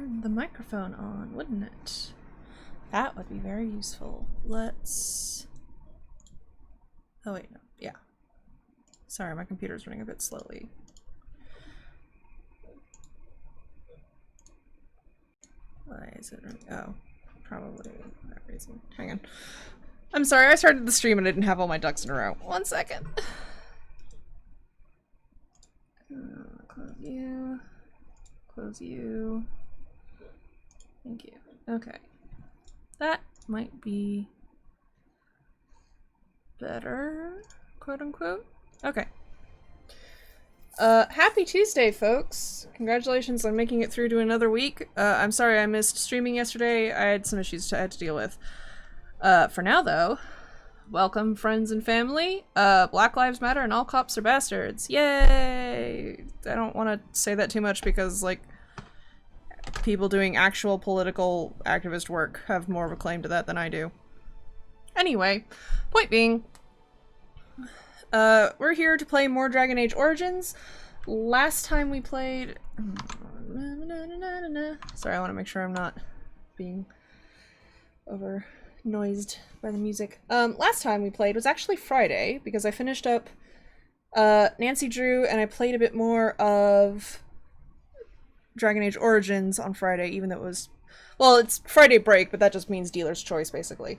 turn the microphone on, wouldn't it? That would be very useful. Let's... Oh wait, no. Yeah. Sorry, my computer's running a bit slowly. Why is it running? Oh, probably that reason. Hang on. I'm sorry, I started the stream and I didn't have all my ducks in a row. 1 second. Close you. Close you. Thank you. Okay. That might be better, quote unquote. Okay. Happy Tuesday, folks. Congratulations on making it through to another week. I'm sorry I missed streaming yesterday. I had some issues I had to deal with. For now, though, welcome, friends and family. Black Lives Matter and all cops are bastards. Yay! I don't want to say that too much because, like, people doing actual political activist work have more of a claim to that than I do. Anyway, point being, we're here to play more Dragon Age Origins. Last time we played... Sorry, I want to make sure I'm not being over-noised by the music. Last time we played was actually Friday, because I finished up Nancy Drew, and I played a bit more of Dragon Age Origins on Friday, even though it was... Well, it's Friday break, but that just means dealer's choice, basically.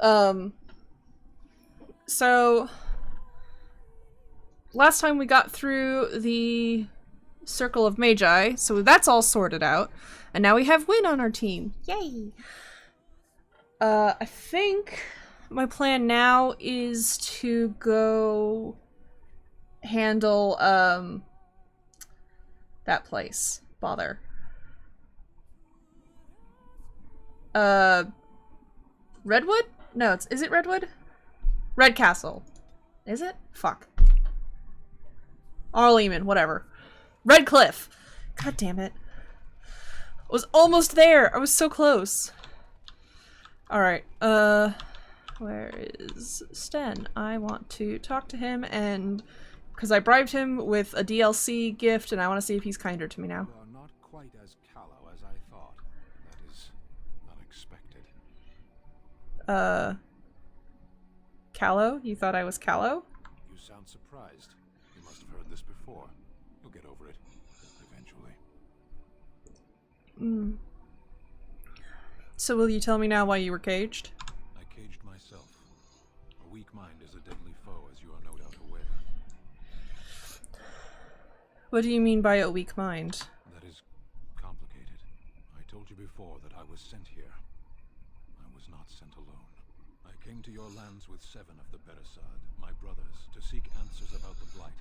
So... Last time we got through the Circle of Magi, so that's all sorted out. And now we have Wynne on our team. Yay! I think my plan now is to go handle, that place. Bother. Redwood? No, is it Redwood? Red Castle. Is it? Fuck. Arleman, whatever. Red Cliff. God damn it. I was almost there. I was so close. Alright, where is Sten? I want to talk to him and... Because I bribed him with a DLC gift and I want to see if he's kinder to me now. You are not quite as callow as I thought. That is unexpected. Callow? You thought I was callow? You sound surprised. You must have heard this before. You'll get over it. Eventually. So will you tell me now why you were caged? I caged myself. A weak mind is a deadly foe, as you are no doubt aware. What do you mean by a weak mind? That is complicated. I told you before that I was sent here. I was not sent alone. I came to your lands with 7 of the Beresad, my brothers, to seek answers about the Blight.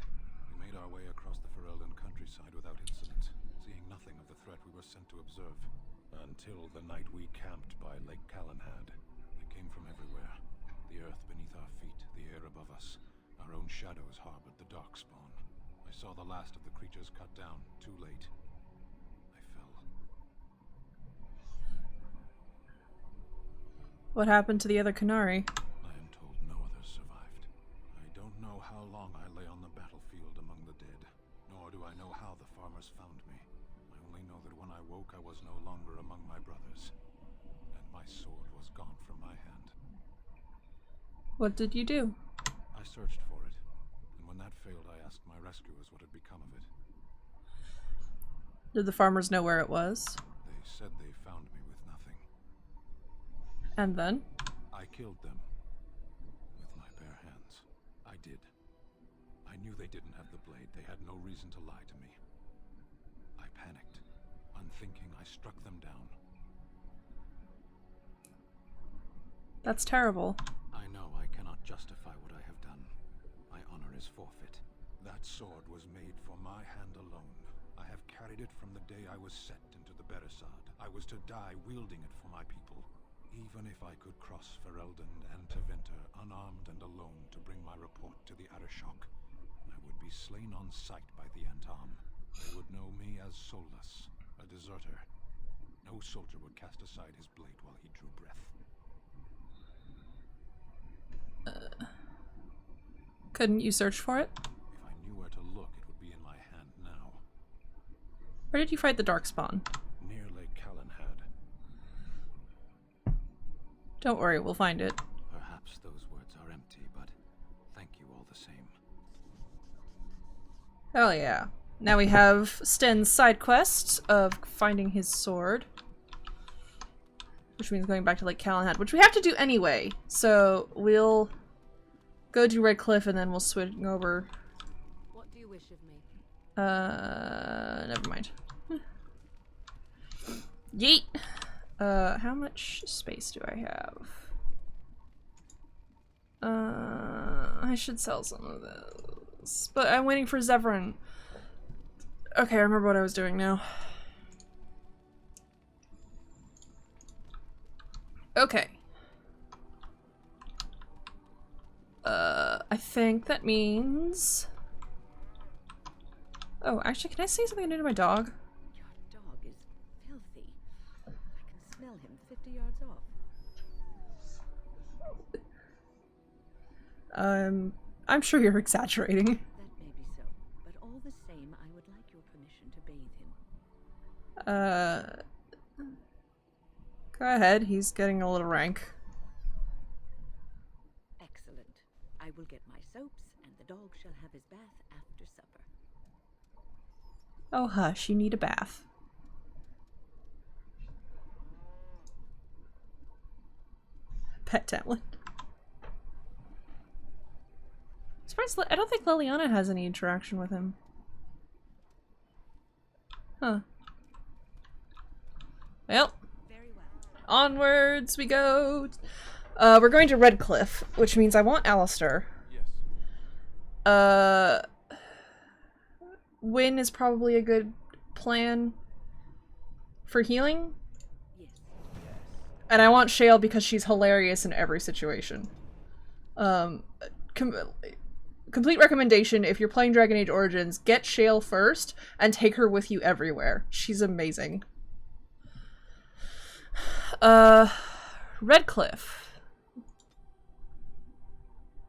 We made our way across the Ferelden countryside without incident, seeing nothing of the threat we were sent to observe. Until the night we camped by Lake Calenhad. They came from everywhere. The earth beneath our feet, the air above us. Our own shadows harbored the Darkspawn. I saw the last of the creatures cut down, too late. I fell. What happened to the other Qunari? I am told no others survived. I don't know how long I lay on the battlefield among the dead, nor do I know how the farmers found me. I only know that when I woke, I was no longer among my brothers, and my sword was gone from my hand. What did you do? I searched for it, and when that failed, I asked my rescuers what had become of it. Did the farmers know where it was? They said they found me with nothing. And then? I killed them. With my bare hands. I did. I knew they didn't have the blade. They had no reason to lie to me. I panicked. Unthinking, I struck them down. That's terrible. I know I cannot justify what I have done. My honor is forfeit. That sword was made for my hand alone. I have carried it from the day I was set into the Beresad. I was to die wielding it for my people. Even if I could cross Ferelden and Tevinter unarmed and alone to bring my report to the Arishok, I would be slain on sight by the Antam. They would know me as soulless, a deserter. No soldier would cast aside his blade while he drew breath. Couldn't you search for it? If I knew where to look, it would be in my hand now. Where did you fight the Darkspawn? Near Lake Don't worry, we'll find it. Perhaps those words are empty, but thank you all the same. Hell yeah. Now we have Sten's side quest of finding his sword. Which means going back to Lake Callahan, which we have to do anyway. So we'll go do Red Cliff and then we'll swing over. What do you wish of me? Never mind. Yeet! How much space do I have? I should sell some of this. But I'm waiting for Zevran. Okay, I remember what I was doing now. Okay. I think that means... Oh, actually, can I say something new to my dog? Your dog is filthy. I can smell him 50 yards off. I'm sure you're exaggerating. That may be so, but all the same, I would like your permission to bathe him. Go ahead, he's getting a little rank. Excellent. I will get my soaps, and the dog shall have his bath after supper. Oh hush, you need a bath. Pet Tamlin. I don't think Liliana has any interaction with him. Huh. Well. Very well. Onwards we go. We're going to Red Cliff, which means I want Alistair. Yes. Win is probably a good plan for healing. Yes. And I want Shale because she's hilarious in every situation. Complete recommendation, if you're playing Dragon Age Origins, get Shale first and take her with you everywhere. She's amazing. Red Cliff.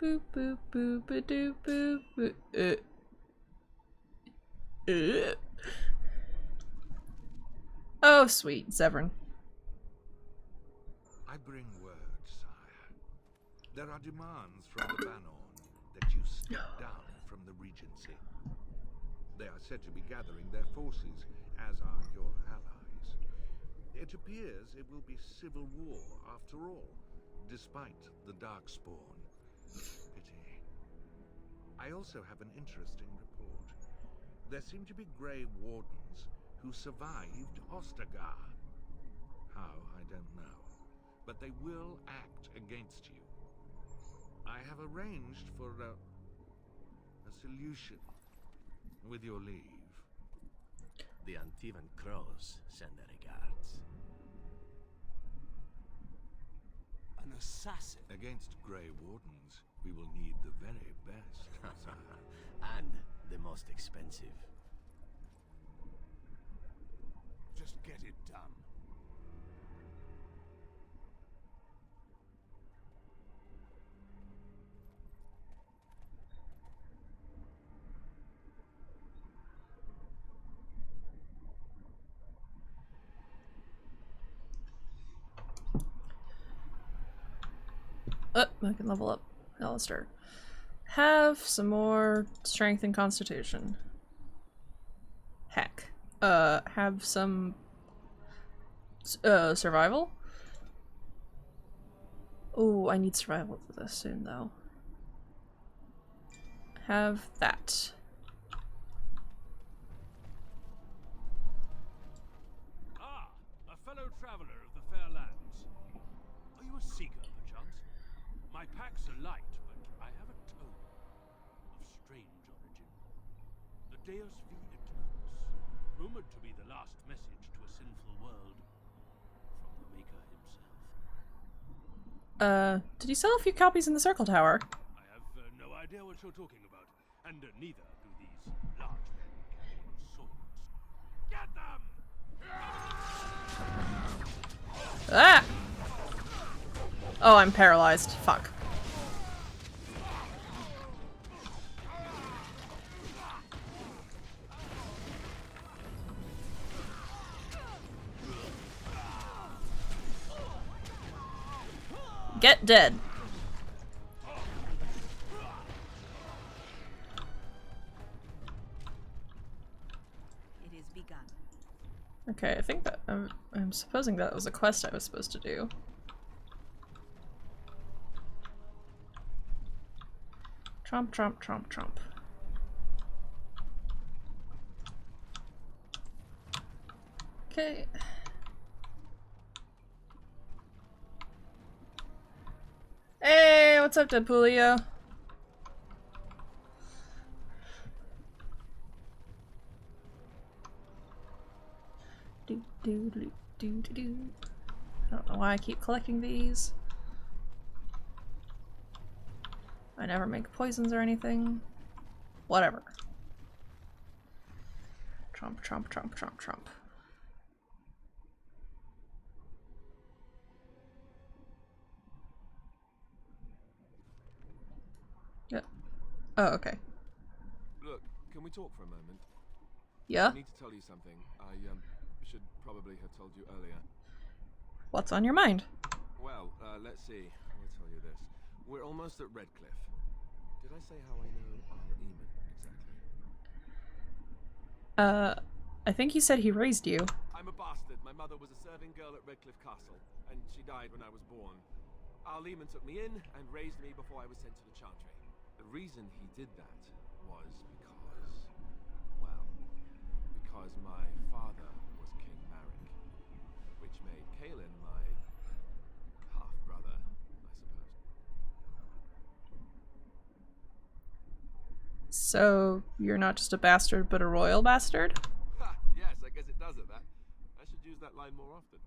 Boop boop boop ba doop boop boop. Oh, sweet, Zevran. I bring word, sire. There are demands from the Banorn that you step down from the Regency. They are said to be gathering their forces, as are your allies. It appears it will be civil war after all, despite the Darkspawn. Pity. I also have an interesting report. There seem to be Grey Wardens who survived Ostagar. How, I don't know. But they will act against you. I have arranged for a solution, with your leave. The Antivan Crows send their regards. An assassin? Against Grey Wardens, we will need the very best, sire. And the most expensive. Just get it done. Oh, I can level up Alistair. Have some more strength and constitution. Heck. Have some survival? Oh, I need survival for this soon though. Have that. Ah, a fellow traveler of the fair lands. Are you a seeker, perchance? My packs are light, but I have a tome of strange origin. The Deus V Eternus, rumored to be the last message to a sinful world from the Maker himself. Did you sell a few copies in the Circle Tower? I have no idea what you're talking about, and neither do these large men carrying swords. Get them! Ah! Oh, I'm paralyzed. Fuck. Get dead. It is begun. Okay, I think that I'm supposing that was a quest I was supposed to do. Tromp, tromp, tromp, tromp. Okay. Hey, what's up, Deadpoolio? Do do do do do do. I don't know why I keep collecting these. I never make poisons or anything. Whatever. Tromp, tromp, tromp, tromp, tromp. Yeah. Oh, okay. Look, can we talk for a moment? Yeah? I need to tell you something. I should probably have told you earlier. What's on your mind? Well, let's see. I'll tell you this. We're almost at Redcliffe. Did I say how I know Arl Eamon exactly? I think he said he raised you. I'm a bastard. My mother was a serving girl at Redcliffe Castle, and she died when I was born. Arl Eamon took me in and raised me before I was sent to the Chantry. The reason he did that was because my father was King Marek, which made Kaelin my half-brother, I suppose. So, you're not just a bastard, but a royal bastard? Ha! Yes, I guess it does it, that. I should use that line more often.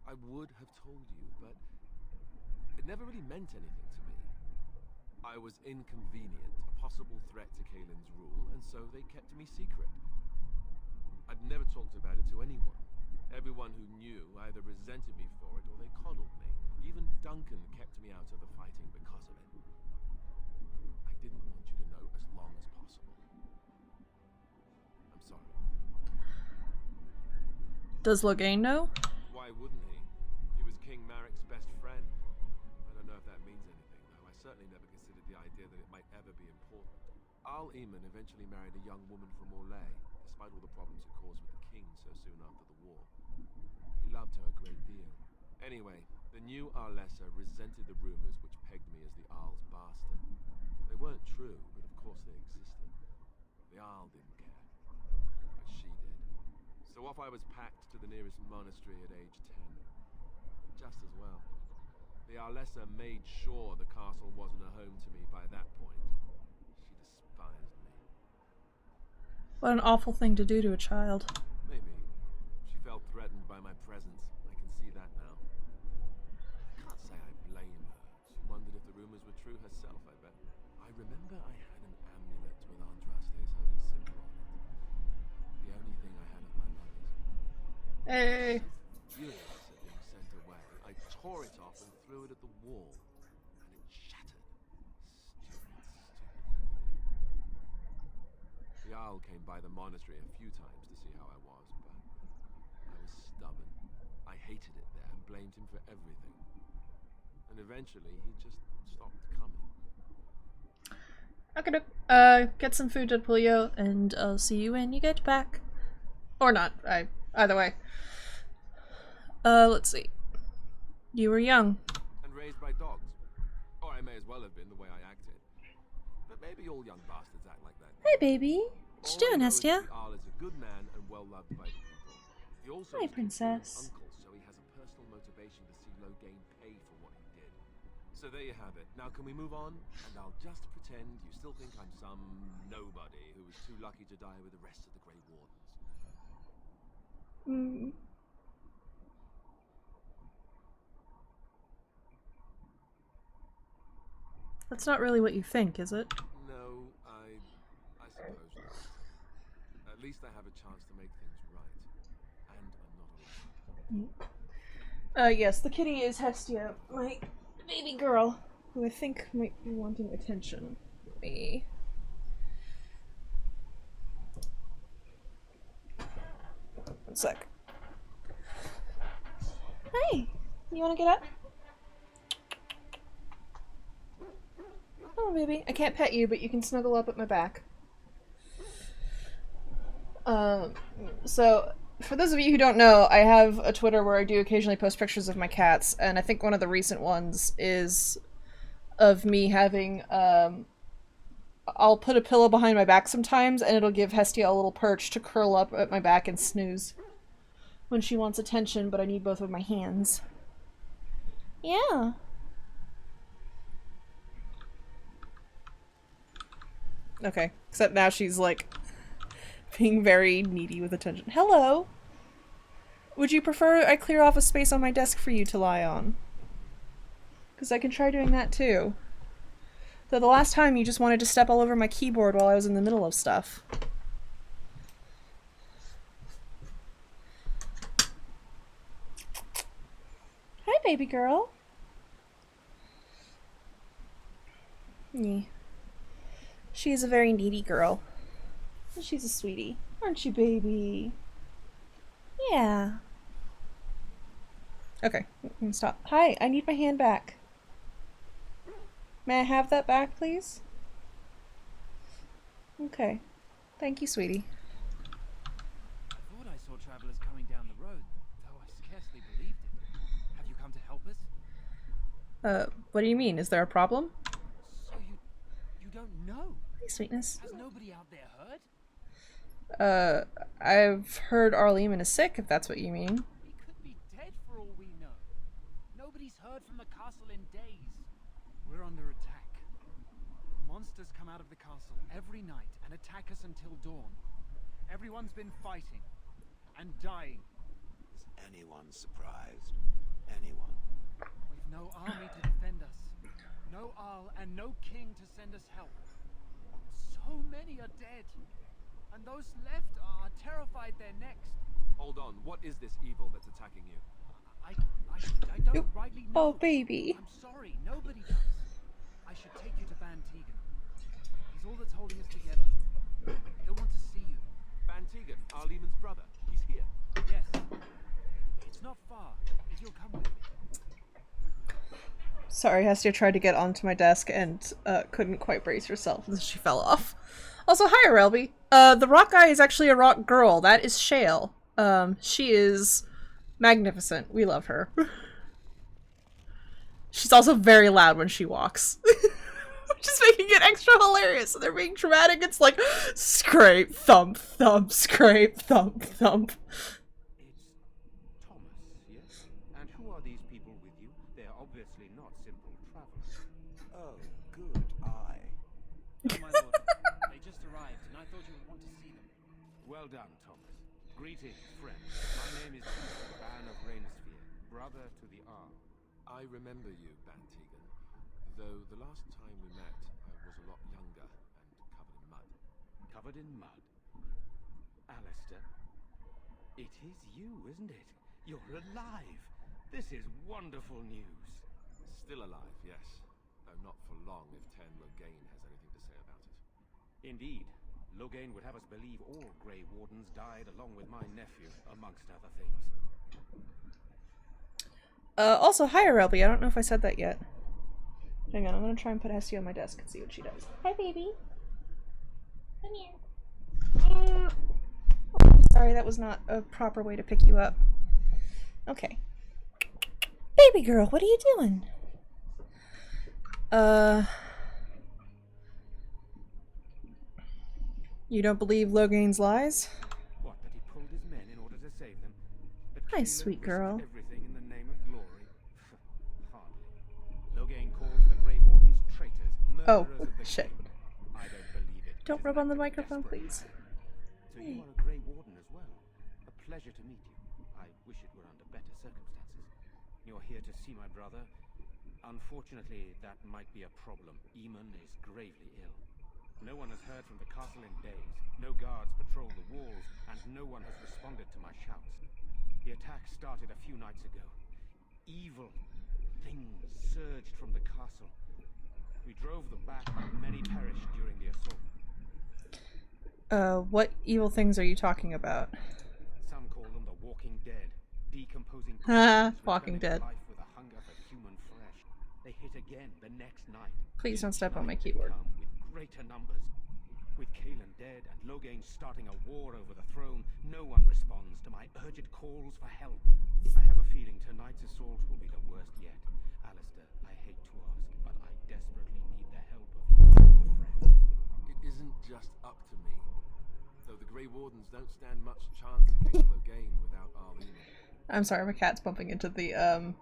I would have told you, but it never really meant anything to me. I was inconvenient, a possible threat to Kaelin's rule, and so they kept me secret. I'd never talked about it to anyone. Everyone who knew either resented me for it or they coddled me. Even Duncan kept me out of the fighting because of it. I didn't want you to know as long as possible. I'm sorry. Does Loghain know? Why wouldn't he? He was King Marek's best friend. I don't know if that means anything, though. I certainly never considered the idea that it might ever be important. Arl Eamon eventually married a young woman from Orlais, despite all the problems it caused with the king so soon after the war. He loved her a great deal. Anyway, the new Arlessa resented the rumors which pegged me as the Arl's bastard. They weren't true, but of course they existed. The Arl didn't care, but she did. So off I was packed to the nearest monastery at age 10. Just as well. The Arlessa made sure the castle wasn't a home to me by that point. She despised me. What an awful thing to do to a child. Maybe. She felt threatened by my presence. I can see that now. I can't say I blame her. She wondered if the rumors were true herself, I bet. I remember I had an amulet with Andraste's holy symbol on it. The only thing I had of my mother's. Hey. Furious at being sent away, I tore it off and threw it at the wall. And it shattered. Stupid thing to do. The Arl came by the monastery a few times to see how I was, but I was stubborn. I hated it there and blamed him for everything. And eventually, he just stopped coming. Okay, get some food, Deadpoolio, and I'll see you when you get back. Or not, either way. Let's see. You were young. And raised by dogs. Or I may as well have been the way I acted. But maybe all young bastards act like that. Hey, baby. What you doing, Hestia? Arl is a good man and well loved by the people. He also Hi, is princess. uncle, so he has a personal motivation to see Loghain pay for what he did. So there you have it. Now can we move on? And I'll just pretend you still think I'm some nobody who was too lucky to die with the rest of the Grey Wardens. Mm. That's not really what you think, is it? No, I suppose not. At least I have a chance to make things right. And I'm not alone. Yes, the kitty is Hestia, my baby girl, who I think might be wanting attention. Me. One sec. Hey, you wanna get up? Come on, baby. I can't pet you, but you can snuggle up at my back. So, for those of you who don't know, I have a Twitter where I do occasionally post pictures of my cats, and I think one of the recent ones is of me having, I'll put a pillow behind my back sometimes, and it'll give Hestia a little perch to curl up at my back and snooze when she wants attention, but I need both of my hands. Yeah. Okay, except now she's, like, being very needy with attention. Hello! Would you prefer I clear off a space on my desk for you to lie on? Because I can try doing that too. Though the last time you just wanted to step all over my keyboard while I was in the middle of stuff. Hi, baby girl. Yeah. She is a very needy girl. She's a sweetie. Aren't you, baby? Yeah. Okay, stop. Hi, I need my hand back. May I have that back, please? Okay. Thank you, sweetie. I thought I saw travelers coming down the road, though I scarcely believed it. Have you come to help us? What do you mean? Is there a problem? So you don't know? Hey, sweetness. Has nobody out there heard? I've heard Arleman is sick, if that's what you mean. He could be dead for all we know. Nobody's heard from the castle in days. We're under attack. Monsters come out of the castle every night and attack us until dawn. Everyone's been fighting and dying. Is anyone surprised? Anyone? We've no army to defend us. No Arl and no king to send us help. So many are dead. And those left are terrified they're next. Hold on, what is this evil that's attacking you? I don't rightly know. Oh, baby. I'm sorry, nobody does. I should take you to Ban Tegan. He's all that's holding us together. He'll want to see you. Ban Tegan, Arleman's brother. He's here. Yes. It's not far, if you'll come with me. Sorry, Hestia tried to get onto my desk and couldn't quite brace herself, and she fell off. Also, hi, Relby. The rock guy is actually a rock girl. That is Shale. She is magnificent. We love her. She's also very loud when she walks. Just making it extra hilarious. And they're being dramatic. It's like, scrape, thump, thump, scrape, thump, thump. It's Thomas, yes? And who are these people with you? They're obviously not simple travelers. Oh, good eye. No, my lord. They just arrived, and I thought you would want to see them. Well done, Thomas. Greetings, friends. My name is Tegan, Ban of Rainsphere, brother to the Arl. I remember you, Ban Tegan. Though the last time we met, I was a lot younger and covered in mud. Covered in mud? Alistair? It is you, isn't it? You're alive! This is wonderful news. Still alive, yes. Though not for long if Ten Loghain has anything to say about it. Indeed. Loghain would have us believe all Grey Wardens died along with my nephew, amongst other things. Also, hi, Relby. I don't know if I said that yet. Hang on, I'm gonna try and put Hestia on my desk and see what she does. Hi, baby. Come here. Oh, sorry, that was not a proper way to pick you up. Okay. Baby girl, what are you doing? You don't believe Loghain's lies? What, that he pulled his men in order to save them? That Hi, King sweet risked girl. everything in the name of glory? Hardly. Loghain calls the Grey Wardens traitors, Oh, murderers of the shit. king. I don't believe it. Don't It is rub an on the act of microphone, desperate please. murder. So you are a Grey Warden as well. A pleasure to meet you. I wish it were under better circumstances. You're here to see my brother. Unfortunately, that might be a problem. Eamon is gravely ill. No one has heard from the castle in days. No guards patrol the walls, and no one has responded to my shouts. The attack started a few nights ago. Evil things surged from the castle. We drove them back, but many perished during the assault. What evil things are you talking about? Some call them the Walking Dead, decomposing Ah, corpses Walking returning Dead. to life with a hunger for human flesh. They hit again the next night. Please don't step Each on my night they keyboard. come with greater numbers. With Kaelin dead and Loghain starting a war over the throne, no one responds to my urgent calls for help. I have a feeling tonight's assault will be the worst yet. Alistair, I hate to ask, but I desperately need the help of you and your friends. It isn't just up to me. Though the Grey Wardens don't stand much chance against Loghain without Arl Eamon. I'm sorry, my cat's bumping into the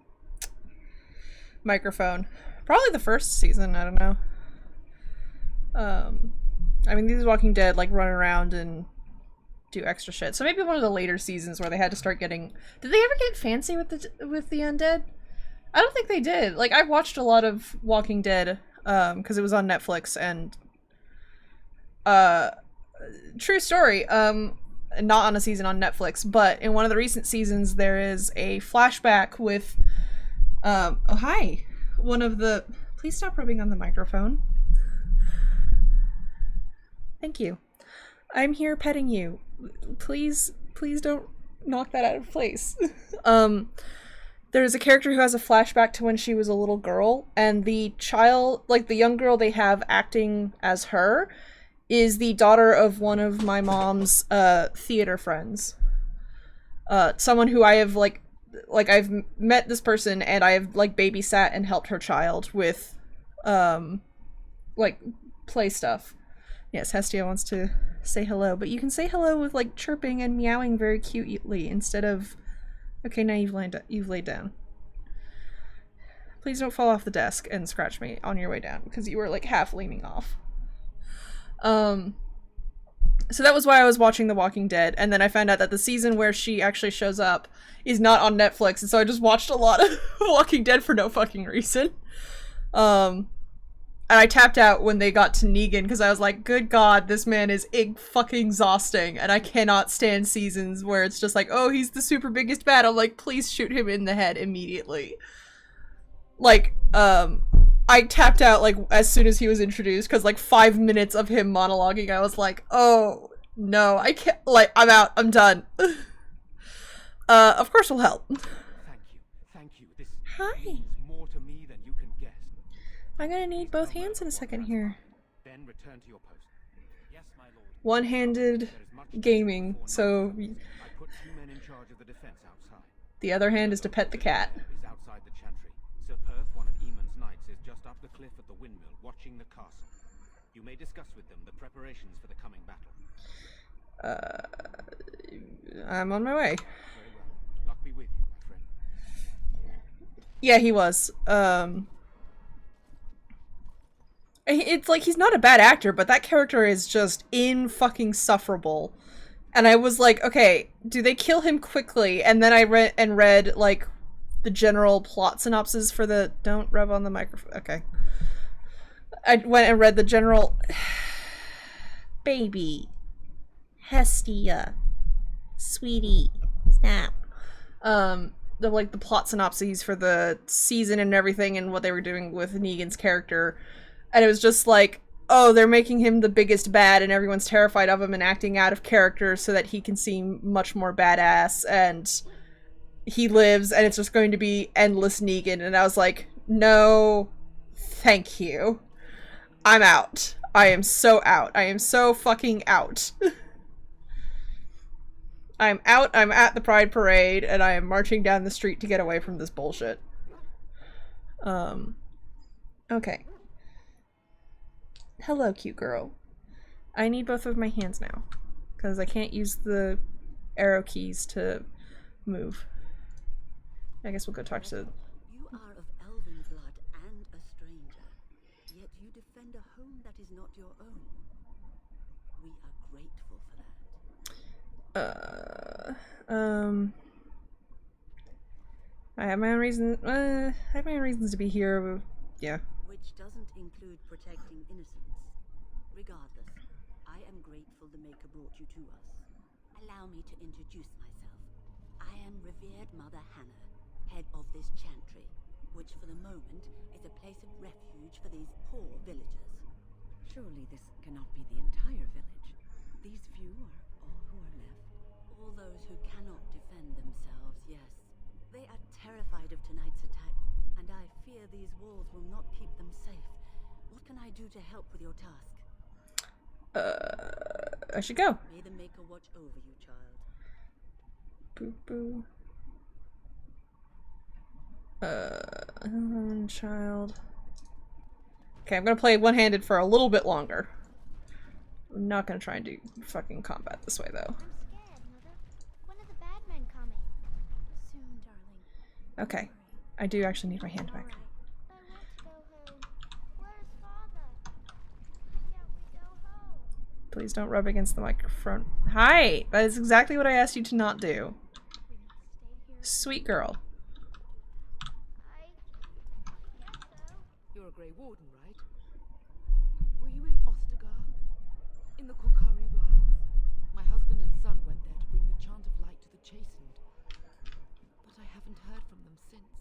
microphone. Probably the first season, I don't know. I mean, these Walking Dead like run around and do extra shit. So maybe one of the later seasons where they had to start getting. Did they ever get fancy with the undead? I don't think they did. Like, I've watched a lot of Walking Dead because it was on Netflix, and true story. Not on a season on Netflix, but in one of the recent seasons there is a flashback with oh hi, one of the. Please stop rubbing on the microphone. Thank you. I'm here petting you. Please don't knock that out of place. There's a character who has a flashback to when she was a little girl, and the child, like the young girl they have acting as her, is the daughter of one of my mom's theater friends. Someone who I have like I've met this person and I have like babysat and helped her child with like play stuff. Yes, Hestia wants to say hello, but you can say hello with like chirping and meowing very cutely instead of. Okay, now you've laid down. Please don't fall off the desk and scratch me on your way down because you were like half leaning off. So that was why I was watching The Walking Dead, and then I found out that the season where she actually shows up is not on Netflix, and so I just watched a lot of Walking Dead for no fucking reason. And I tapped out when they got to Negan because I was like, good god, this man is fucking exhausting, and I cannot stand seasons where it's just like, oh, he's the super biggest bad. I'm like, please shoot him in the head immediately. Like, I tapped out like as soon as he was introduced because like 5 minutes of him monologuing, I was like, oh no, I can't, like, I'm out, I'm done. Of course we'll help. Thank you. This Hi. means more to me than you can guess. I'm gonna need both hands in a second here. Then return to your post. Yes, my lord. One-handed gaming, so I put 2 men in charge of the defense outside. the other hand is to pet the cat. Is outside the chantry. Sir Perth, one of Eamon's knights, is just up the cliff at the windmill, watching the castle. You may discuss with them the preparations for the coming battle. I'm on my way. Very well. Luck be with you, my friend. Yeah, he was. It's like he's not a bad actor, but that character is just in-fucking-sufferable. And I was like, okay, do they kill him quickly? And then I read like, the general plot synopsis for the... Don't rub on the microphone. Okay. I went and read the general... Baby. Hestia. Sweetie. Snap. The plot synopses for the season and everything and what they were doing with Negan's character. And it was just like, oh, they're making him the biggest bad and everyone's terrified of him and acting out of character so that he can seem much more badass, and he lives and it's just going to be endless Negan. And I was like, no, thank you. I'm out. I am so out. I am so fucking out. I'm out, I'm at the Pride Parade, and I am marching down the street to get away from this bullshit. Okay. Hello, cute girl. I need both of my hands now, because I can't use the arrow keys to move. I guess we'll go talk to... You are of elven blood and a stranger, yet you defend a home that is not your own. We are grateful for that. I have my own reason. I have my own reasons to be here. Yeah. Which doesn't include protecting innocence. Regardless, I am grateful the Maker brought you to us. Allow me to introduce myself. I am revered Mother Hannah, head of this chantry, which for the moment is a place of refuge for these poor villagers. Surely this cannot be the entire village. These few are all who are left. All those who cannot defend themselves, yes. They are terrified of tonight's attack, and I fear these walls will not keep them safe. What can I do to help with your task? I should go. May the Maker watch over you, child. Boo boo. Child. Okay, I'm gonna play one-handed for a little bit longer. I'm not gonna try and do fucking combat this way, though. I'm scared, Mother. When are the bad men coming? Soon, darling. Okay. I do actually need my hand back. I want to go home. Where's Father? Why can't we go home? Please don't rub against the microphone. Hi! That is exactly what I asked you to not do. We must stay here. Sweet girl. I guess so. You're a Grey Warden, right? Were you in Ostagar? In the Korcari Wilds? My husband and son went there to bring the chant of light to the chastened. But I haven't heard from them since.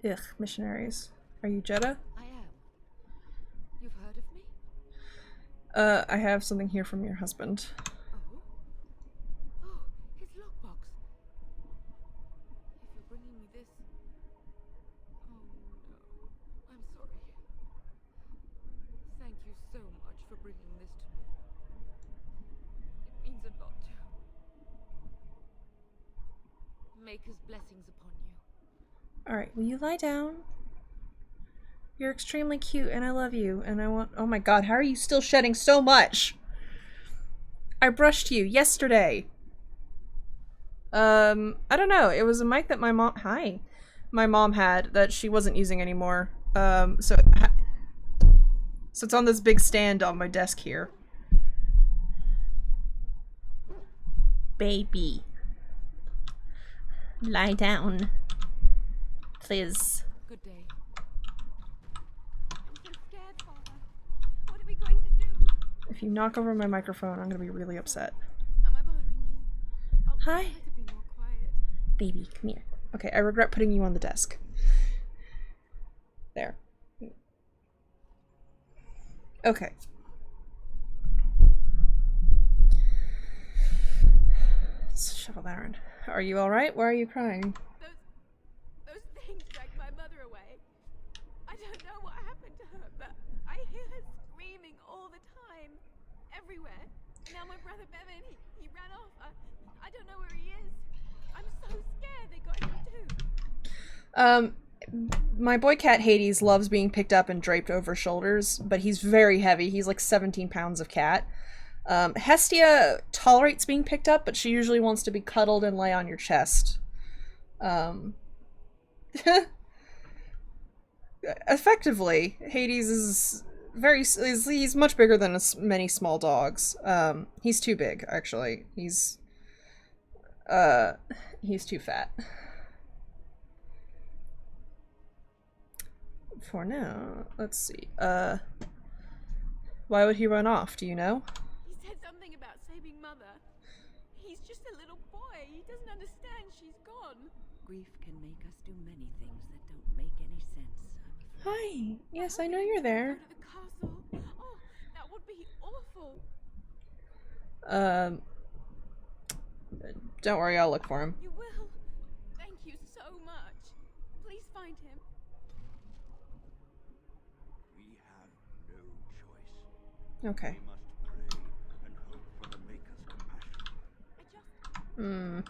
Ugh, missionaries. Are you Jeddah? I am. You've heard of me? I have something here from your husband. Oh? Oh, his lockbox. If you're bringing me this... Oh no. I'm sorry. Thank you so much for bringing this to me. It means a lot to... Maker's blessings upon you. Alright, will you lie down? You're extremely cute and I love you and I want— oh my god, how are you still shedding so much? I brushed you yesterday. I don't know, it was a mic that my mom had that she wasn't using anymore. So it's on this big stand on my desk here. Baby. Lie down. Please. Good day. I'm so scared, Father. What are we going to do? If you knock over my microphone, I'm gonna be really upset. Am I bothering you? I'll Hi. try to be more quiet. Baby, come here. Okay, I regret putting you on the desk. There. Okay. Let's shuffle that around. Are you alright? Why are you crying? Those things dragged my mother away. I don't know what happened to her, but I hear her screaming all the time. Everywhere. Now my brother Bevan, he ran off. I don't know where he is. I'm so scared they got him too. My boy cat Hades loves being picked up and draped over shoulders, but he's very heavy. He's like 17 pounds of cat. Hestia tolerates being picked up, but she usually wants to be cuddled and lay on your chest. Effectively, Hades is he's much bigger than many small dogs. He's too big, actually. He's too fat. For now, let's see. Why would he run off? Do you know? He said something about saving Mother. He's just a little boy. He doesn't understand she's gone. Grief can make us do many things that don't make any sense. Hi. Yes, I know you're there. Go to the castle. Oh, that would be awful. Don't worry, I'll look for him. You will. Thank you so much. Please find him. We have no choice. Okay. We must pray and hope for the Maker's compassion. I just Hmm. hope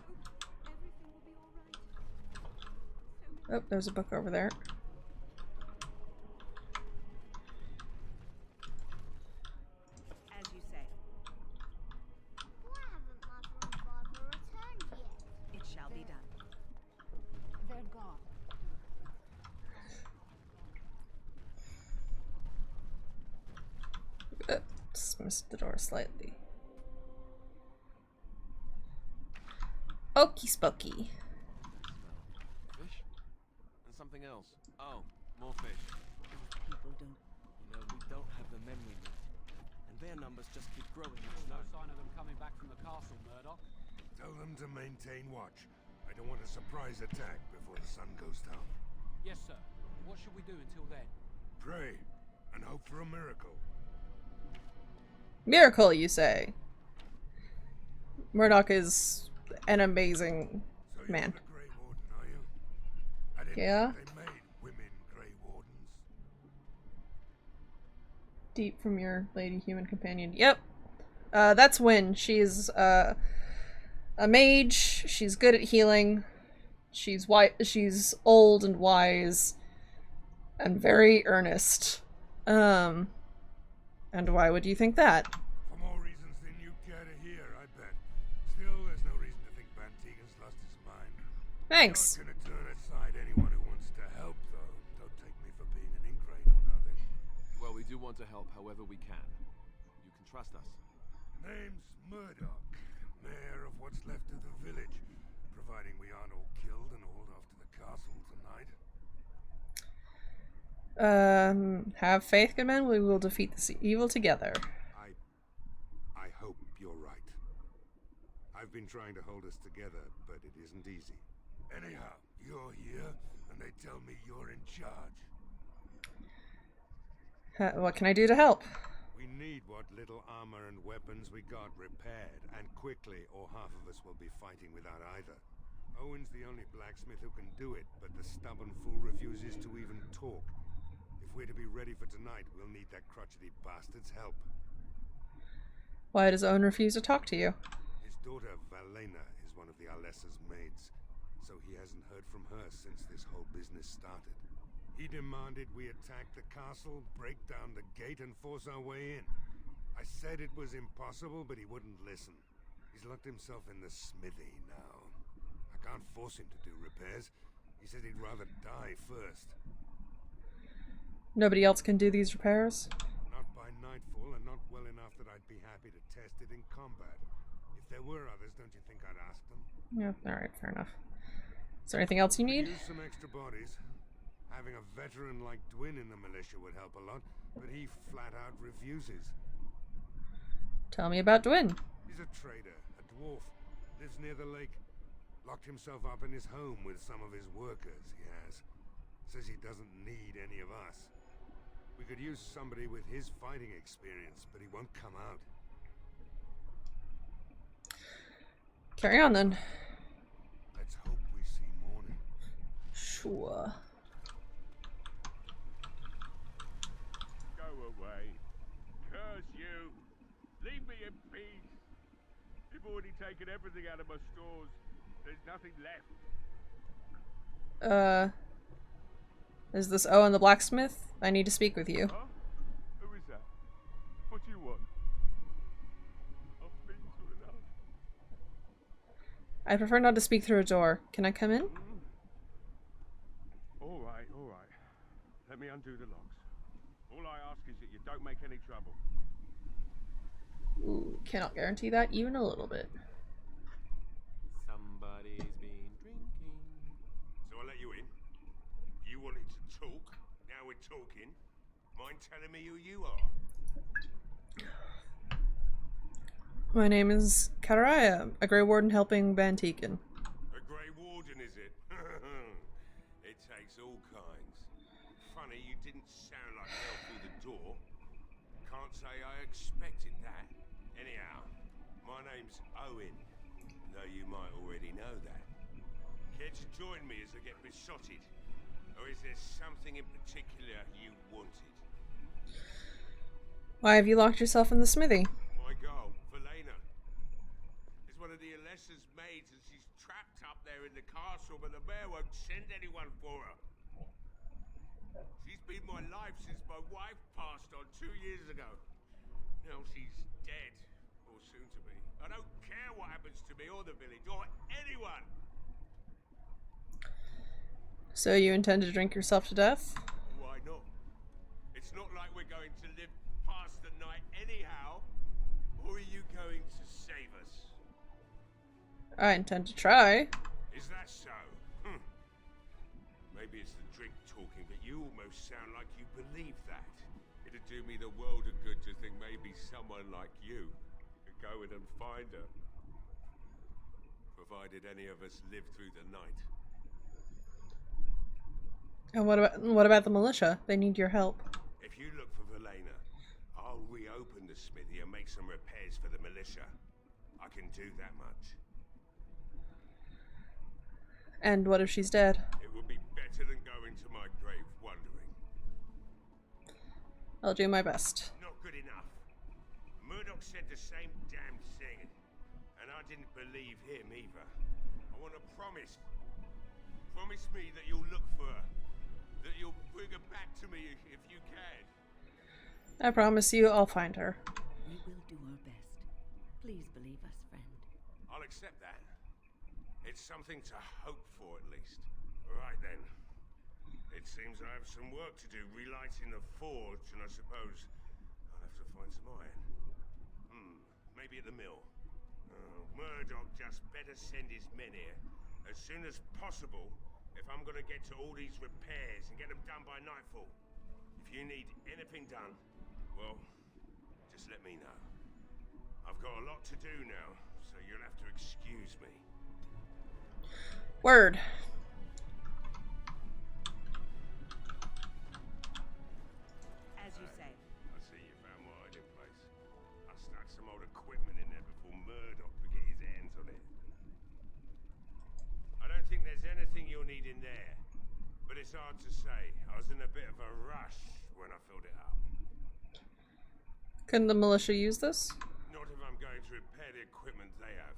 everything will be all right. Oh, there's a book over there. As you say, Why haven't Mother and Father returned yet? it shall be done. They're gone. Just missed the door slightly. Okey spooky. Fish? And something else. Oh, more fish. People don't. You know, we don't have the men we need. And their numbers just keep growing each No time. sign of them coming back from the castle, Murdoch. Tell them to maintain watch. I don't want a surprise attack before the sun goes down. Yes, sir. What should we do until then? Pray and hope for a miracle. Miracle, you say? Murdoch is an amazing So you're man. the Grey Warden, are you? I didn't Yeah? think they made women deep from your lady human companion. Yep. That's Wynn. She's a mage. She's good at healing. She's old and wise and very earnest. And why would you think that? For more reasons than you care to hear, I bet. Still, there's no reason to think Van Tegan's lost his mind. Thanks. I'm not gonna turn aside anyone who wants to help, though. Don't take me for being an ingrate or nothing. Well, we do want to help however we can. You can trust us. Name's Murdoch, mayor of what's left of the village, providing we aren't all killed and hauled off to the castle tonight. Have faith, good men. We will defeat this evil together. I hope you're right. I've been trying to hold us together, but it isn't easy. Anyhow, you're here, and they tell me you're in charge. What can I do to help? We need what little armor and weapons we got repaired, and quickly, or half of us will be fighting without either. Owen's the only blacksmith who can do it, but the stubborn fool refuses to even talk. If we're to be ready for tonight, we'll need that crotchety bastard's help. Why does Owen refuse to talk to you? His daughter, Valena, is one of the Alessa's maids, so he hasn't heard from her since this whole business started. He demanded we attack the castle, break down the gate, and force our way in. I said it was impossible, but he wouldn't listen. He's locked himself in the smithy now. I can't force him to do repairs. He said he'd rather die first. Nobody else can do these repairs? Not by nightfall, and not well enough that I'd be happy to test it in combat. If there were others, don't you think I'd ask them? Yeah, alright, fair enough. Is there anything else you need? Use some extra bodies. Having a veteran like Dwin in the militia would help a lot, but he flat out refuses. Tell me about Dwin. He's a trader, a dwarf, lives near the lake. Locked himself up in his home with some of his workers, he has. Says he doesn't need any of us. We could use somebody with his fighting experience, but he won't come out. Carry on then. Let's hope we see morning. Sure. Go away. Curse you. Leave me in peace. You've already taken everything out of my stores. There's nothing left. Is this Owen the blacksmith? I need to speak with you. Huh? Who is that? What do you want? I've been to enough. I prefer not to speak through a door. Can I come in? All right, all right. Let me undo the locks. All I ask is that you don't make any trouble. Ooh, cannot guarantee that even a little bit. Somebody's been drinking. So I let you in. You wanted to talk. Now we're talking. Mind telling me who you are? My name is Karaya, a Grey Warden helping Van Tegan. A Grey Warden, is it? It takes all kinds. Funny, you didn't sound like hell through the door. Can't say I expected that. Anyhow, my name's Owen, though you might already know that. Care to join me as I get besotted? Or is there something in particular you wanted? Why have you locked yourself in the smithy? My girl, Valena, is one of the Alessa's maids, and she's trapped up there in the castle, but the mayor won't send anyone for her. She's been my life since my wife passed on 2 years ago. Now she's dead, or soon to be. I don't care what happens to me or the village, or anyone. So you intend to drink yourself to death? Why not? It's not like we're going to live past the night anyhow. Or are you going to save us? I intend to try. Is that so? Maybe it's the drink talking, but you almost sound like you believe that. It'd do me the world of good to think maybe someone like you could go in and find her. Provided any of us live through the night. And what about the militia? They need your help. If you look for Valena, I'll reopen the smithy and make some repairs for the militia. I can do that much. And what if she's dead? It would be better than going to my grave wondering. I'll do my best. Not enough. Murdoch said the same damn thing, and I didn't believe him either. I want to promise. Promise me that you'll look for her. That you'll bring her back to me if you can. I promise you I'll find her. We will do our best. Please believe us, friend. I'll accept that. It's something to hope for, at least. Right then. It seems I have some work to do relighting the forge, and I suppose I'll have to find some iron. Maybe at the mill. Murdoch just better send his men here as soon as possible if I'm gonna get to all these repairs and get them done by nightfall. If you need anything done, well, just let me know. I've got a lot to do now, so you'll have to excuse me. Word. As you say. I see you found my hiding place. I stuck some old equipment in there before Murdoch could get his hands on it. I don't think there's anything you'll need in there, but it's hard to say. I was in a bit of a rush when I filled it up. Couldn't the militia use this? Not if I'm going to repair the equipment they have.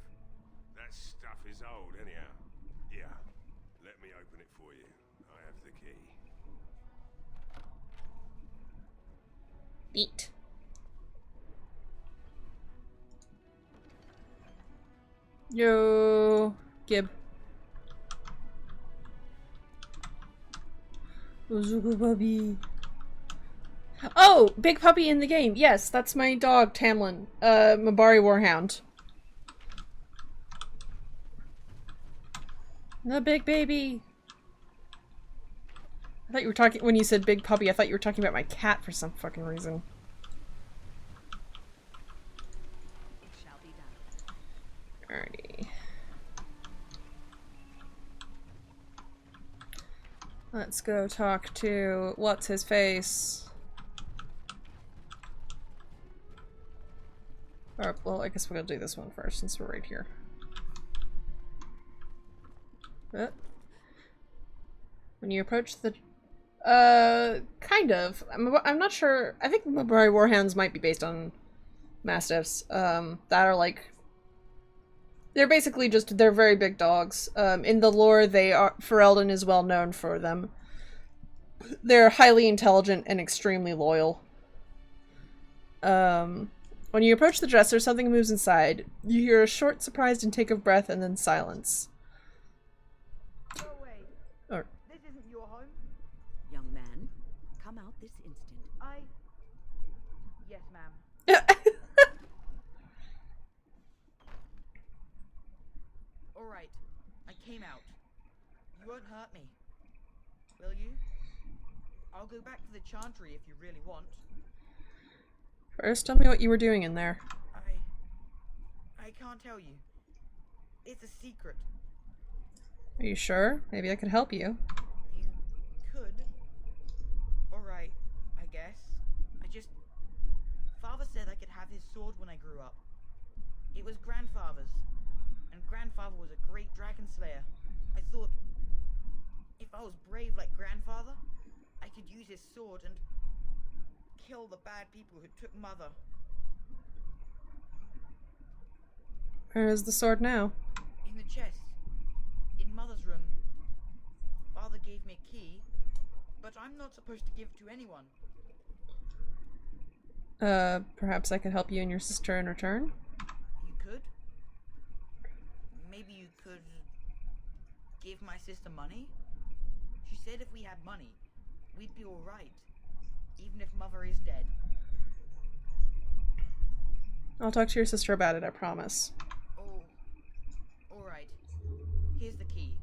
That stuff is old anyhow. Yeah, let me open it for you. I have the key. Neat. Yo, Gib. Ozuko puppy. Oh, big puppy in the game. Yes, that's my dog, Tamlin. Mabari Warhound. The big baby. I thought you were talking, when you said big puppy, I thought you were talking about my cat for some fucking reason. It shall be done. Alrighty. Let's go talk to what's his face. Or, well, I guess we'll do this one first since we're right here. When you approach the kind of. I'm not sure. I think Mabari Warhounds might be based on Mastiffs. That are like. They're basically just, they're very big dogs. In the lore, Ferelden is well known for them. They're highly intelligent and extremely loyal. When you approach the dresser, something moves inside. You hear a short, surprised intake of breath and then silence. Go away. Or, This isn't your home. Young man, come out this instant. Yes, ma'am. Alright, I came out. You won't hurt me. Will you? I'll go back to the Chantry if you really want. First, tell me what you were doing in there. I can't tell you. It's a secret. Are you sure? Maybe I could help you. You could. Alright, I guess. Father said I could have his sword when I grew up. It was Grandfather's. And Grandfather was a great dragon slayer. I thought, if I was brave like Grandfather, I could use his sword and kill the bad people who took Mother. Where is the sword now? In the chest. In Mother's room. Father gave me a key, but I'm not supposed to give it to anyone. Perhaps I could help you and your sister in return? You could? Maybe you could give my sister money? She said if we had money, we'd be alright. Even if Mother is dead. I'll talk to your sister about it, I promise. Oh, alright. Here's the key.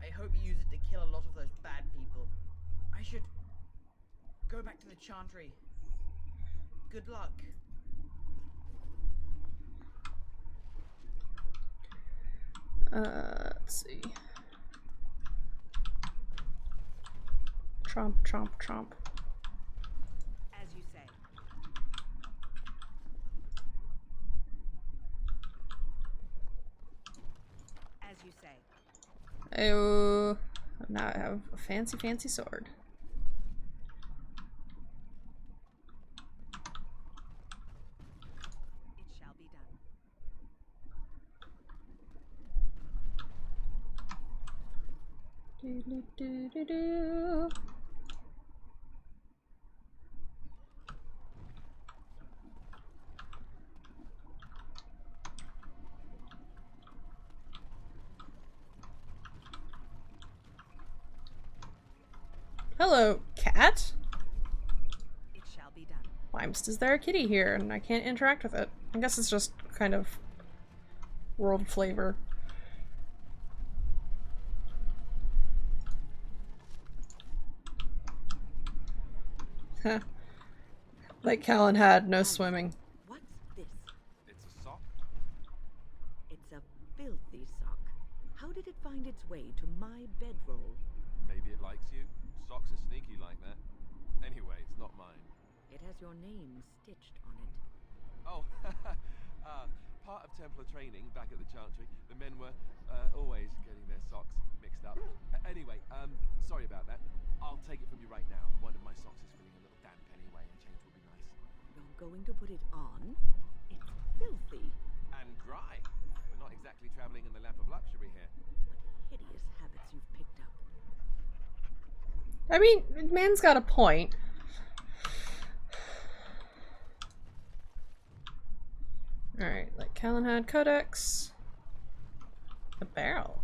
I hope you use it to kill a lot of those bad people. I should go back to the Chantry. Good luck. Let's see. Tromp, tromp, tromp. As you say. As you say. Oh, now I have a fancy, fancy sword. Do-do-do-do-do. Hello, cat? It shall be done. Why is there a kitty here and I can't interact with it? I guess it's just kind of world flavor. Huh. Like Callan had no swimming. What's this? It's a sock? It's a filthy sock. How did it find its way to my bedroll? Maybe it likes you. Socks are sneaky like that. Anyway, it's not mine. It has your name stitched on it. Oh, part of Templar training back at the Chantry, the men were always getting their socks mixed up. Anyway, sorry about that. I'll take it from you right now. One of my socks is feeling a little damp anyway, and change will be nice. You're going to put it on? It's filthy. And dry. We're not exactly traveling in the lap of luxury here. What hideous habits you've picked up. I mean, man's got a point. Alright, like Callan had codex. A barrel.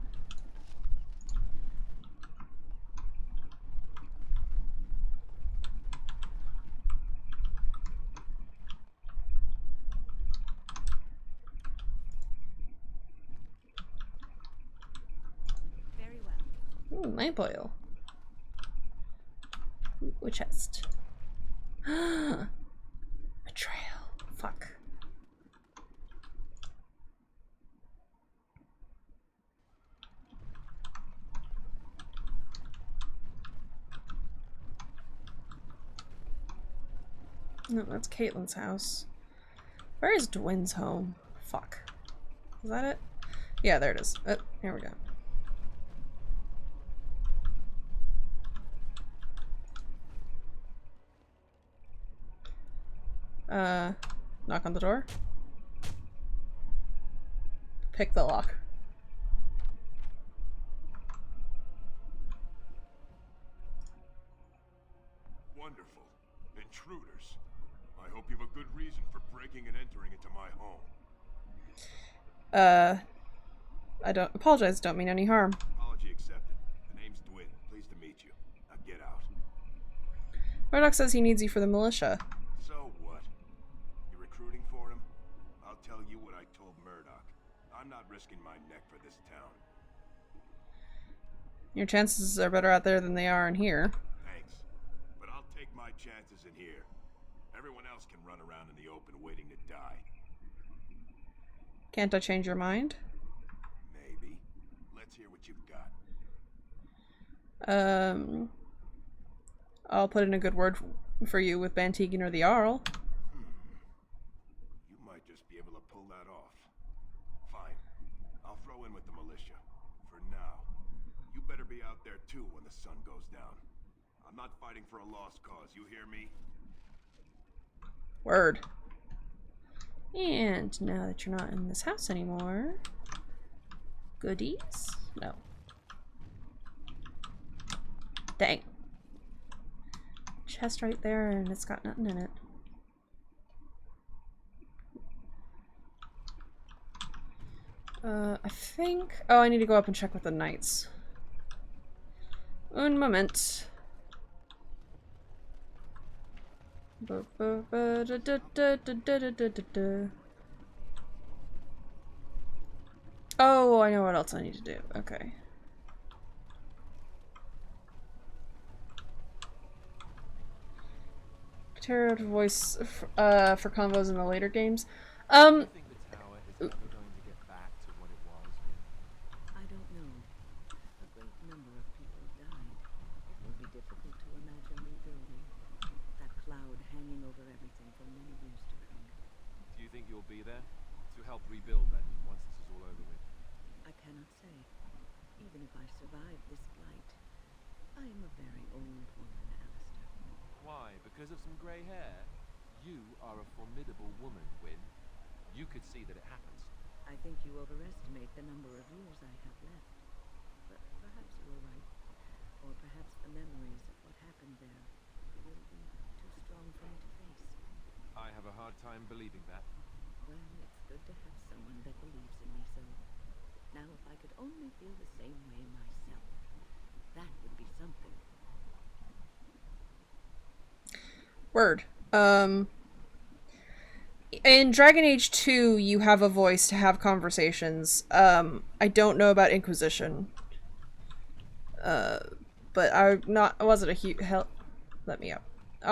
Very well. Ooh, lamp oil. Ooh, a chest. A trail. Fuck. No, that's Caitlin's house. Where is Dwyn's home? Fuck. Is that it? Yeah, there it is. Oh, here we go. Knock on the door. Pick the lock. Wonderful. Intruders. I hope you have a good reason for breaking and entering into my home. I don't apologize, don't mean any harm. Apology accepted. The name's Dwyn. Pleased to meet you. Now get out. Murdoch says he needs you for the militia. So what? You're recruiting for him? I'll tell you what I told Murdoch. I'm not risking my neck for this town. Your chances are better out there than they are in here. Thanks. But I'll take my chances in here. Everyone else can run around in the open waiting to die. Can't I change your mind? Maybe. Let's hear what you've got. I'll put in a good word for you with Bantegan or the Jarl. You might just be able to pull that off. Fine. I'll throw in with the militia. For now. You better be out there too when the sun goes down. I'm not fighting for a lost cause, you hear me? Word. And now that you're not in this house anymore, goodies? No. Dang. Chest right there and it's got nothing in it. I think... Oh, I need to go up and check with the knights. Un moment. Oh, I know what else I need to do. Okay. Tarot voice for combos in the later games. I think the tower is never going to get back to what it was. I don't know. A great number of people died. It will be difficult to imagine rebuilding. That cloud hanging over everything for many years to come. Do you think you'll be there to help rebuild then once this is all over with? I cannot say. Even if I survive this flight, I am a very old woman, Alistair. Why? Because of some grey hair? You are a formidable woman, Wynne. You could see that it happens. I think you overestimate the number of years I have left. But perhaps you are right. memories of what happened there will be too strong for me to face. I have a hard time believing that. Well, it's good to have someone that believes in me, so now if I could only feel the same way myself, that would be something. Word. In Dragon Age 2, you have a voice to have conversations. I don't know about Inquisition. But I wasn't a huge I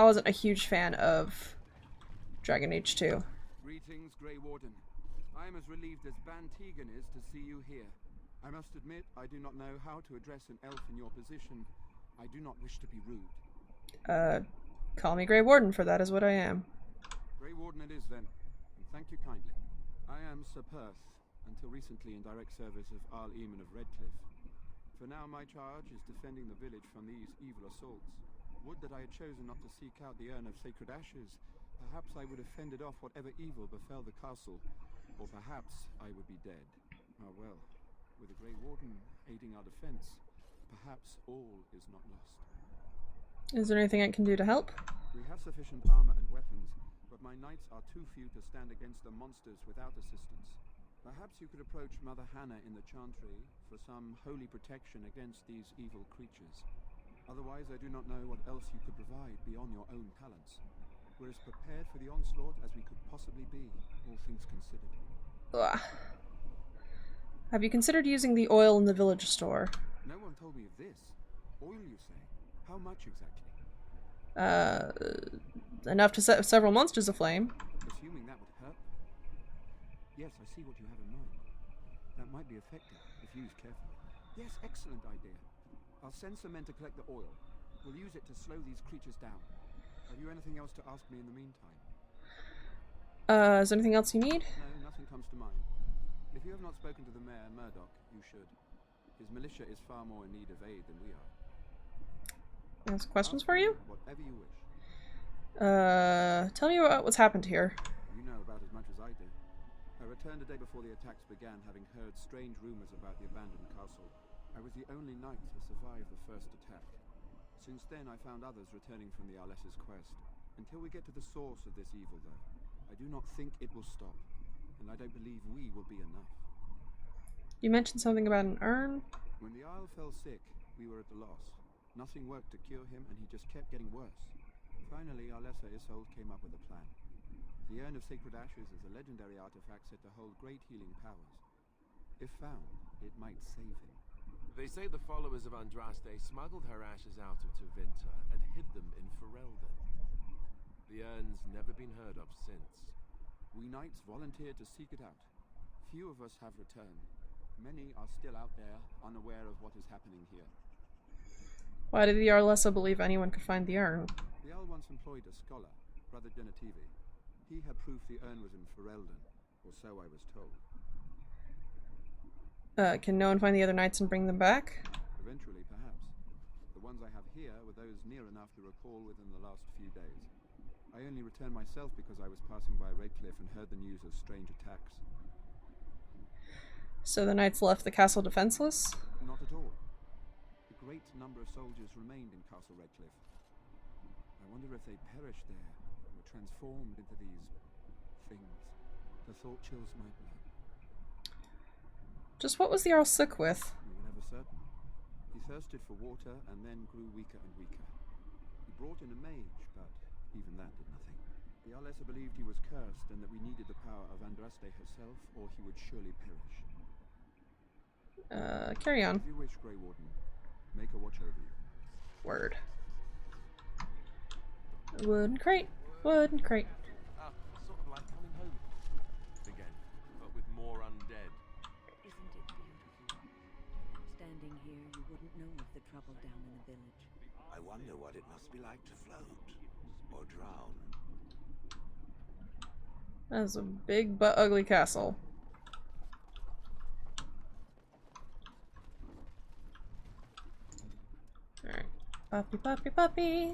wasn't a huge fan of Dragon Age 2. Greetings, Grey Warden. I am as relieved as Ban Tegan is to see you here. I must admit, I do not know how to address an elf in your position. I do not wish to be rude. Call me Grey Warden, for that is what I am. Grey Warden it is then, and thank you kindly. I am Sir Perth, until recently in direct service of Arl Eamon of Redcliffe. For now my charge is defending the village from these evil assaults. Would that I had chosen not to seek out the urn of sacred ashes. Perhaps I would have fended off whatever evil befell the castle, or perhaps I would be dead. Ah well, with a Grey Warden aiding our defense, perhaps all is not lost. Is there anything I can do to help? We have sufficient armor and weapons, but my knights are too few to stand against the monsters without assistance. Perhaps you could approach Mother Hannah in the Chantry for some holy protection against these evil creatures. Otherwise, I do not know what else you could provide beyond your own talents. We're as prepared for the onslaught as we could possibly be, all things considered. Ugh. Have you considered using the oil in the village store? No one told me of this. Oil, you say? How much exactly? Enough to set several monsters aflame. Assuming that would hurt. Yes, I see what you have in mind. That might be effective, if used carefully. Yes, excellent idea. I'll send some men to collect the oil. We'll use it to slow these creatures down. Have you anything else to ask me in the meantime? Is there anything else you need? No, nothing comes to mind. If you have not spoken to the mayor, Murdoch, you should. His militia is far more in need of aid than we are. Any questions for you? Whatever you wish. Tell me about what's happened here. You know about as much as I do. I returned a day before the attacks began, having heard strange rumors about the abandoned castle. I was the only knight to survive the first attack. Since then, I found others returning from the Arlessa's quest. Until we get to the source of this evil, though, I do not think it will stop. And I don't believe we will be enough. You mentioned something about an urn? When the Isle fell sick, we were at a loss. Nothing worked to cure him, and he just kept getting worse. Finally, Arlessa Isolde came up with a plan. The Urn of Sacred Ashes is a legendary artifact said to hold great healing powers. If found, it might save him. They say the followers of Andraste smuggled her ashes out of Tevinter and hid them in Ferelden. The urn's never been heard of since. We knights volunteered to seek it out. Few of us have returned. Many are still out there, unaware of what is happening here. Why did the Arlessa believe anyone could find the urn? The Earl once employed a scholar, Brother Genetivi. He had proof the urn was in Ferelden, or so I was told. Can no one find the other knights and bring them back? Eventually, perhaps. The ones I have here were those near enough to recall within the last few days. I only returned myself because I was passing by Redcliffe and heard the news of strange attacks. So the knights left the castle defenseless? Not at all. A great number of soldiers remained in Castle Redcliffe. I wonder if they perished there, or transformed into these things. The thought chills my blood. Just what was the Earl sick with? We were never certain. He thirsted for water and then grew weaker and weaker. He brought in a mage, but even that did nothing. The Arlessa believed he was cursed and that we needed the power of Andraste herself, or he would surely perish. Carry on. If you wish, Grey Warden, make a watch over you. Word. Wooden crate. Wooden crate. Sort of like coming home again, but with more undead. Isn't it beautiful? Standing here, you wouldn't know of the trouble down in the village. I wonder what it must be like to float or drown. That's a big but ugly castle. Alright. Puppy, puppy, puppy.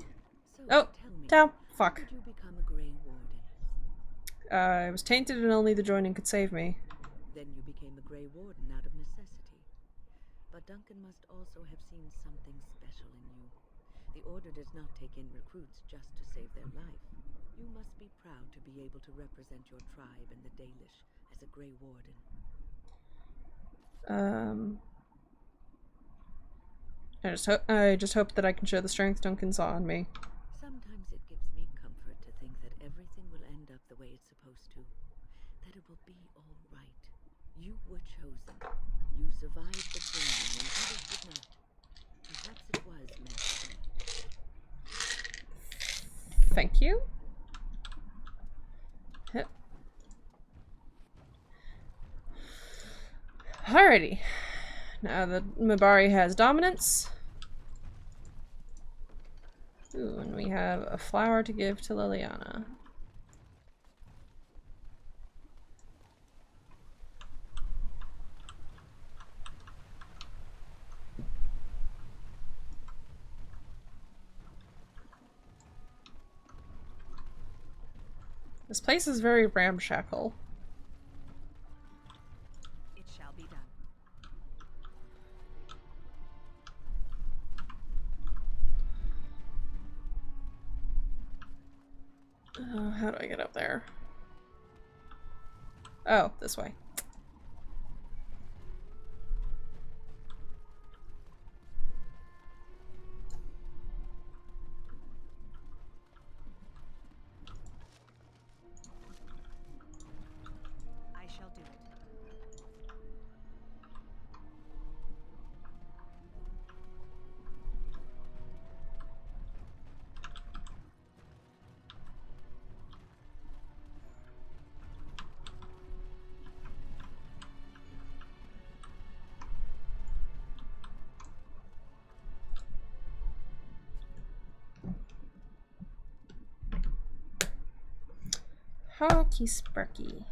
So, Oh, tell me, Tau. how Fuck. did you become a Grey Warden? I was tainted and only the joining could save me. Then you became a Grey Warden out of necessity. But Duncan must also have seen something special in you. The Order does not take in recruits just to save their life. You must be proud to be able to represent your tribe and the Dalish as a Grey Warden. I just hope that I can show the strength Duncan saw in me. Sometimes it gives me comfort to think that everything will end up the way it's supposed to. That it will be all right. You were chosen. You survived the training when others did not. Perhaps it was meant to be. Thank you. Yep. Alrighty. Now that Mabari has dominance. Ooh, and we have a flower to give to Liliana. This place is very ramshackle. It shall be done. How do I get up there? Oh, this way. I shall do it. Hokey Sparky.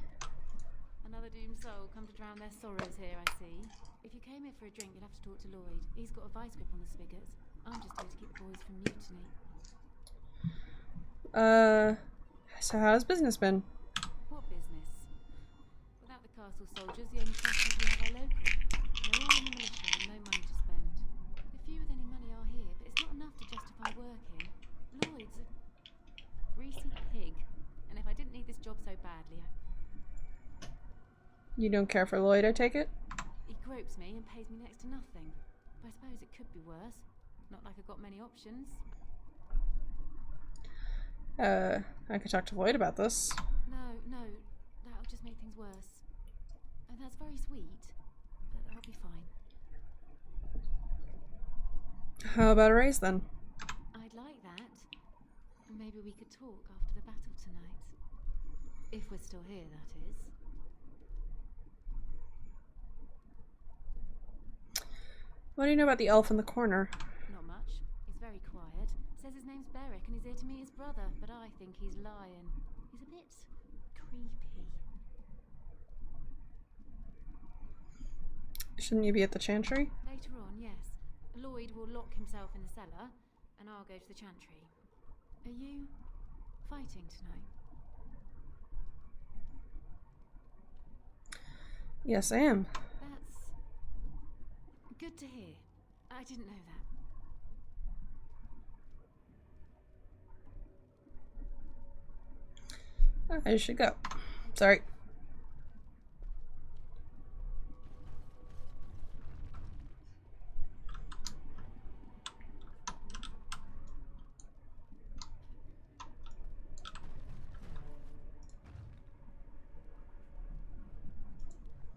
Another doomed soul come to drown their sorrows here, I see. If you came here for a drink, you'll have to talk to Lloyd. He's got a vice grip on the spigots. I'm just here to keep the boys from mutiny. So how's business been? What business? Without the castle soldiers, the only customers we have are local. They're all in the militia with no money to spend. The few with any money are here, but it's not enough to justify working. Lloyd's a greasy pig. And if I didn't need this job so badly, You don't care for Lloyd, I take it? He gropes me and pays me next to nothing. But I suppose it could be worse. Not like I've got many options. I could talk to Lloyd about this. No, that'll just make things worse. And that's very sweet, but I'll be fine. How about a raise then? I'd like that. And maybe we could talk after the battle tonight. If we're still here, that is. What do you know about the elf in the corner? Not much. He's very quiet. Says his name's Beric and he's here to meet his brother, but I think he's lying. He's a bit creepy. Shouldn't you be at the chantry? Later on, yes. Lloyd will lock himself in the cellar, and I'll go to the chantry. Are you fighting tonight? Yes, I am. That's good to hear. I didn't know that. I should go. Sorry.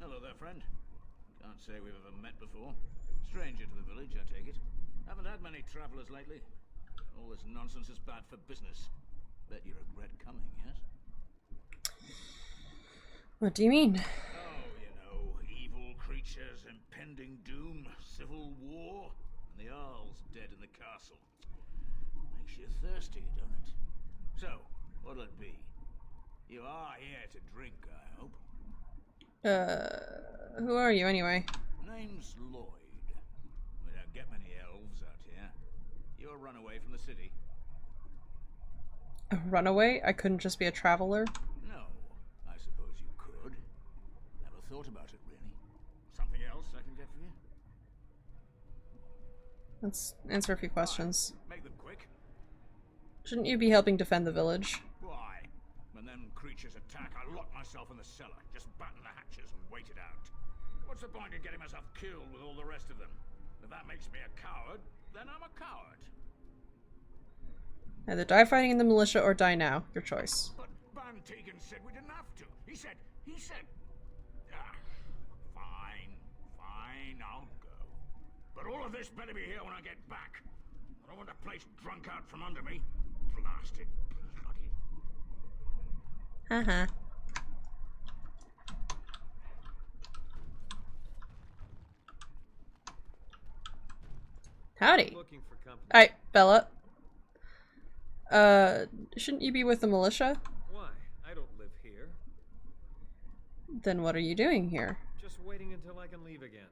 Hello there, friend. Can't say we've ever met before. Stranger to the village, I take it. Haven't had many travelers lately. All this nonsense is bad for business. Bet you regret coming, yes? What do you mean? Oh, you know, evil creatures, impending doom, civil war, and the Earl's dead in the castle. Makes you thirsty, don't it? So, what'll it be? You are here to drink, I hope. Who are you anyway? Name's Lloyd. We don't get many elves out here. You're a runaway from the city. A runaway? I couldn't just be a traveler? No, I suppose you could. Never thought about it, really. Something else I can get for you? Let's answer a few questions. Make the Shouldn't you be helping defend the village? Why? When them creatures attack, I lock myself in the cellar, just batten the hatches and wait it out. What's the point in getting myself killed with all the rest of them? If that makes me a coward, then I'm a coward. Either die fighting in the militia or die now. Your choice. But Van Tegan said we didn't have to. He said, fine, I'll go. But all of this better be here when I get back. I don't want the place drunk out from under me. Blasted bloody... Uh-huh. Howdy. Looking for company. Alright, Bella. Shouldn't you be with the militia? Why? I don't live here. Then what are you doing here? Just waiting until I can leave again.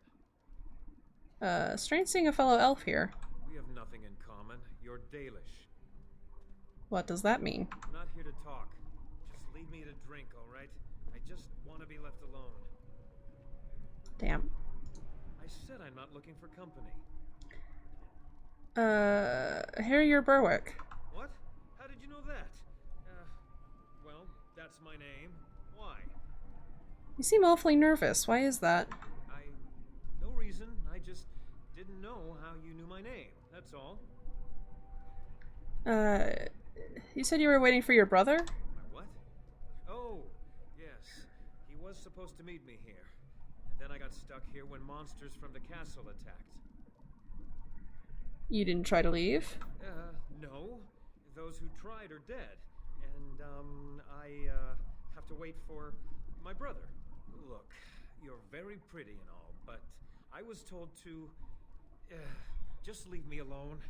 Strange seeing a fellow elf here. We have nothing in common. You're Dalish. What does that mean? I'm not here to talk. Just leave me to drink, alright? I just want to be left alone. Damn. I said I'm not looking for company. Harrier Berwick. What? How did you know that? Well, that's my name. Why? You seem awfully nervous. Why is that? No reason. I just didn't know how you knew my name. That's all. You said you were waiting for your brother? My what? Oh, yes. He was supposed to meet me here. And then I got stuck here when monsters from the castle attacked. You didn't try to leave? No. Those who tried are dead. And, I have to wait for my brother. Look, you're very pretty and all, but I was told to, just leave me alone.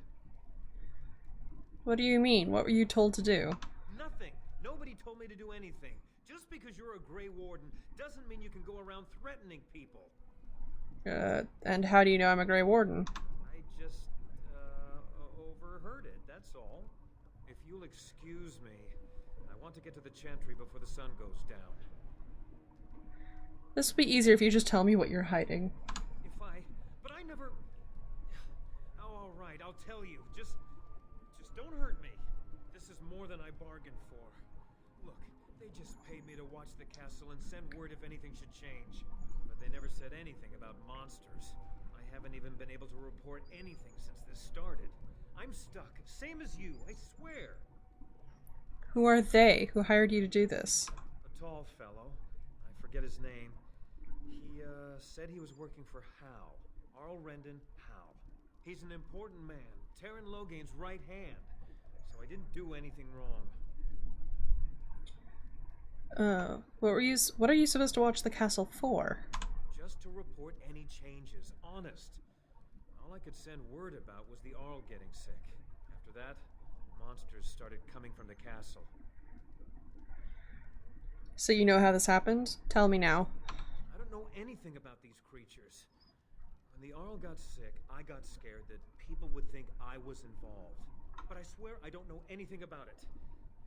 What do you mean? What were you told to do? Nothing. Nobody told me to do anything. Just because you're a Grey Warden doesn't mean you can go around threatening people. And how do you know I'm a Grey Warden? I just, overheard it, that's all. If you'll excuse me, I want to get to the Chantry before the sun goes down. This would be easier if you just tell me what you're hiding. But I never... Oh, alright, I'll tell you. Just don't hurt me. This is more than I bargained for. Look, they just paid me to watch the castle and send word if anything should change. But they never said anything about monsters. I haven't even been able to report anything since this started. I'm stuck, same as you, I swear. Who are they? Who hired you to do this? A tall fellow. I forget his name. He, said he was working for Hal. Arl Rendon Hal. He's an important man. Terran Logain's right hand. So I didn't do anything wrong. What are you supposed to watch the castle for? Just to report any changes, honest. All I could send word about was the Arl getting sick. After that, monsters started coming from the castle. So you know how this happened? Tell me now. I don't know anything about these creatures. When the Arl got sick, I got scared that people would think I was involved. But I swear I don't know anything about it.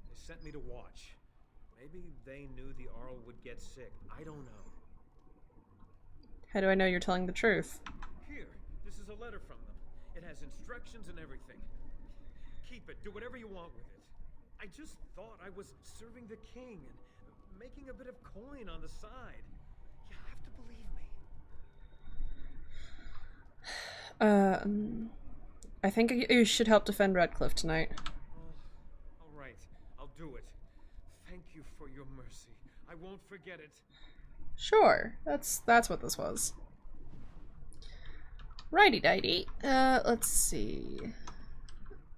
They sent me to watch. Maybe they knew the Arl would get sick. I don't know. How do I know you're telling the truth? Here, this is a letter from them. It has instructions and everything. Keep it. Do whatever you want with it. I just thought I was serving the king and making a bit of coin on the side. You have to believe me. I think you should help defend Redcliffe tonight. All right, I'll do it. Thank you for your mercy. I won't forget it. Sure, that's what this was. Righty-dighty. Let's see.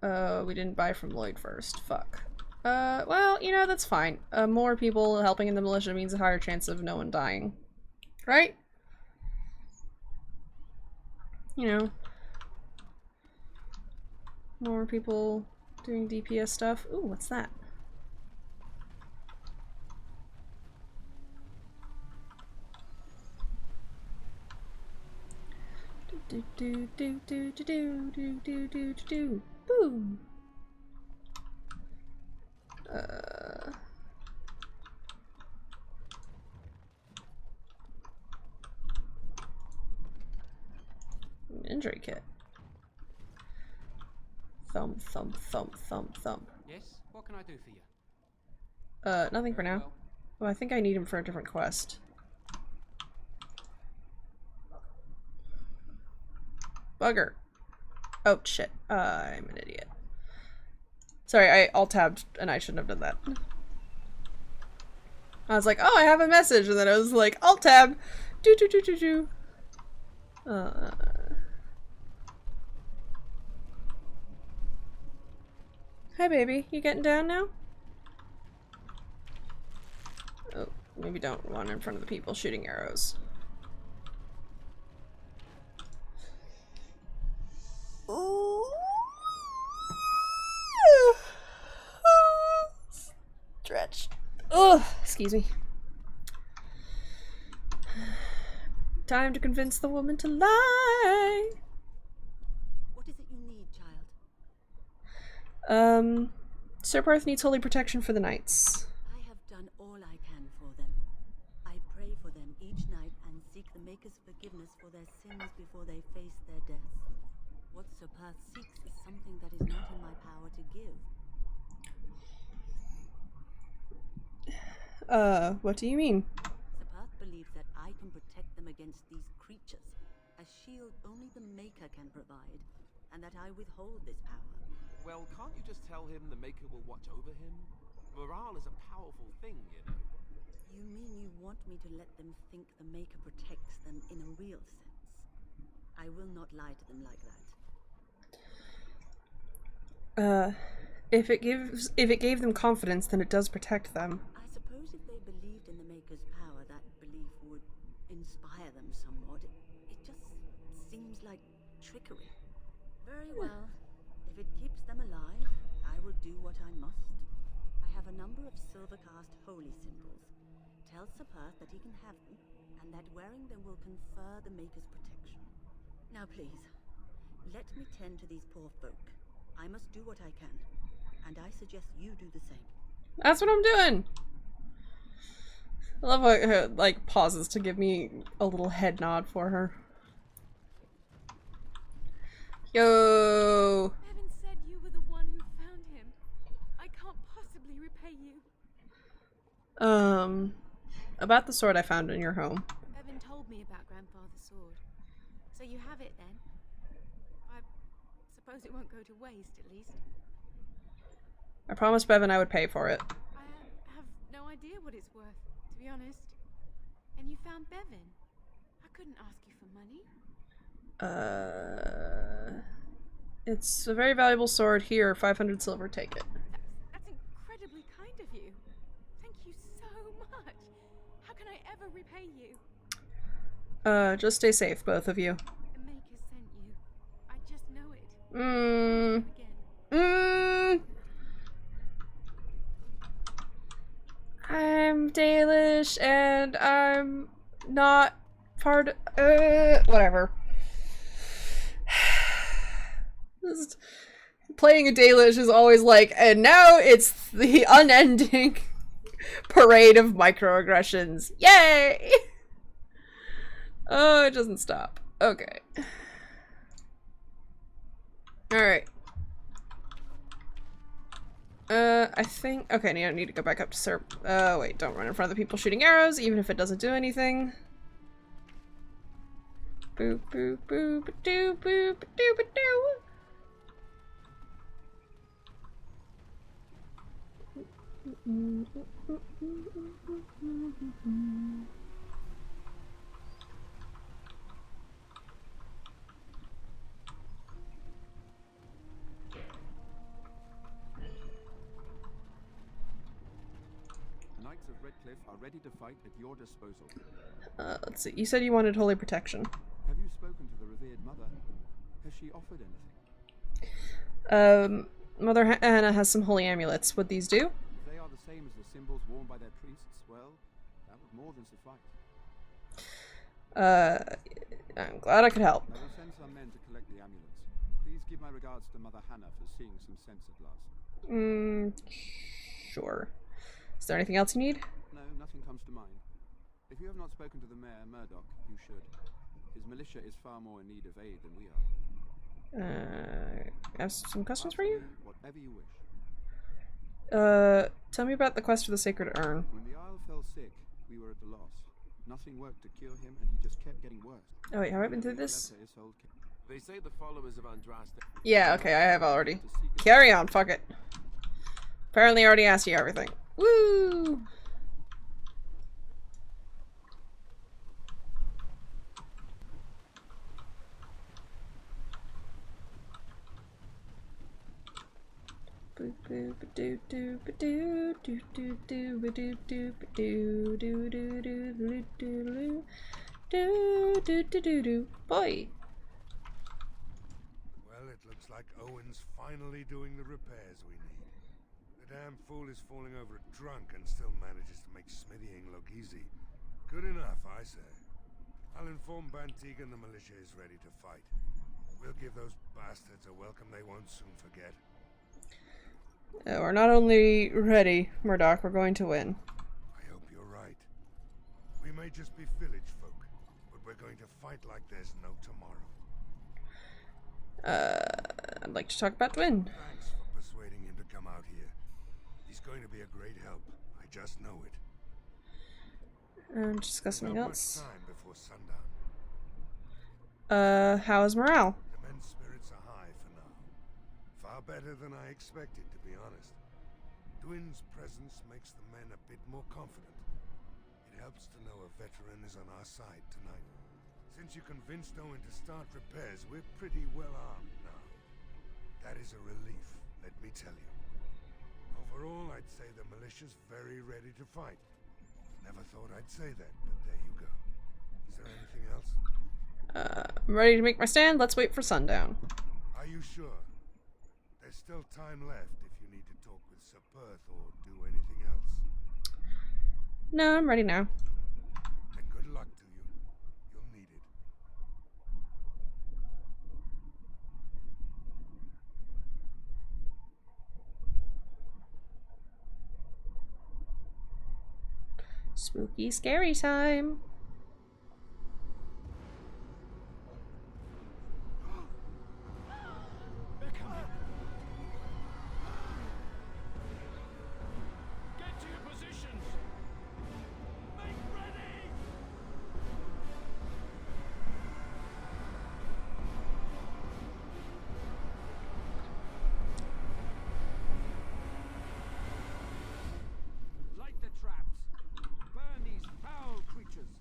We didn't buy from Lloyd first. Fuck. Well, you know, that's fine. More people helping in the militia means a higher chance of no one dying. Right? You know. More people doing DPS stuff. Ooh, what's that? Do do do do do do do do do do. Boom. Injury kit. Thump, thump, thump, thump, thump. Yes? What can I do for you? Nothing for Very now. well. Oh, I think I need him for a different quest. Bugger. Oh, shit. I'm an idiot. Sorry, I alt-tabbed and I shouldn't have done that. I was like, oh, I have a message, and then I was like, alt-tab! Do-do-do-do-do. Hi, baby. You getting down now? Oh, maybe don't run in front of the people shooting arrows. Stretch. Ugh, excuse me. Time to convince the woman to lie. What is it you need, child? Sir Parth needs holy protection for the knights. I have done all I can for them. I pray for them each night and seek the Maker's forgiveness for their sins before they face their death. What Sir Parth seeks is something that is not in my power to give. What do you mean? Sir Parth believes that I can protect them against these creatures, a shield only the Maker can provide, and that I withhold this power. Well, can't you just tell him the Maker will watch over him? Morale is a powerful thing, you know. You mean you want me to let them think the Maker protects them in a real sense? I will not lie to them like that. If it gave them confidence, then it does protect them. I suppose if they believed in the Maker's power, that belief would inspire them somewhat. It just seems like trickery. Very well. If it keeps them alive, I will do what I must. I have a number of silver-cast holy symbols. Tell Sir Parth that he can have them, and that wearing them will confer the Maker's protection. Now please, let me tend to these poor folk. I must do what I can, and I suggest you do the same. That's what I'm doing! I love how it, like, pauses to give me a little head nod for her. Yo! Bevan said you were the one who found him. I can't possibly repay you. About the sword I found in your home. Bevan told me about Grandfather's sword. So you have it then? I suppose it won't go to waste, at least. I promised Bevan I would pay for it. I have no idea what it's worth, to be honest. And you found Bevan. I couldn't ask you for money. It's a very valuable sword. Here, 500 silver, take it. That's incredibly kind of you. Thank you so much. How can I ever repay you? Just stay safe, both of you. The Maker sent you. I just know it. I'm Dalish, and I'm not part whatever. Playing a Dalish is always like, and now it's the unending parade of microaggressions. Yay! Oh, it doesn't stop. Okay. Alright. I think... Okay, I need to go back up to Sir... wait, don't run in front of the people shooting arrows, even if it doesn't do anything. Boop, boop, boop, doo, boop, doo, doo. The Knights of Redcliffe are ready to fight at your disposal. Let's see. You said you wanted holy protection. Have you spoken to the revered mother? Has she offered anything? Mother Hannah has some holy amulets. Would these do? If they are the same as the symbols worn by their priests, well, that would more than suffice. I'm glad I could help. I will send some men to collect the amulets. Please give my regards to Mother Hannah for seeing some sense at last. Sure. Is there anything else you need? No, nothing comes to mind. If you have not spoken to the Mayor, Murdoch, you should. His militia is far more in need of aid than we are. I have some questions for you? Whatever you wish. Tell me about the quest for the Sacred Urn. When the Isle fell sick, we were at a loss. Nothing worked to cure him, and he just kept getting worse. Oh wait, have I been through this? They say the followers of Andraste. Yeah, okay, I have already. Carry on, fuck it. Apparently I already asked you everything. Woo! Boy. Well, it looks like Owen's finally doing the repairs we need. The damn fool is falling over drunk and still manages to make smithying look easy. Good enough, I say. I'll inform Bantig and the militia is ready to fight. We'll give those bastards a welcome they won't soon forget. We're not only ready, Murdoch, we're going to win. I hope you're right. We may just be village folk, but we're going to fight like there's no tomorrow. I'd like to talk about Dwyn. Thanks for persuading him to come out here. He's going to be a great help. I just know it. And discuss something Not else. much time before sundown. How is morale? The men's spirits are high for now. Far better than I expected, to be honest. Dwyn's presence makes the men a bit more confident. It helps to know a veteran is on our side tonight. Since you convinced Owen to start repairs, we're pretty well armed now. That is a relief, let me tell you. Overall, I'd say the militia's very ready to fight. Never thought I'd say that, but there you go. Is there anything else? I'm ready to make my stand. Let's wait for sundown. Are you sure? There's still time left if you need to talk with Sir Perth or do anything else. No, I'm ready now. And good luck to you. You'll need it. Spooky, scary time. They're coming. Get to your positions. Make ready. Light the traps. Burn these foul creatures.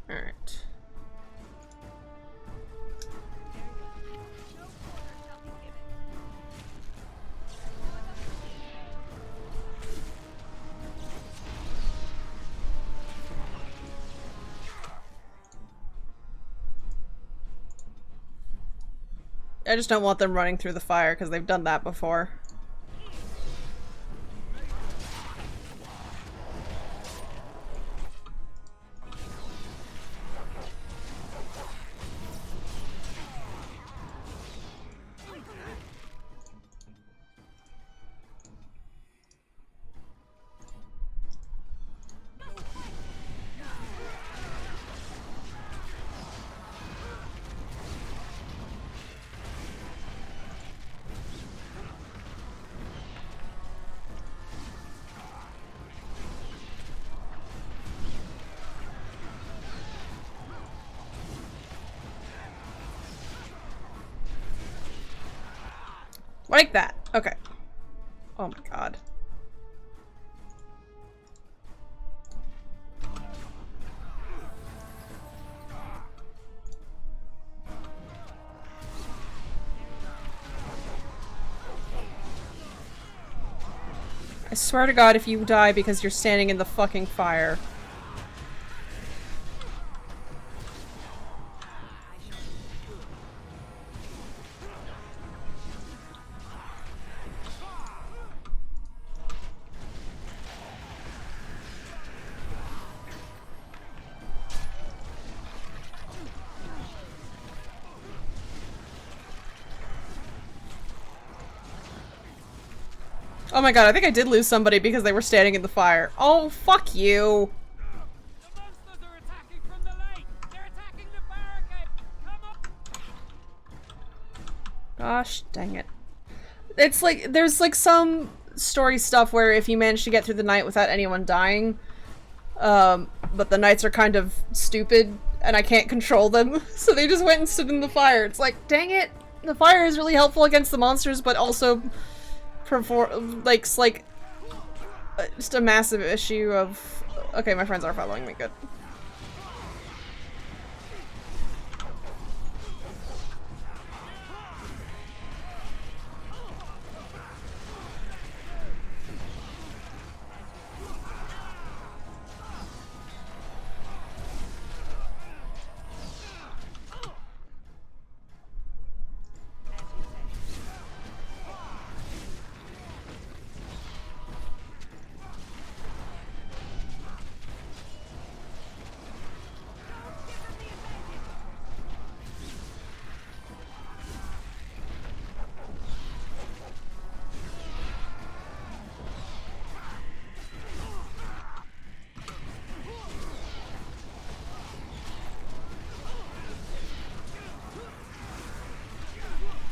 Alright. I just don't want them running through the fire because they've done that before. Like that. Okay. Oh my god. I swear to God, if you die because you're standing in the fucking fire. Oh my god, I think I did lose somebody because they were standing in the fire. Oh, fuck you. The monsters are attacking from the lake. They're attacking the barricade. Come on. Gosh, dang it. it's like, there's like some story stuff where if you manage to get through the night without anyone dying, but the knights are kind of stupid and I can't control them, so they just went and stood in the fire. It's like, dang it, the fire is really helpful against the monsters, but also just a massive issue of... Okay, my friends are following me, good.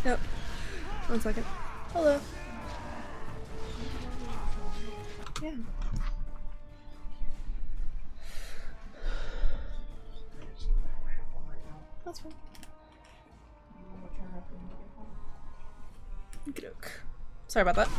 Yep. 1 second. Hello. Yeah. That's fine. Okey-doke. Sorry about that.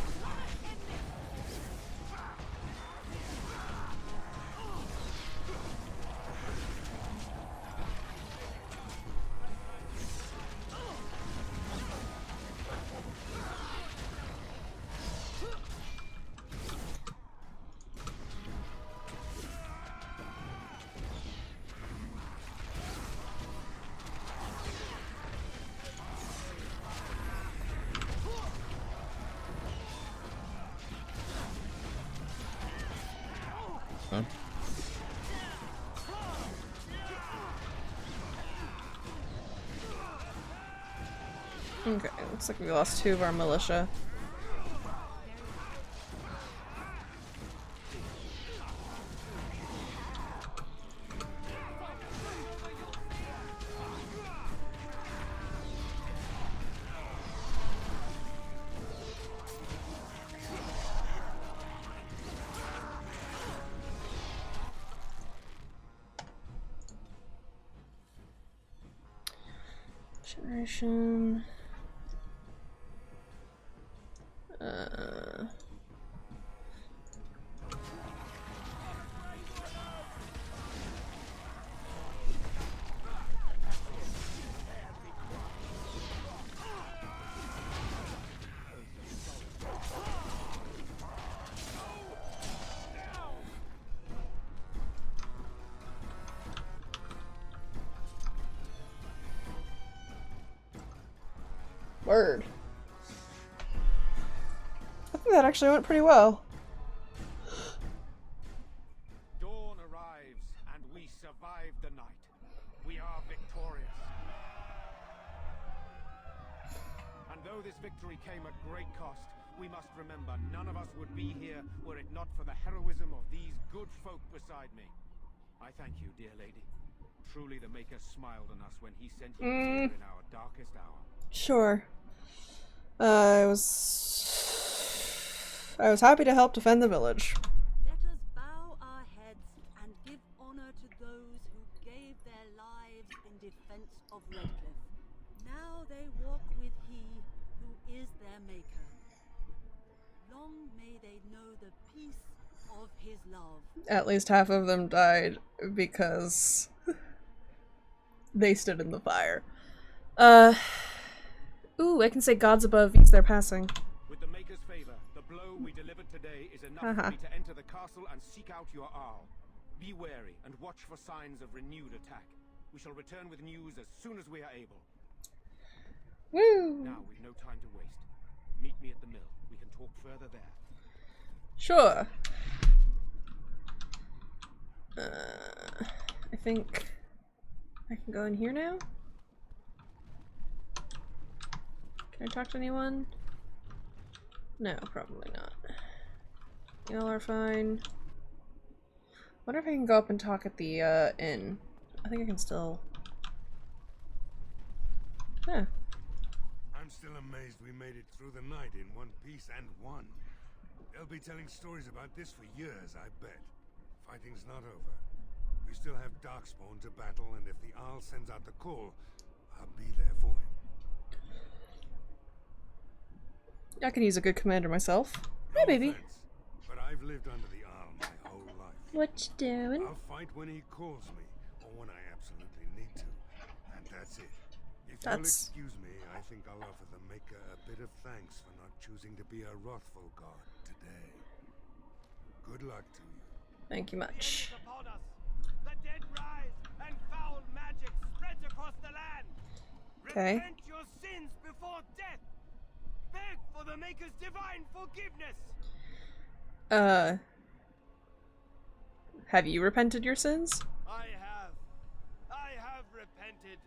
Huh? Okay, looks like we lost 2 of our militia. Generation. Word. I think that actually went pretty well. Dawn arrives, and we survive the night. We are victorious. And though this victory came at great cost, we must remember none of us would be here were it not for the heroism of these good folk beside me. I thank you, dear lady. Truly the Maker smiled on us when he sent you here in our darkest hour. Sure. I was happy to help defend the village. Let us bow our heads and give honor to those who gave their lives in defense of Redcliffe. Now they walk with he who is their maker. Long may they know the peace of his love. At least half of them died because they stood in the fire. Ooh, I can say gods above ease their passing. With the Maker's favor, the blow we delivered today is enough for me to enter the castle and seek out your Arl. Be wary and watch for signs of renewed attack. We shall return with news as soon as we are able. Woo! Now we've no time to waste. Meet me at the mill. We can talk further there. Sure. I think I can go in here now? Can I talk to anyone? No, probably not. Y'all are fine. Wonder if I can go up and talk at the inn. I think I can still. Yeah. I'm I'm still amazed we made it through the night in one piece and won. They'll be telling stories about this for years, I bet. Fighting's not over. We still have Darkspawn to battle, and if the Arl sends out the call, I'll be there for him. I can use a good commander myself. No Hi, baby. offense, but I've lived under the Arl my whole life. What you doing? I'll fight when he calls me, or when I absolutely need to, and that's it. If you'll excuse me, I think I'll offer the Maker a bit of thanks for not choosing to be a wrathful god today. Good luck to you. Thank you much. The dead rise, and foul magic spreads across the land. Okay. Repent your sins before death. Beg for the Maker's divine forgiveness. Have you repented your sins? I have repented.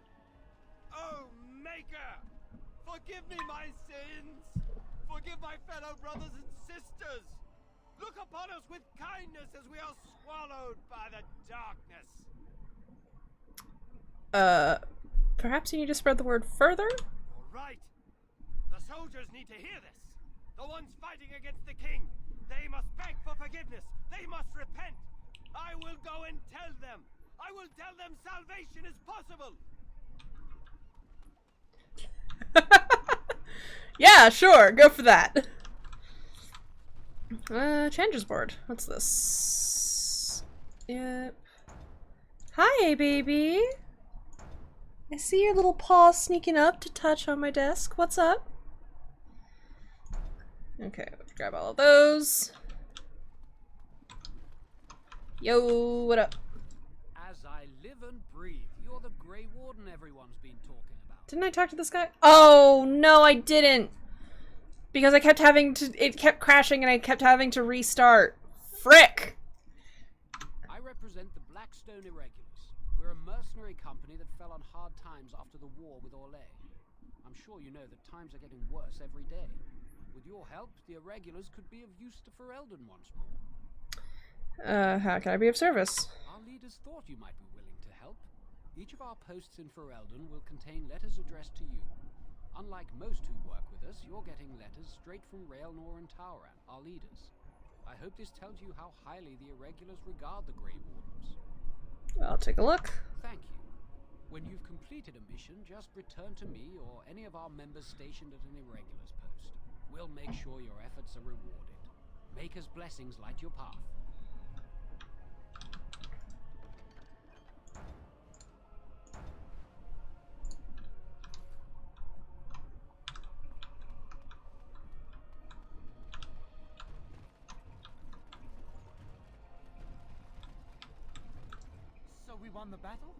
Oh, Maker, forgive me my sins. Forgive my fellow brothers and sisters. Look upon us with kindness as we are swallowed by the darkness. Perhaps you need to spread the word further? All right. The soldiers need to hear this. The ones fighting against the king. They must beg for forgiveness. They must repent. I will go and tell them. I will tell them salvation is possible. Yeah, sure. Go for that. Changes board. What's this? Yep. Hi, baby. I see your little paw sneaking up to touch on my desk. What's up? Okay, grab all of those. Yo, what up? As I live and breathe, you're the Grey Warden everyone's been talking about. Didn't I talk to this guy? Oh, no, I didn't. Because I kept having to, it kept crashing and I kept having to restart. Frick! I represent the Blackstone Irregulars. We're a mercenary company that fell on hard times after the war with Orlais. I'm sure you know that times are getting worse every day. With your help, the Irregulars could be of use to Ferelden once more. How can I be of service? Our leaders thought you might be willing to help. Each of our posts in Ferelden will contain letters addressed to you. Unlike most who work with us, you're getting letters straight from Raelnor and Tauran, our leaders. I hope this tells you how highly the Irregulars regard the Grey Wardens. I'll take a look. Thank you. When you've completed a mission, just return to me or any of our members stationed at an Irregulars post. We'll make sure your efforts are rewarded. Maker's blessings light your path. So we won the battle?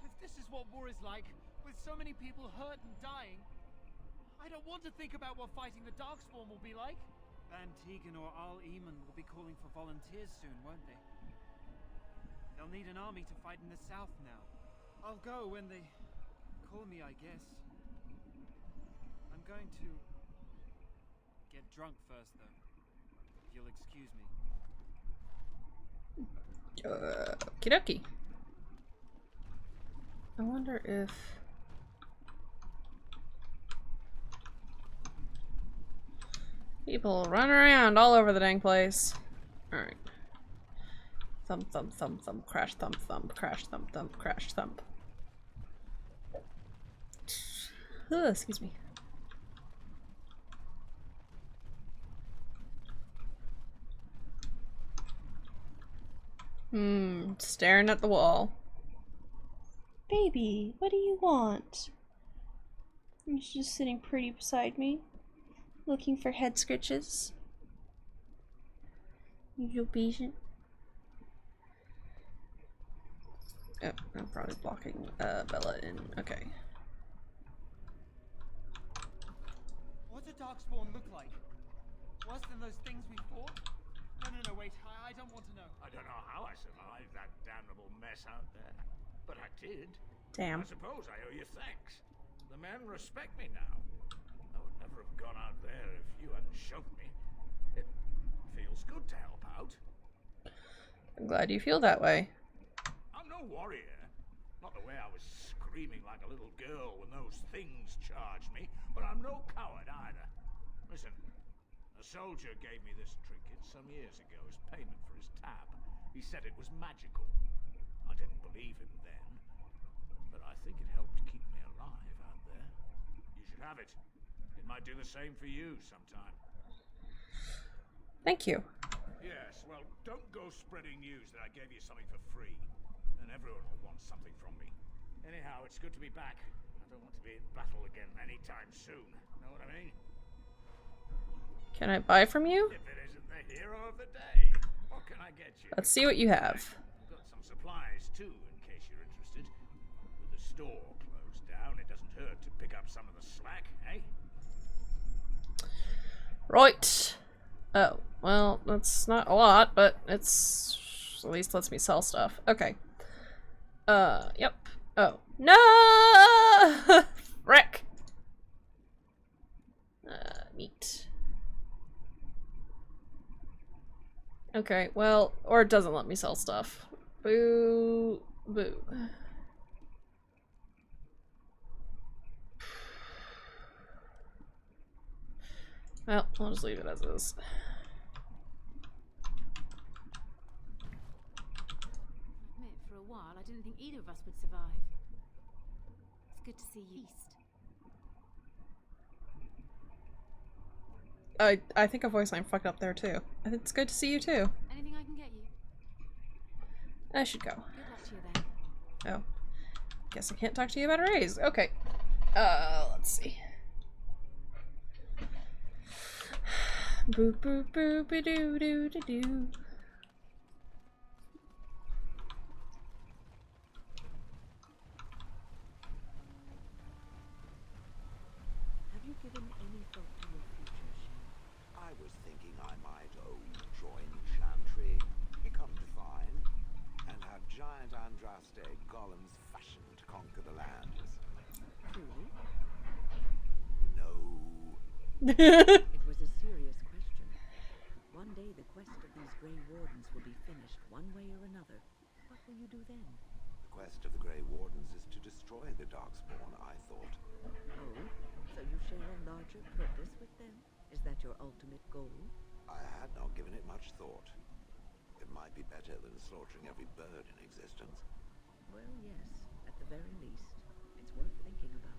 If this is what war is like, with so many people hurt and dying, I don't want to think about what fighting the Darkspawn will be like. Van Tegan or Arl Eamon will be calling for volunteers soon, won't they? They'll need an army to fight in the south now. I'll go when they call me, I guess. I'm going to get drunk first, though. If you'll excuse me. Okie dokie. I wonder if... people run around all over the dang place. Alright. Thump, thump, thump, thump, crash, thump, thump, crash, thump, thump, crash, thump. Ugh, excuse me. Staring at the wall. Baby, what do you want? He's just sitting pretty beside me, looking for head scratches. You're patient. Oh, I'm probably blocking Bella in. Okay. What did Darkspawn look like? Worse than those things we fought? No, wait, I don't want to know. I don't know how I survived that damnable mess out there, but I did. Damn. I suppose I owe you thanks. The men respect me now. I would never have gone out there if you hadn't shoved me. It feels good to help out. I'm glad you feel that way. I'm no warrior. Not the way I was screaming like a little girl when those things charge me, but I'm no coward either. Listen, a soldier gave me this trinket some years ago as payment for his tab. He said it was magical. I didn't believe him then, but I think it helped keep me alive out there. You should have it. It might do the same for you sometime. Thank you. Yes, well, don't go spreading news that I gave you something for free. Then everyone will want something from me. Anyhow, it's good to be back. I don't want to be in battle again anytime soon. Know what I mean? Can I buy from you? If it isn't the hero of the day, what can I get you? Let's see what you have. I've got some supplies too, in case you're interested. With the store closed down, it doesn't hurt to pick up some of the slack, eh? Right. Oh, well, that's not a lot, but it's at least lets me sell stuff. Okay. Yep. Oh. No! Wreck! Neat. Okay, well, or it doesn't let me sell stuff. Boo. Boo. Well, I'll just leave it as is. Admit, for a while, I didn't think either of us would survive. It's good to see you east. I think a voice line fucked up there too. I think it's good to see you too. Anything I can get you? I should go. Good luck to you then. Oh. Guess I can't talk to you about a raise. Okay. Let's see. Boop boop boop a doo doo doo doo. Have you given any thought to your future, Shen? I was thinking I might, join Chantry, become divine, and have giant Andraste golems fashioned to conquer the lands. Truly? No. It was a serious question. One day the quest of these Grey Wardens will be finished one way or another. What will you do then? The quest of the Grey Wardens is to destroy the Darkspawn, I thought. Oh, so you share a larger purpose with them? Is that your ultimate goal? I had not given it much thought. It might be better than slaughtering every bird in existence. Well, yes. At the very least, it's worth thinking about.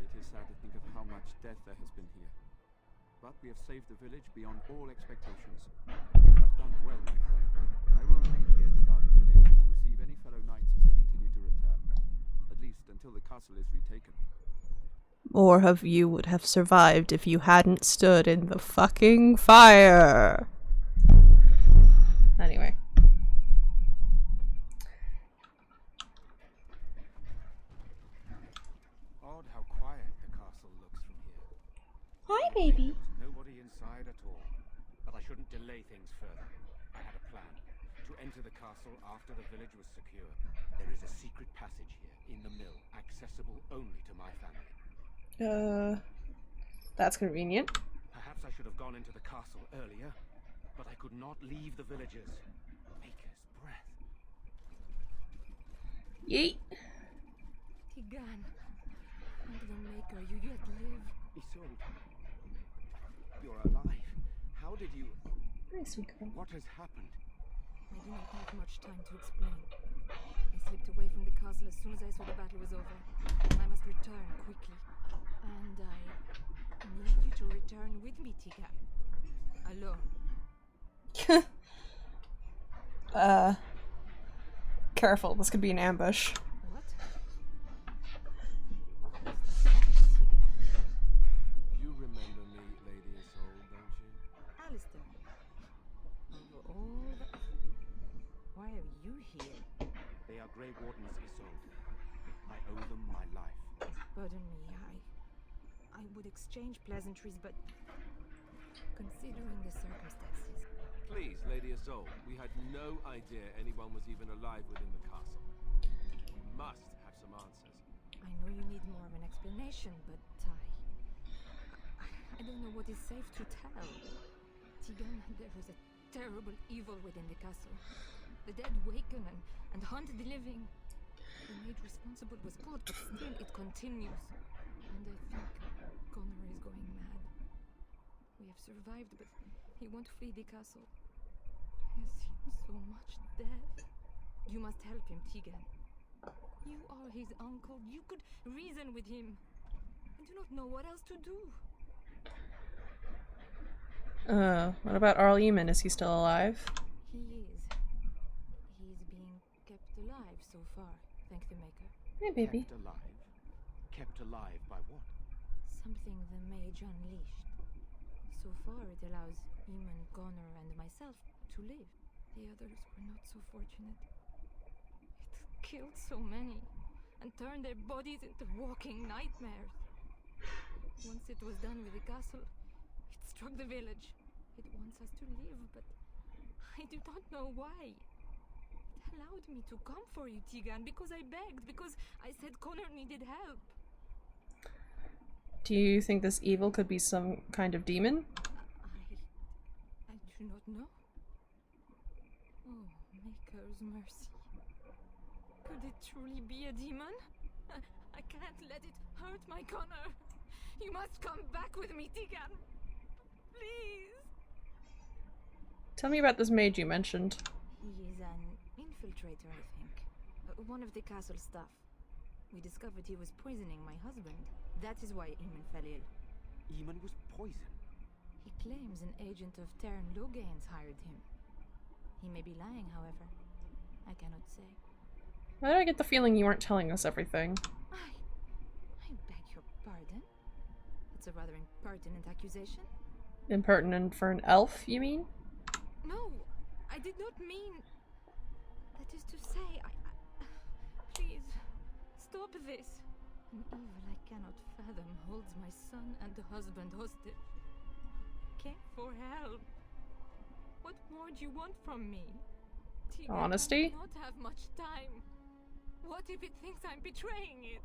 It is sad to think of how much death there has been here. But we have saved the village beyond all expectations. You have done well, my friend. I will remain here to guard the village and receive any fellow knights as they continue to return. At least until the castle is retaken. More of you would have survived if you hadn't stood in the fucking fire. Anyway. Odd how quiet the castle looks from here. Hi, baby. Nobody inside at all. But I shouldn't delay things further. I had a plan. To enter the castle after the village was secure. There is a secret passage here, in the mill, accessible only to my family. That's convenient. Perhaps I should have gone into the castle earlier, but I could not leave the villagers. Maker's breath. Yeet. Tigan, under the Maker, you yet live. Isolde, you're alive. How did you... Very sweet girl. What has happened? I do not have much time to explain. I slipped away from the castle as soon as I saw the battle was over. I must return quickly. And I need you to return with me, Tika. Alone. Careful, this could be an ambush. What? You remember me, Lady Isolde, don't you? Alistair. Over all the... Why are you here? They are Grey Wardens, Isolde. I owe them my life. Pardon me, I would exchange pleasantries, but considering the circumstances... Please, Lady Isolde, we had no idea anyone was even alive within the castle. You must have some answers. I know you need more of an explanation, but I don't know what is safe to tell. Tigan, there was a terrible evil within the castle. The dead waken and haunt the living. The maid responsible was caught, but still it continues. And I think Connor is going mad. We have survived, but he won't flee the castle. He has seen so much death. You must help him, Tigan. You are his uncle. You could reason with him. I do not know what else to do. What about Arl Eamon? Is he still alive? He is. He's being kept alive so far, thank the Maker. Hey, baby. Kept alive? Kept alive by what? Something the mage unleashed. So far it allows Eamon, Connor, and myself to live. The others were not so fortunate. It killed so many, and turned their bodies into walking nightmares. Once it was done with the castle, it struck the village. It wants us to live, but I do not know why. It allowed me to come for you, Tigan, because I begged, because I said Connor needed help. Do you think this evil could be some kind of demon? I do not know. Oh, Maker's mercy. Could it truly be a demon? I can't let it hurt my Connor. You must come back with me, Tigan. Please. Tell me about this mage you mentioned. He is an infiltrator, I think. One of the castle staff. We discovered he was poisoning my husband. That is why Eamon fell ill. Eamon was poisoned? He claims an agent of Terran Logains hired him. He may be lying, however. I cannot say. Why do I get the feeling you weren't telling us everything? I beg your pardon? It's a rather impertinent accusation. Impertinent for an elf, you mean? No, I did not mean... That is to say, please, stop this. An evil I cannot fathom holds my son and the husband hostage. Came for help. What more do you want from me? Tigan, Honesty? I do not have much time. What if it thinks I'm betraying it?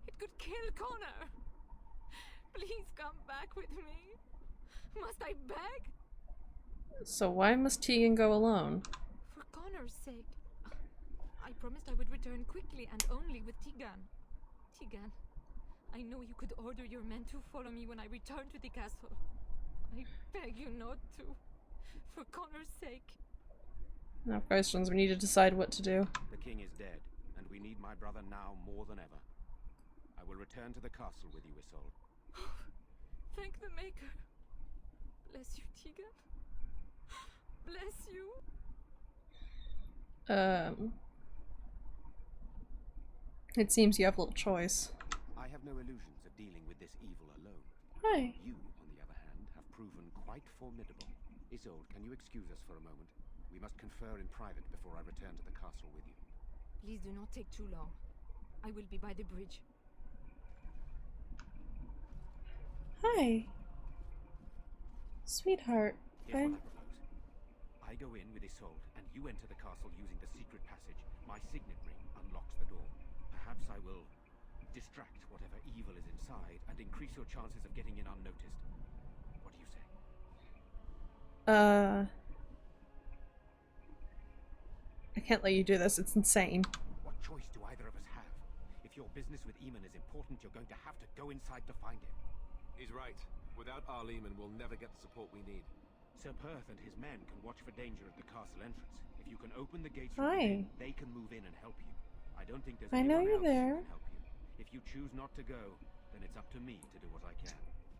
It could kill Connor. Please come back with me. Must I beg? So why must Tegan go alone? For Connor's sake. I promised I would return quickly and only with Tigan. Tigan, I know you could order your men to follow me when I return to the castle. I beg you not to. For Connor's sake. Now questions, we need to decide what to do. The king is dead, and we need my brother now more than ever. I will return to the castle with you, Isolde. Thank the Maker. Bless you, Tigan. Bless you. It seems you have little choice. I have no illusions of dealing with this evil alone. Hi. You, on the other hand, have proven quite formidable. Isolde, can you excuse us for a moment? We must confer in private before I return to the castle with you. Please do not take too long. I will be by the bridge. Hi. Sweetheart. Here's what I propose. I go in with Isolde, and you enter the castle using the secret passage. My signet ring unlocks the door. Perhaps I will distract whatever evil is inside and increase your chances of getting in unnoticed. What do you say? I can't let you do this. It's insane. What choice do either of us have? If your business with Eamon is important, you're going to have to go inside to find him. He's right. Without Arl Eamon, we'll never get the support we need. Sir Perth and his men can watch for danger at the castle entrance. If you can open the gates Hi. from within, they can move in and help you. I don't think there's I know anyone you're else there. who can help you. If you choose not to go, then it's up to me to do what I can.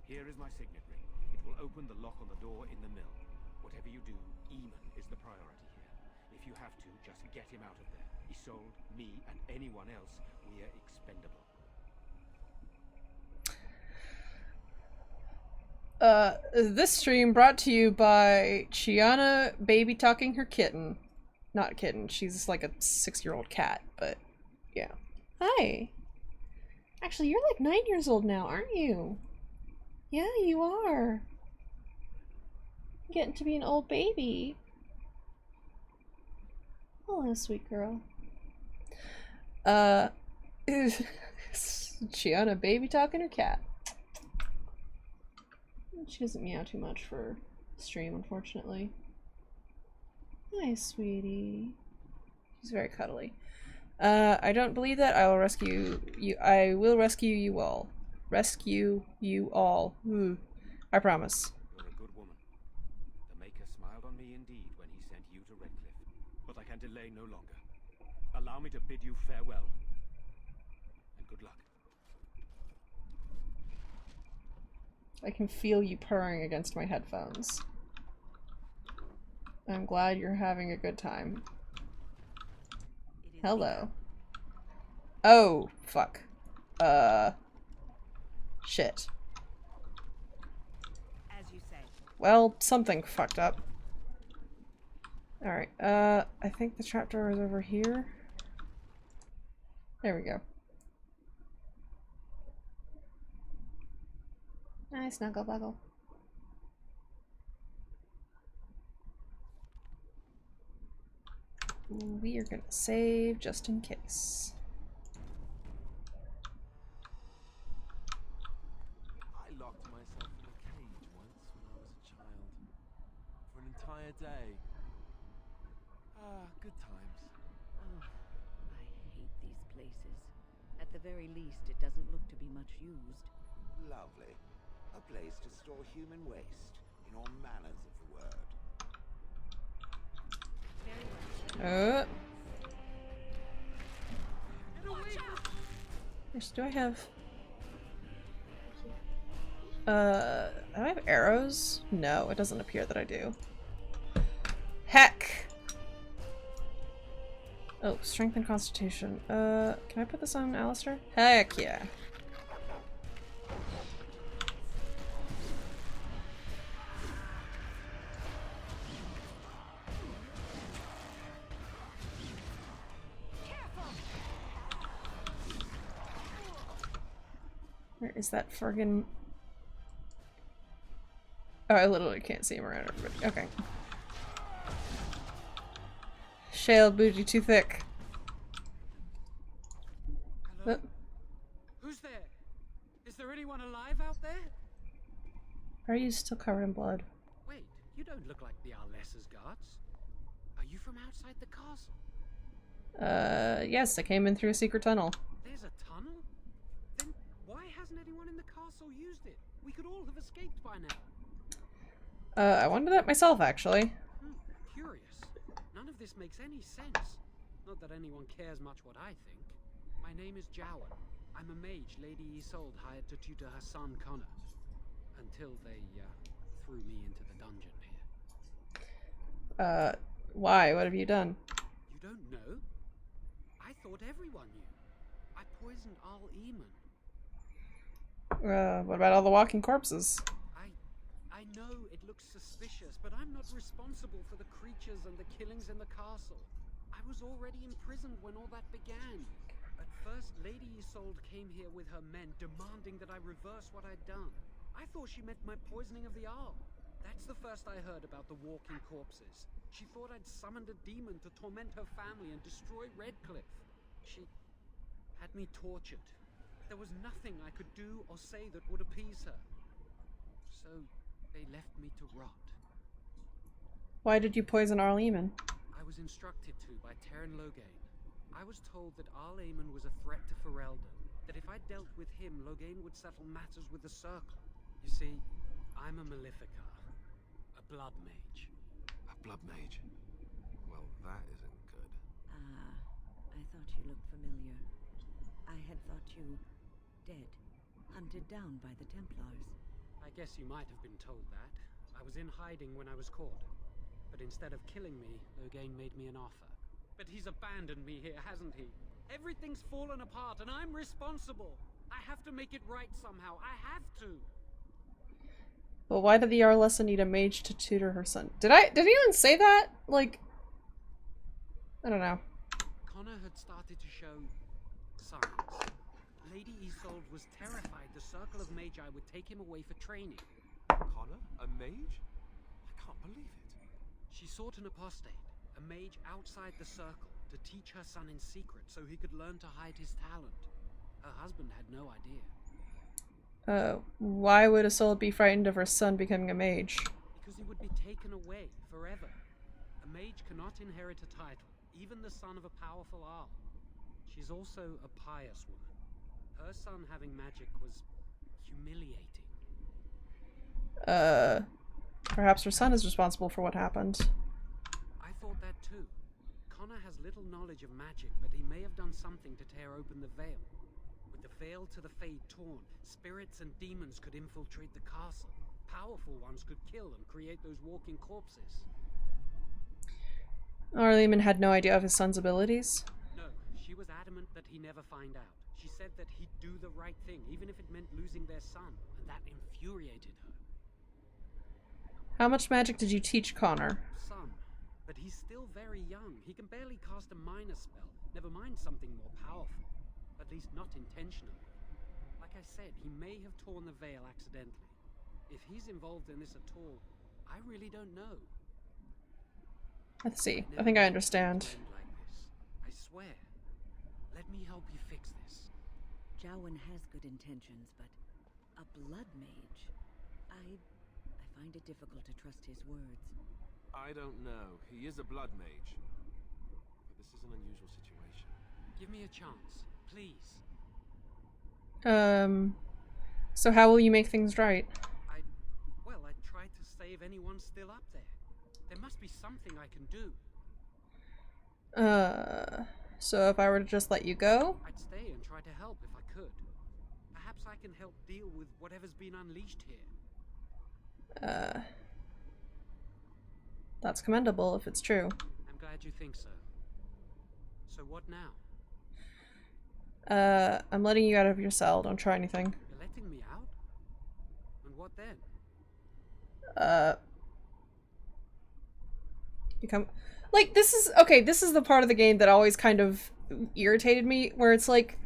Here is my signet ring. It will open the lock on the door in the mill. Whatever you do, Eamon is the priority here. If you have to, just get him out of there. Isolde, me, and anyone else, we are expendable. This stream brought to you by Chiana baby talking her kitten. Not kitten, she's like a 6-year-old cat, but yeah. Hi. Actually, you're like 9 years old now, aren't you? Yeah, you are. Getting to be an old baby. Hello, sweet girl. Chiana baby talking her cat. She doesn't meow too much for stream, unfortunately. Hi, sweetie. She's very cuddly. I don't believe that. I will rescue you. I will rescue you all. Rescue you all. I promise. You're a good woman. The Maker smiled on me indeed when he sent you to Redcliffe. But I can delay no longer. Allow me to bid you farewell. And good luck. I can feel you purring against my headphones. I'm glad you're having a good time. Hello. Oh, fuck. Shit. As you say. Well, something fucked up. Alright, I think the trapdoor is over here. There we go. Nice, snuggle buggle. We are gonna save just in case. I locked myself in a cage once when I was a child. For an entire day. Ah, good times. Oh, I hate these places. At the very least, it doesn't look to be much used. Lovely. A place to store human waste, in all manners of the word. Do I have... do I have arrows? No, it doesn't appear that I do. Heck! Oh, strength and constitution. Can I put this on Alistair? Heck yeah. Where is that friggin... Oh, I literally can't see him around everybody. Okay. Shale bougie too thick. Hello? Who's there? Is there anyone alive out there? Are you still covered in blood? Wait, you don't look like the Arlessa's guards. Are you from outside the castle? Yes, I came in through a secret tunnel. There's a tunnel? Then why hasn't anyone in the castle used it? We could all have escaped by now. I wondered that myself, actually. Curious. None of this makes any sense. Not that anyone cares much what I think. My name is Jowan. I'm a mage Lady Isolde hired to tutor her son Connor. Until they, threw me into the dungeon here. Why? What have you done? You don't know? I thought everyone knew. I poisoned Al Eamon. What about all the walking corpses? I know it looks suspicious, but I'm not responsible for the creatures and the killings in the castle. I was already imprisoned when all that began. At first, Lady Isolde came here with her men, demanding that I reverse what I'd done. I thought she meant my poisoning of the Arl. That's the first I heard about the walking corpses. She thought I'd summoned a demon to torment her family and destroy Redcliffe. She had me tortured. There was nothing I could do or say that would appease her. So they left me to rot. Why did you poison Arl Eamon? I was instructed to by Teyrn Loghain. I was told that Arl Eamon was a threat to Ferelden, that if I dealt with him, Loghain would settle matters with the Circle. You see, I'm a Maleficar, a blood mage. A blood mage? Well, that isn't good. Ah, I thought you looked familiar. I had thought you dead, hunted down by the Templars. I guess you might have been told that. I was in hiding when I was caught. But instead of killing me, Loghain made me an offer. But he's abandoned me here, hasn't he? Everything's fallen apart and I'm responsible. I have to make it right somehow. I have to. Well, why did the Arlessa need a mage to tutor her son? Did anyone say that? Like, I don't know. Connor had started to show signs. Lady Isolde was terrified the Circle of Magi would take him away for training. Connor? A mage? I can't believe it. She sought an apostate, a mage outside the Circle, to teach her son in secret so he could learn to hide his talent. Her husband had no idea. Why would Isolde be frightened of her son becoming a mage? Because he would be taken away forever. A mage cannot inherit a title, even the son of a powerful Arl. She's also a pious woman. Her son having magic was humiliating. Perhaps her son is responsible for what happened. I thought that too. Connor has little knowledge of magic, but he may have done something to tear open the veil. With the veil to the Fade torn, spirits and demons could infiltrate the castle. Powerful ones could kill and create those walking corpses. Arleman had no idea of his son's abilities. No, she was adamant that he never find out. She said that he'd do the right thing, even if it meant losing their son, and that infuriated her. How much magic did you teach Connor? Some, but he's still very young. He can barely cast a minor spell, never mind something more powerful. At least not intentionally. Like I said, he may have torn the veil accidentally. If he's involved in this at all, I really don't know. Let's see. I think I understand. Like this. I swear. Let me help you fix this. Jowen has good intentions, but a blood mage? I find it difficult to trust his words. I don't know. He is a blood mage. But this is an unusual situation. Give me a chance, please. So how will you make things right? I tried to save anyone still up there. There must be something I can do. So if I were to just let you go? I'd stay and try to help if I could. Perhaps I can help deal with whatever's been unleashed here. That's commendable if it's true. I'm glad you think so. So what now? I'm letting you out of your cell. Don't try anything. You're letting me out? And what then? You come... Like, this is... Okay, this is the part of the game that always kind of irritated me, where it's like...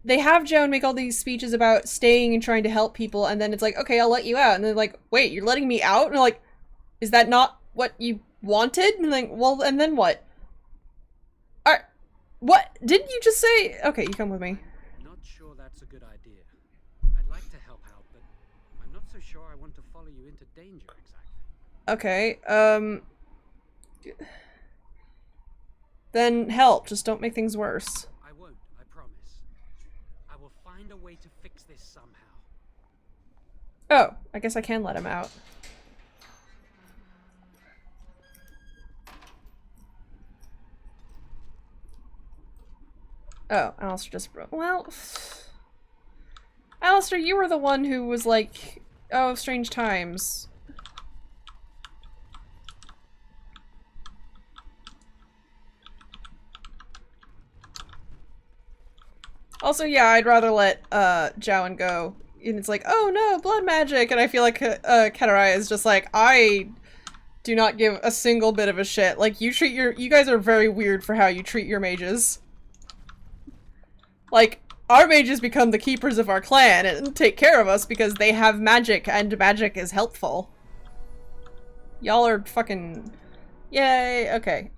They have Joan make all these speeches about staying and trying to help people, and then it's like, okay, I'll let you out. And then like, wait, you're letting me out? And they're like, is that not what you wanted? And like, well, and then what? What? Didn't you just say? Okay, you come with me. Not sure that's a good idea. I'd like to help out, but I'm not so sure I want to follow you into danger exactly. Okay, then help. Just don't make things worse. I won't, I promise. I will find a way to fix this somehow. Oh, I guess I can let him out. Oh, Alistair just broke. Well, Alistair, you were the one who was like, oh, strange times. Also, yeah, I'd rather let Jowen go. And it's like, oh no, blood magic, and I feel like Kataraya is just like, I do not give a single bit of a shit. Like, you guys are very weird for how you treat your mages. Like, our mages become the keepers of our clan and take care of us because they have magic, and magic is helpful. Y'all are fucking... Yay, okay.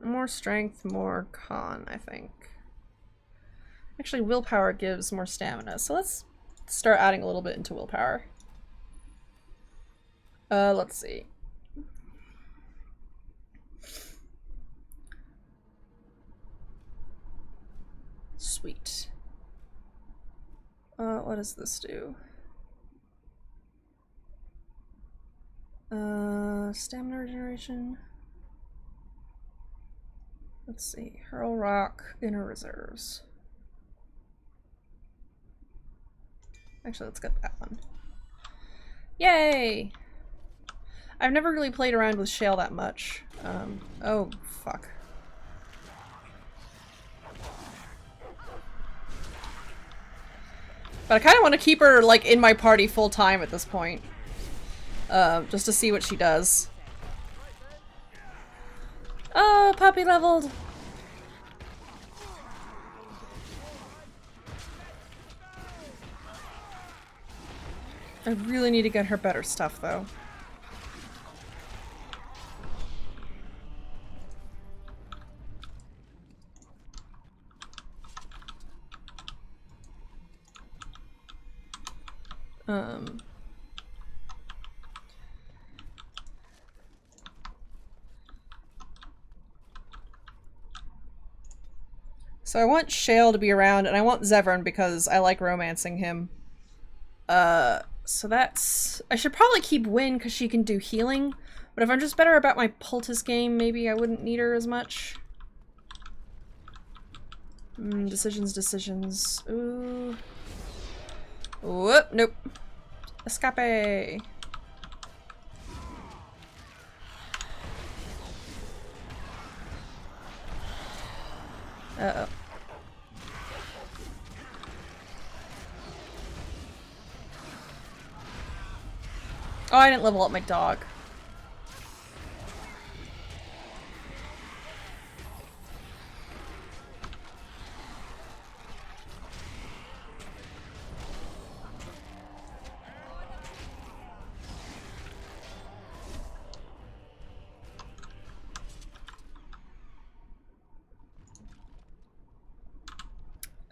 More strength, more con, I think. Actually, willpower gives more stamina, so let's start adding a little bit into willpower. Let's see. Sweet. What does this do? Stamina regeneration. Let's see. Hurl rock, inner reserves. Actually, let's get that one. Yay! I've never really played around with Shale that much. Oh, fuck. But I kind of want to keep her, like, in my party full time at this point. Just to see what she does. Oh, puppy leveled! I really need to get her better stuff, though. So I want Shale to be around, and I want Zevran because I like romancing him. So that's... I should probably keep Wynn because she can do healing, but if I'm just better about my poultice game, maybe I wouldn't need her as much. Decisions. Ooh. Whoop, nope. Escape. Uh-oh. Oh, I didn't level up my dog.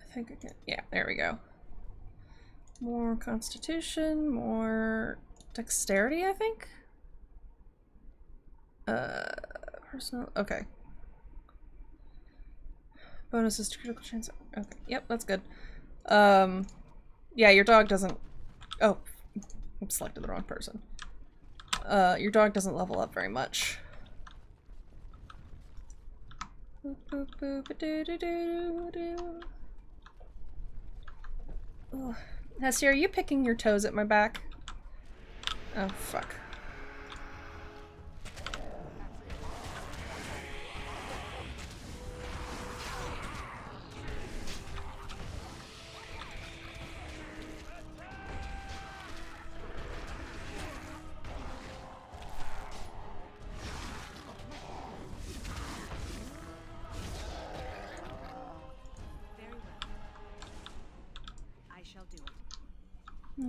I think I can, yeah, there we go. More constitution, more dexterity, I think? Personal, okay. Bonuses to critical chance, okay, yep, that's good. Yeah, your dog doesn't, oh, I selected the wrong person. Your dog doesn't level up very much. Boop, boop, boop, doo, doo, doo, doo. Ugh. Hestia, are you picking your toes at my back? Oh, fuck.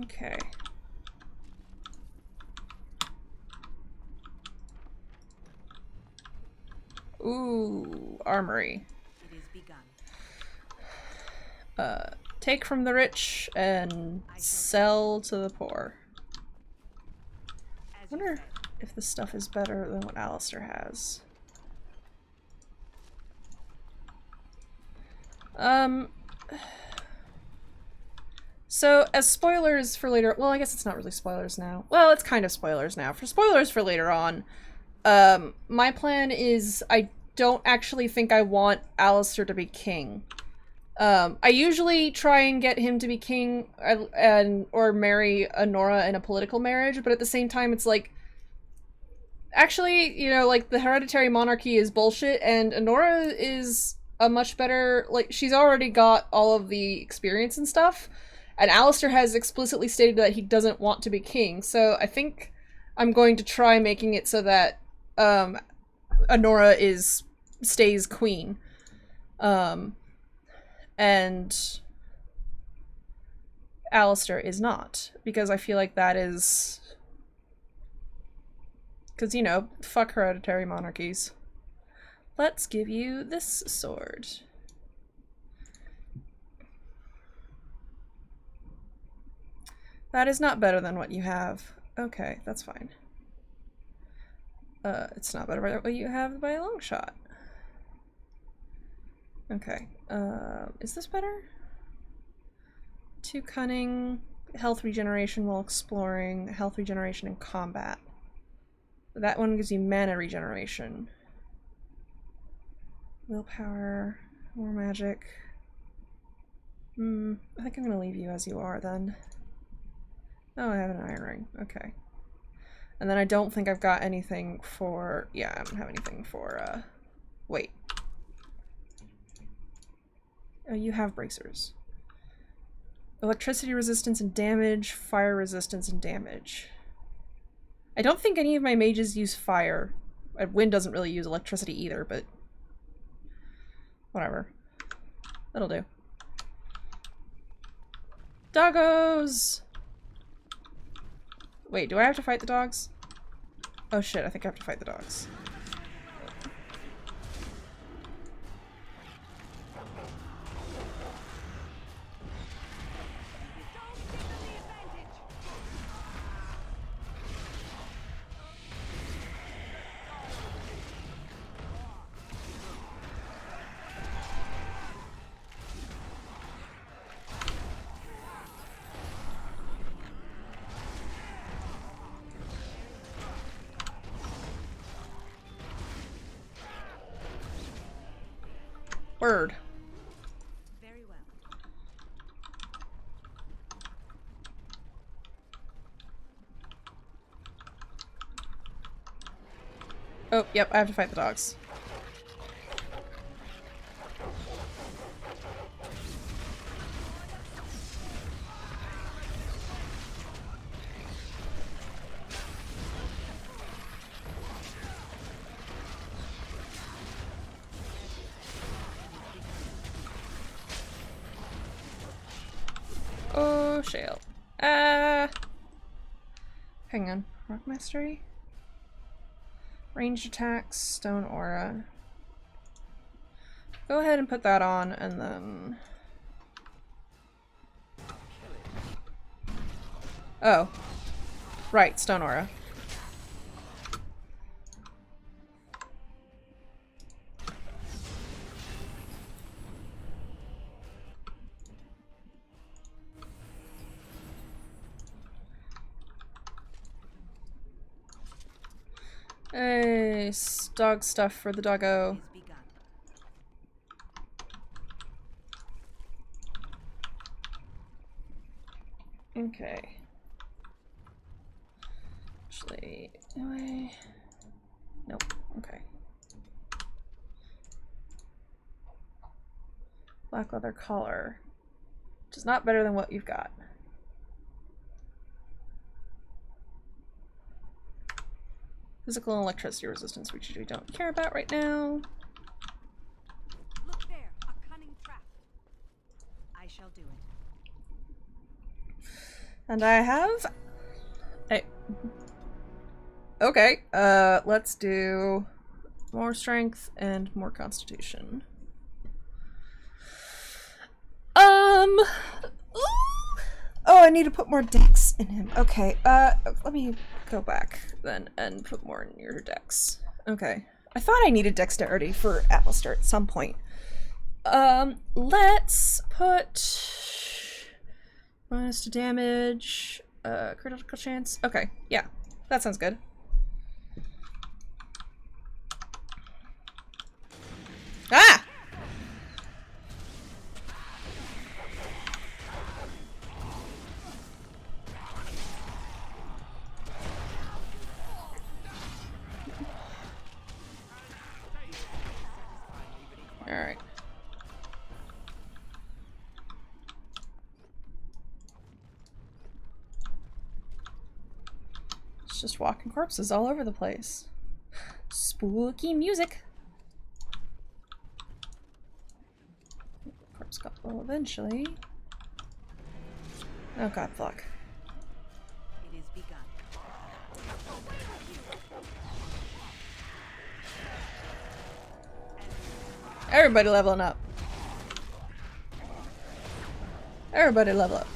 Okay. Ooh, armory. It is begun. Take from the rich and sell to the poor. I wonder if this stuff is better than what Alistair has. So, as spoilers for later- well, I guess it's not really spoilers now. Well, it's kind of spoilers now. For spoilers for later on, my plan is I don't actually think I want Alistair to be king. I usually try and get him to be king or marry Anora in a political marriage, but at the same time it's like, actually, you know, like, the hereditary monarchy is bullshit, and Anora is a much better, like, she's already got all of the experience and stuff. And Alistair has explicitly stated that he doesn't want to be king, so I think I'm going to try making it so that Anora stays queen. And Alistair is not, because I feel like that is... because, you know, fuck hereditary monarchies. Let's give you this sword. That is not better than what you have. Okay, that's fine. It's not better than what you have by a long shot. Okay, is this better? 2 cunning, health regeneration while exploring, health regeneration in combat. That one gives you mana regeneration. Willpower, more magic. I think I'm gonna leave you as you are then. Oh, I have an iron ring. Okay. And then I don't think I've got anything for... yeah, I don't have anything for, wait. Oh, you have bracers. Electricity resistance and damage, fire resistance and damage. I don't think any of my mages use fire. Wind doesn't really use electricity either, but... whatever. That'll do. Doggos! Wait, do I have to fight the dogs? Oh shit, I think I have to fight the dogs. Word. Very well. Oh, yep, I have to fight the dogs. Oh, Shale. Hang on. Rock Mastery? Ranged attacks, Stone Aura. Go ahead and put that on, and then... Oh. Right, Stone Aura. Hey, dog stuff for the doggo. Okay. Actually, anyway. Nope. Okay. Black leather collar. Which is not better than what you've got. Physical and electricity resistance, which we don't care about right now. Look there, a cunning trap. I shall do it. And I have... Hey. Okay, let's do more strength and more constitution. Oh, I need to put more dex in him. Okay, let me go back then and put more in your dex. Okay. I thought I needed dexterity for Atlaster at some point. Let's put bonus to damage, critical chance. Okay, yeah, that sounds good. Ah! Alright. It's just walking corpses all over the place. Spooky music. Corpse couple eventually. Oh god, fuck. It is begun. Everybody leveling up. Everybody level up.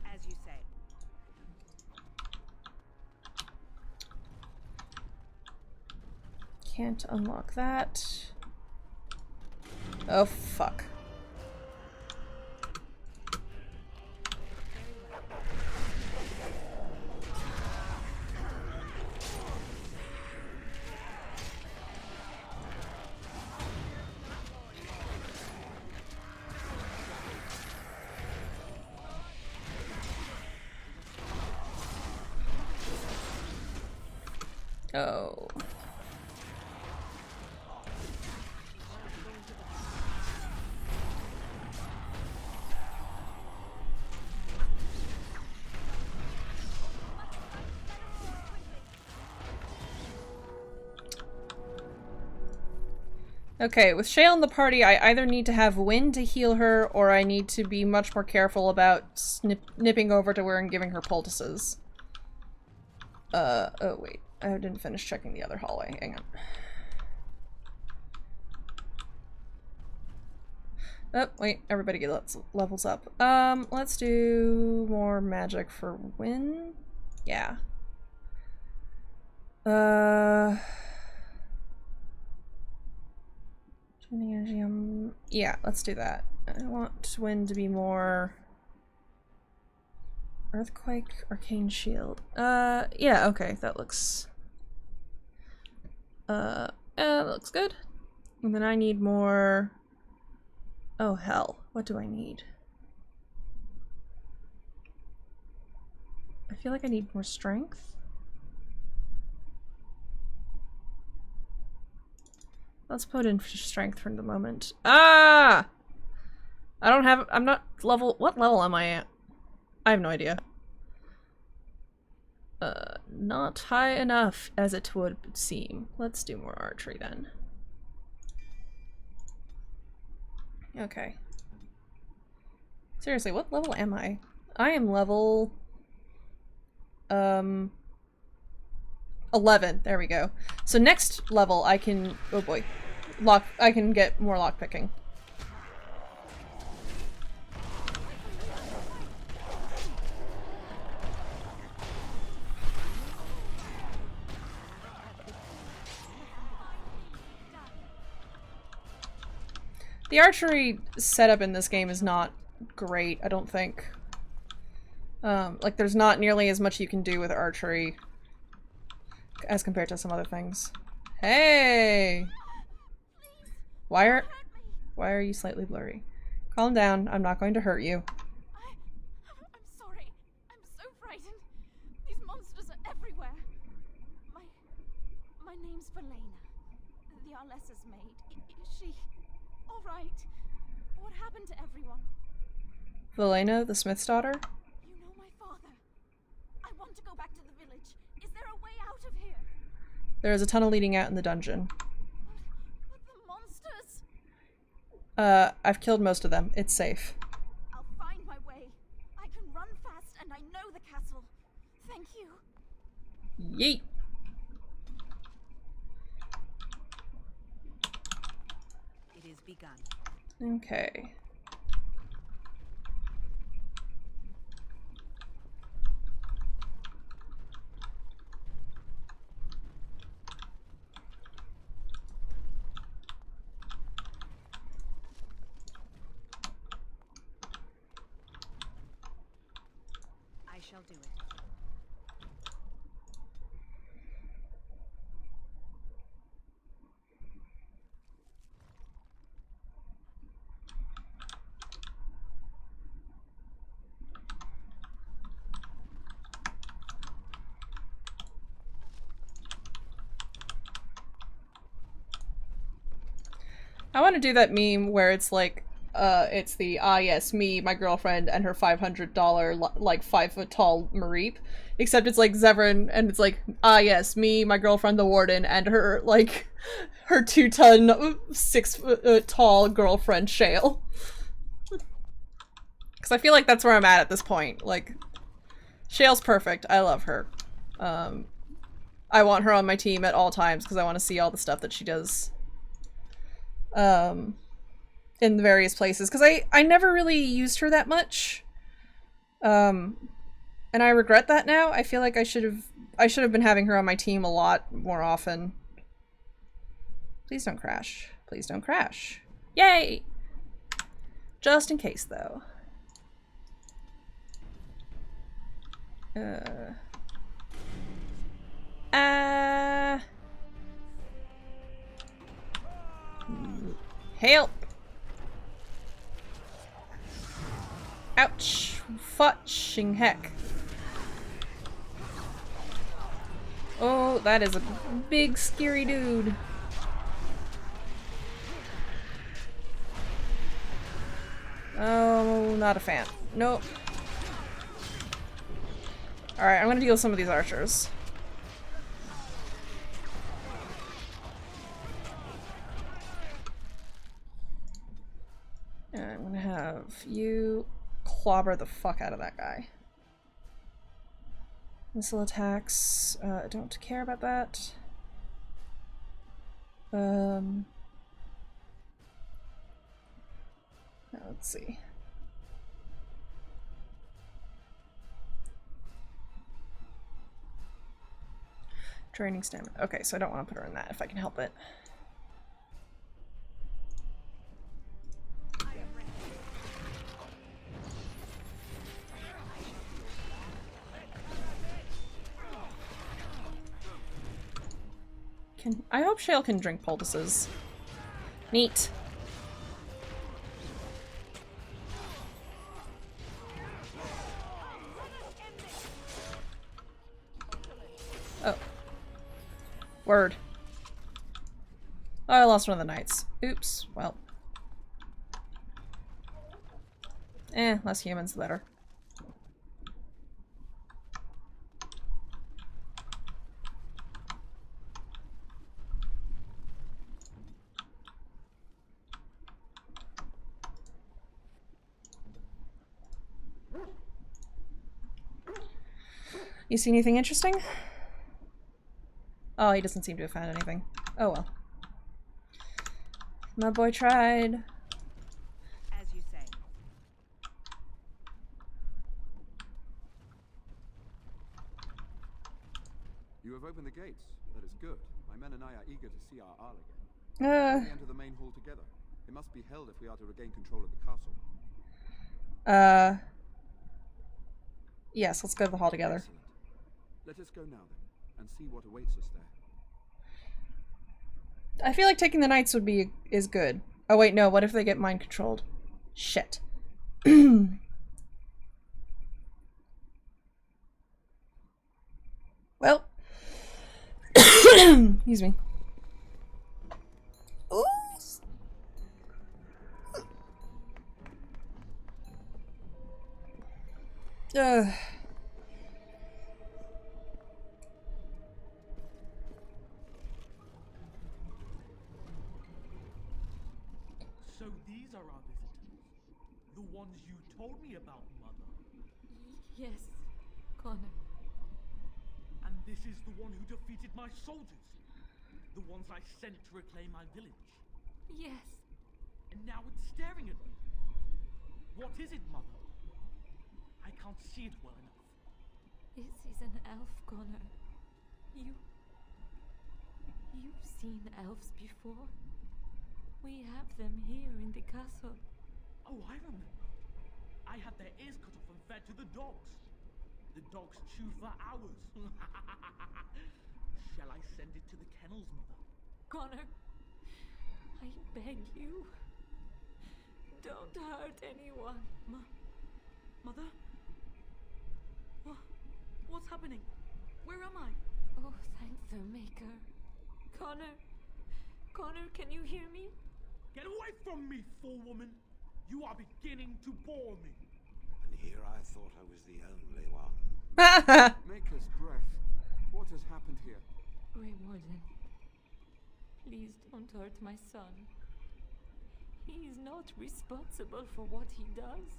As you say. Can't unlock that. Oh, fuck. Oh. Okay, with Shale in the party, I either need to have Wind to heal her, or I need to be much more careful about nipping over to her and giving her poultices. Oh wait, I didn't finish checking the other hallway, hang on. Oh, wait, everybody get levels up. Let's do more magic for Wind. Yeah. Energy on Yeah, let's do that. I want wind to be more... Earthquake, arcane shield. Yeah, okay, that looks... that looks good. And then I need more... Oh hell, what do I need? I feel like I need more strength. Let's put in strength for the moment. Ah! I don't have- I'm not level- what level am I at? I have no idea. Not high enough as it would seem. Let's do more archery then. Okay. Seriously, what level am I? I am level... 11. There we go. So next level I can... Oh boy. I can get more lockpicking. The archery setup in this game is not great, I don't think. Like, there's not nearly as much you can do with archery as compared to some other things. Hey! Why are you slightly blurry? Calm down, I'm not going to hurt you. I'm sorry. I'm so frightened. These monsters are everywhere. My name's Valena. The Arlessa's maid. Is she all right? What happened to everyone? Valena, the Smith's daughter? You know my father. I want to go back to the village. Is there a way out of here? There is a tunnel leading out in the dungeon. But the monsters! I've killed most of them. It's safe. I'll find my way. I can run fast and I know the castle. Thank you. Yeet! It is begun. Okay. I shall do it. I want to do that meme where it's like, it's the, ah yes, me, my girlfriend, and her $500, like, 5-foot-tall Mareep. Except it's like Zevran, and it's like, ah yes, me, my girlfriend, the warden, and her, like, her 2-ton, 6-foot-tall girlfriend, Shale. Because I feel like that's where I'm at this point. Like, Shale's perfect. I love her. I want her on my team at all times, because I want to see all the stuff that she does. In the various places, because I never really used her that much, and I regret that now. I feel like I should have been having her on my team a lot more often. Please don't crash. Please don't crash. Yay! Just in case, though. Help! Ouch! Fudging heck. Oh, that is a big scary dude. Oh, not a fan. Nope. Alright, I'm gonna deal with some of these archers. And I'm gonna have you clobber the fuck out of that guy. Missile attacks, don't care about that. Now let's see. Draining stamina. Okay, so I don't want to put her in that if I can help it. I hope Shale can drink poultices. Neat. Oh. Word. Oh, I lost one of the knights. Oops. Well. Less humans the better. You see anything interesting? Oh, he doesn't seem to have found anything. Oh well. My boy tried. As you say. You have opened the gates. That is good. My men and I are eager to see our Arl again. Shall we enter the main hall together? It must be held if we are to regain control of the castle. Yes, let's go to the hall together. Excellent. Let us go now then, and see what awaits us there. I feel like taking the knights is good. Oh wait, no, what if they get mind controlled? Shit. Well. Excuse me. Ooh. So these are our visitors. The ones you told me about, Mother. Yes, Connor. And this is the one who defeated my soldiers. The ones I sent to reclaim my village. Yes. And now it's staring at me. What is it, Mother? I can't see it well enough. This is an elf, Connor. You've seen elves before. We have them here in the castle. Oh, I remember. I had their ears cut off and fed to the dogs. The dogs chew for hours. Shall I send it to the kennels, Mother? Connor, I beg you. Don't hurt anyone. Mother? What's happening? Where am I? Oh, thank the Maker. Connor, can you hear me? Get away from me, fool woman! You are beginning to bore me. And here I thought I was the only one. Maker's breath. What has happened here? Grey Warden, please don't hurt my son. He is not responsible for what he does.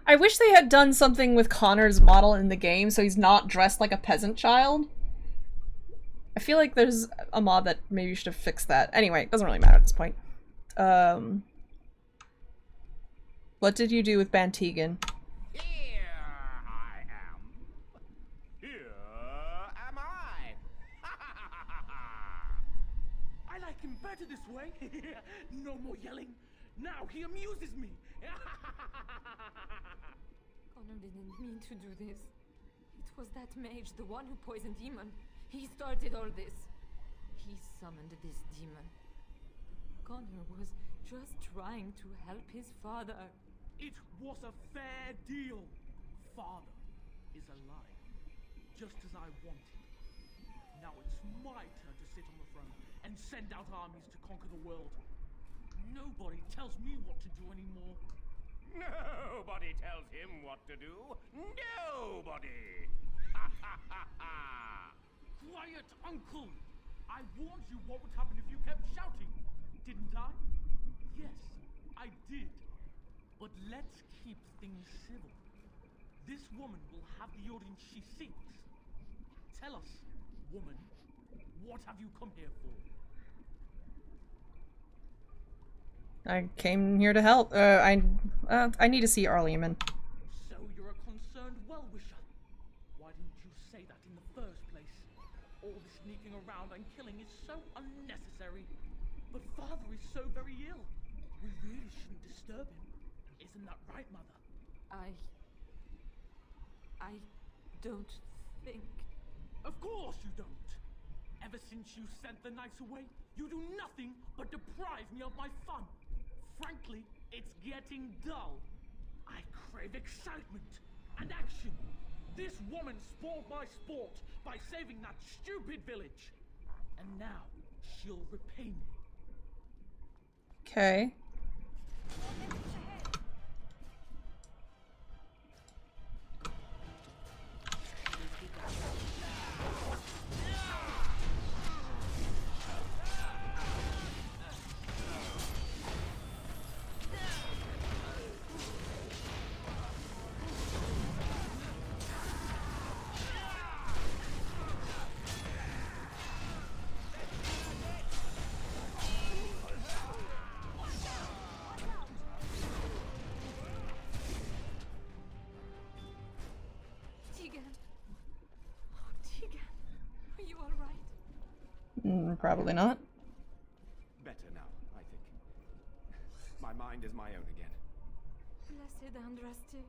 I wish they had done something with Connor's model in the game so he's not dressed like a peasant child. I feel like there's a mod that maybe should have fixed that. Anyway, it doesn't really matter at this point. What did you do with Bantegan? Here I am. Here am I. I like him better this way. No more yelling. Now he amuses me. Connor didn't mean to do this. It was that mage, the one who poisoned Demon. He started all this. He summoned this demon. Connor was just trying to help his father. It was a fair deal. Father is alive, just as I wanted. Now it's my turn to sit on the throne and send out armies to conquer the world. Nobody tells me what to do anymore. Nobody tells him what to do. Nobody. Quiet, Uncle! I warned you what would happen if you kept shouting, didn't I? Yes, I did. But let's keep things civil. This woman will have the audience she seeks. Tell us, woman, what have you come here for? I came here to help. I need to see Arleman. So you're a concerned well-wisher. Why didn't you say that in the first place? All the sneaking around and killing is so unnecessary. But father is so very ill. We really shouldn't disturb him. Isn't that right, Mother? I don't think. Of course you don't! Ever since you sent the knights away, you do nothing but deprive me of my fun. Frankly, it's getting dull. I crave excitement and action. This woman spoiled my sport by saving that stupid village. And now, she'll repay me. Okay. Probably not. Better now, I think. My mind is my own again. Blessed Andraste.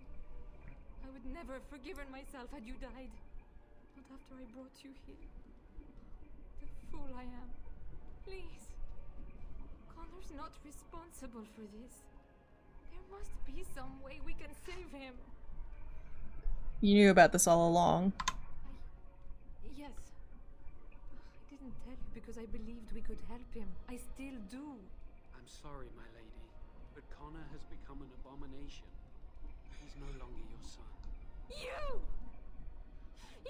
I would never have forgiven myself had you died. Not after I brought you here. The fool I am. Please. Connor's not responsible for this. There must be some way we can save him. You knew about this all along. Yes. I didn't tell you because I believed we could help him. I still do. I'm sorry, my lady, but Connor has become an abomination. He's no longer your son. You!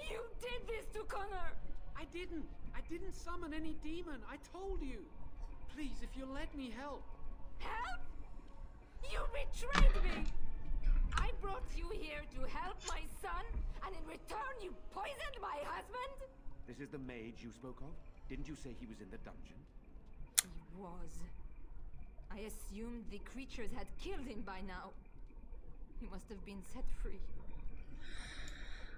You did this to Connor! I didn't summon any demon. I told you. Please, if you'll let me help. Help? You betrayed me! I brought you here to help my son, and in return you poisoned my husband? This is the mage you spoke of? Didn't you say he was in the dungeon? He was. I assumed the creatures had killed him by now. He must have been set free.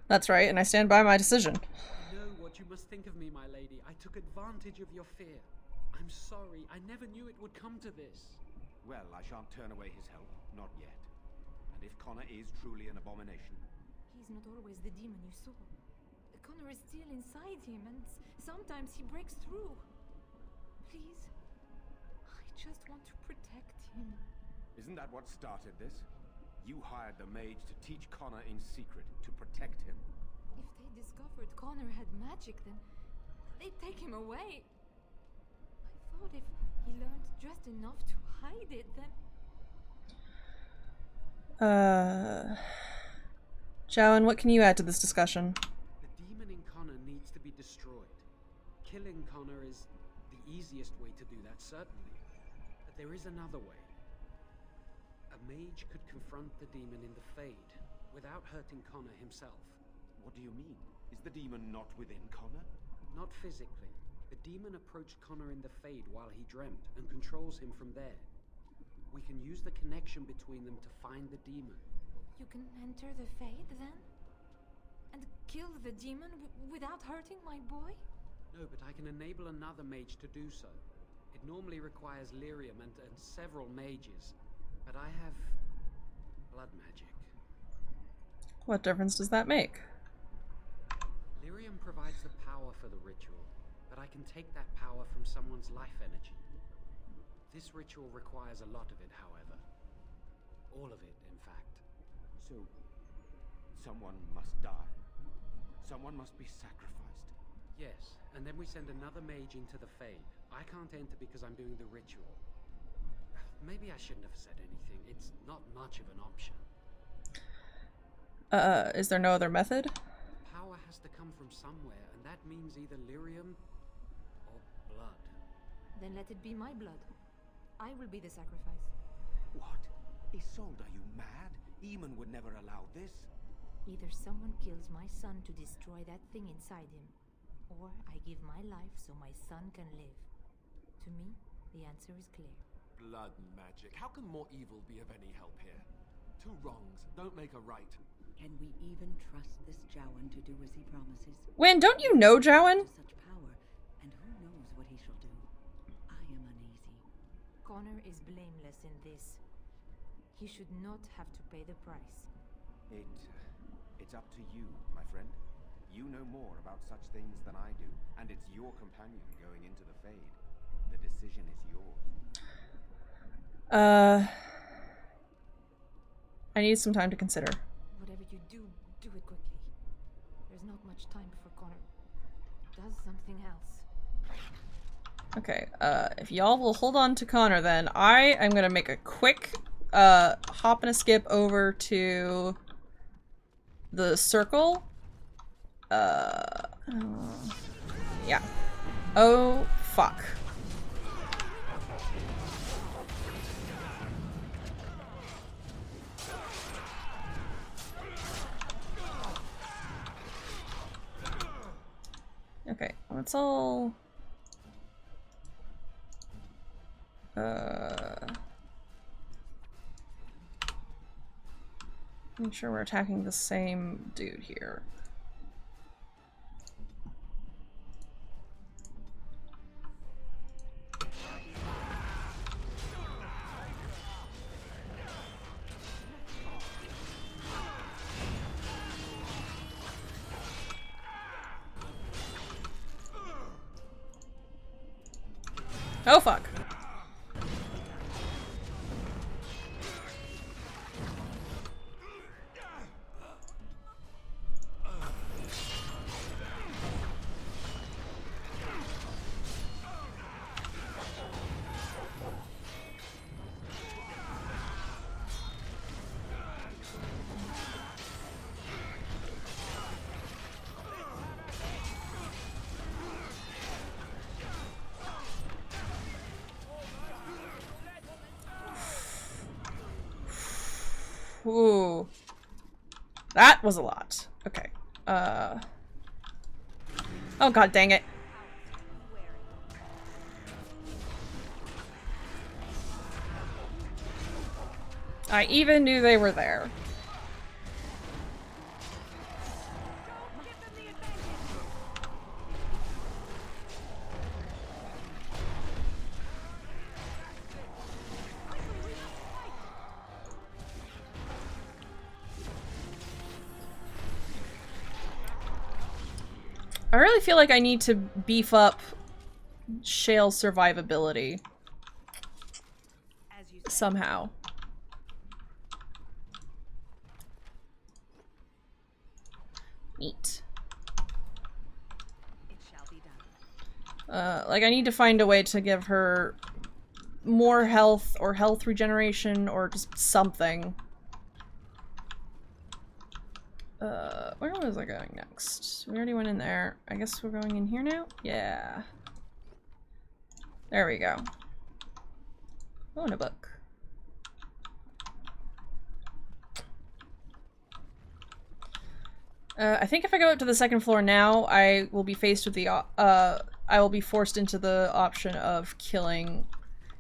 That's right, and I stand by my decision. I know what you must think of me, my lady. I took advantage of your fear. I'm sorry. I never knew it would come to this. Well, I shan't turn away his help. Not yet. And if Connor is truly an abomination... He's not always the demon you saw. Connor is still inside him, and sometimes he breaks through. Please, I just want to protect him. Isn't that what started this? You hired the mage to teach Connor in secret, to protect him. If they discovered Connor had magic, then they'd take him away. I thought if he learned just enough to hide it, then... Jowan, what can you add to this discussion? The demon in Connor needs to be destroyed. Killing Connor is the easiest way to do that, certainly. But there is another way. A mage could confront the demon in the Fade without hurting Connor himself. What do you mean? Is the demon not within Connor? Not physically. The demon approached Connor in the Fade while he dreamt and controls him from there. We can use the connection between them to find the demon. You can enter the Fade, then? And kill the demon without hurting my boy? No, but I can enable another mage to do so. It normally requires lyrium and several mages. But I have... blood magic. What difference does that make? Lyrium provides the power for the ritual, but I can take that power from someone's life energy. This ritual requires a lot of it, however. All of it, in fact. So, someone must die. Someone must be sacrificed. Yes, and then we send another mage into the Fade. I can't enter because I'm doing the ritual. Maybe I shouldn't have said anything. It's not much of an option. Is there no other method? Power has to come from somewhere, and that means either lyrium or blood. Then let it be my blood. I will be the sacrifice. What? Isolde, are you mad? Eamon would never allow this. Either someone kills my son to destroy that thing inside him, or I give my life so my son can live. To me, the answer is clear. Blood magic. How can more evil be of any help here? Two wrongs don't make a right. Can we even trust this Jowan to do as he promises? Wyn, don't you know Jowan? Such power, and who knows what he shall do. I am uneasy. Connor is blameless in this. He should not have to pay the price. It It's up to you, my friend. You know more about such things than I do, and it's your companion going into the Fade. The decision is yours. I need some time to consider. Whatever you do, do it quickly. There's not much time before Connor does something else. Okay, if y'all will hold on to Connor, then I am gonna make a quick hop and a skip over to the circle. Yeah. Oh, fuck. Okay, let's all... make sure we're attacking the same dude here. Oh fuck. Ooh. That was a lot. Okay. Oh god dang it. I even knew they were there. I really feel like I need to beef up Shale's survivability. Somehow. Neat. Like I need to find a way to give her more health or health regeneration or just something. Where was I going next? We already went in there. I guess we're going in here now? Yeah. There we go. Oh, and a book. I think if I go up to the second floor now, I will be faced with the, I will be forced into the option of killing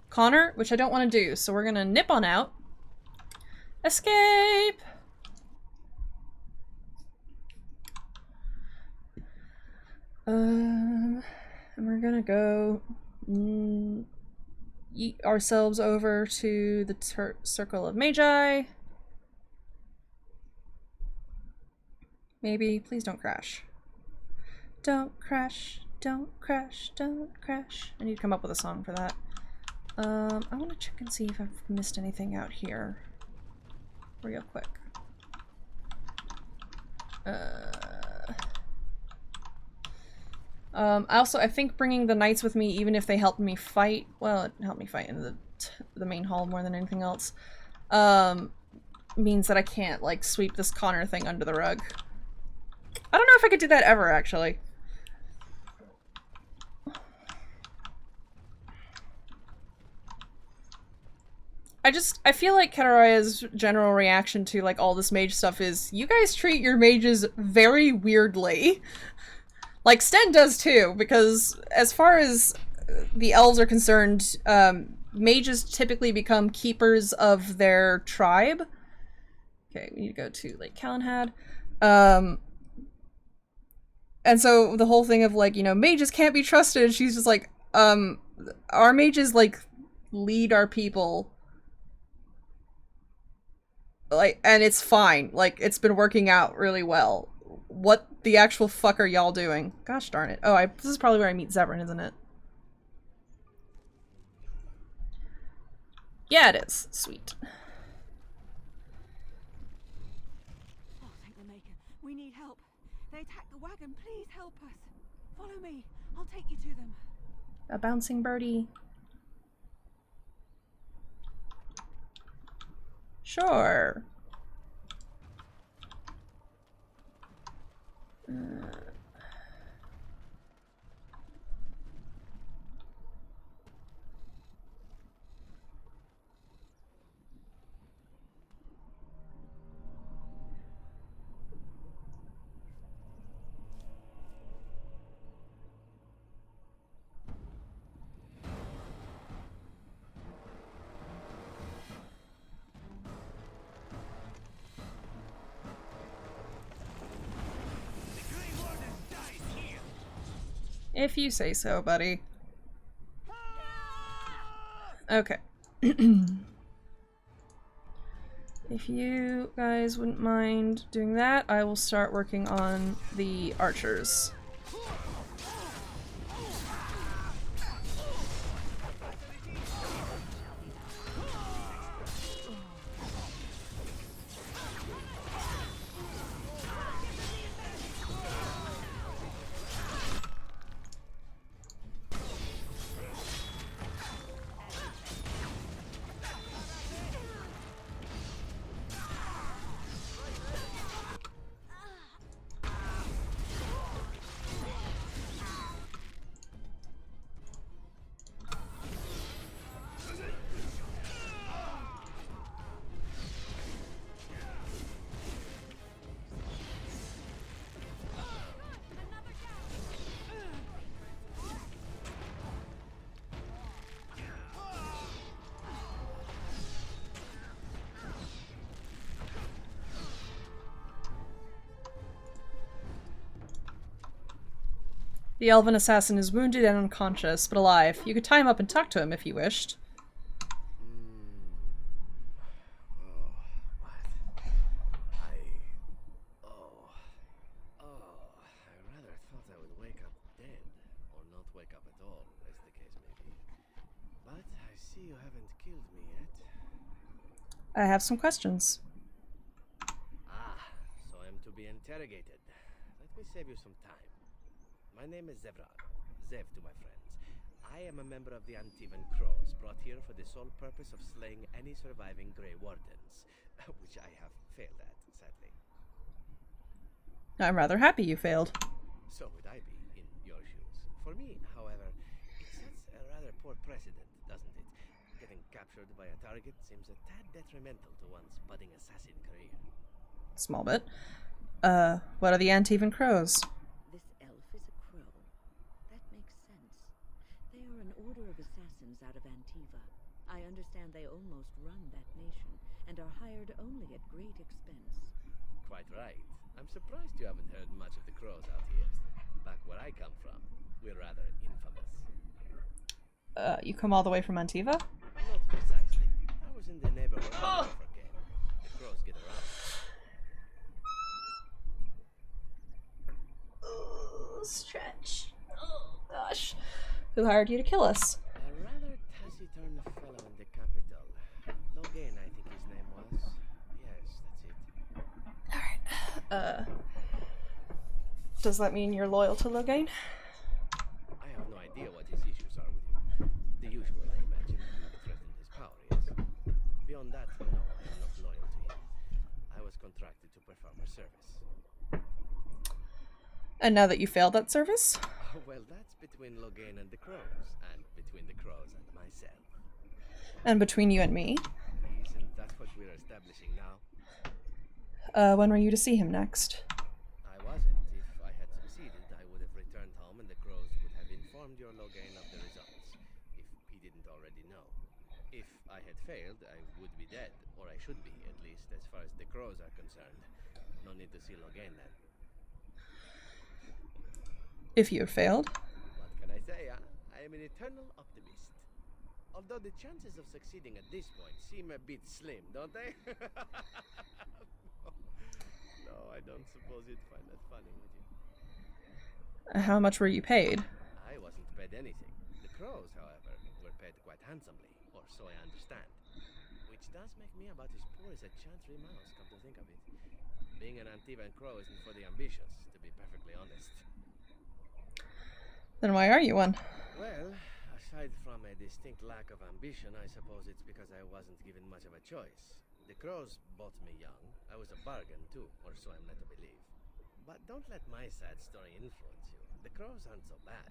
Connor, which I don't want to do, so we're gonna nip on out. Escape! And we're gonna go yeet ourselves over to the Circle of Magi. Maybe. Please don't crash. Don't crash, don't crash, don't crash. I need to come up with a song for that. I want to check and see if I've missed anything out here. Real quick. I think bringing the knights with me, even if they helped me fight, well, it helped me fight in the main hall more than anything else, means that I can't, like, sweep this Connor thing under the rug. I don't know if I could do that ever, actually. I feel like Katarai's general reaction to, like, all this mage stuff is, you guys treat your mages very weirdly. Like, Sten does too, because as far as the elves are concerned, mages typically become keepers of their tribe. Okay, we need to go to Lake Calenhad. And so the whole thing of, like, you know, mages can't be trusted, she's just like, our mages, like, lead our people. Like, and it's fine. Like, it's been working out really well. What the actual fuck are y'all doing? Gosh darn it. Oh, this is probably where I meet Zevran, isn't it? Yeah, it is. Sweet. Oh, thank the Maker. We need help. They attacked the wagon. Please help us. Follow me. I'll take you to them. A bouncing birdie. Sure. If you say so, buddy. Okay. If you guys wouldn't mind doing that, I will start working on the archers. The elven assassin is wounded and unconscious, but alive. You could tie him up and talk to him if you wished. I rather thought I would wake up dead, or not wake up at all, as the case may be. But I see you haven't killed me yet. I have some questions. So I'm to be interrogated. Let me save you some time. My name is Zevran. Zev to my friends. I am a member of the Antivan Crows, brought here for the sole purpose of slaying any surviving Grey Wardens, which I have failed at, sadly. I'm rather happy you failed. So would I be, in your shoes. For me, however, it sets a rather poor precedent, doesn't it? Getting captured by a target seems a tad detrimental to one's budding assassin career. Small bit. What are the Antivan Crows? This elf is a crow. That makes sense. They are an order of assassins out of Antiva. I understand they almost run that nation, and are hired only at great expense. Quite right. I'm surprised you haven't heard much of the Crows out here. Back where I come from, we're rather infamous. You come all the way from Antiva? Not precisely. I was in the neighborhood for a game. The Crows get around. Stretch. Oh, gosh. Who hired you to kill us? A rather taciturn fellow in the capital. Logain, I think his name was. Yes, that's it. Alright. Does that mean you're loyal to Logain? I have no idea what his issues are with you. The usual, I imagine. You threatened his power, yes? Beyond that, no, I am not loyal to him. I was contracted to perform a service. And now that you failed that service? Well, that's between Logain and the Crows, and between the Crows and myself. And between you and me? Isn't that what we're establishing now? When were you to see him next? I wasn't. If I had succeeded, I would have returned home and the Crows would have informed your Logain of the results, if he didn't already know. If I had failed, I would be dead, or I should be, at least as far as the Crows are concerned. No need to see Logain then. If you had failed? What can I say, huh? I am an eternal optimist. Although the chances of succeeding at this point seem a bit slim, don't they? No, I don't suppose you'd find that funny, would you? How much were you paid? I wasn't paid anything. The crows, however, were paid quite handsomely, or so I understand. Which does make me about as poor as a chantry mouse, come to think of it. Being an Antivan crow isn't for the ambitious, to be perfectly honest. Then why are you one? Well, aside from a distinct lack of ambition, I suppose it's because I wasn't given much of a choice. The crows bought me young. I was a bargain, too, or so I'm led to believe. But don't let my sad story influence you. The crows aren't so bad.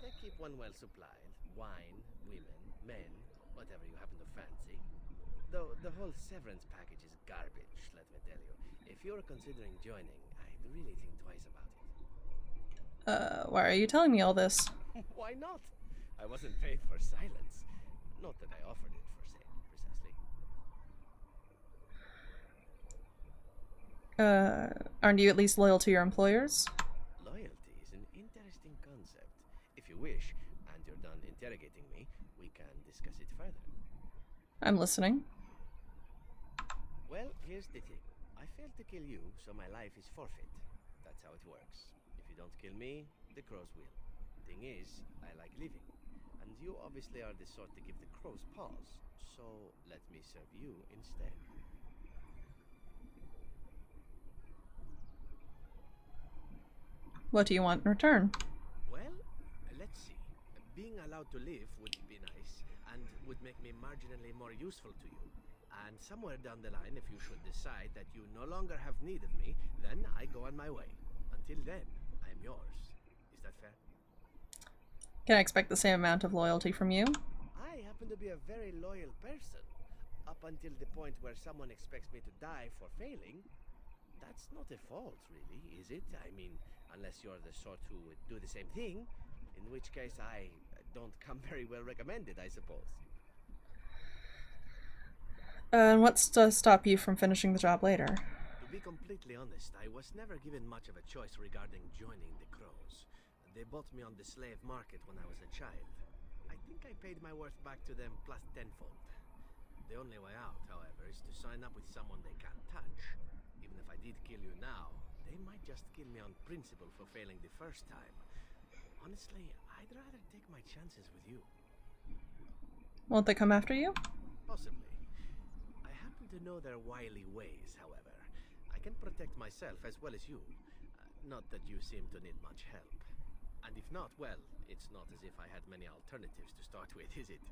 They keep one well supplied. Wine, women, men, whatever you happen to fancy. Though the whole severance package is garbage, let me tell you. If you're considering joining, I'd really think twice about it. Why are you telling me all this? Why not? I wasn't paid for silence. Not that I offered it for sale, precisely. Aren't you at least loyal to your employers? Loyalty is an interesting concept. If you wish, and you're done interrogating me, we can discuss it further. I'm listening. Well, here's the thing. I failed to kill you, so my life is forfeit. That's how it works. If you don't kill me, the crows will. Thing is, I like living. And you obviously are the sort to give the crows pause. So let me serve you instead. What do you want in return? Well, let's see. Being allowed to live would be nice, and would make me marginally more useful to you. And somewhere down the line, if you should decide that you no longer have need of me, then I go on my way. Until then, I'm yours. Is that fair? Can I expect the same amount of loyalty from you? I happen to be a very loyal person. Up until the point where someone expects me to die for failing. That's not a fault, really, is it? I mean, unless you're the sort who would do the same thing, in which case I don't come very well recommended, I suppose. What's to stop you from finishing the job later? To be completely honest, I was never given much of a choice regarding joining the crows. They bought me on the slave market when I was a child. I think I paid my worth back to them plus tenfold. The only way out, however, is to sign up with someone they can't touch. Even if I did kill you now, they might just kill me on principle for failing the first time. Honestly, I'd rather take my chances with you. Won't they come after you? Possibly. I happen to know their wily ways, however. I can protect myself as well as you. Not that you seem to need much help. And if not, well, it's not as if I had many alternatives to start with, is it?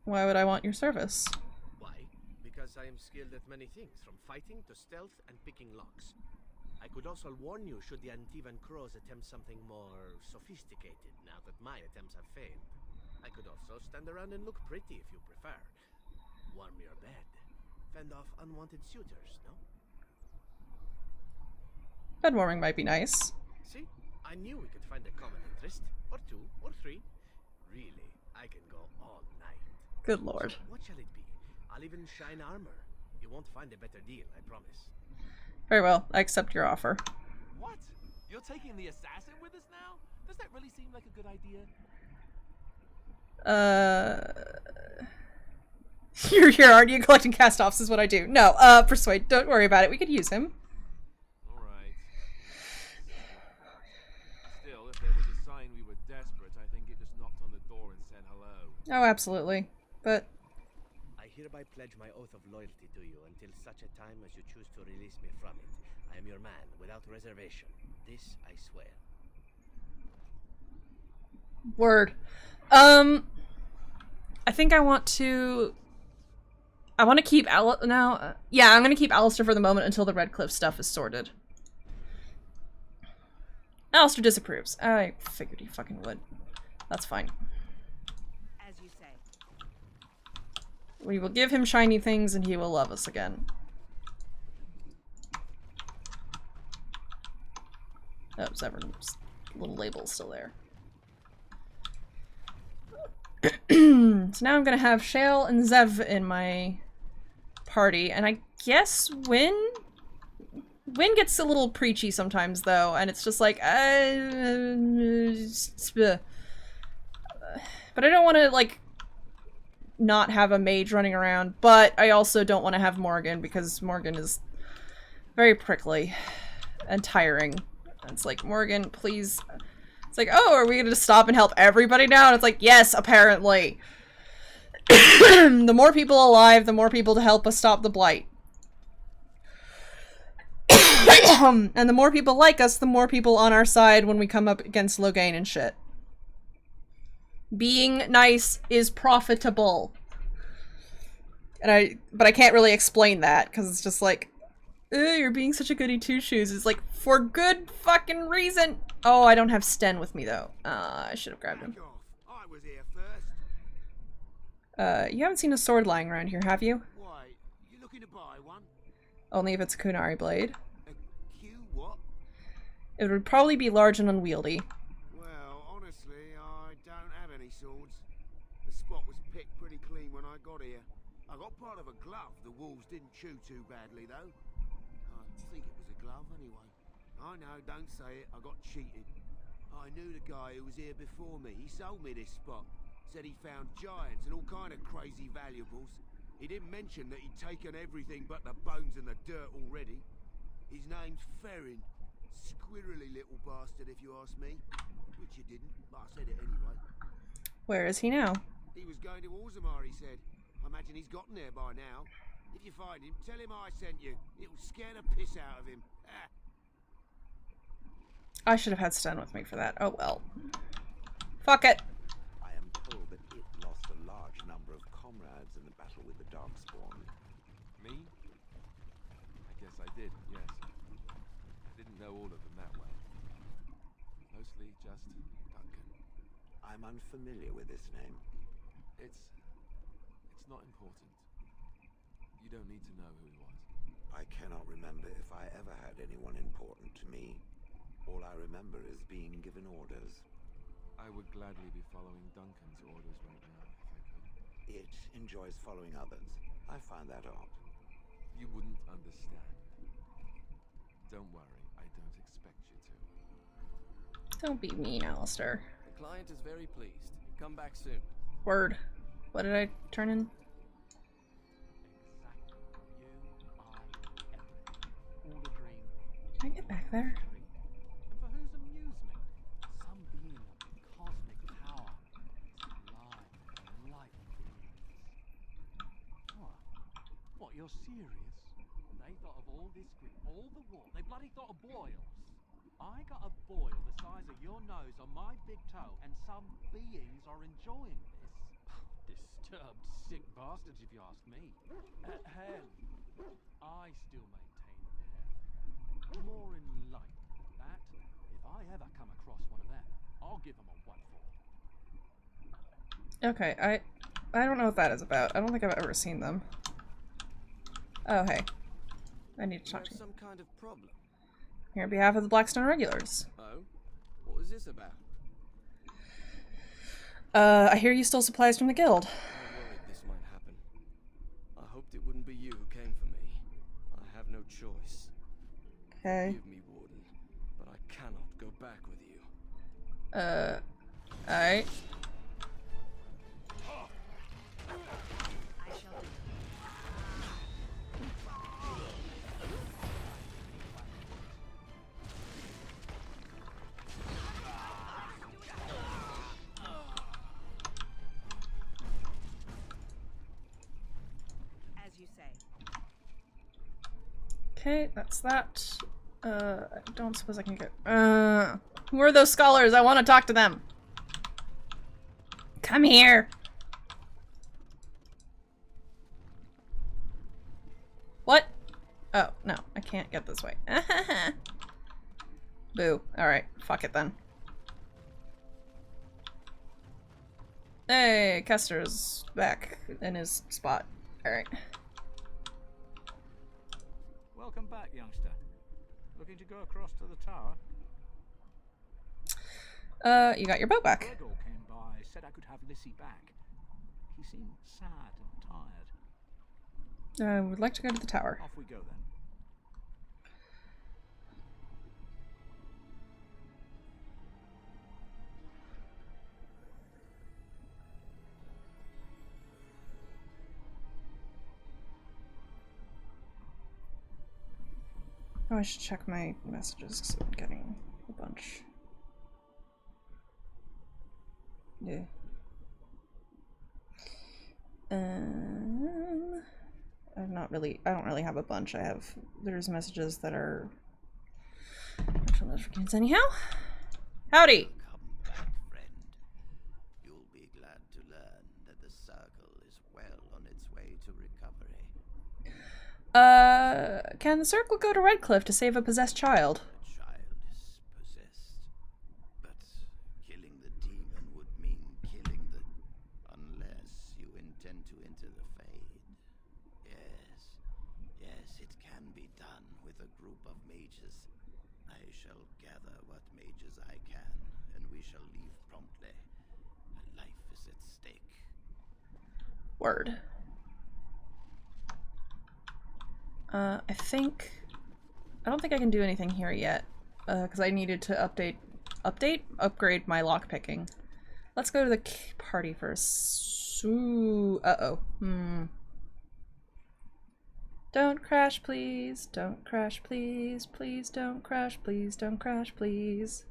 Why would I want your service? Why? Because I am skilled at many things, from fighting to stealth and picking locks. I could also warn you should the Antivan crows attempt something more sophisticated, now that my attempts have failed. I could also stand around and look pretty if you prefer. Warm your bed. Fend off unwanted suitors, no? Bed warming might be nice. See? I knew we could find a common interest. Or two, or three. Really, I can go all night. Good lord. So what shall it be? I'll even shine armor. You won't find a better deal, I promise. Very well, I accept your offer. What? You're taking the assassin with us now? Does that really seem like a good idea? You're here, aren't you? Collecting cast-offs is what I do. No, Persuade, don't worry about it. We could use him. Alright. Still, if there was a sign we were desperate, I think it just knocked on the door and said hello. Oh, absolutely. But I hereby pledge my oath of loyalty to you until such a time as you choose to release me from it. I am your man, without reservation. This I swear. word. I think I want to keep yeah, I'm gonna keep Alistair for the moment until the Redcliffe stuff is sorted. Alistair disapproves. I figured he fucking would. That's fine. As you say. We will give him shiny things and he will love us again. Oh, Severn's little label's still there. So now I'm gonna have Shale and Zev in my party, and I guess Wynn gets a little preachy sometimes though, and it's just like But I don't want to, like, not have a mage running around, but I also don't want to have Morgan, because Morgan is very prickly and tiring. It's like, Morgan, please. It's like, oh, are we gonna stop and help everybody now? And it's like, yes, apparently. The more people alive, the more people to help us stop the blight. And the more people like us, the more people on our side when we come up against Loghain and shit. Being nice is profitable. But I can't really explain that, because it's just like, you're being such a goody two-shoes. It's like, for good fucking reason. Oh, I don't have Sten with me, though. I should have grabbed him. I was here first. You haven't seen a sword lying around here, have you? Why, you looking to buy one? Only if it's a Kunari blade. A Q what? It would probably be large and unwieldy. Well, honestly, I don't have any swords. The spot was picked pretty clean when I got here. I got part of a glove the wolves didn't chew too badly, though. I think it was a glove, anyway. I know, don't say it, I got cheated. I knew the guy who was here before me. He sold me this spot. Said he found giants and all kind of crazy valuables. He didn't mention that he'd taken everything but the bones and the dirt already. His name's Ferrin. Squirrely little bastard, if you ask me. Which you didn't, but I said it anyway. Where is he now? He was going to Orzammar, he said. I imagine he's gotten there by now. If you find him, tell him I sent you. It'll scare the piss out of him. I should have had Sten with me for that. Oh well. Fuck it. I am told that it lost a large number of comrades in the battle with the Darkspawn. Me? I guess I did, yes. I didn't know all of them that well. Mostly just Duncan. I'm unfamiliar with this name. It's not important. You don't need to know who he was. I cannot remember if I ever had anyone important to me. All I remember is being given orders. I would gladly be following Duncan's orders right now, if I could. It enjoys following others. I find that odd. You wouldn't understand. Don't worry, I don't expect you to. Don't be mean, Alistair. The client is very pleased. Come back soon. Word. What did I turn in? All a dream. Can I get back there? And for whose amusement? Some being of cosmic power. Sublime, enlightened beings. What, you're serious? They thought of all this grief, all the war. They bloody thought of boils. I got a boil the size of your nose on my big toe, and some beings are enjoying this. Disturbed, sick bastards, if you ask me. Hell, I still maintain they're more enlightened than that. If I ever come across one of them, I'll give them a what for. Okay, I don't know what that is about. I don't think I've ever seen them. Oh, hey. I need to talk to you. Some kind of problem. Here on behalf of the Blackstone Regulars. Oh? What was this about? I hear you stole supplies from the guild. I worried this might happen. I hoped it wouldn't be you who came for me. I have no choice. Okay. Forgive me, Warden, but I cannot go back with you. Alright. Okay, that's that. I don't suppose I can get... who are those scholars? I want to talk to them. Come here. What? Oh, no. I can't get this way. Boo. Alright. Fuck it then. Hey, Kester's back in his spot. Alright. Welcome back, youngster. Looking to go across to the tower? You got your boat back. Gregor came by, said I could have Lissy back. He seemed sad and tired. I would like to go to the tower. Off we go then. Oh, I should check my messages because I'm getting a bunch. Yeah. I don't really have a bunch. There's messages that are actual notifications anyhow. Howdy! Come back, friend. You'll be glad to learn that the circle is well on its way to recovery. Can the circle go to Redcliffe to save a possessed child? The child is possessed, but killing the demon would mean killing the... unless you intend to enter the Fade. Yes, it can be done with a group of mages. I shall gather what mages I can, and we shall leave promptly. Life is at stake. Word. I don't think I can do anything here yet, because I needed to upgrade my lockpicking. Let's go to the party first. Ooh, uh-oh. Don't crash, please. Don't crash, please. Please don't crash, please. Don't crash, please.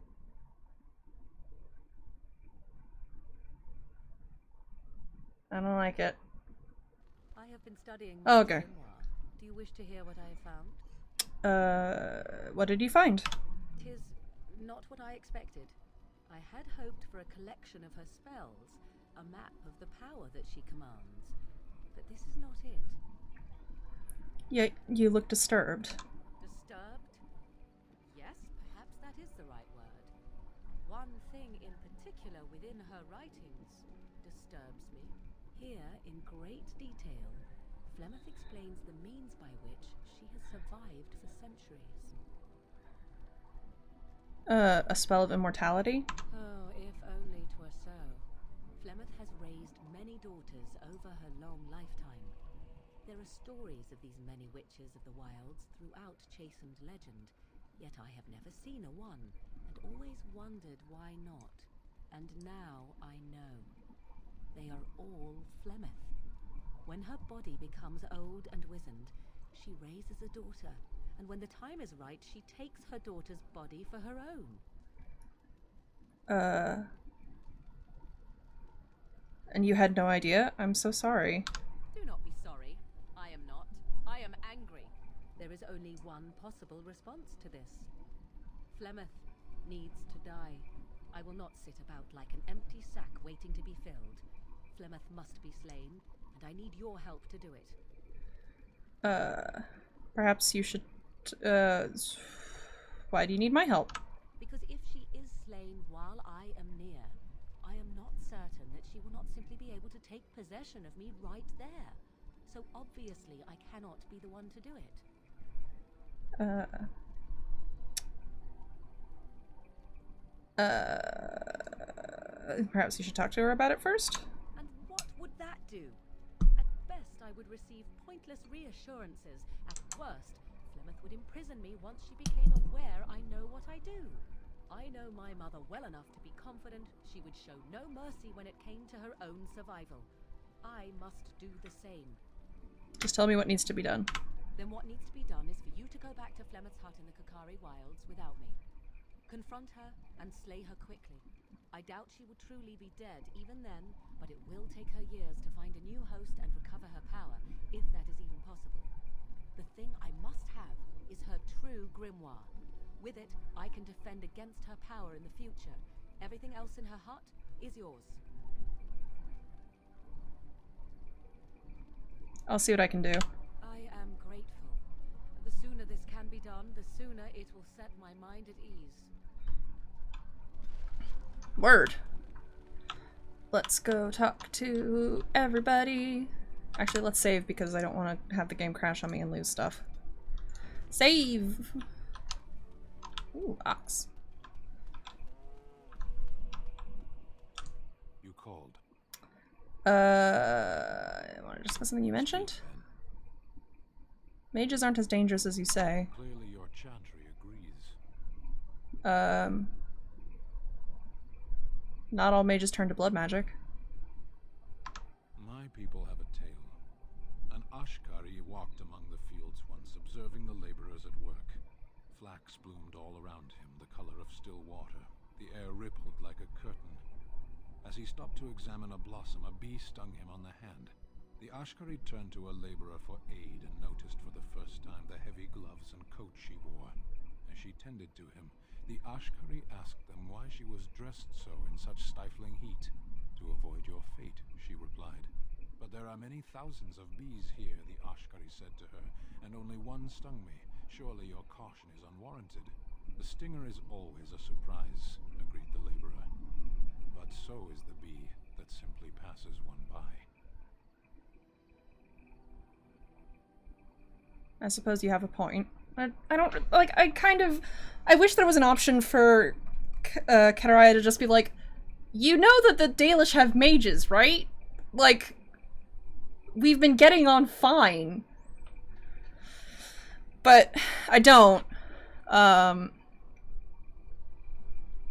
I don't like it. I have been studying. Oh, okay. Do you wish to hear what I have found? What did you find? 'Tis not what I expected. I had hoped for a collection of her spells, a map of the power that she commands, but this is not it. Yeah, you look disturbed. Disturbed? Yes, perhaps that is the right word. One thing in particular within her writings disturbs me. Here, in great detail, Flemeth explains the means by which she has survived for centuries. A spell of immortality? Oh, if only 'twere so. Flemeth has raised many daughters over her long lifetime. There are stories of these many witches of the wilds throughout chastened legend, yet I have never seen a one, and always wondered why not. And now I know. They are all Flemeth. When her body becomes old and wizened, she raises a daughter, and when the time is right, she takes her daughter's body for her own. And you had no idea? I'm so sorry. Do not be sorry. I am not. I am angry. There is only one possible response to this. Flemeth needs to die. I will not sit about like an empty sack waiting to be filled. Flemeth must be slain, and I need your help to do it. Perhaps you should, why do you need my help? Because if she is slain while I am near, I am not certain that she will not simply be able to take possession of me right there. So obviously I cannot be the one to do it. Perhaps you should talk to her about it first? And what would that do? At best, I would receive pointless reassurances. At worst, Flemeth would imprison me once she became aware I know what I do. I know my mother well enough to be confident she would show no mercy when it came to her own survival. I must do the same. Just tell me what needs to be done. Then what needs to be done is for you to go back to Flemeth's hut in the Kakari Wilds without me. Confront her and slay her quickly. I doubt she will truly be dead even then, but it will take her years to find a new host and recover her power, if that is even possible. The thing I must have is her true grimoire. With it, I can defend against her power in the future. Everything else in her hut is yours. I'll see what I can do. I am grateful. The sooner this can be done, the sooner it will set my mind at ease. Word. Let's go talk to everybody. Actually, let's save because I don't want to have the game crash on me and lose stuff. Save! Ooh, ox. You called. Want to discuss something you mentioned? Mages aren't as dangerous as you say. Clearly your chantry agrees. Not all mages turn to blood magic. My people have a tale. An Ashkari walked among the fields once, observing the laborers at work. Flax bloomed all around him, the color of still water. The air rippled like a curtain. As he stopped to examine a blossom, a bee stung him on the hand. The Ashkari turned to a laborer for aid and noticed for the first time the heavy gloves and coat she wore. As she tended to him, the Ashkari asked them why she was dressed so in such stifling heat. To avoid your fate, she replied. But there are many thousands of bees here, the Ashkari said to her, and only one stung me. Surely your caution is unwarranted. The stinger is always a surprise, agreed the laborer. But so is the bee that simply passes one by. I suppose you have a point. I don't, like, I wish there was an option for Kataraya to just be like, you know that the Dalish have mages, right? Like, we've been getting on fine. But I don't. And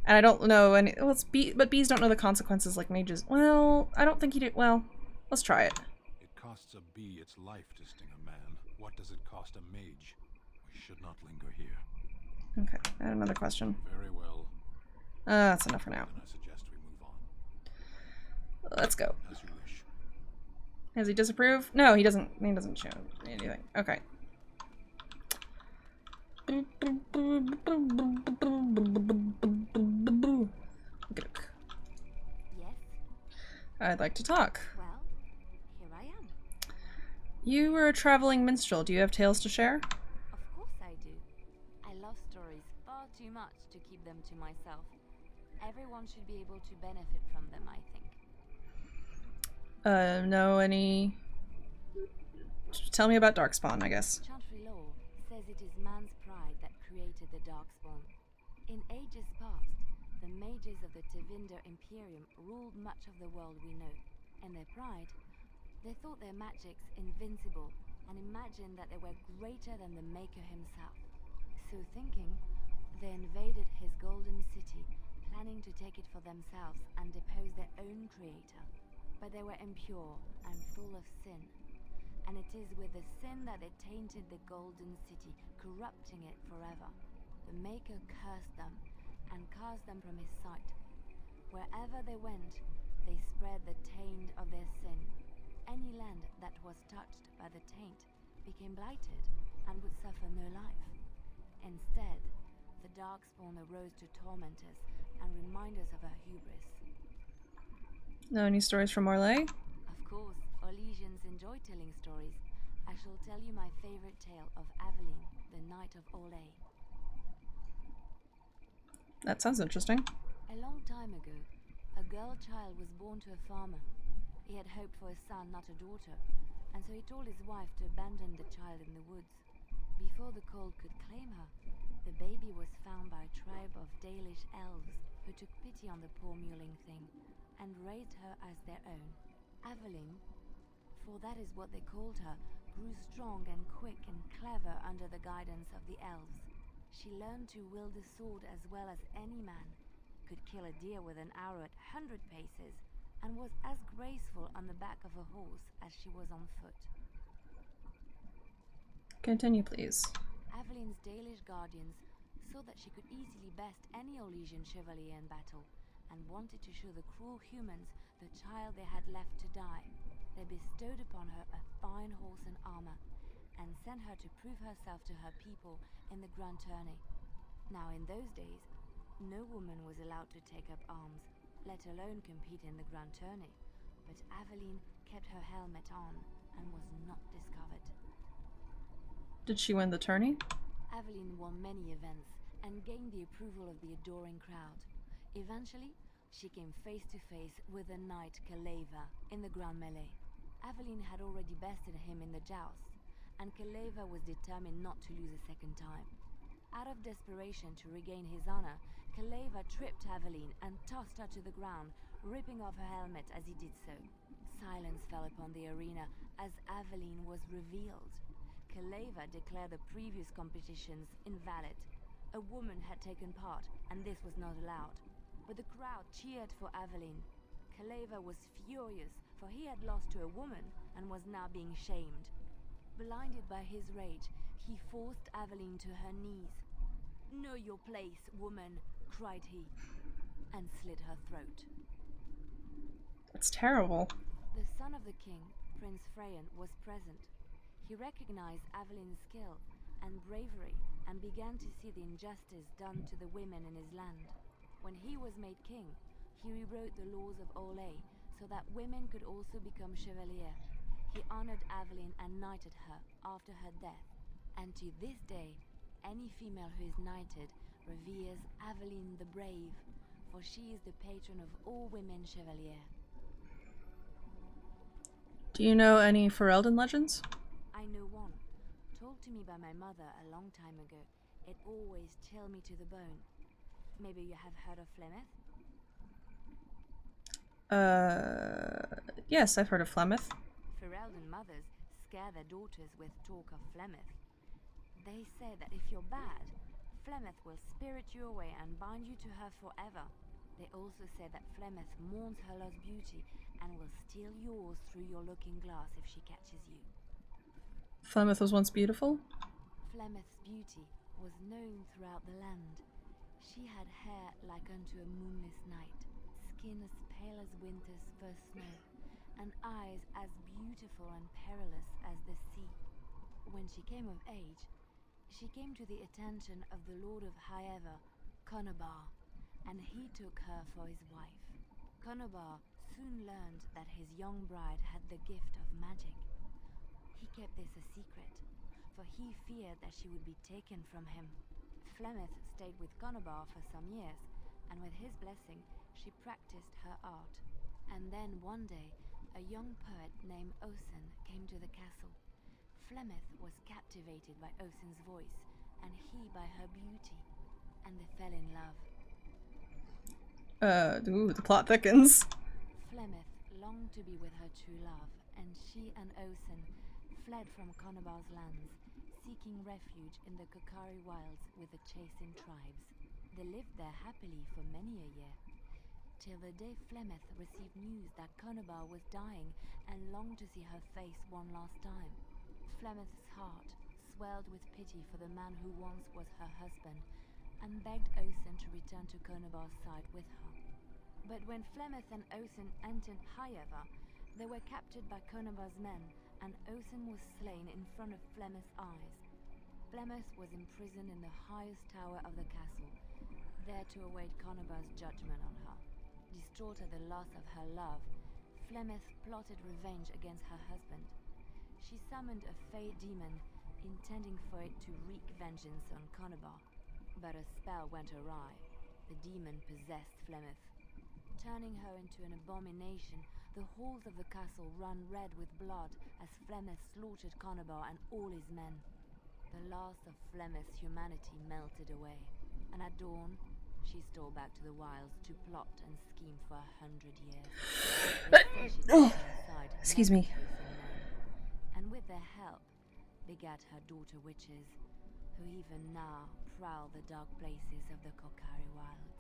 I don't know any, well, but bees don't know the consequences like mages. Well, I don't think he did. Well, let's try it. It costs a bee its life to sting a man. What does it cost a mage? We should not linger here. Okay, I had another question. Very well. That's enough for now. Then I suggest we move on. Let's go. As you wish. Does he disapprove? No, he doesn't show anything. Okay. Yes? I'd like to talk. Well, here I am. You were a traveling minstrel. Do you have tales to share? Of course I do. I love stories far too much to keep them to myself. Everyone should be able to benefit from them, I think. Know any... Tell me about Darkspawn, I guess. Chantry lore says it is man's pride that created the Darkspawn. In ages past, the mages of the Tevinter Imperium ruled much of the world we know. And their pride, they thought their magics invincible and imagined that they were greater than the Maker himself. So thinking, they invaded his golden city, planning to take it for themselves and depose their own creator. But they were impure and full of sin. And it is with the sin that they tainted the golden city, corrupting it forever. The Maker cursed them and cast them from his sight. Wherever they went, they spread the taint of their sin. Any land that was touched by the taint became blighted and would suffer no life. Instead, the Darkspawn arose to torment us and remind us of our hubris. Know any stories from Orlais? Of course, Orlesians enjoy telling stories. I shall tell you my favorite tale of Aveline, the Knight of Orlais. That sounds interesting. A long time ago, a girl child was born to a farmer. He had hoped for a son, not a daughter, and so he told his wife to abandon the child in the woods. Before the cold could claim her, the baby was found by a tribe of Dalish elves who took pity on the poor mewling thing and raised her as their own. Aveline, for that is what they called her, grew strong and quick and clever under the guidance of the elves. She learned to wield a sword as well as any man, could kill a deer with an arrow at 100 paces, and was as graceful on the back of a horse as she was on foot. Continue, please. Aveline's Dalish guardians saw that she could easily best any Orlesian chevalier in battle, and wanted to show the cruel humans the child they had left to die. They bestowed upon her a fine horse and armor, and sent her to prove herself to her people in the Grand Tourney. Now in those days, no woman was allowed to take up arms, let alone compete in the Grand Tourney, but Aveline kept her helmet on and was not discovered. Did she win the tourney? Aveline won many events and gained the approval of the adoring crowd. Eventually, she came face to face with the knight Kaleva in the Grand Melee. Aveline had already bested him in the jousts, and Kaleva was determined not to lose a second time. Out of desperation to regain his honor, Kaleva tripped Aveline and tossed her to the ground, ripping off her helmet as he did so. Silence fell upon the arena as Aveline was revealed. Kaleva declared the previous competitions invalid. A woman had taken part, and this was not allowed. But the crowd cheered for Aveline. Kaleva was furious, for he had lost to a woman and was now being shamed. Blinded by his rage, he forced Aveline to her knees. Know your place, woman, cried he, and slit her throat. That's terrible. The son of the king, Prince Freyan, was present. He recognized Avelin's skill and bravery and began to see the injustice done to the women in his land. When he was made king, he rewrote the laws of Orlais so that women could also become chevalier. He honored Avelin and knighted her after her death. And to this day, any female who is knighted reveres Avelin the Brave, for she is the patron of all women chevalier. Do you know any Ferelden legends? I know one, told to me by my mother a long time ago. It always chilled me to the bone. Maybe you have heard of Flemeth? Yes, I've heard of Flemeth. Ferelden mothers scare their daughters with talk of Flemeth. They say that if you're bad, Flemeth will spirit you away and bind you to her forever. They also say that Flemeth mourns her lost beauty and will steal yours through your looking glass if she catches you. Flemeth was once beautiful? Flemeth's beauty was known throughout the land. She had hair like unto a moonless night, skin as pale as winter's first snow, and eyes as beautiful and perilous as the sea. When she came of age, she came to the attention of the Lord of Highever, Conobar, and he took her for his wife. Conobar soon learned that his young bride had the gift of magic. He kept this a secret, for he feared that she would be taken from him. Flemeth stayed with Conobar for some years, and with his blessing, she practiced her art. And then one day, a young poet named Osen came to the castle. Flemeth was captivated by Osen's voice, and he by her beauty, and they fell in love. Ooh, the plot thickens. Flemeth longed to be with her true love, and she and Osen fled from Conobar's lands, seeking refuge in the Kokari wilds with the Chasing tribes. They lived there happily for many a year, till the day Flemeth received news that Conobar was dying and longed to see her face one last time. Flemeth's heart swelled with pity for the man who once was her husband, and begged Osen to return to Conobar's side with her. But when Flemeth and Osen entered Highever, they were captured by Conobar's men, and Osen was slain in front of Flemeth's eyes. Flemeth was imprisoned in the highest tower of the castle, there to await Conobar's judgment on her. Distraught at the loss of her love, Flemeth plotted revenge against her husband. She summoned a fey demon, intending for it to wreak vengeance on Conobar. But a spell went awry. The demon possessed Flemeth. Turning her into an abomination, the halls of the castle ran red with blood as Flemeth slaughtered Conobar and all his men. The last of Flemeth's humanity melted away, and at dawn, she stole back to the wilds to plot and scheme for 100 years. Excuse me. And with their help, begat her daughter witches, who even now prowl the dark places of the Kokari wilds.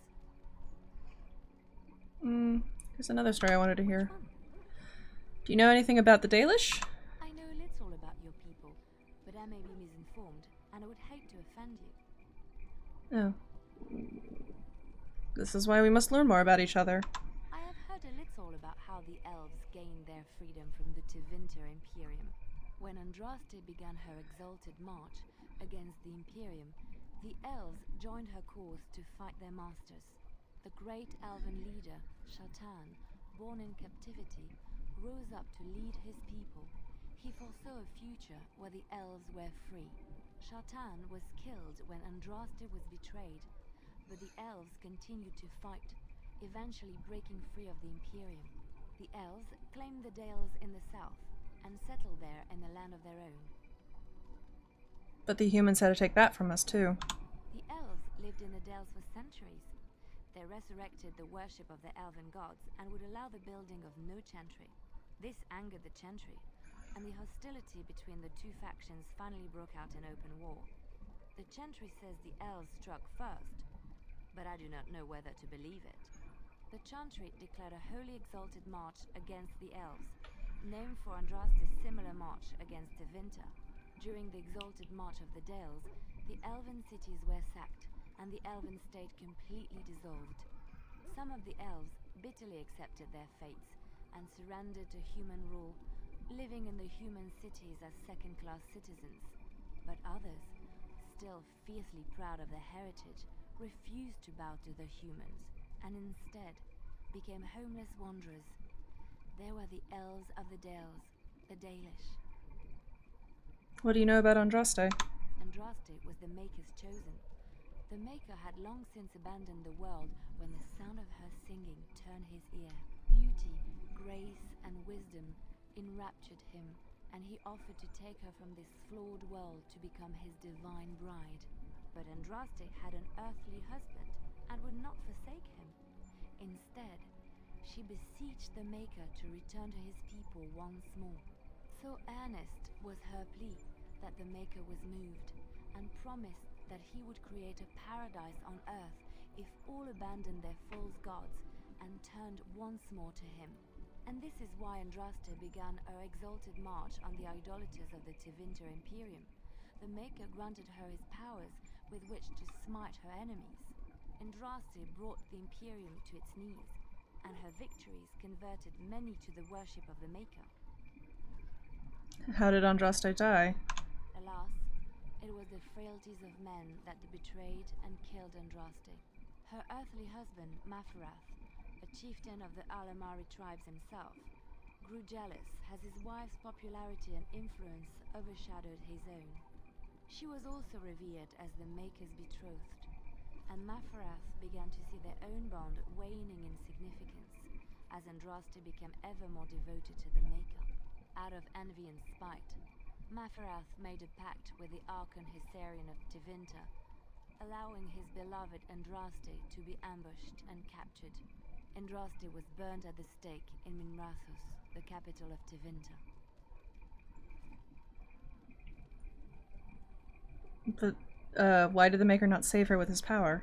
There's another story I wanted to hear. Do you know anything about the Dalish? I know little about your people, but I may be misinformed, and I would hate to offend you. Oh. This is why we must learn more about each other. I have heard a little about how the elves gained their freedom from the Tevinter Imperium. When Andraste began her exalted march against the Imperium, the elves joined her cause to fight their masters. The great elven leader, Shatan, born in captivity, rose up to lead his people. He foresaw a future where the elves were free. Shatan was killed when Andraste was betrayed, but the elves continued to fight, eventually breaking free of the Imperium. The elves claimed the Dales in the south and settled there in the land of their own. But the humans had to take that from us too. The elves lived in the Dales for centuries. They resurrected the worship of the elven gods and would allow the building of no chantry. This angered the chantry, and the hostility between the two factions finally broke out in open war. The chantry says the elves struck first, but I do not know whether to believe it. The chantry declared a wholly exalted march against the elves, named for Andraste's similar march against Tevinter. During the exalted march of the Dales, the elven cities were sacked, and the elven state completely dissolved. Some of the elves bitterly accepted their fates and surrendered to human rule, living in the human cities as second-class citizens. But others, still fiercely proud of their heritage, refused to bow to the humans, and instead became homeless wanderers. They were the elves of the Dales, the Dalish. What do you know about Andraste? Andraste was the Maker's chosen. The Maker had long since abandoned the world when the sound of her singing turned his ear. Beauty, grace, and wisdom enraptured him, and he offered to take her from this flawed world to become his divine bride. But Andraste had an earthly husband and would not forsake him. Instead, she beseeched the Maker to return to his people once more. So earnest was her plea that the Maker was moved, and promised that he would create a paradise on earth if all abandoned their false gods and turned once more to him. And this is why Andraste began her exalted march on the idolaters of the Tevinter Imperium. The Maker granted her his powers with which to smite her enemies. Andraste brought the Imperium to its knees, and her victories converted many to the worship of the Maker. How did Andraste die? Alas, it was the frailties of men that betrayed and killed Andraste. Her earthly husband, Maferath, a chieftain of the Alamari tribes himself, grew jealous as his wife's popularity and influence overshadowed his own. She was also revered as the Maker's betrothed, and Maferath began to see their own bond waning in significance as Andraste became ever more devoted to the Maker. Out of envy and spite, Maferath made a pact with the Archon Hysarian of Tevinter, allowing his beloved Andraste to be ambushed and captured. Andraste was burned at the stake in Minrathous, the capital of Tevinter. But, why did the Maker not save her with his power?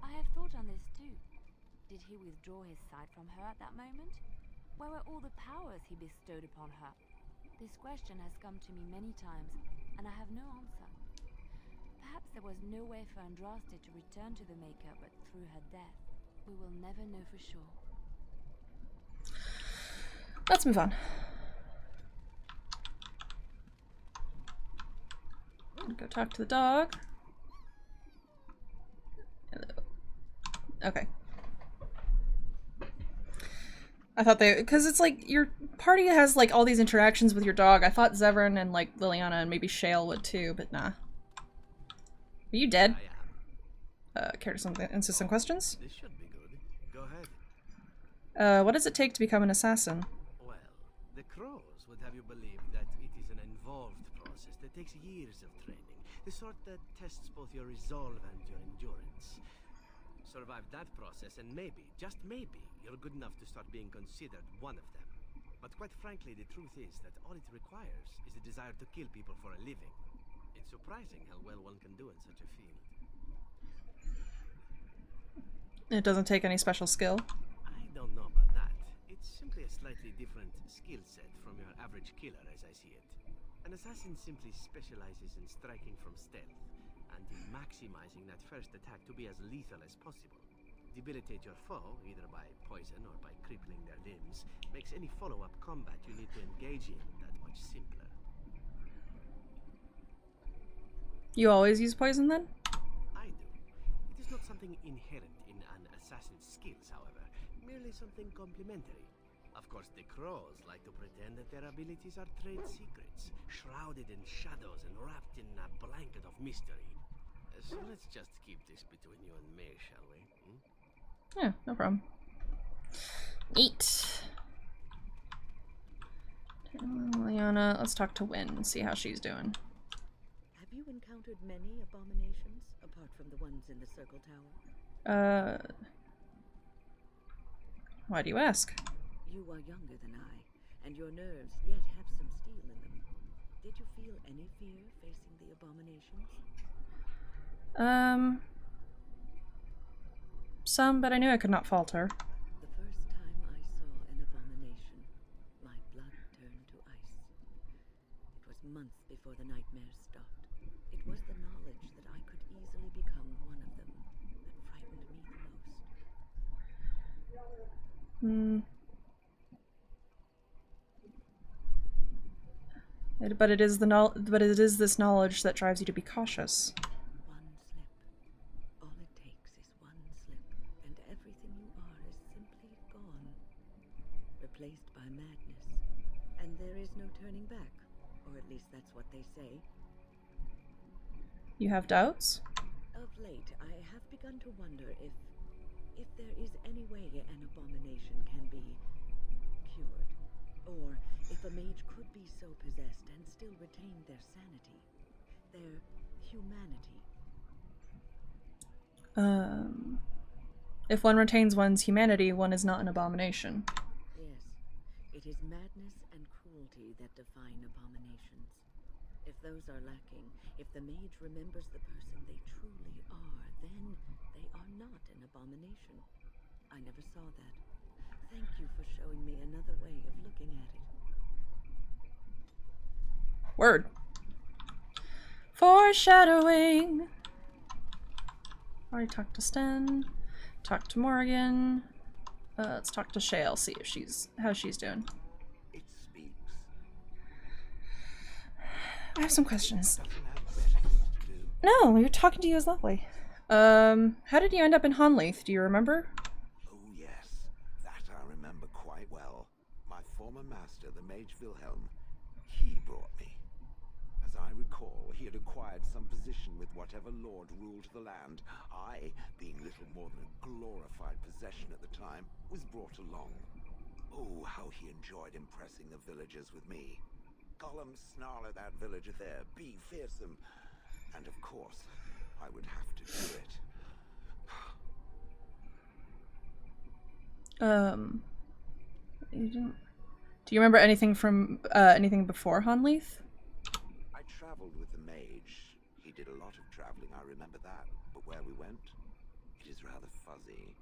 I have thought on this too. Did he withdraw his sight from her at that moment? Where were all the powers he bestowed upon her? This question has come to me many times, and I have no answer. Perhaps there was no way for Andraste to return to the Maker but through her death. We will never know for sure. Let's move on. Go talk to the dog. Hello. Okay. I thought they, because it's like your party has like all these interactions with your dog. I thought Zevran and like Liliana and maybe Shale would too, but nah. Are you dead? Care to answer some questions? This should be good. Go ahead. What does it take to become an assassin? Well, the Crows would have you believe that it is an involved process that takes years of training. The sort that tests both your resolve and your endurance. Survive that process and maybe, just maybe, you're good enough to start being considered one of them. But quite frankly, the truth is that all it requires is a desire to kill people for a living. It's surprising how well one can do in such a field. It doesn't take any special skill. I don't know about that. It's simply a slightly different skill set from your average killer as I see it. An assassin simply specializes in striking from stealth, and in maximizing that first attack to be as lethal as possible. Debilitate your foe, either by poison or by crippling their limbs, makes any follow-up combat you need to engage in that much simpler. You always use poison then? I do. It is not something inherent in an assassin's skills, however, merely something complementary. Of course, the Crows like to pretend that their abilities are trade secrets, shrouded in shadows and wrapped in a blanket of mystery. So let's just keep this between you and me, shall we? Yeah, no problem. Neat. Liliana, let's talk to Wynne and see how she's doing. Have you encountered many abominations, apart from the ones in the Circle Tower? Why do you ask? You are younger than I, and your nerves yet have some steel in them. Did you feel any fear facing the abominations? Some, but I knew I could not falter. The first time I saw an abomination, my blood turned to ice. It was months before the nightmares stopped. It was the knowledge that I could easily become one of them. But it is this knowledge that drives you to be cautious. One slip. All it takes is one slip, and everything you are is simply gone. Replaced by madness. And there is no turning back. Or at least that's what they say. You have doubts? Of late, I have begun to wonder if there is any way an abomination can be cured. Or if a mage could be so possessed and still retain their sanity, their humanity. If one retains one's humanity, one is not an abomination. Yes, it is madness and cruelty that define abominations. If those are lacking, if the mage remembers the person they truly are, then they are not an abomination. I never saw that. Thank you for showing me another way of looking at it. Word. Foreshadowing. Already talked to Sten. Talked to Morgan. Let's talk to Shale, see if how she's doing. It speaks. I have some questions. No, you're talking to you is lovely. How did you end up in Honleith? Do you remember? Oh yes, that I remember quite well. My former master, the Mage Wilhelm, he brought me. As I recall, he had acquired some position with whatever lord ruled the land. I, being little more than a glorified possession at the time, was brought along. Oh, how he enjoyed impressing the villagers with me. Gollum, snarl at that villager there, be fearsome. And of course, I would have to do it. Do you remember anything from, anything before Honleith? I traveled with the mage. He did a lot of traveling, I remember that. But where we went, it is rather fuzzy.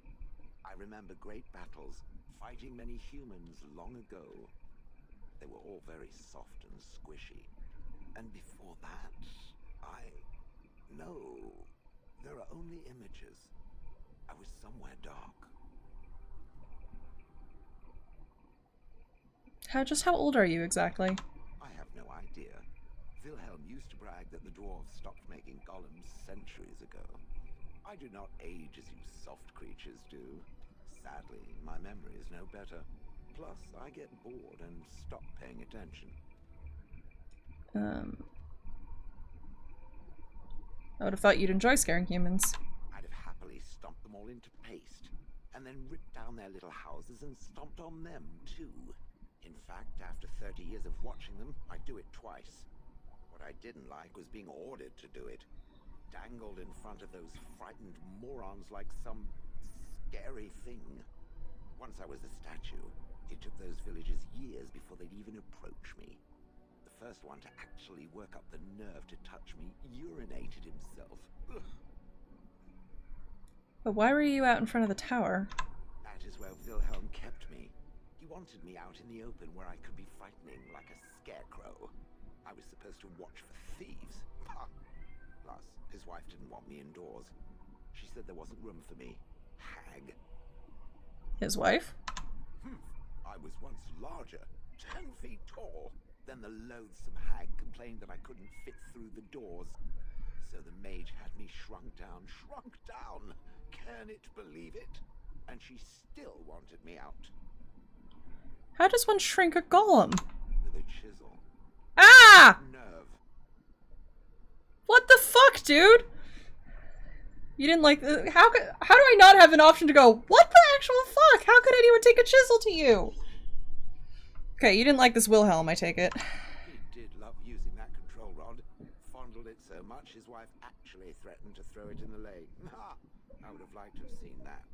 I remember great battles, fighting many humans long ago. They were all very soft and squishy. And before that, no, there are only images. I was somewhere dark. How old are you exactly? I have no idea. Wilhelm used to brag that the dwarves stopped making golems centuries ago. I do not age as you soft creatures do. Sadly, my memory is no better. Plus, I get bored and stop paying attention. I would have thought you'd enjoy scaring humans. I'd have happily stomped them all into paste, and then ripped down their little houses and stomped on them, too. In fact, after 30 years of watching them, I'd do it twice. What I didn't like was being ordered to do it. Dangled in front of those frightened morons like some scary thing. Once I was a statue, it took those villagers years before they'd even approach me. The first one to actually work up the nerve to touch me urinated himself. Ugh. But why were you out in front of the tower? That is where Wilhelm kept me. He wanted me out in the open where I could be frightening like a scarecrow. I was supposed to watch for thieves. Plus, his wife didn't want me indoors. She said there wasn't room for me. Hag. His wife? I was once larger, 10 feet tall. Then the loathsome hag complained that I couldn't fit through the doors. So the mage had me shrunk down. Can it believe it? And she still wanted me out. How does one shrink a golem? With a chisel. Ah! Nerve. What the fuck, dude? You didn't like how do I not have an option to go, what the actual fuck? How could anyone take a chisel to you? Okay, you didn't like this Wilhelm, I take it. He did love using that control rod. Fondled it so much his wife actually threatened to throw it in the lake. Ha! I would have liked to have seen that.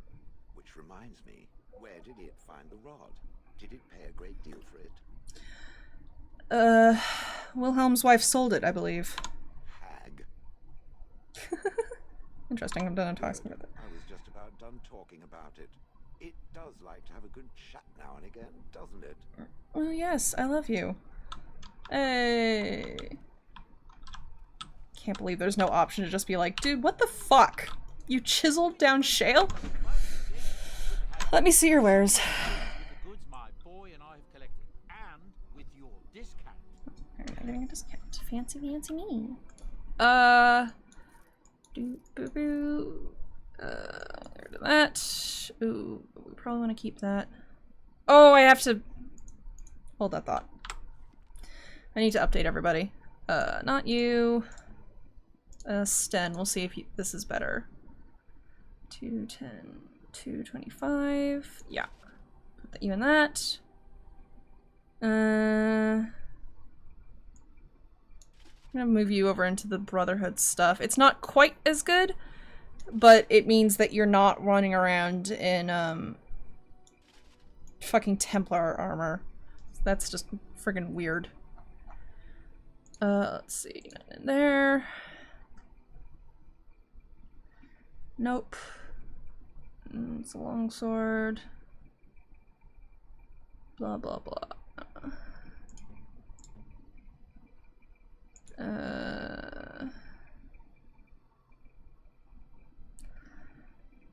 Which reminds me, where did it find the rod? Did it pay a great deal for it? Wilhelm's wife sold it, I believe. Hag. Interesting, I'm done talking about it. I was just about done talking about it. It does like to have a good chat now and again, doesn't it? Well, yes, I love you. Hey. Can't believe there's no option to just be like, dude, what the fuck? You chiseled down Shale? Let me see your wares. getting a discount. Fancy me. There to that. Ooh, we probably want to keep that. Oh, I have to hold that thought. I need to update everybody. Not you. Sten, we'll see if this is better. 210, 225. Yeah. Put you in that. I'm gonna move you over into the Brotherhood stuff. It's not quite as good, but it means that you're not running around in, fucking Templar armor. That's just friggin' weird. Let's see. Nothing in there. Nope. It's a longsword. Blah, blah, blah.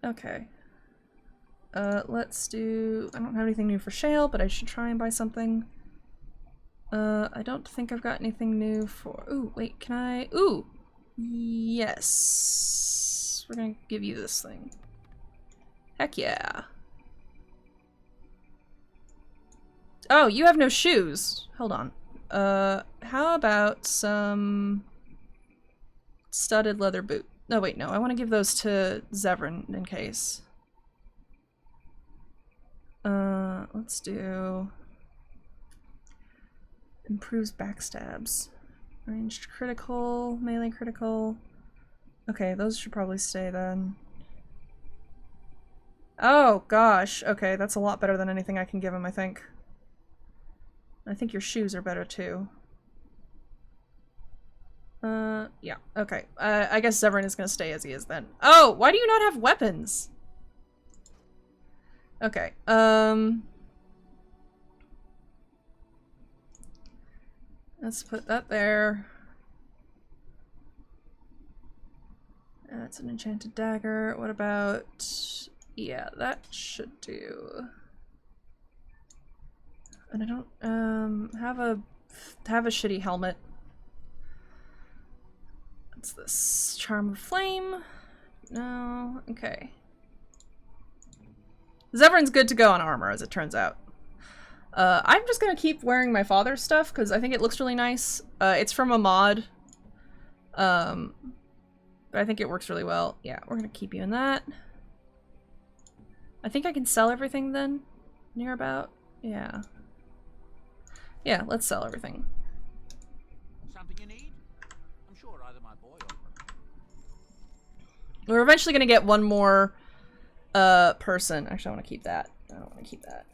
Okay. Let's do... I don't have anything new for Shale, but I should try and buy something. I don't think I've got anything new for... Ooh, wait, can I... Ooh! Yes! We're gonna give you this thing. Heck yeah. Oh, you have no shoes. Hold on. How about some studded leather boot? No, wait, no. I want to give those to Zevran in case. Let's do... Improves backstabs. Ranged critical, melee critical. Okay, those should probably stay then. Oh, gosh. Okay, that's a lot better than anything I can give him, I think. I think your shoes are better, too. Yeah, okay. I guess Zevran is gonna stay as he is, then. Oh, why do you not have weapons? Okay, let's put that there. That's an enchanted dagger. What about... Yeah, that should do. And I don't, have a shitty helmet. What's this? Charm of Flame? No, okay. Zevran's good to go on armor, as it turns out. I'm just gonna keep wearing my father's stuff, because I think it looks really nice. It's from a mod. But I think it works really well. Yeah, we're gonna keep you in that. I think I can sell everything then? Near about? Yeah. Yeah, let's sell everything. Something you need? I'm sure either my boy or... We're eventually gonna get one more person. Actually, I want to keep that. I don't want to keep that.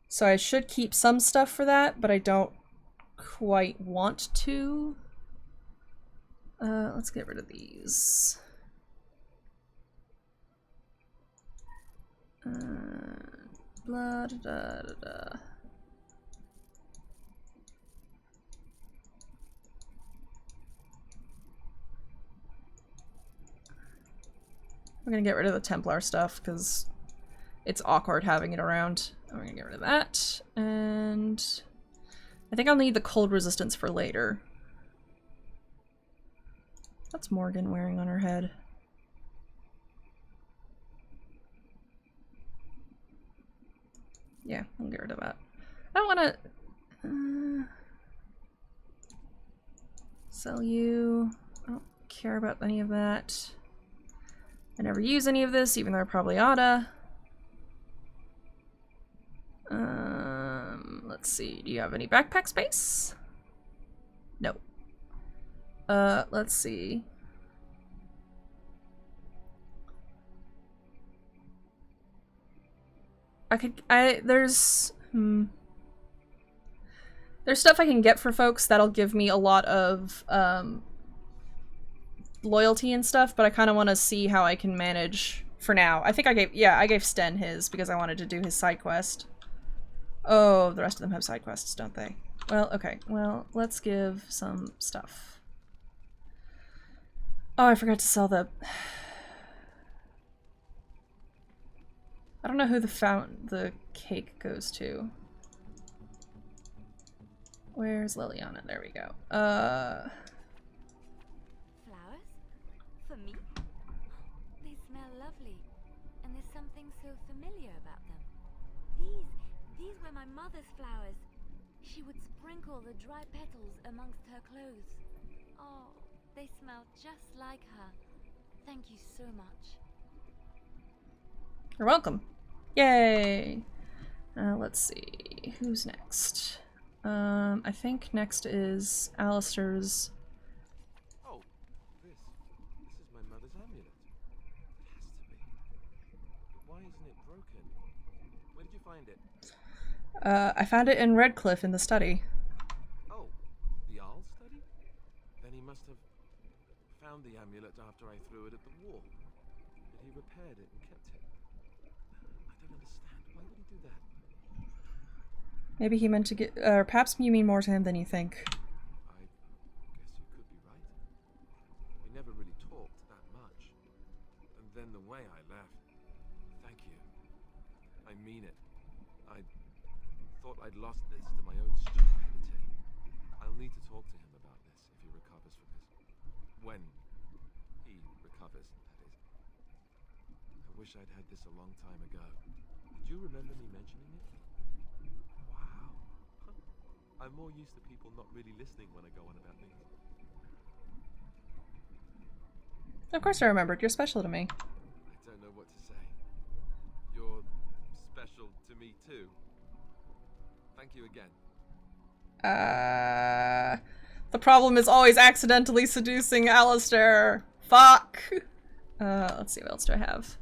So I should keep some stuff for that, but I don't quite want to. Let's get rid of these. Blah, da, da, da, da. We're gonna get rid of the Templar stuff because it's awkward having it around. We're gonna get rid of that, and I think I'll need the cold resistance for later. What's Morgan wearing on her head? Yeah, I'll get rid of that. I don't want to sell you. I don't care about any of that. I never use any of this, even though I probably oughta. Let's see. Do you have any backpack space? No. Let's see. There's stuff I can get for folks that'll give me a lot of, loyalty and stuff, but I kind of want to see how I can manage for now. I think I gave Sten his because I wanted to do his side quest. Oh, the rest of them have side quests, don't they? Well, okay. Well, let's give some stuff. Oh, I forgot to sell the... I don't know who the cake goes to. Where's Liliana? There we go. Flowers? For me? They smell lovely, and there's something so familiar about them. These were my mother's flowers. She would sprinkle the dry petals amongst her clothes. Oh, they smell just like her. Thank you so much. You're welcome. Yay! Let's see. Who's next? I think next is Alistair's. Oh, this is my mother's amulet. It has to be. But why isn't it broken? Where did you find it? I found it in Redcliffe in the study. Oh, the Arl study? Then he must have found the amulet after I threw it at the wall. But he repaired it and kept it. I don't understand. Why would he do that? Maybe he meant to get, or perhaps you mean more to him than you think. I guess you could be right. We never really talked that much. And then the way I left. Thank you. I mean it. I thought I'd lost this to my own stupidity. I'll need to talk to him about this if he recovers from this. When he recovers, that is. I wish I'd had this a long time ago. Did you remember me mentioning it? Wow. I'm more used to people not really listening when I go on about things. Of course I remembered. You're special to me. I don't know what to say. You're special to me too. Thank you again. The problem is always accidentally seducing Alistair. Fuck! Let's see, what else do I have?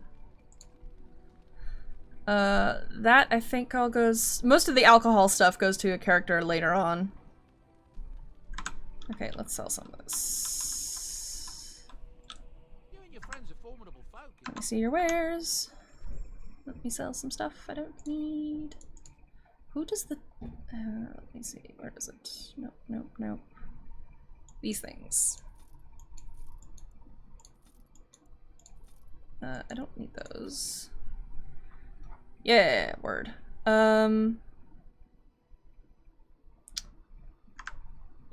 That I think all goes... Most of the alcohol stuff goes to a character later on. Okay, let's sell some of this. You and your friends are formidable folk. Let me see your wares. Let me sell some stuff I don't need. Who does the... let me see, where is it? Nope, nope, nope. These things. I don't need those. Yeah, word.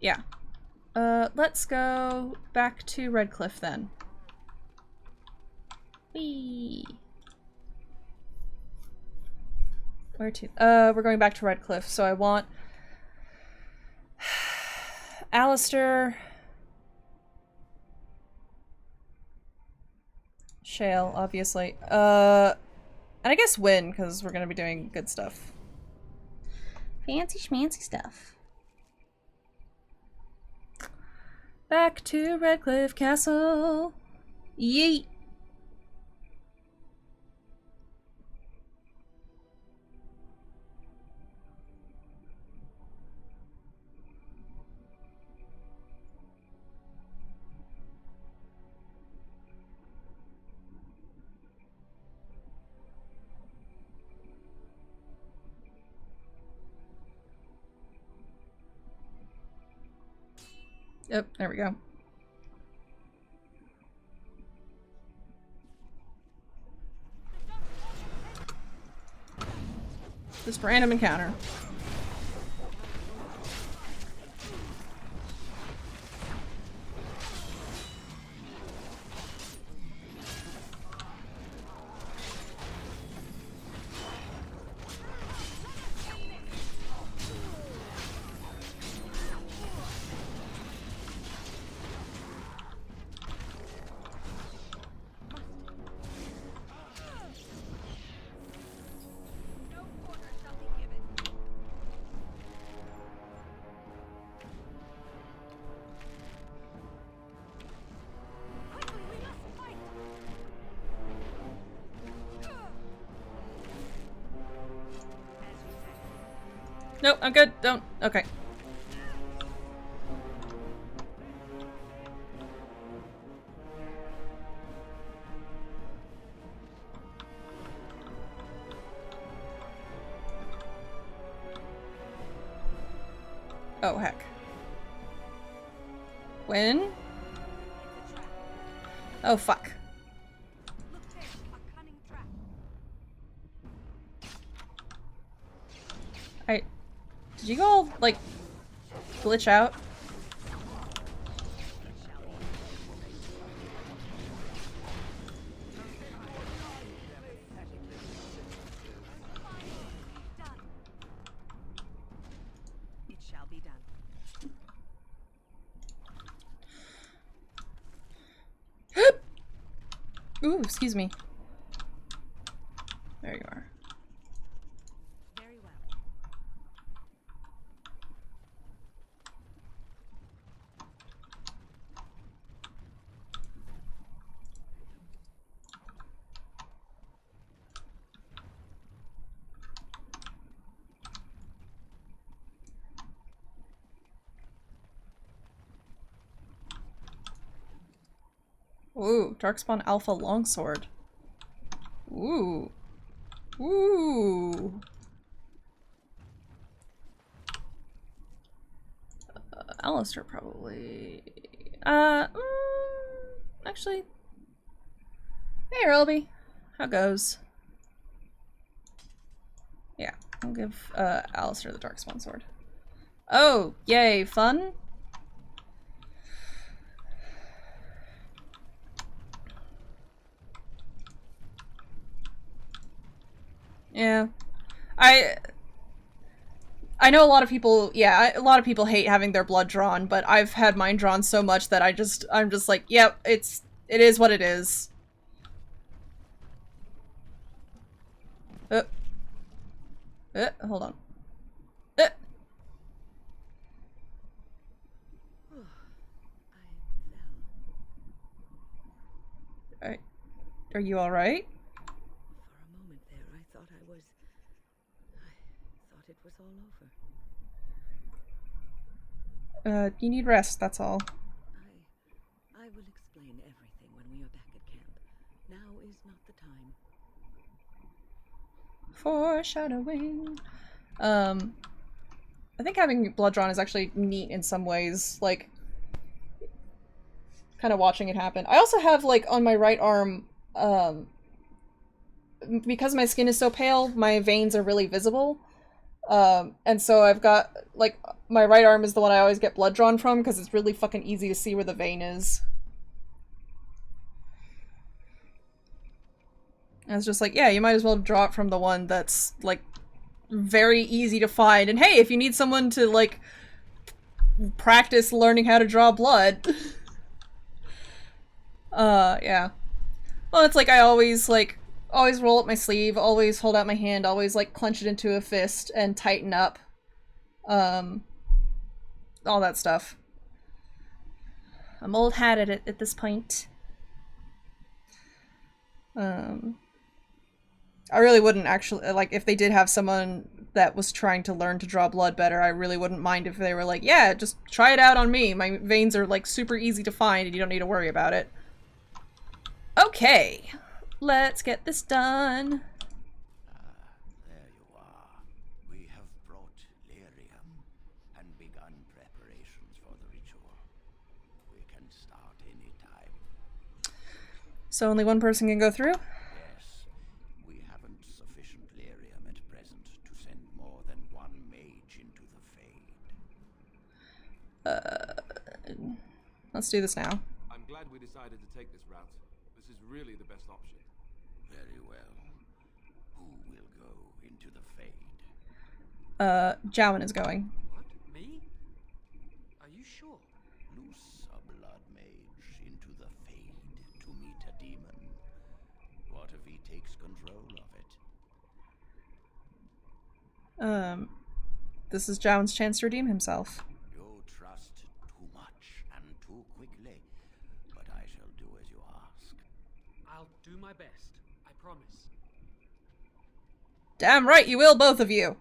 Yeah. Let's go back to Redcliffe then. Whee! Where to? We're going back to Redcliffe, so I want Alistair, Shale, obviously. And I guess Wynn, because we're gonna be doing good stuff. Fancy schmancy stuff. Back to Redcliffe Castle. Yeet. Yep, there we go. Just random encounter. Nope, I'm good. Don't. Okay. Oh, heck. When? Oh, fuck. Did you all, like... glitch out. It shall be done. Ooh, excuse me. There you are. Very well. Ooh, Darkspawn Alpha Longsword. Ooh. Ooh. Alistair probably. Actually. Hey, Relby. How goes? Yeah, I'll give Alistair the Darkspawn sword. Oh, yay, fun? Yeah. I know a lot of people, yeah, a lot of people hate having their blood drawn, but I've had mine drawn so much that I'm just like, yep, it is what it is. Hold on. Are you alright? For a moment there, I thought it was all over. You need rest, that's all. I will explain everything when we are back at camp. Now is not the time. Foreshadowing. I think having blood drawn is actually neat in some ways, like, kind of watching it happen. I also have, like, on my right arm, because my skin is so pale, my veins are really visible. And so I've got, like, my right arm is the one I always get blood drawn from, because it's really fucking easy to see where the vein is. And it's just like, yeah, you might as well draw it from the one that's, like, very easy to find. And hey, if you need someone to, like, practice learning how to draw blood. Yeah. Well, it's like I always roll up my sleeve, always hold out my hand, always, like, clench it into a fist and tighten up. All that stuff. I'm old hat at it at this point. I really wouldn't actually, like, if they did have someone that was trying to learn to draw blood better, I really wouldn't mind if they were like, yeah, just try it out on me. My veins are, like, super easy to find and you don't need to worry about it. Okay, let's get this done. There you are. We have brought lyrium and begun preparations for the ritual. We can start any time. So only one person can go through? Yes. We haven't sufficient lyrium at present to send more than one mage into the Fade. Let's do this now. I'm glad we decided to take this route. This is really the best option. Very well. Who will go into the Fade? Jowan is going. What? Me? Are you sure? Loose a blood mage into the Fade to meet a demon. What if he takes control of it? This is Jowan's chance to redeem himself. You trust too much and too quickly, but I shall do as you ask. I'll do my best. I promise. Damn right you will, both of you!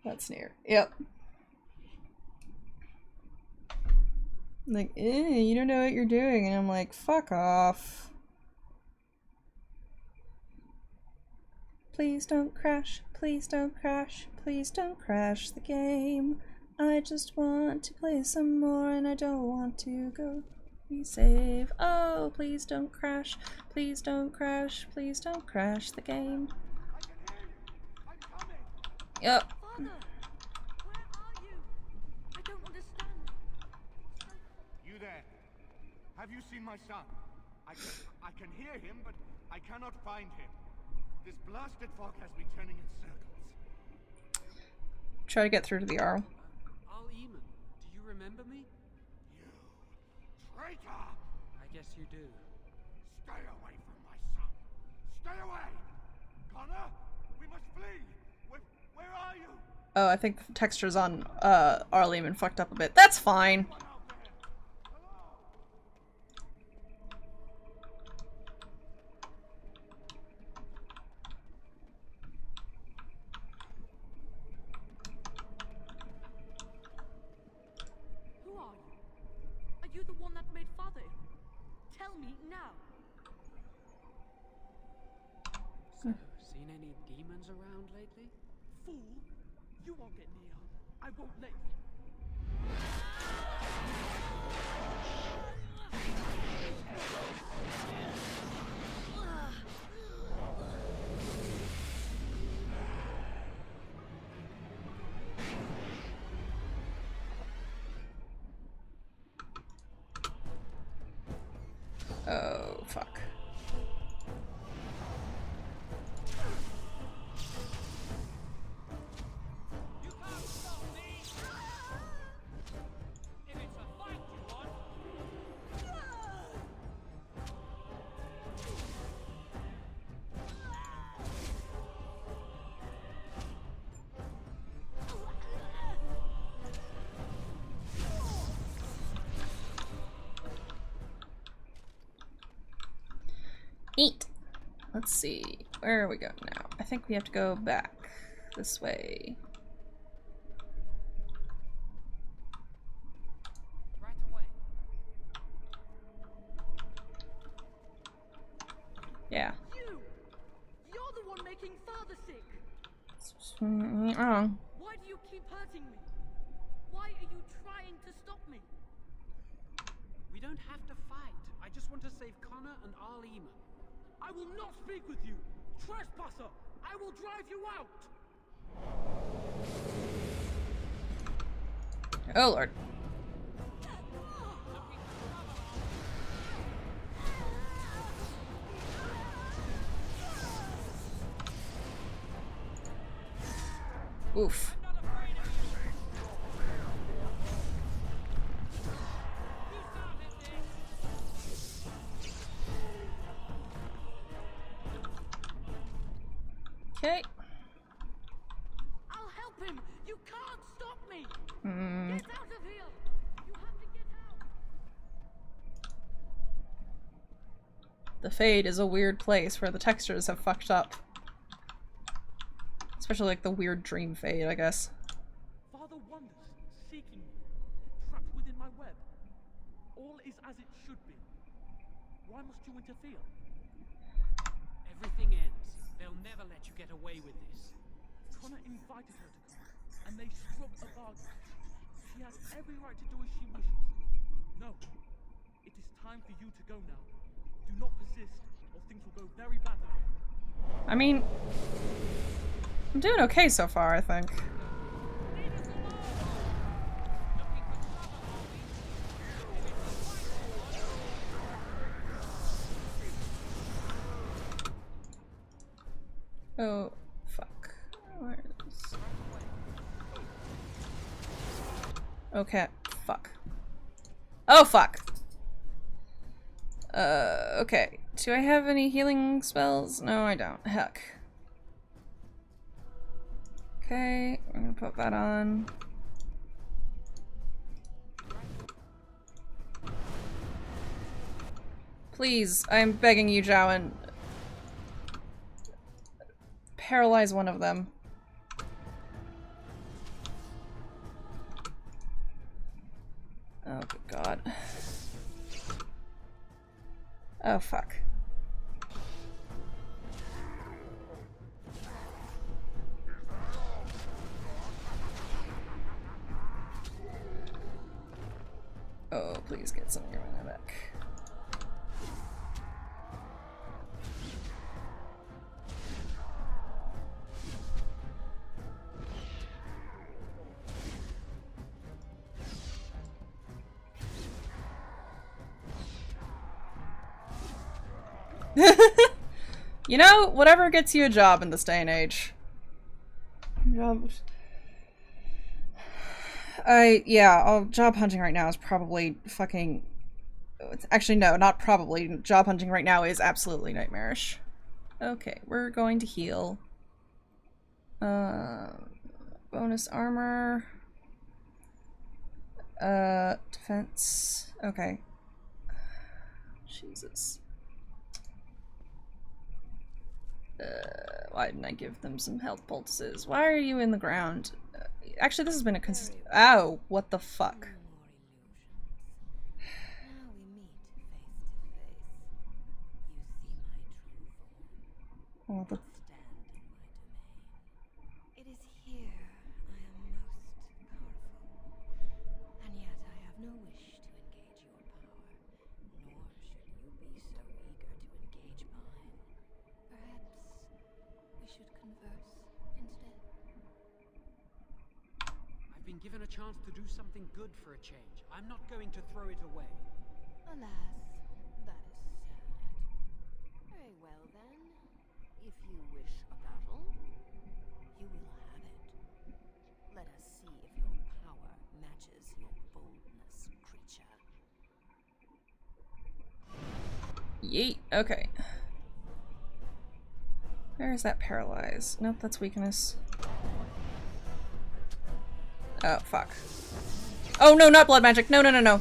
That's near. Yep. Like, you don't know what you're doing, and I'm like, fuck off. Please don't crash, please don't crash, please don't crash the game. I just want to play some more and I don't want to go resave. Oh, please don't crash, please don't crash, please don't crash the game. Yep. Father, where are you? I don't understand. You there? Have you seen my son? I can hear him, but I cannot find him. This blasted fog has me turning in circles. Try to get through to the Arl. Al Eamon, do you remember me? You traitor! I guess you do. Stay away from my son. Stay away! Connor, we must flee. Where are you? Oh, I think the textures on Arl Eamon fucked up a bit. That's fine. Who are you? Are you the one that made Father ill? Tell me now. So, seen any demons around lately? Fool! You won't get near. I won't let you. Oh, fuck. Eat. Let's see. Where are we going now? I think we have to go back this way. Right away. Yeah. You're the one making Father sick. Wrong. Why do you keep hurting me? Why are you trying to stop me? We don't have to fight. I just want to save Connor and Al Eamon. I will not speak with you! Trespasser! I will drive you out! Oh lord. Oof. Okay. I'll help him! You can't stop me! Hmm. Get out of here! You have to get out! The Fade is a weird place where the textures have fucked up. Especially like the weird dream Fade, I guess. Father wanders, seeking me, trapped within my web. All is as it should be. Why must you interfere? Everything ends. They'll never let you get away with this. Connor invited her to come, and they struck a bargain. She has every right to do as she wishes. No, it is time for you to go now. Do not persist, or things will go very badly for you. I mean, I'm doing okay so far, I think. Oh, fuck. Where is... Okay, fuck. Oh, fuck! Okay. Do I have any healing spells? No, I don't. Heck. Okay, we're gonna put that on. Please, I'm begging you, Jowan. Paralyze one of them. Oh, good God. Oh, fuck. Oh, please get some of your mana back. You know, whatever gets you a job in this day and age. Job hunting right now is probably fucking... Actually, no, not probably. Job hunting right now is absolutely nightmarish. Okay, we're going to heal. Bonus armor. Defense. Okay. Jesus. Why didn't I give them some health pulses? Why are you in the ground? Actually, this has been a Ow! What the fuck? Oh, the... It is here I am most powerful, and yet I have no wish to engage your power, nor should you be so eager to engage mine. Perhaps we should converse instead. I've been given a chance to do something good for a change. I'm not going to throw it away. Alas, that is sad. Very well then. If you wish a battle, you will have it. Let us see if your power matches your boldness, creature. Yeet. Okay. Where is that paralyze? Nope, that's weakness. Oh, fuck. Oh, no, not blood magic. No, no, no, no.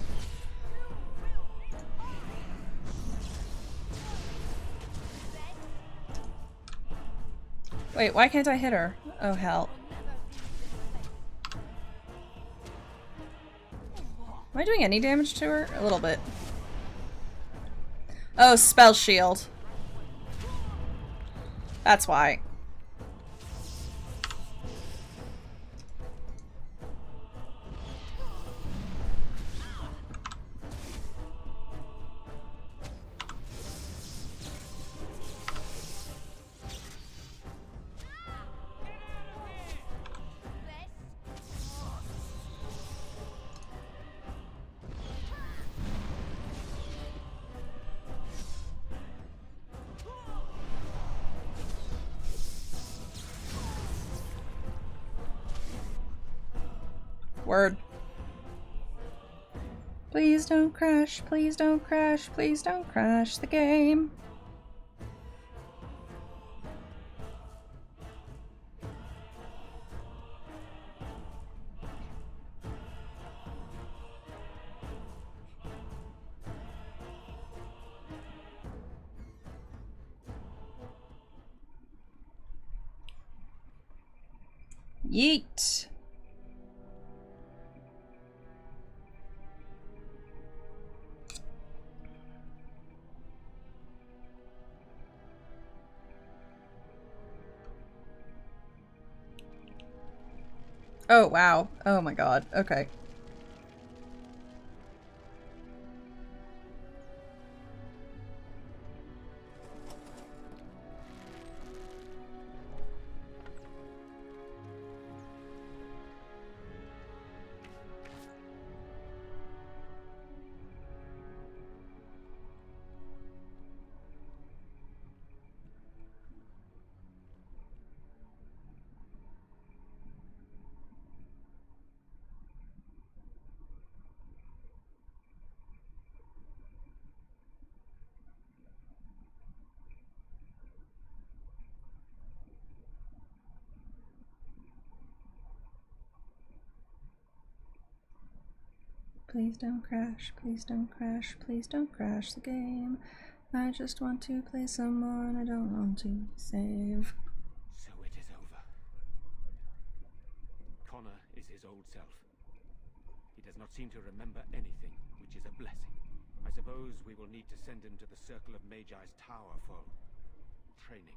Wait, why can't I hit her? Oh, hell. Am I doing any damage to her? A little bit. Oh, spell shield. That's why. Word. Please don't crash, please don't crash, please don't crash the game. Yeet. Oh, wow. Oh my god. Okay. Please don't crash, please don't crash, please don't crash the game. I just want to play some more and I don't want to save. So it is over. Connor is his old self. He does not seem to remember anything, which is a blessing. I suppose we will need to send him to the Circle of Magi's tower for training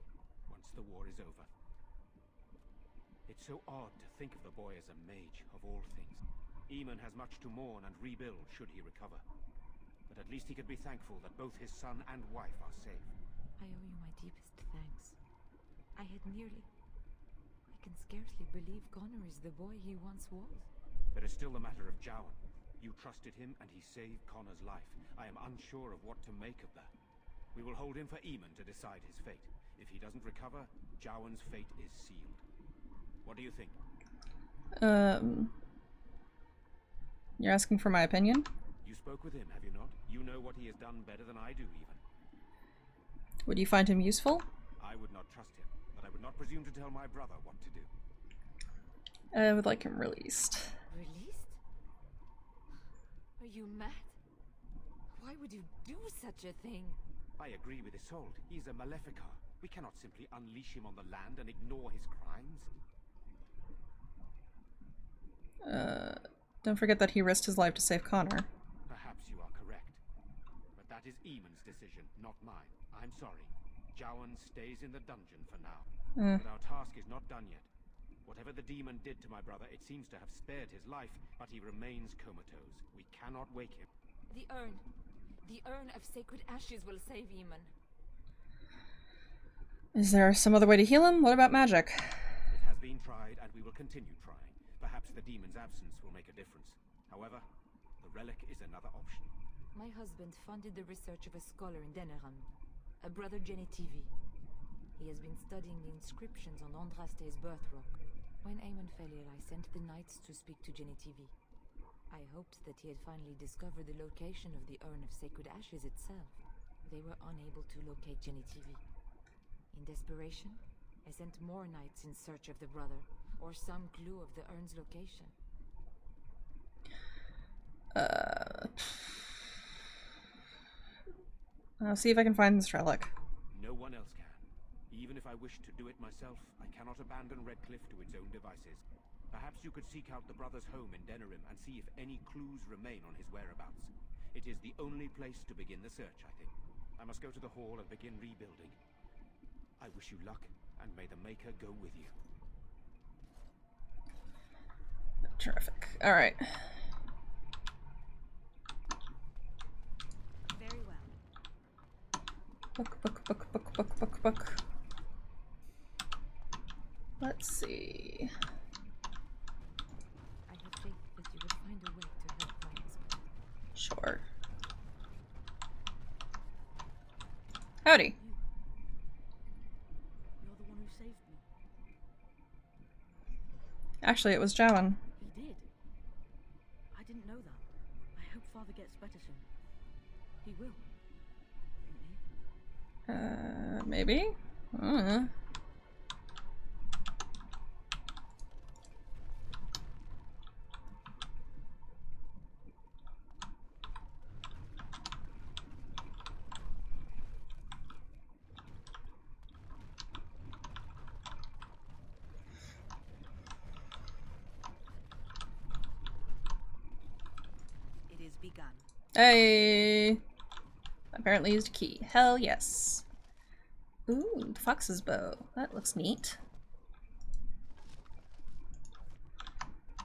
once the war is over. It's so odd to think of the boy as a mage, of all things. Eamon has much to mourn and rebuild should he recover. But at least he could be thankful that both his son and wife are safe. I owe you my deepest thanks. I had nearly... I can scarcely believe Connor is the boy he once was. There is still the matter of Jowan. You trusted him and he saved Connor's life. I am unsure of what to make of that. We will hold him for Eamon to decide his fate. If he doesn't recover, Jowan's fate is sealed. What do you think? You're asking for my opinion? You spoke with him, have you not? You know what he has done better than I do, even. Would you find him useful? I would not trust him, but I would not presume to tell my brother what to do. I would like him released. Released? Are you mad? Why would you do such a thing? I agree with Isolde. He's a Maleficar. We cannot simply unleash him on the land and ignore his crimes. Don't forget that he risked his life to save Connor. Perhaps you are correct. But that is Eamon's decision, not mine. I'm sorry. Jowan stays in the dungeon for now. But our task is not done yet. Whatever the demon did to my brother, it seems to have spared his life, but he remains comatose. We cannot wake him. The urn. The urn of sacred ashes will save Eamon. Is there some other way to heal him? What about magic? It has been tried, and we will continue trying. Perhaps the demon's absence will make a difference. However, the relic is another option. My husband funded the research of a scholar in Denerim, a brother Genetivi. He has been studying the inscriptions on Andraste's birth rock. When Eamon fell ill, I sent the knights to speak to Genetivi. I hoped that he had finally discovered the location of the urn of sacred ashes itself. They were unable to locate Genetivi. In desperation, I sent more knights in search of the brother, or some clue of the urn's location. I'll see if I can find this relic. No one else can. Even if I wish to do it myself, I cannot abandon Redcliffe to its own devices. Perhaps you could seek out the brother's home in Denerim and see if any clues remain on his whereabouts. It is the only place to begin the search, I think. I must go to the hall and begin rebuilding. I wish you luck, and may the Maker go with you. Terrific. Alright. Very well. Book. Let's see. I have faith that you would find a way to help my husband. Sure. Howdy. You're the one who saved me. Actually, it was Jowan. He did. I didn't know that. I hope Father gets better soon. He will. Won't he? Maybe? I don't know. It is begun. Hey! Apparently used a key. Hell yes. Ooh, the fox's bow. That looks neat.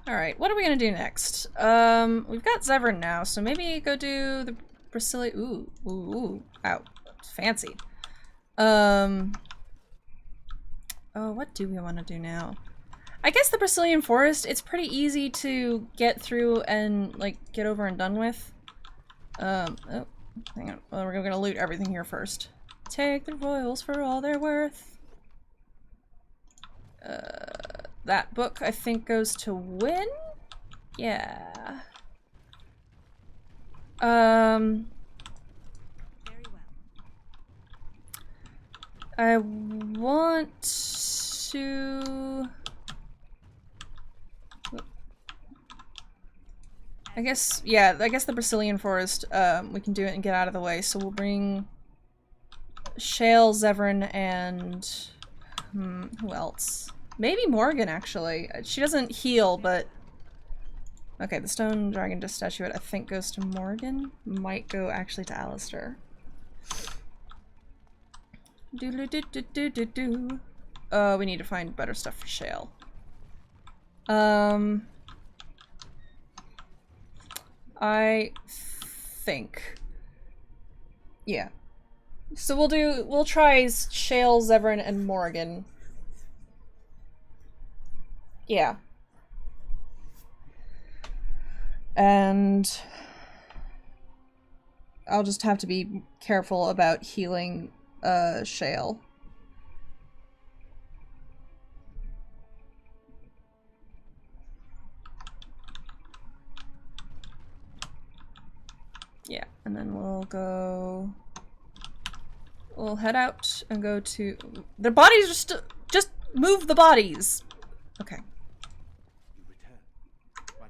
Alright, what are we gonna do next? We've got Zevran now, so maybe go do the Brisili- ooh, ow. Fancy. Oh, what do we want to do now? I guess the Brazilian Forest, it's pretty easy to get through and, like, get over and done with. Oh, hang on. Well, we're gonna loot everything here first. Take the royals for all they're worth. That book, I think, goes to Wynn? Yeah. Very well. I want to... I guess, yeah, I guess the Brazilian Forest, we can do it and get out of the way, so we'll bring Shale, Zevran, and... who else? Maybe Morgan, actually. She doesn't heal, but... Okay, the Stone Dragon Statuette, I think, goes to Morgan. Might go, actually, to Alistair. Do-do-do-do-do-do-do. We need to find better stuff for Shale. I think. Yeah. So we'll try Shale, Zevran, and Morgan. Yeah. And I'll just have to be careful about healing Shale. Yeah, and then we'll head out and go to their bodies. Just move the bodies. Okay.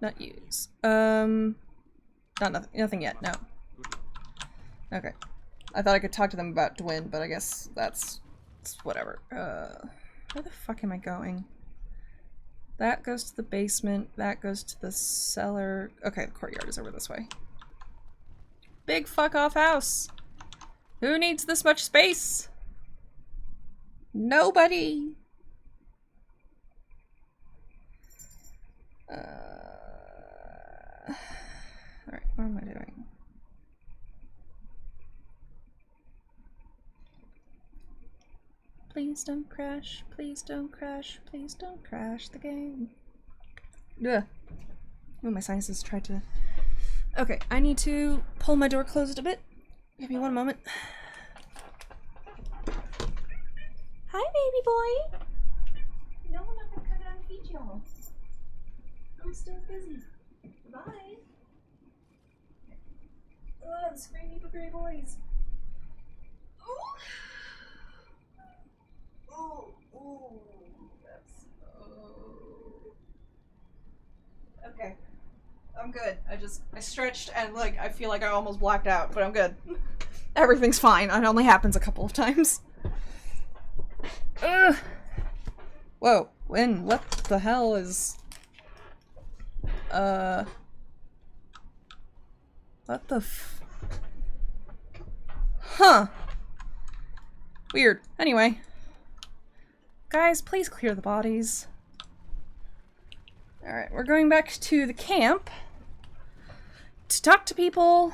Not use. Nothing yet. No. Okay. I thought I could talk to them about Dwin, but I guess it's whatever. Where the fuck am I going? That goes to the basement. That goes to the cellar. Okay, the courtyard is over this way. Big fuck off house. Who needs this much space? Nobody. Alright, what am I doing? Please don't crash. Please don't crash. Please don't crash the game. Ugh. Oh, my sinuses tried to... Okay, I need to pull my door closed a bit. Give me one moment. Hi, baby boy. No, I'm not gonna come down and feed y'all. I'm still busy. Bye. Oh, the screamy boogery boys. Ooh. Ooh. That's... Oh. Okay. I'm good. I stretched and like I feel like I almost blacked out, but I'm good. Everything's fine. It only happens a couple of times. Ugh. Whoa. When? What the hell is... What the f... Huh. Weird. Anyway. Guys, please clear the bodies. Alright, we're going back to the camp to talk to people.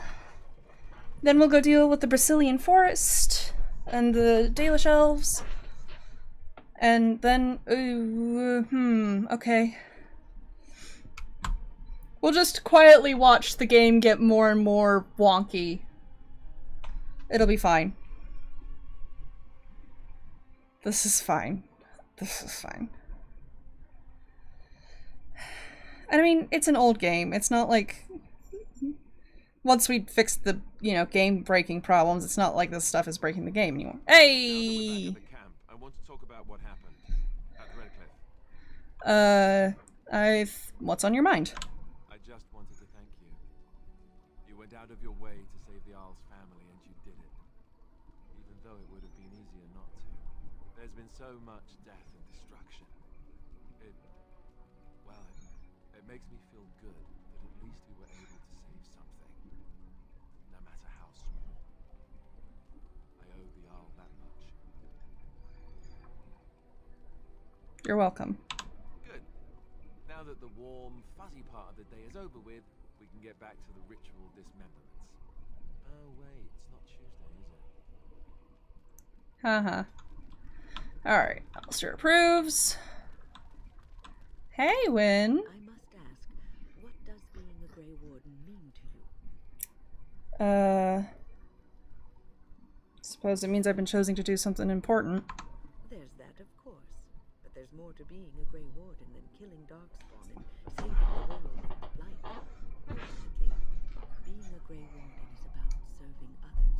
Then we'll go deal with the Brazilian forest and the Dalish elves. And then, okay. We'll just quietly watch the game get more and more wonky. It'll be fine. This is fine. This is fine. I mean, it's an old game. It's not like... Once we fix the, game-breaking problems, it's not like this stuff is breaking the game anymore. Hey! I want to talk about what happened at Redcliffe. What's on your mind? I just wanted to thank you. You went out of your way to save the Arl's family, and you did it. Even though it would have been easier not to. There's been so much death and destruction. It makes me feel good that at least we were able to save something. No matter how small. I owe the Arl that much. You're welcome. Good. Now that the warm, fuzzy part of the day is over with, we can get back to the ritual dismemberments. Oh wait, it's not Tuesday, is it? Haha. Alright, Alistair approves. Hey, Wynn. I must ask, what does being a Grey Warden mean to you? Suppose it means I've been chosen to do something important. There's that, of course. But there's more to being a Grey Warden than killing Darkspawn and saving the world from blight. Ultimately, being a Grey Warden is about serving others.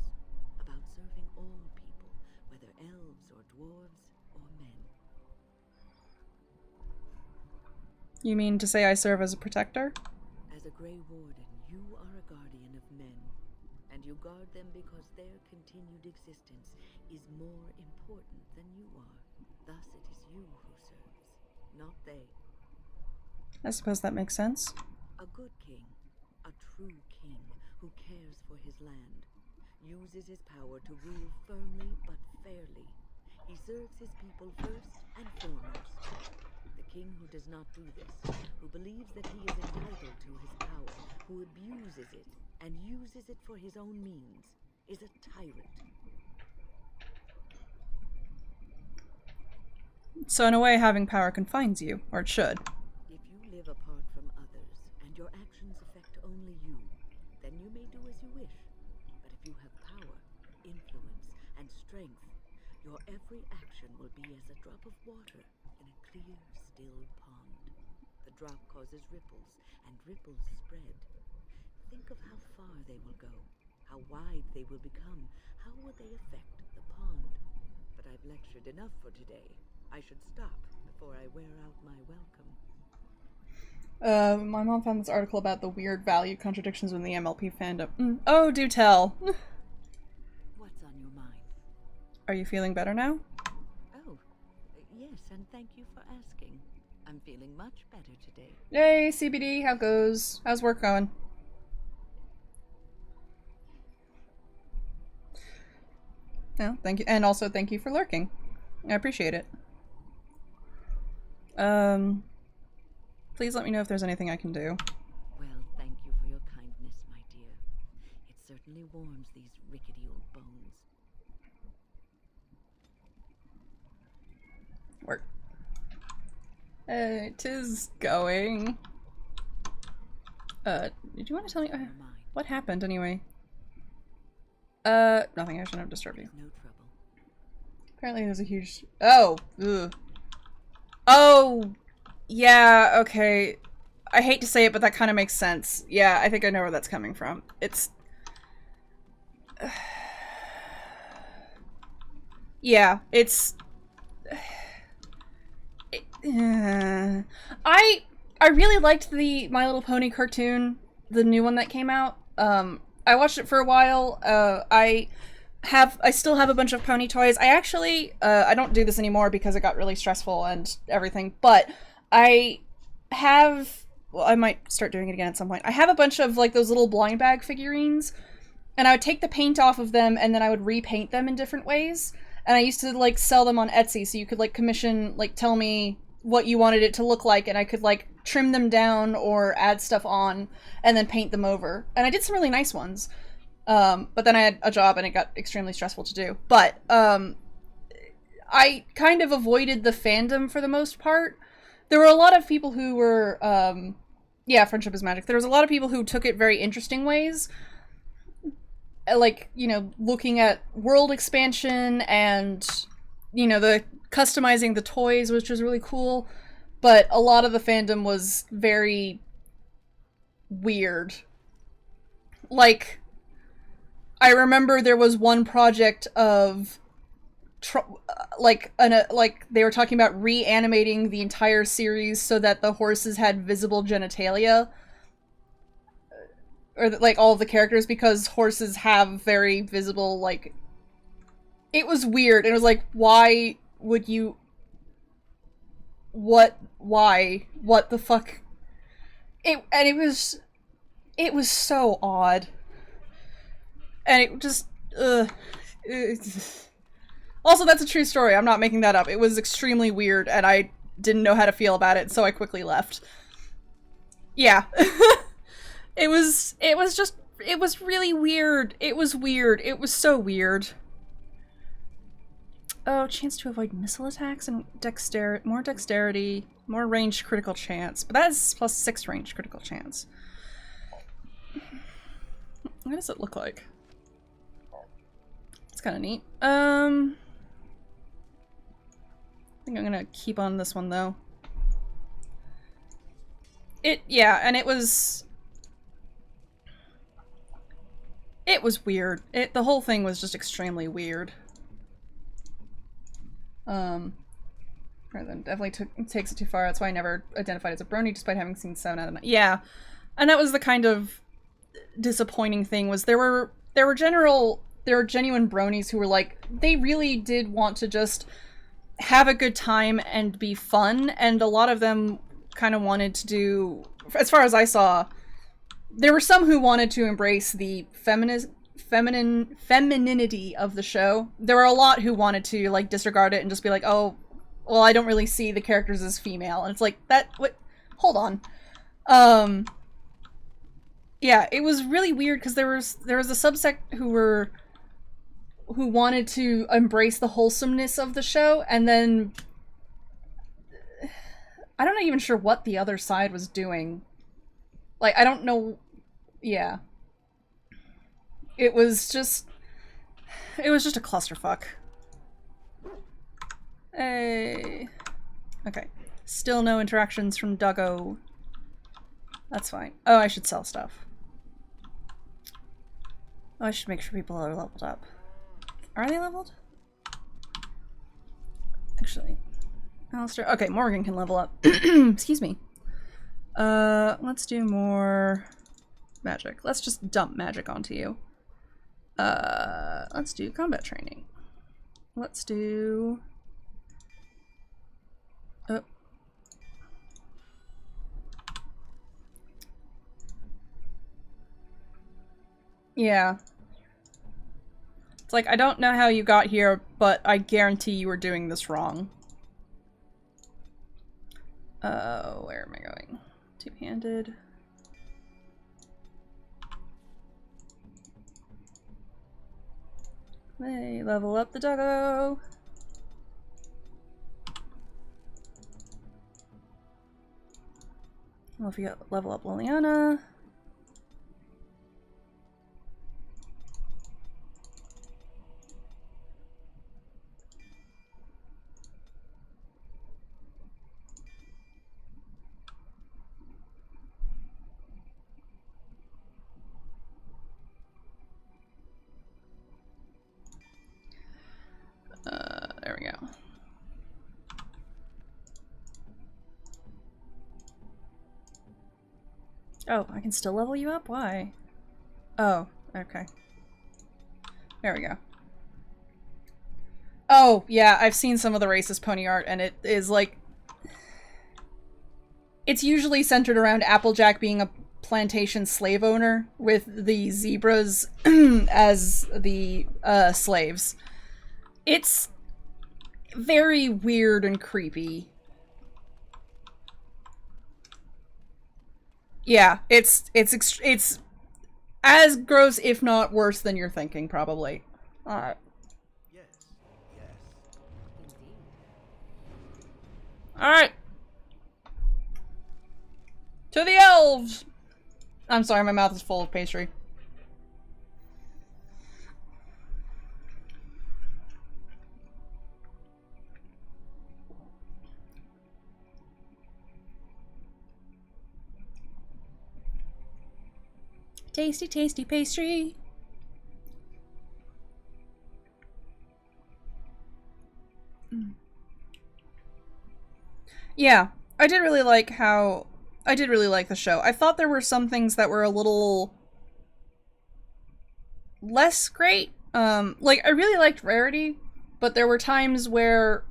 About serving all people, whether elves or dwarves or men. You mean to say I serve as a protector? As a Grey Warden, you are a guardian of men, and you guard them because their continued existence is more important than you are. Thus it is you who serves, not they. I suppose that makes sense. A good king, a true king who cares for his land, uses his power to rule firmly but fairly. He serves his people first and foremost. The king who does not do this, who believes that he is entitled to his power, who abuses it and uses it for his own means, is a tyrant. So in a way, having power confines you, or it should. If you live apart from others, and your actions affect only you, then you may do as you wish. But if and strength, your every action will be as a drop of water in a clear, still pond. The drop causes ripples, and ripples spread. Think of how far they will go, how wide they will become, how will they affect the pond. But I've lectured enough for today. I should stop before I wear out my welcome. My mom found this article about the weird value contradictions in the MLP fandom. Oh, do tell. What's on your mind? Are you feeling better now? Oh, yes, and thank you for asking. I'm feeling much better today. Yay, CBD, how goes? How's work going? No, thank you, and also thank you for lurking. I appreciate it. Please let me know if there's anything I can do. Well, thank you for your kindness, my dear. It certainly warms these rickety old bones. Work. Tis going. Did you want to tell me what happened anyway? Nothing. I shouldn't have disturbed you. No trouble. Apparently there's a huge... Oh! Ugh. Oh! Yeah, okay. I hate to say it, but that kind of makes sense. Yeah, I think I know where that's coming from. It's... yeah, it's... I really liked the My Little Pony cartoon, the new one that came out. I watched it for a while. I still have a bunch of pony toys. I actually, I don't do this anymore because it got really stressful and everything, but I have, well, I might start doing it again at some point. I have a bunch of, like, those little blind bag figurines, and I would take the paint off of them, and then I would repaint them in different ways, and I used to, like, sell them on Etsy, so you could, like, commission, like, tell me what you wanted it to look like, and I could, like, trim them down or add stuff on, and then paint them over. And I did some really nice ones. But then I had a job and it got extremely stressful to do. But, I kind of avoided the fandom for the most part. There were a lot of people who were, yeah, Friendship is Magic. There was a lot of people who took it very interesting ways. Like, you know, looking at world expansion and, you know, the customizing the toys, which was really cool. But a lot of the fandom was very weird. Like, I remember there was one project of like they were talking about reanimating the entire series so that the horses had visible genitalia, or like all of the characters, because horses have very visible, like, it was weird. It was like, why would you, why, what the fuck? It was so odd. And it just, Also, that's a true story. I'm not making that up. It was extremely weird, and I didn't know how to feel about it, so I quickly left. Yeah. It was really weird. It was weird. It was so weird. Oh, chance to avoid missile attacks and more dexterity, more ranged critical chance. But that is +6 ranged critical chance. What does it look like? It's kind of neat. I think I'm gonna keep on this one though. Yeah, and it was weird. The whole thing was just extremely weird. Then definitely takes it too far. That's why I never identified as a brony, despite having seen 7 out of 9. Yeah, and that was the kind of disappointing thing, was there were genuine bronies who were like, they really did want to just have a good time and be fun, and a lot of them kind of wanted to do, as far as I saw, there were some who wanted to embrace the femininity of the show. There were a lot who wanted to, like, disregard it and just be like, oh, well, I don't really see the characters as female. And it's like, hold on. Yeah, it was really weird because there was a subsect who wanted to embrace the wholesomeness of the show, and then I'm not even sure what the other side was doing. Like, I don't know. Yeah. It was just, It was just a clusterfuck. Hey. Okay. Still no interactions from Duggo. That's fine. Oh, I should sell stuff. Oh, I should make sure people are leveled up. Are they leveled? Actually. Alistair. Okay, Morgan can level up. Excuse me. Let's do more magic. Let's just dump magic onto you. Let's do combat training. Let's do... Oh. Yeah. It's like, I don't know how you got here, but I guarantee you were doing this wrong. Where am I going? Two-handed. Hey, level up the doggo. Well, if you got level up Liliana. There we go. Oh, I can still level you up? Why? Oh, okay. There we go. Oh, yeah, I've seen some of the racist pony art, and it is like... It's usually centered around Applejack being a plantation slave owner, with the zebras as the slaves. It's very weird and creepy. Yeah, it's as gross, if not worse, than you're thinking, probably. Alright. Alright. To the elves! I'm sorry, my mouth is full of pastry. Tasty, tasty pastry. Yeah, I did really like the show. I thought there were some things that were a little less great. Like, I really liked Rarity, but there were times where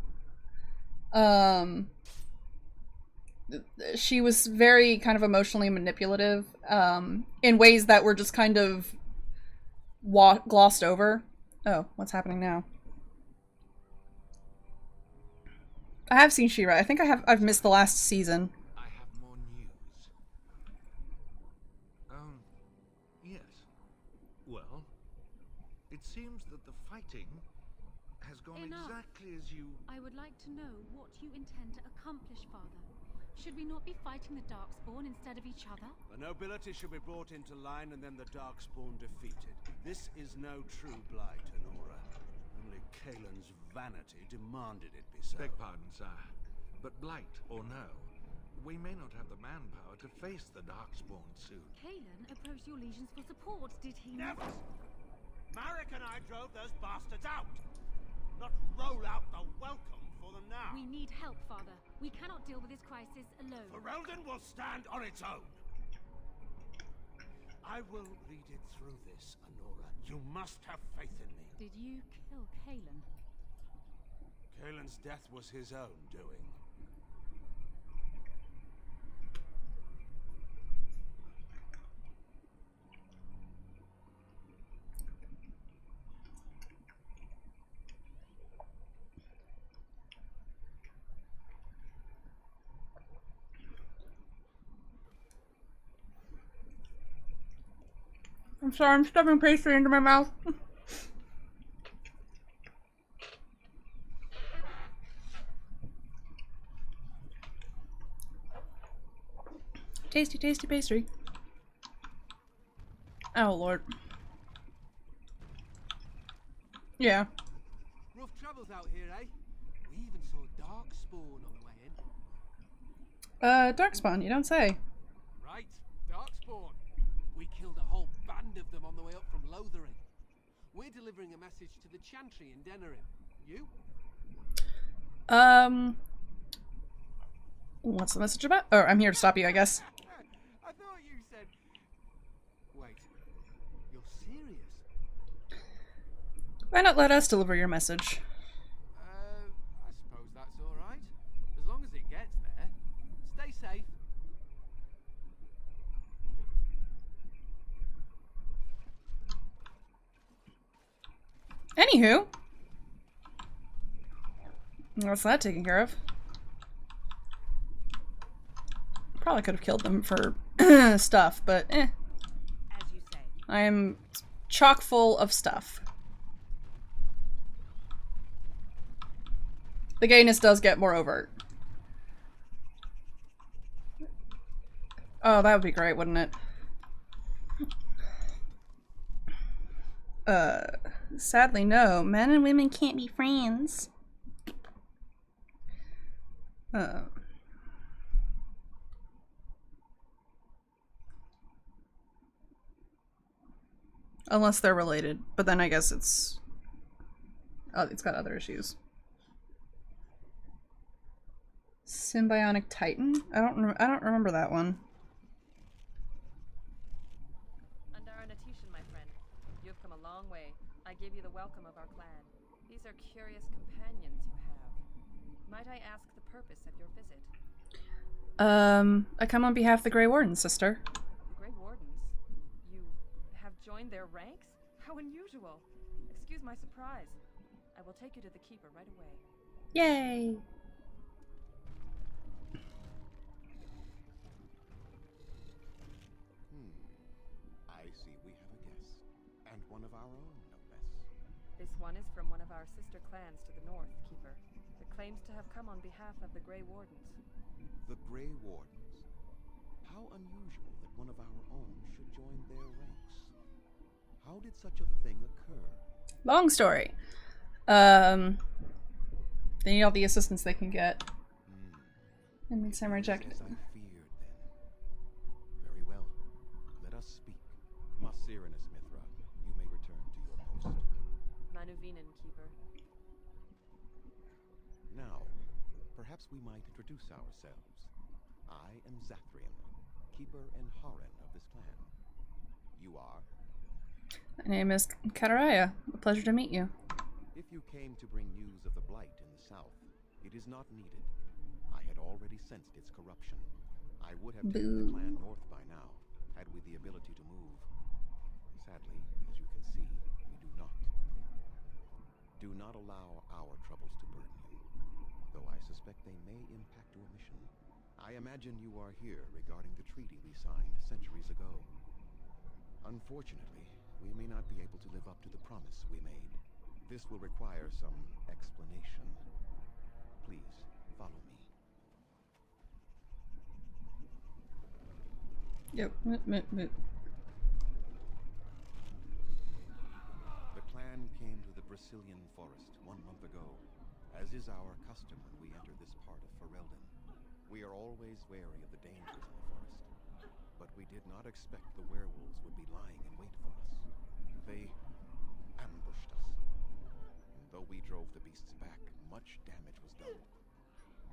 she was very kind of emotionally manipulative, in ways that were just kind of glossed over. Oh, what's happening now? I have seen She-Ra. I think I've missed the last season. I have more news. Yes. Well, it seems that the fighting has gone Enough. exactly as you... I would like to know what you intend to accomplish, Father. Should we not be fighting the Darkspawn instead of each other? The nobility should be brought into line and then the Darkspawn defeated. This is no true blight, Honora. Only Kaelin's vanity demanded it be so. Beg pardon, sire. But blight or no, we may not have the manpower to face the Darkspawn soon. Kaelin approached your legions for support, did he Never! not? Marek and I drove those bastards out! Not roll out the welcome for them now! We need help, Father. We cannot deal with this crisis alone. Ferelden will stand on its own! I will lead it through this, Honora. You must have faith in me. Did you kill Kaelin? Kaelin's death was his own doing. I'm sorry, I'm stuffing pastry into my mouth. Tasty, tasty pastry. Oh, Lord. Yeah. Rough travels out here, eh? We even saw Darkspawn on the way in. Darkspawn, you don't say. Right, Darkspawn. We killed a whole band of them on the way up from Lothering. We're delivering a message to the Chantry in Denerim. You? What's the message about? Oh, I'm here to stop you, I guess. I thought you said... Wait, you're serious? Why not let us deliver your message? I suppose that's alright. As long as it gets there. Stay safe. Anywho. What's that taken care of? Probably could have killed them for stuff, but eh. As you say. I am chock full of stuff. The gayness does get more overt. Oh, that would be great, wouldn't it? Sadly, no. Men and women can't be friends. Unless they're related, but then I guess it's... Oh, it's got other issues. Symbionic Titan? I don't remember that one. Andara Natishan, my friend. You have come a long way. I give you the welcome of our clan. These are curious companions you have. Might I ask the purpose of your visit? I come on behalf of the Grey Wardens, sister. The Grey Wardens? You have joined their ranks? How unusual. Excuse my surprise. I will take you to the Keeper right away. Yay! I see we have a guest. And one of our own, no less. This one is from one of our sister clans to the north, Keeper. It claims to have come on behalf of the Grey Wardens. The Grey Wardens? How unusual that one of our own should join their ranks. How did such a thing occur? Long story. They need all the assistance they can get. And Midsummer rejected. As I feared, then. Very well. Let us speak. Masirinus Mithra, you may return to your post. Manuvinen, Keeper. Now, perhaps we might introduce ourselves. I am Zathrian, Keeper and Haran of this clan. You are? My name is Kataraya. A pleasure to meet you. If you came to bring news of the Blight in the south, it is not needed. I had already sensed its corruption. I would have taken the clan north by now, had we the ability to move. Sadly, as you can see, we do not. Do not allow our troubles to burden you, though I suspect they may impact your mission. I imagine you are here regarding the treaty we signed centuries ago. Unfortunately, we may not be able to live up to the promise we made. This will require some explanation. Please, follow me. Yep. The clan came to the Brazilian forest 1 month ago, as is our custom when we enter this part of Ferelden. We are always wary of the dangers in the forest, but we did not expect the werewolves would be lying in wait for us. They ambushed us. And though we drove the beasts back, much damage was done.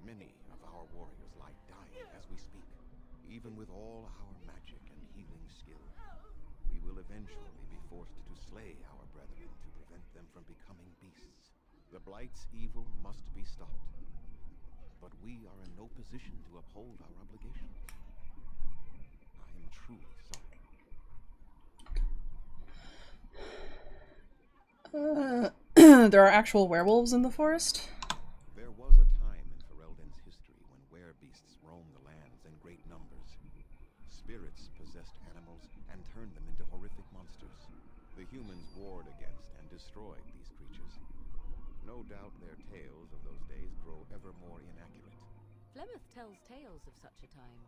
Many of our warriors lie dying as we speak. Even with all our magic and healing skill, we will eventually be forced to slay our brethren to prevent them from becoming beasts. The Blight's evil must be stopped. But we are in no position to uphold our obligations. I am truly sorry. There are actual werewolves in the forest? There was a time in Ferelden's history when werebeasts roamed the lands in great numbers. Spirits possessed animals and turned them into horrific monsters. The humans warred against and destroyed these creatures. No doubt their tales of those days grow ever more inaccurate. Flemeth tells tales of such a time.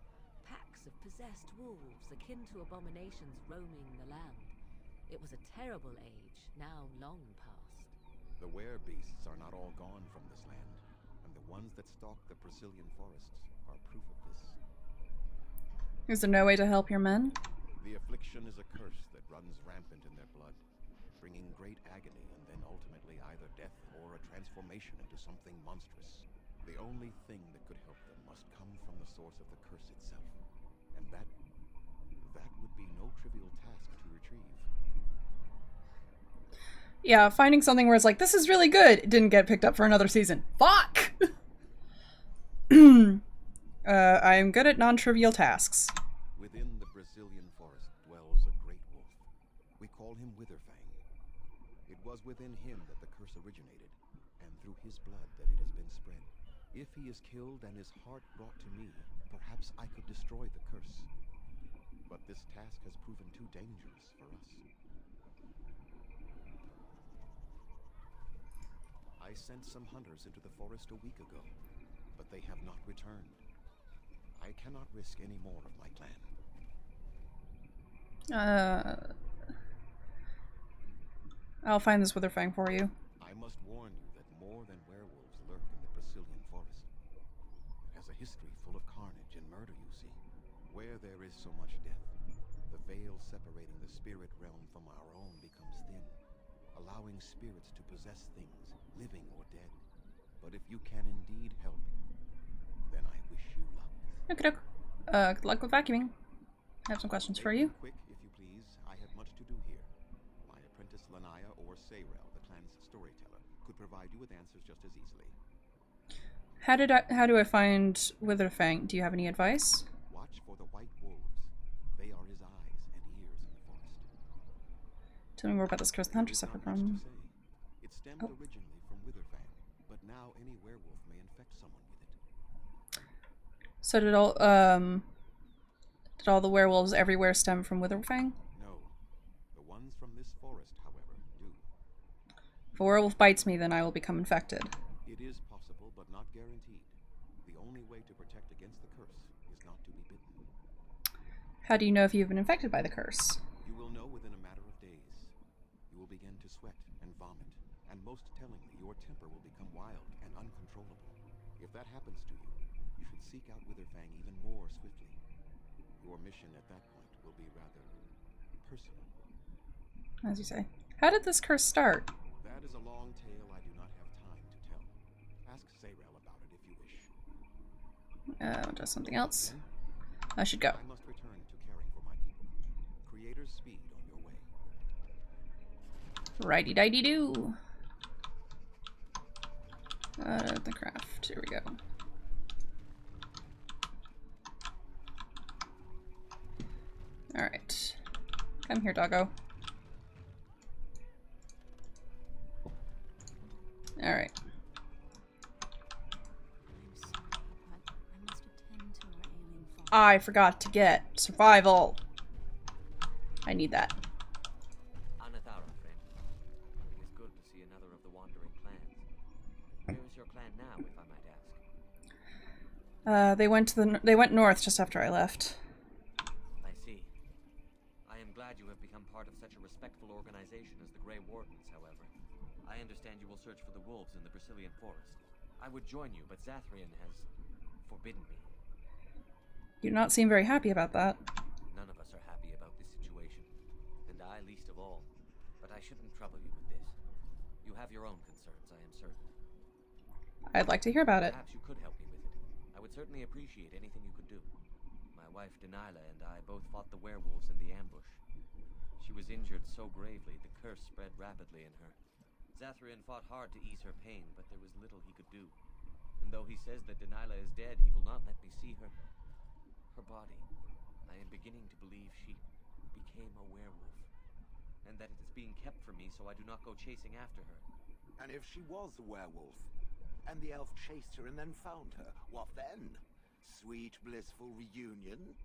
Packs of possessed wolves akin to abominations roaming the land. It was a terrible age, now long past. The werebeasts are not all gone from this land, and the ones that stalk the Brazilian forests are proof of this. Is there no way to help your men? The affliction is a curse that runs rampant in their blood, bringing great agony and then ultimately either death or a transformation into something monstrous. The only thing that could help them must come from the source of the curse itself, and that would be no trivial task to retrieve. Yeah, finding something where it's like, this is really good, it didn't get picked up for another season. Fuck! I'm good at non-trivial tasks. Within the Brazilian forest dwells a great wolf. We call him Witherfang. It was within him that the curse originated, and through his blood that it has been spread. If he is killed and his heart brought to me, perhaps I could destroy the curse. But this task has proven too dangerous for us. I sent some hunters into the forest a week ago, but they have not returned. I cannot risk any more of my clan. I'll find this Witherfang for you. I must warn you that more than werewolves lurk in the Brazilian forest. It has a history full of carnage and murder, you see. Where there is so much death, the veil separating the spirit realm from our own becomes thin, allowing spirits to possess things, living or dead. But if you can indeed help, then I wish you luck. Okay, good luck with vacuuming. I have some questions for you. Quick, if you please. I have much to do here. My apprentice Lanaya or Sayrel, the clan's storyteller, could provide you with answers just as easily. How do I find Witherfang? Do you have any advice? Watch for the white wolves. They are his eyes and ears in the forest. Tell me more about this curse the hunter suffered from. It stemmed originally from Witherfang, but now any werewolf may infect someone with it. So did all the werewolves everywhere stem from Witherfang? No. The ones from this forest, however, do. If a werewolf bites me, then I will become infected. It is possible, but not guaranteed. The only way to protect against the curse is not to be bitten. How do you know if you've been infected by the curse? You will know within a matter of days. You will begin to sweat and vomit, and most tellingly, your temper will become wild and uncontrollable. If that happens to you, you should seek out Witherfang even more swiftly. Your mission at that point will be rather personal. As you say. How did this curse start? That is a long tale I do not have time to tell. Ask Sayrel about it if you wish. Does something else? I should go. I must return to caring for my people. Creator's speed on your way. Righty-dighty-doo. The craft. Here we go. Alright. Come here, doggo. Alright. I forgot to get survival. I need that. Anathara, friend. It is good to see another of the wandering clans. Where is your clan now, if I might ask? They went north just after I left. I see. I am glad you have become part of such a respectful organization as the Grey Wardens, however. I understand you will search for the wolves in the Brazilian forest. I would join you, but Zathrian has forbidden me. You do not seem very happy about that. None of us are happy about this situation, and I least of all. But I shouldn't trouble you with this. You have your own concerns, I am certain. I'd like to hear about it. Perhaps you could help me with it. I would certainly appreciate anything you could do. My wife Denilah and I both fought the werewolves in the ambush. She was injured so gravely the curse spread rapidly in her. Zathrian fought hard to ease her pain, but there was little he could do. And though he says that Denilah is dead, he will not let me see her body. I am beginning to believe she became a werewolf, and that it is being kept from me so I do not go chasing after her. And if she was a werewolf, and the elf chased her and then found her, what then? Sweet, blissful reunion?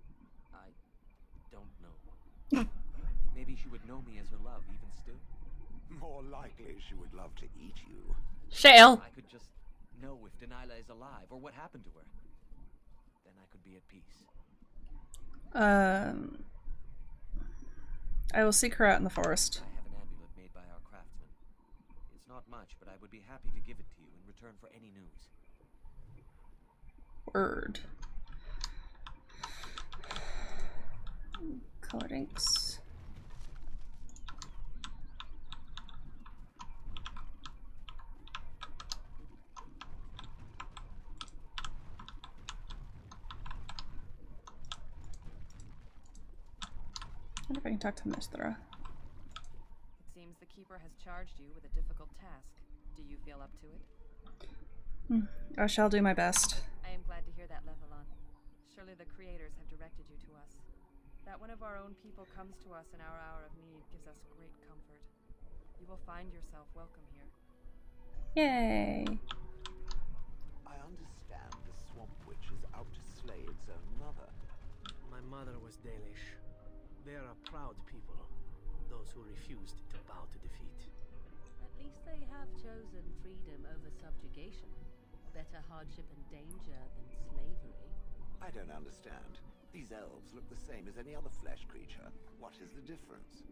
I don't know. Maybe she would know me as her love, even still. More likely she would love to eat you. Shale! I could just know if Denilah is alive, or what happened to her. Then I could be at peace. I will seek her out in the forest. I have an amulet made by our craftsman. It's not much, but I would be happy to give it to you in return for any news. Word. Colored inks. I wonder if I can talk to Mystra. It seems the Keeper has charged you with a difficult task. Do you feel up to it? I shall do my best. I am glad to hear that, Lethalon. Surely the creators have directed you to us. That one of our own people comes to us in our hour of need gives us great comfort. You will find yourself welcome here. Yay! I understand the Swamp Witch is out to slay its own mother. My mother was Dalish. They are a proud people, those who refused to bow to defeat. At least they have chosen freedom over subjugation. Better hardship and danger than slavery. I don't understand. These elves look the same as any other flesh creature. What is the difference?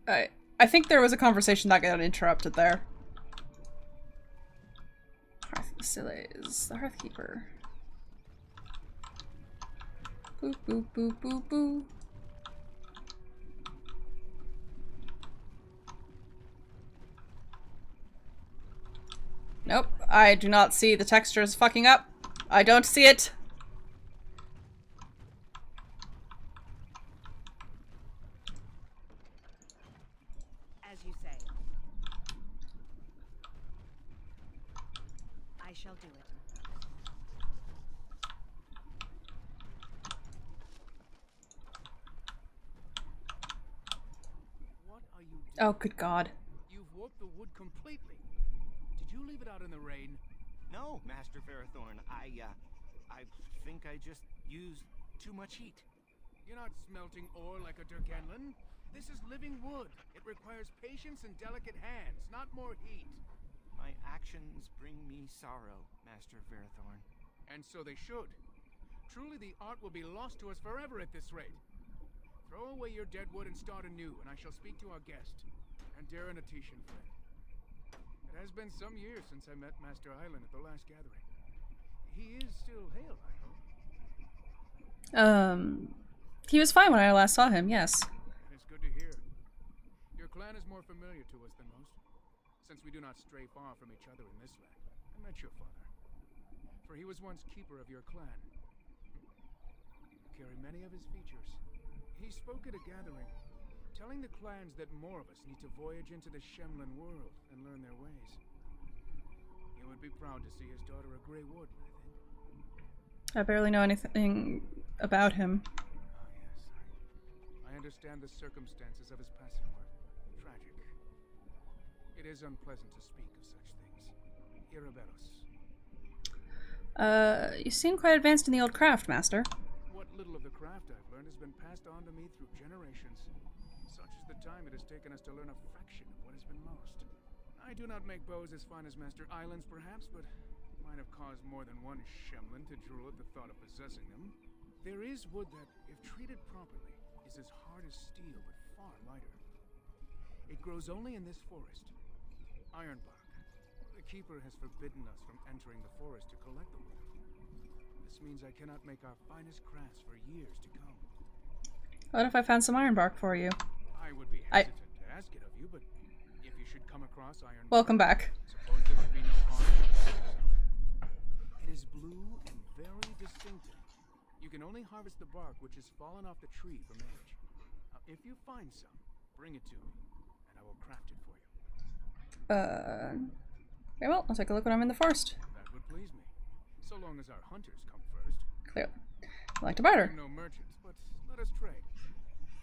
I think there was a conversation that got interrupted there. Hearth is the Hearthkeeper. Boop boop boop boop boop. Nope, I do not see the textures fucking up. I don't see it. As you say. I shall do it. What are you doing? Oh, good God. You've warped the wood completely. Did you leave it out in the rain? No, Master Ferrothorn. I think I just used too much heat. You're not smelting ore like a Durgenlin. This is living wood. It requires patience and delicate hands, not more heat. My actions bring me sorrow, Master Ferrothorn. And so they should. Truly the art will be lost to us forever at this rate. Throw away your dead wood and start anew, and I shall speak to our guest, Andera Natishan friend. It has been some years since I met Master Island at the last gathering. He is still hale, I hope. He was fine when I last saw him, yes. It's good to hear. Your clan is more familiar to us than most, since we do not stray far from each other in this land. I met your father, for he was once keeper of your clan. You carry many of his features. He spoke at a gathering, telling the clans that more of us need to voyage into the Shemlin world and learn their ways. He would be proud to see his daughter a Grey Warden, I think. I barely know anything about him. Ah, yes. I understand the circumstances of his passing were tragic. It is unpleasant to speak of such things. Irabelos. You seem quite advanced in the old craft, Master. What little of the craft I've learned has been passed on to me through generations. Such is the time it has taken us to learn a fraction of what has been lost. I do not make bows as fine as Master Island's, perhaps, but might have caused more than one Shemlin to drool at the thought of possessing them. There is wood that, if treated properly, is as hard as steel, but far lighter. It grows only in this forest. Ironbark. The Keeper has forbidden us from entering the forest to collect the wood. This means I cannot make our finest crafts for years to come. What if I found some ironbark for you? I would be hesitant to ask it of you, but if you should come across ironbark, Welcome back. suppose there would be no harm. It is blue and very distinctive. You can only harvest the bark which has fallen off the tree from age. Now, if you find some, bring it to me, and I will craft it for you. Okay, well, I'll take a look when I'm in the forest. That would please me, so long as our hunters come first. Clearly. I like to barter. We're no merchants, but let us trade.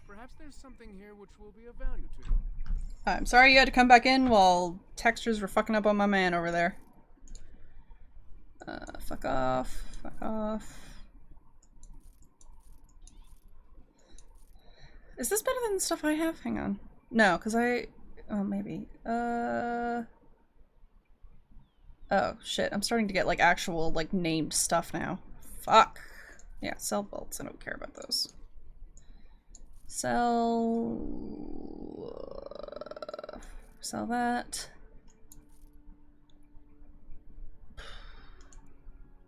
Perhaps there's something here which will be of value to you. I'm sorry you had to come back in while textures were fucking up on my man over there. Fuck off. Fuck off. Is this better than the stuff I have? Hang on. No, because I... Oh, maybe. Oh, shit. I'm starting to get, like, actual, like, named stuff now. Fuck. Yeah, sell bolts. I don't care about those. Sell... Sell that.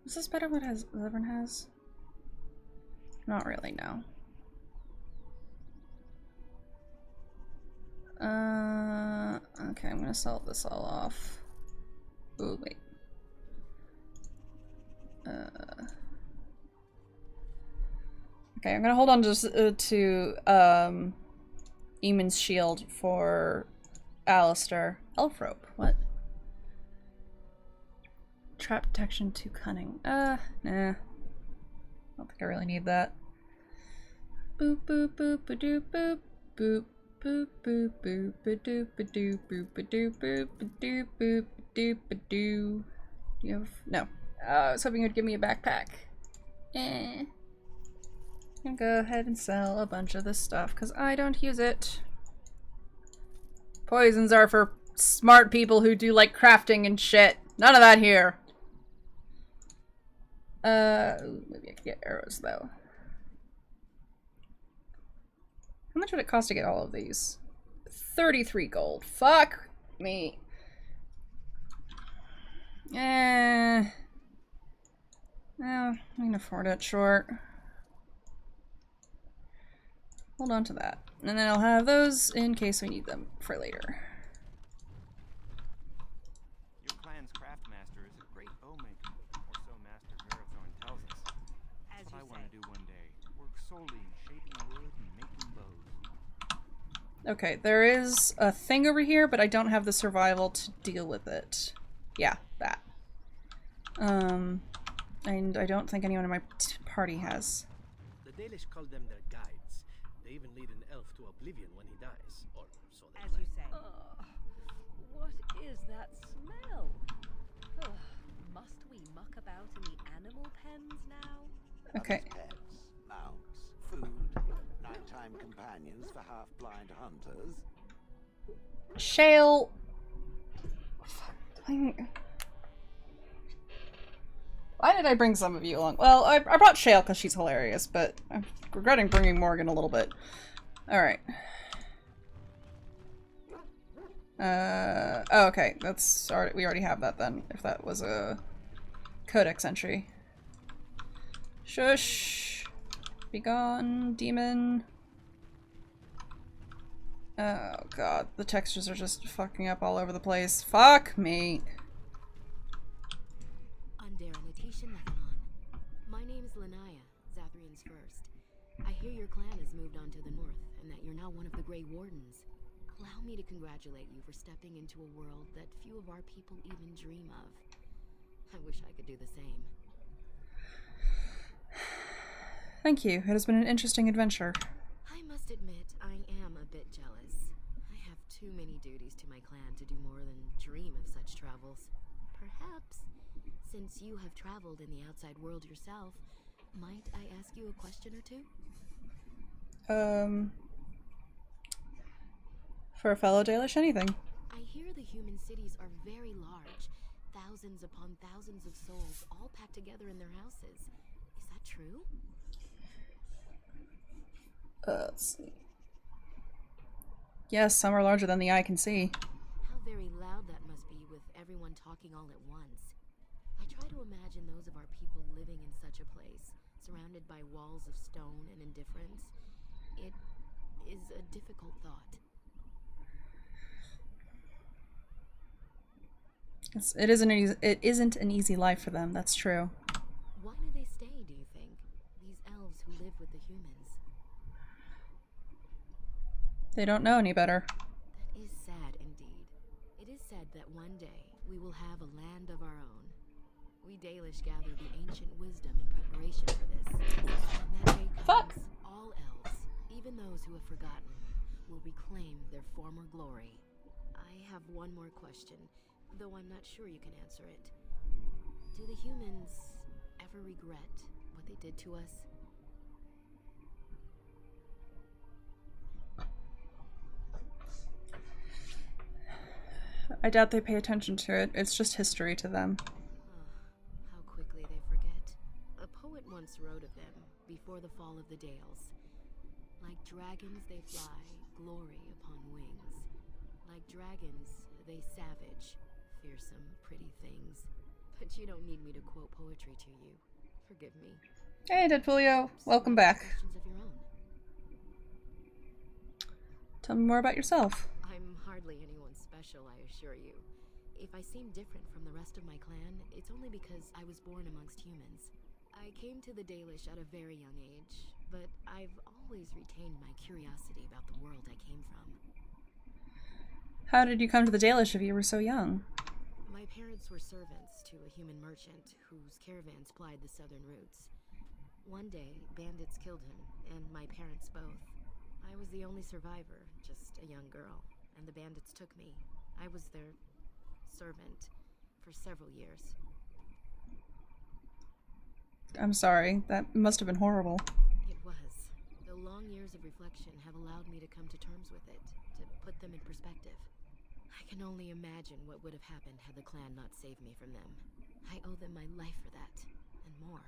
Is this better what everyone has? Not really, no. Okay, I'm gonna sell this all off. Ooh, wait. Okay, I'm gonna hold on to Eamon's shield for Alistair. Elf rope, what? Trap detection, too cunning. Nah. I don't think I really need that. Boop boop boop ba doop boop boop boop boop boop ba doop ba doop boop ba doop boop ba doop boop ba doop ba doo. Do you have no? I was hoping it would give me a backpack. I'm gonna go ahead and sell a bunch of this stuff because I don't use it. Poisons are for smart people who do like crafting and shit. None of that here. Maybe I could get arrows though. How much would it cost to get all of these? 33 gold. Fuck me. No, I can afford it, short. Hold on to that. And then I'll have those in case we need them for later. Your clan's craftmaster is a great bowmaker, or so Master Marathon tells us. That's what I want to do one day. Work solely in shaping wood and making bows. Okay, there is a thing over here, but I don't have the survival to deal with it. Yeah, that. And I don't think anyone in my party has. The Dalish call them their guides. They even lead an elf to oblivion when he dies, or so they As claim. you say. What is that smell? Ugh, must we muck about in the animal pens now? Okay. Pets, mounts, food, nighttime companions for half-blind hunters. Shale. Why did I bring some of you along? Well, I brought Shale because she's hilarious, but I'm regretting bringing Morgan a little bit. Alright. Oh, okay. That's already, we already have that then, if that was a codex entry. Shush! Be gone, demon. Oh god, the textures are just fucking up all over the place. Fuck me. My name is Lanaya, Zathrian's first. I hear your clan has moved on to the north, and that you're now one of the Grey Wardens. Allow me to congratulate you for stepping into a world that few of our people even dream of. I wish I could do the same. Thank you. It has been an interesting adventure. I must admit, I am a bit jealous. I have too many duties to my clan to do more than dream of such travels. Perhaps, since you have traveled in the outside world yourself, might I ask you a question or two? For a fellow Dalish, anything. I hear the human cities are very large, thousands upon thousands of souls, all packed together in their houses. Is that true? Let's see. Yes, some are larger than the eye can see. How very loud that must be with everyone talking all at once. I try to imagine those of our people living in such a place, surrounded by walls of stone and indifference. It is a difficult thought. It isn't an easy life for them, that's true. Why do they stay, do you think? These elves who live with the humans. They don't know any better. That is sad indeed. It is said that one day we will have a land of our own. We Dalish gather the ancient wisdom in preparation for this. And that day comes, all elves, even those who have forgotten, will reclaim their former glory. I have one more question, though I'm not sure you can answer it. Do the humans ever regret what they did to us? I doubt they pay attention to it. It's just history to them. How quickly they forget. A poet once wrote of them, before the fall of the Dales. Like dragons they fly, glory upon wings. Like dragons, they savage. Fearsome, pretty things. But you don't need me to quote poetry to you. Forgive me. Hey, Deadpoolio. Welcome back. Questions of your own. Tell me more about yourself. I'm hardly anyone special, I assure you. If I seem different from the rest of my clan, it's only because I was born amongst humans. I came to the Dalish at a very young age, but I've always retained my curiosity about the world I came from. How did you come to the Dalish if you were so young? My parents were servants to a human merchant whose caravans plied the southern routes. One day, bandits killed him, and my parents both. I was the only survivor, just a young girl, and the bandits took me. I was their servant for several years. I'm sorry, that must have been horrible. It was. The long years of reflection have allowed me to come to terms with it, to put them in perspective. I can only imagine what would have happened had the clan not saved me from them. I owe them my life for that, and more.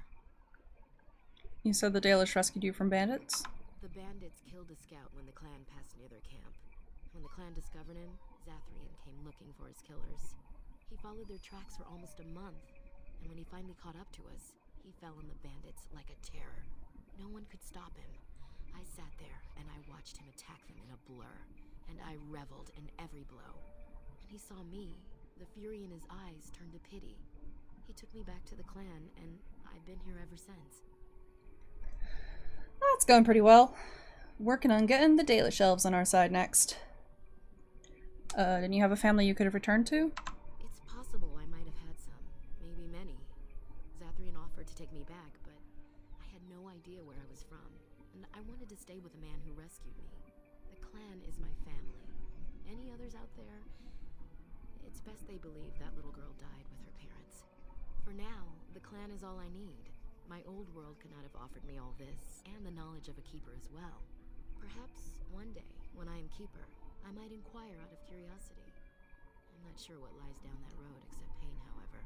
You said the Dalish rescued you from bandits? The bandits killed a scout when the clan passed near their camp. When the clan discovered him, Zathrian came looking for his killers. He followed their tracks for almost a month, and when he finally caught up to us, he fell on the bandits like a terror. No one could stop him. I sat there and I watched him attack them in a blur, and I reveled in every blow. When he saw me, the fury in his eyes turned to pity. He took me back to the clan, and I've been here ever since. That's going pretty well. Working on getting the Dalish elves on our side next. Didn't you have a family you could have returned to? It's possible I might have had some, maybe many. Zathrian offered to take me back, but I had no idea where I was from, and I wanted to stay with the man who rescued me. The clan is my family. Any others out there? It's best they believe that little girl died with her parents. For now, the clan is all I need. My old world could not have offered me all this, and the knowledge of a keeper as well. Perhaps one day, when I am keeper, I might inquire out of curiosity. I'm not sure what lies down that road except pain, however.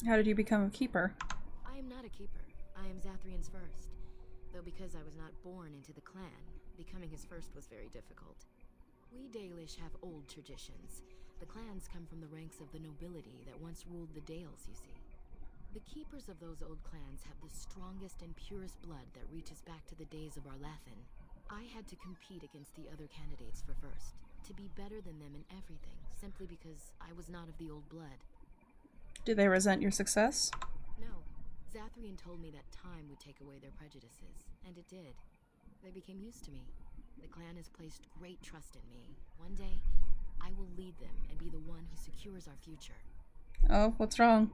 How did you become a keeper? I am not a keeper. I am Zathrian's first. Though because I was not born into the clan, becoming his first was very difficult. We Dalish have old traditions. The clans come from the ranks of the nobility that once ruled the Dales, you see. The keepers of those old clans have the strongest and purest blood that reaches back to the days of Arlathan. I had to compete against the other candidates for first, to be better than them in everything, simply because I was not of the old blood. Do they resent your success? No. Zathrian told me that time would take away their prejudices, and it did. They became used to me. The clan has placed great trust in me. One day, I will lead them and be the one who secures our future. Oh, what's wrong?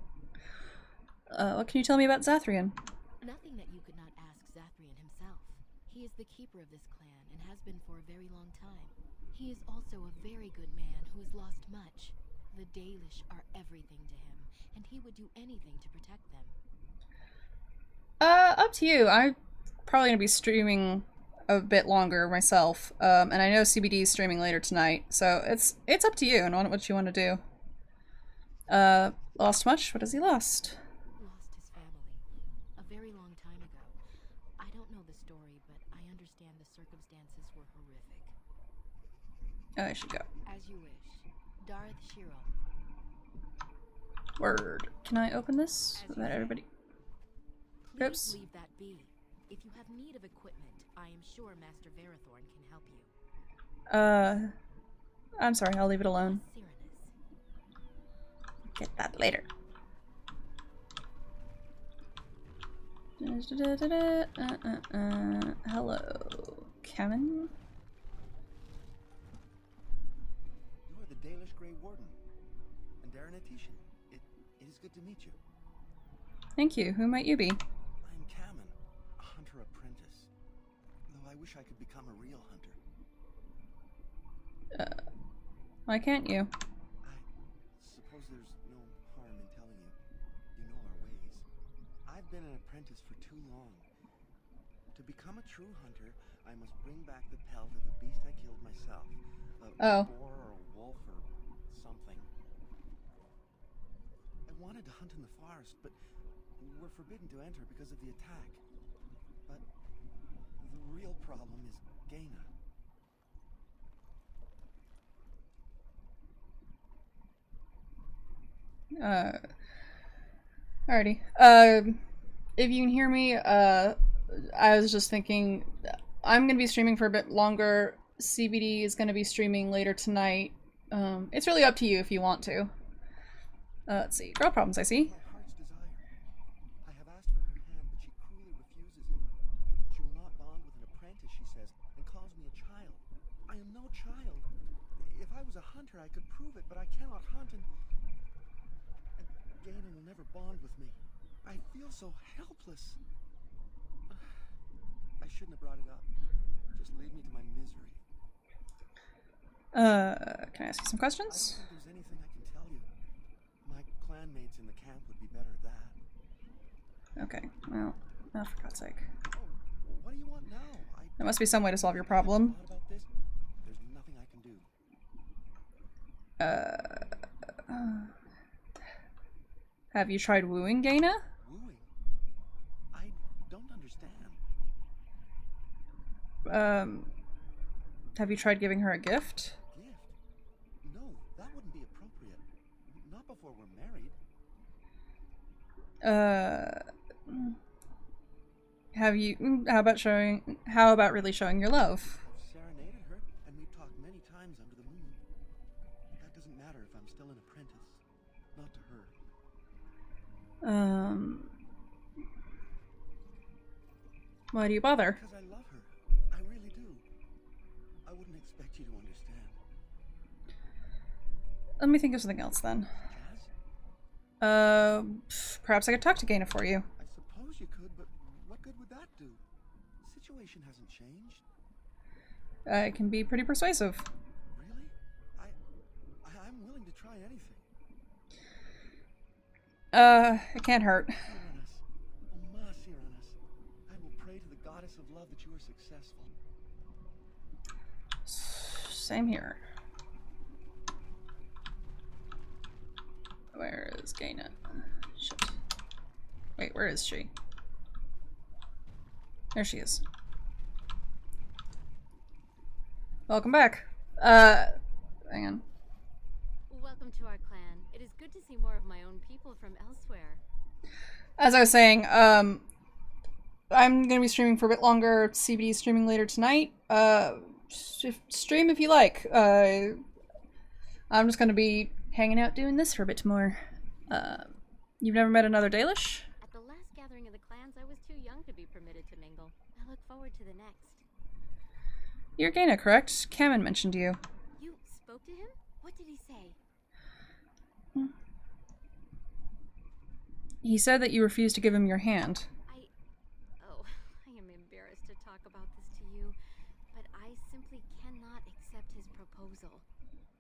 What can you tell me about Zathrian? Nothing that you could not ask Zathrian himself. He is the keeper of this clan and has been for a very long time. He is also a very good man who has lost much. The Dalish are everything to him, and he would do anything to protect them. Up to you. I'm probably gonna be streaming a bit longer myself, and I know CBD is streaming later tonight, so it's up to you and what you want to do. Lost much? What has he lost? Lost his family. A very long time ago. I don't know the story, but I understand the circumstances were horrific. I should go. As you wish. Darth Shiro. Word. Can I open this? So that everybody... Please Oops. leave that be. If you have need of equipment, I am sure Master Verathorn can help you. I'm sorry, I'll leave it alone. Get that later. Hello, Kevin. You are the Dalish Grey Warden, and Darren Atishan. It is good to meet you. Thank you. Who might you be? I'm Kamen, a hunter apprentice. Though I wish I could become a real hunter. Why can't you? Suppose there's no harm in telling you. You know our ways. I've been an apprentice for too long. To become a true hunter, I must bring back the pelt of the beast I killed myself. A boar or a wolf or something. I wanted to hunt in the forest, but we're forbidden to enter because of the attack. But the real problem is Gaina. Alrighty. If you can hear me, I was just thinking, I'm gonna be streaming for a bit longer. CBD is gonna be streaming later tonight. It's really up to you if you want to. Let's see. Girl problems, I see. My heart's desire. I have asked for her hand, but she cruelly refuses it. She will not bond with an apprentice, she says, and calls me a child. I am no child. If I was a hunter, I could prove it, but I cannot hunt, and Gaina will never bond with me. I feel so helpless. I shouldn't have brought it up. Just leave me to my misery. Can I ask you some questions? I don't think there's anything I can tell you. My clanmates in the camp would be better at that. Okay, well, oh, for God's sake. Oh, what do you want now? There must be some way to solve your problem. About this? There's nothing I can do. Have you tried wooing Gaina? Wooing? I don't understand. Have you tried giving her a gift? Gift? No, that wouldn't be appropriate. Not before we're married. How about really showing your love? I've serenaded her, and we've talked many times under the moon. That doesn't matter if I'm still an apprentice. Not to her. Why do you bother? Because I love her. I really do. I wouldn't expect you to understand. Let me think of something else then. Perhaps I could talk to Gaina for you. I suppose you could, but what good would that do? The situation hasn't changed. It can be pretty persuasive. Really? I'm willing to try anything. It can't hurt. Cyranus. Oh, Ma Cyranus. I will pray to the goddess of love that you are successful. Same here. Where is Gaina? Shit. Wait, where is she? There she is. Welcome back. Hang on. Welcome to our clan. It is good to see more of my own people from elsewhere. As I was saying, I'm gonna be streaming for a bit longer. CBD streaming later tonight. Stream if you like. I'm just gonna be hanging out doing this for a bit more. You've never met another Dalish? At the last gathering of the clans, I was too young to be permitted to mingle. I look forward to the next. You're Gaina, correct? Kamen mentioned you. You spoke to him? What did he say? He said that you refused to give him your hand. Oh, I am embarrassed to talk about this to you, but I simply cannot accept his proposal.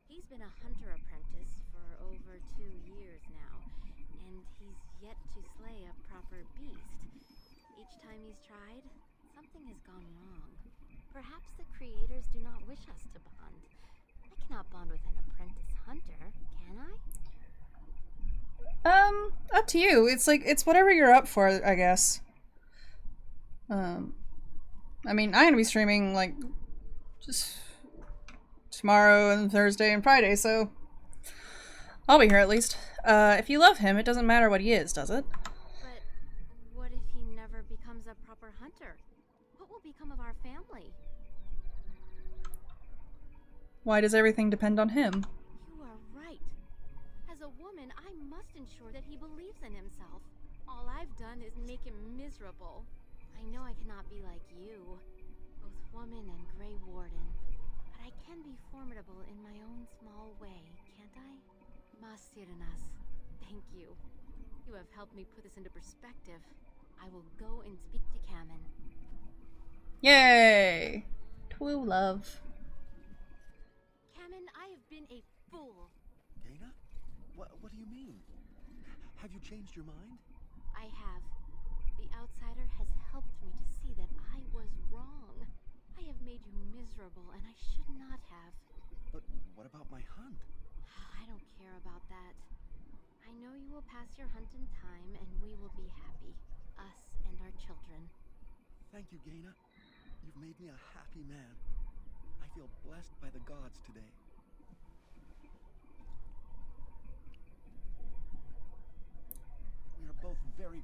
He's been a hunter apprentice for over 2 years now, and he's yet to slay a proper beast. Each time he's tried, something has gone wrong. Perhaps the creators do not wish us to bond. I cannot bond with an apprentice hunter, can I? Up to you. It's whatever you're up for, I guess. I mean, I'm gonna be streaming, like, just tomorrow and Thursday and Friday, so I'll be here at least. If you love him, it doesn't matter what he is, does it? But what if he never becomes a proper hunter? What will become of our family? Why does everything depend on him? You are right. As a woman, I must ensure that he believes in himself. All I've done is make him miserable. I know I cannot be like you, both woman and Grey Warden, but I can be formidable in my own small way, can't I? Ma Cyranus, thank you. You have helped me put this into perspective. I will go and speak to Kamen. Yay! True love. Kamen, I have been a fool. Gaina? What do you mean? Have you changed your mind? I have. The outsider has helped me to see that I was wrong. I have made you miserable, and I should not have. But what about my hunt? I don't care about that. I know you will pass your hunt in time, and we will be happy. Us and our children. Thank you, Gaina. You've made me a happy man. I feel blessed by the gods today.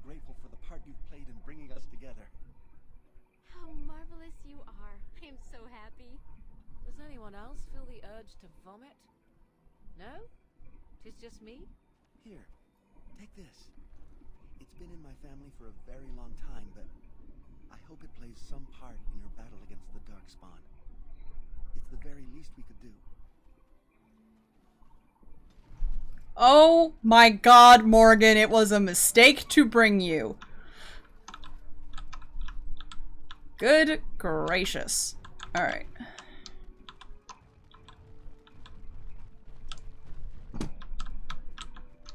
grateful for the part you've played in bringing us together. How marvelous you are. I am so happy. Does anyone else feel the urge to vomit? No? 'Tis just me? Here, take this. It's been in my family for a very long time, but I hope it plays some part in your battle against the Darkspawn. It's the very least we could do. Oh my god, Morgan, it was a mistake to bring you. Good gracious. Alright.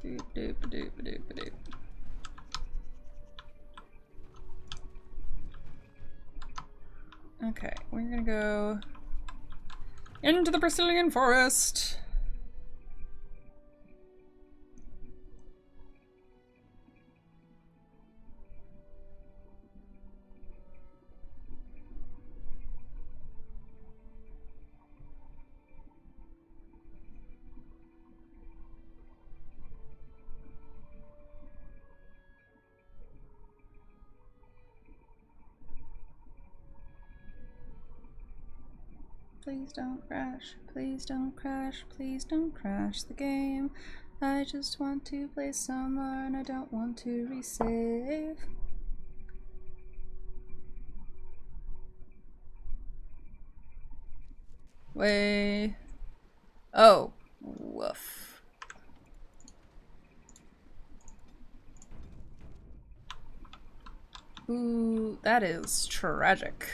Doop doop doop doop doop. Okay, we're gonna go into the Brazilian forest. Please don't crash, please don't crash, please don't crash the game. I just want to play some more and I don't want to resave. Way. Oh, woof. Ooh, that is tragic.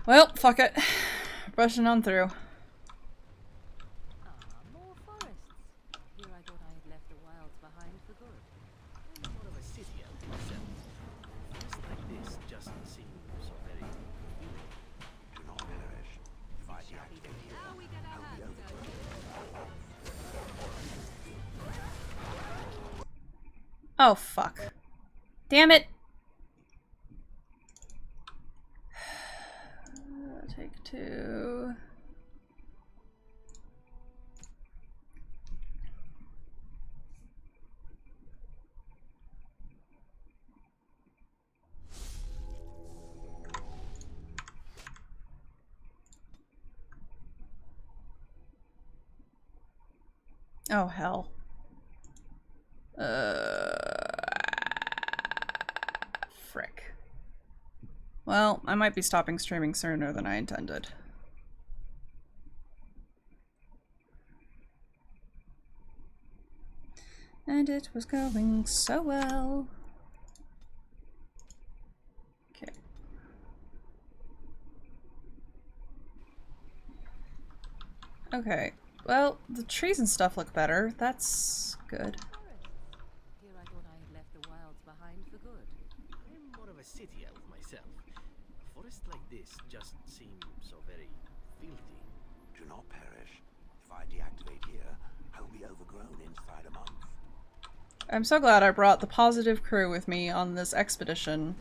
Well, fuck it. Brushing on through. More forests. Here I thought I had left the wilds behind for good. I'm more of a city elf myself. Forests like this just seem so very appealing. Do not perish. If I deactivate here, I'll be overgrown. Oh, fuck. Damn it! Take two. Oh, hell. Frick. Well, I might be stopping streaming sooner than I intended. And it was going so well. Okay. Okay. Well, the trees and stuff look better. That's good. Here I thought I had left the wilds behind for good. I'm more of a city elf myself. A forest like this just seems so very filthy. Do not perish. If I deactivate here, I'll be overgrown inside a month. I'm so glad I brought the positive crew with me on this expedition.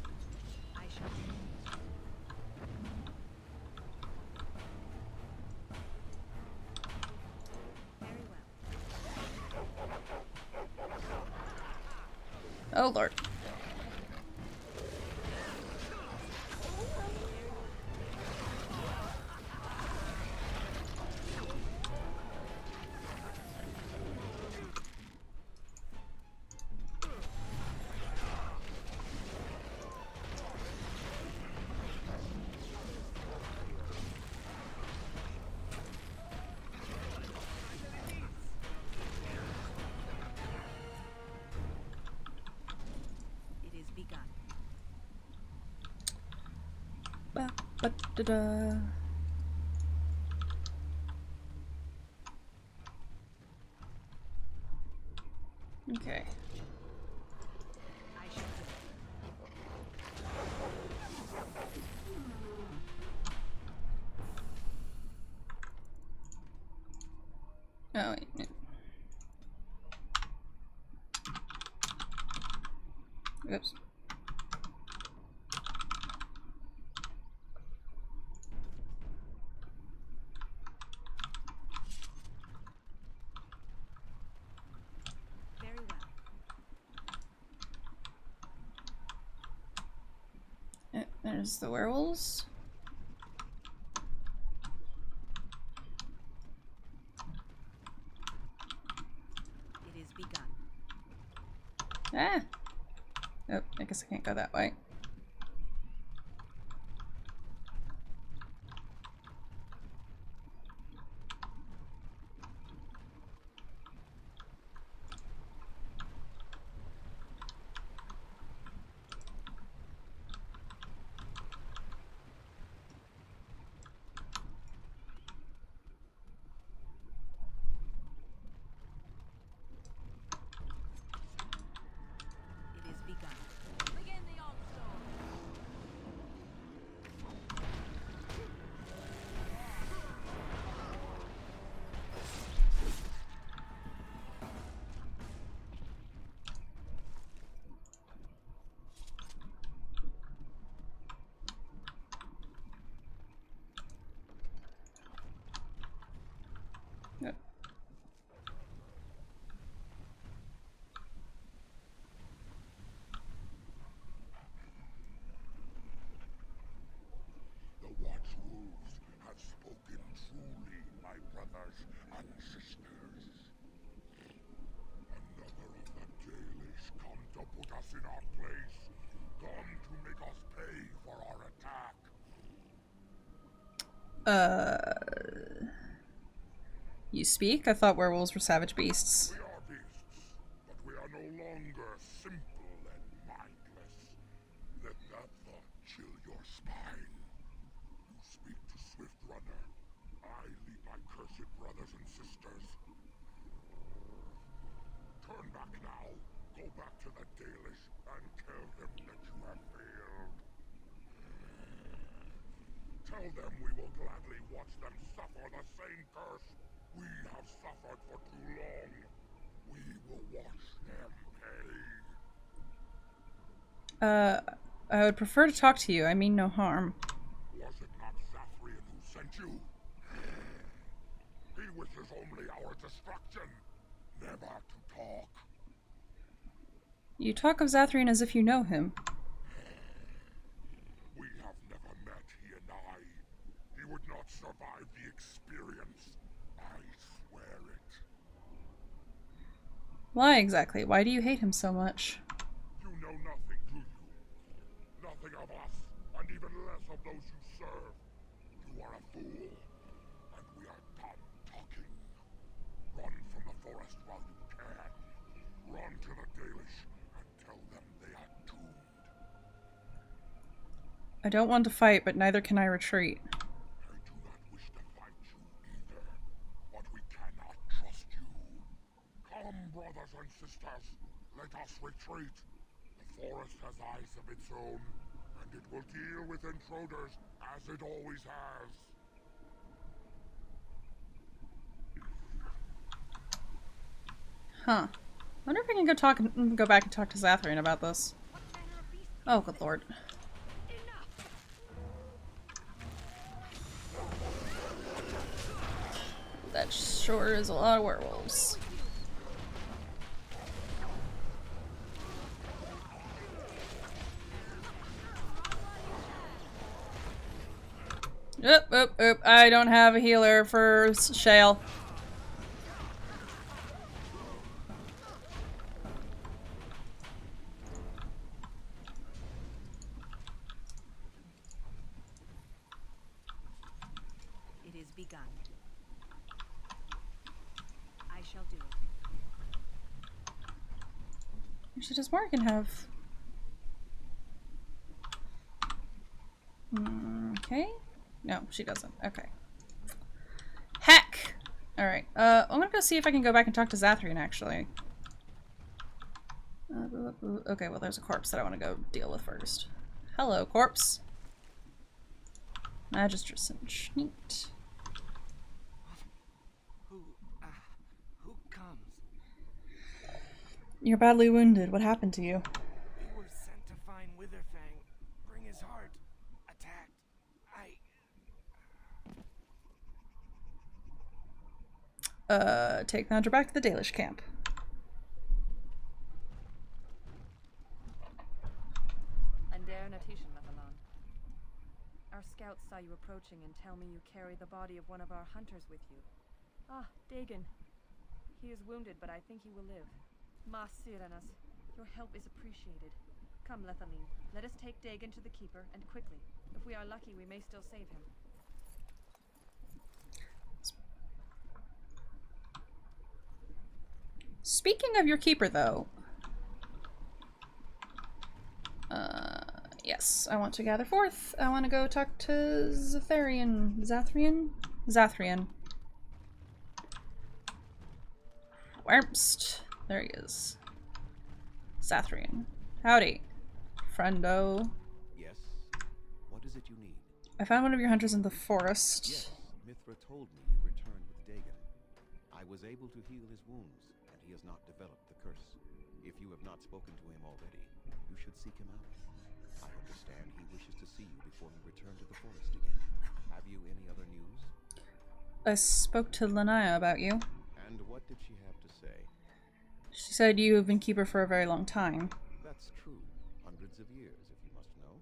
Oh lord. Ba-da-da. Okay. Oh, wait. Oops. There's the werewolves. It is begun. Ah! Oh, I guess I can't go that way. It is begun. Begin the onslaught. Yep. The Watchwolves have spoken truly, my brothers and sisters. Another of the Dalish come to put us in our place, come to make us pay for our attack. You speak? I thought werewolves were savage beasts. We are beasts, but we are no longer simple and mindless. Let that thought chill your spine. You speak to Swift Runner. I lead my cursed brothers and sisters. Turn back now. Go back to the Dalish and tell them that you have failed. Tell them we will gladly watch them suffer the same curse we have suffered for too long. We will watch them pay. I would prefer to talk to you. I mean no harm. Was it not Zathrian who sent you? He wishes only our destruction, never to talk. You talk of Zathrian as if you know him. We have never met, he and I. He would not survive the experience. I swear it. Why exactly? Why do you hate him so much? You know nothing, do you? Nothing of us, and even less of those you serve. You are a fool, and we are done talking. Run from the forest while you can. Run to the Dalish and tell them they are doomed. I don't want to fight, but neither can I retreat. I do not wish to fight you either, but we cannot trust you. Come, brothers and sisters, let us retreat. The forest has eyes of its own, and it will deal with intruders as it always has. Huh. Wonder if I can go back and talk to Zathrian about this. Oh, good lord. That sure is a lot of werewolves. Oop. I don't have a healer for Shale. It is begun. I shall do it. Actually, does Morgan have... Okay. No, she doesn't. Okay. Heck! Alright, I'm gonna go see if I can go back and talk to Zathrian, actually. Okay, well there's a corpse that I want to go deal with first. Hello, corpse. Magistrate Neat. Who comes? You're badly wounded. What happened to you? We were sent to find Witherfang, bring his heart. Attacked. Take the hunter back to the Dalish camp. Andare Natishan Mathalan. Our scouts saw you approaching and tell me you carry the body of one of our hunters with you. Ah, Dagon. He is wounded, but I think he will live. Mas Syranas, your help is appreciated. Come, Lethaline, let us take Dagon to the Keeper, and quickly. If we are lucky, we may still save him. Speaking of your Keeper, though... yes, I want to gather forth. I want to go talk to Zathrian? Wurmst. There he is. Zathrian. Howdy, friendo. Yes? What is it you need? I found one of your hunters in the forest. Yes, Mithra told me you returned with Dagon. I was able to heal his wounds, and he has not developed the curse. If you have not spoken to him already, you should seek him out. I understand he wishes to see you before you return to the forest again. Have you any other news? I spoke to Lanaya about you. And what did she have to say? She said you have been Keeper for a very long time. That's true. Hundreds of years, if you must know.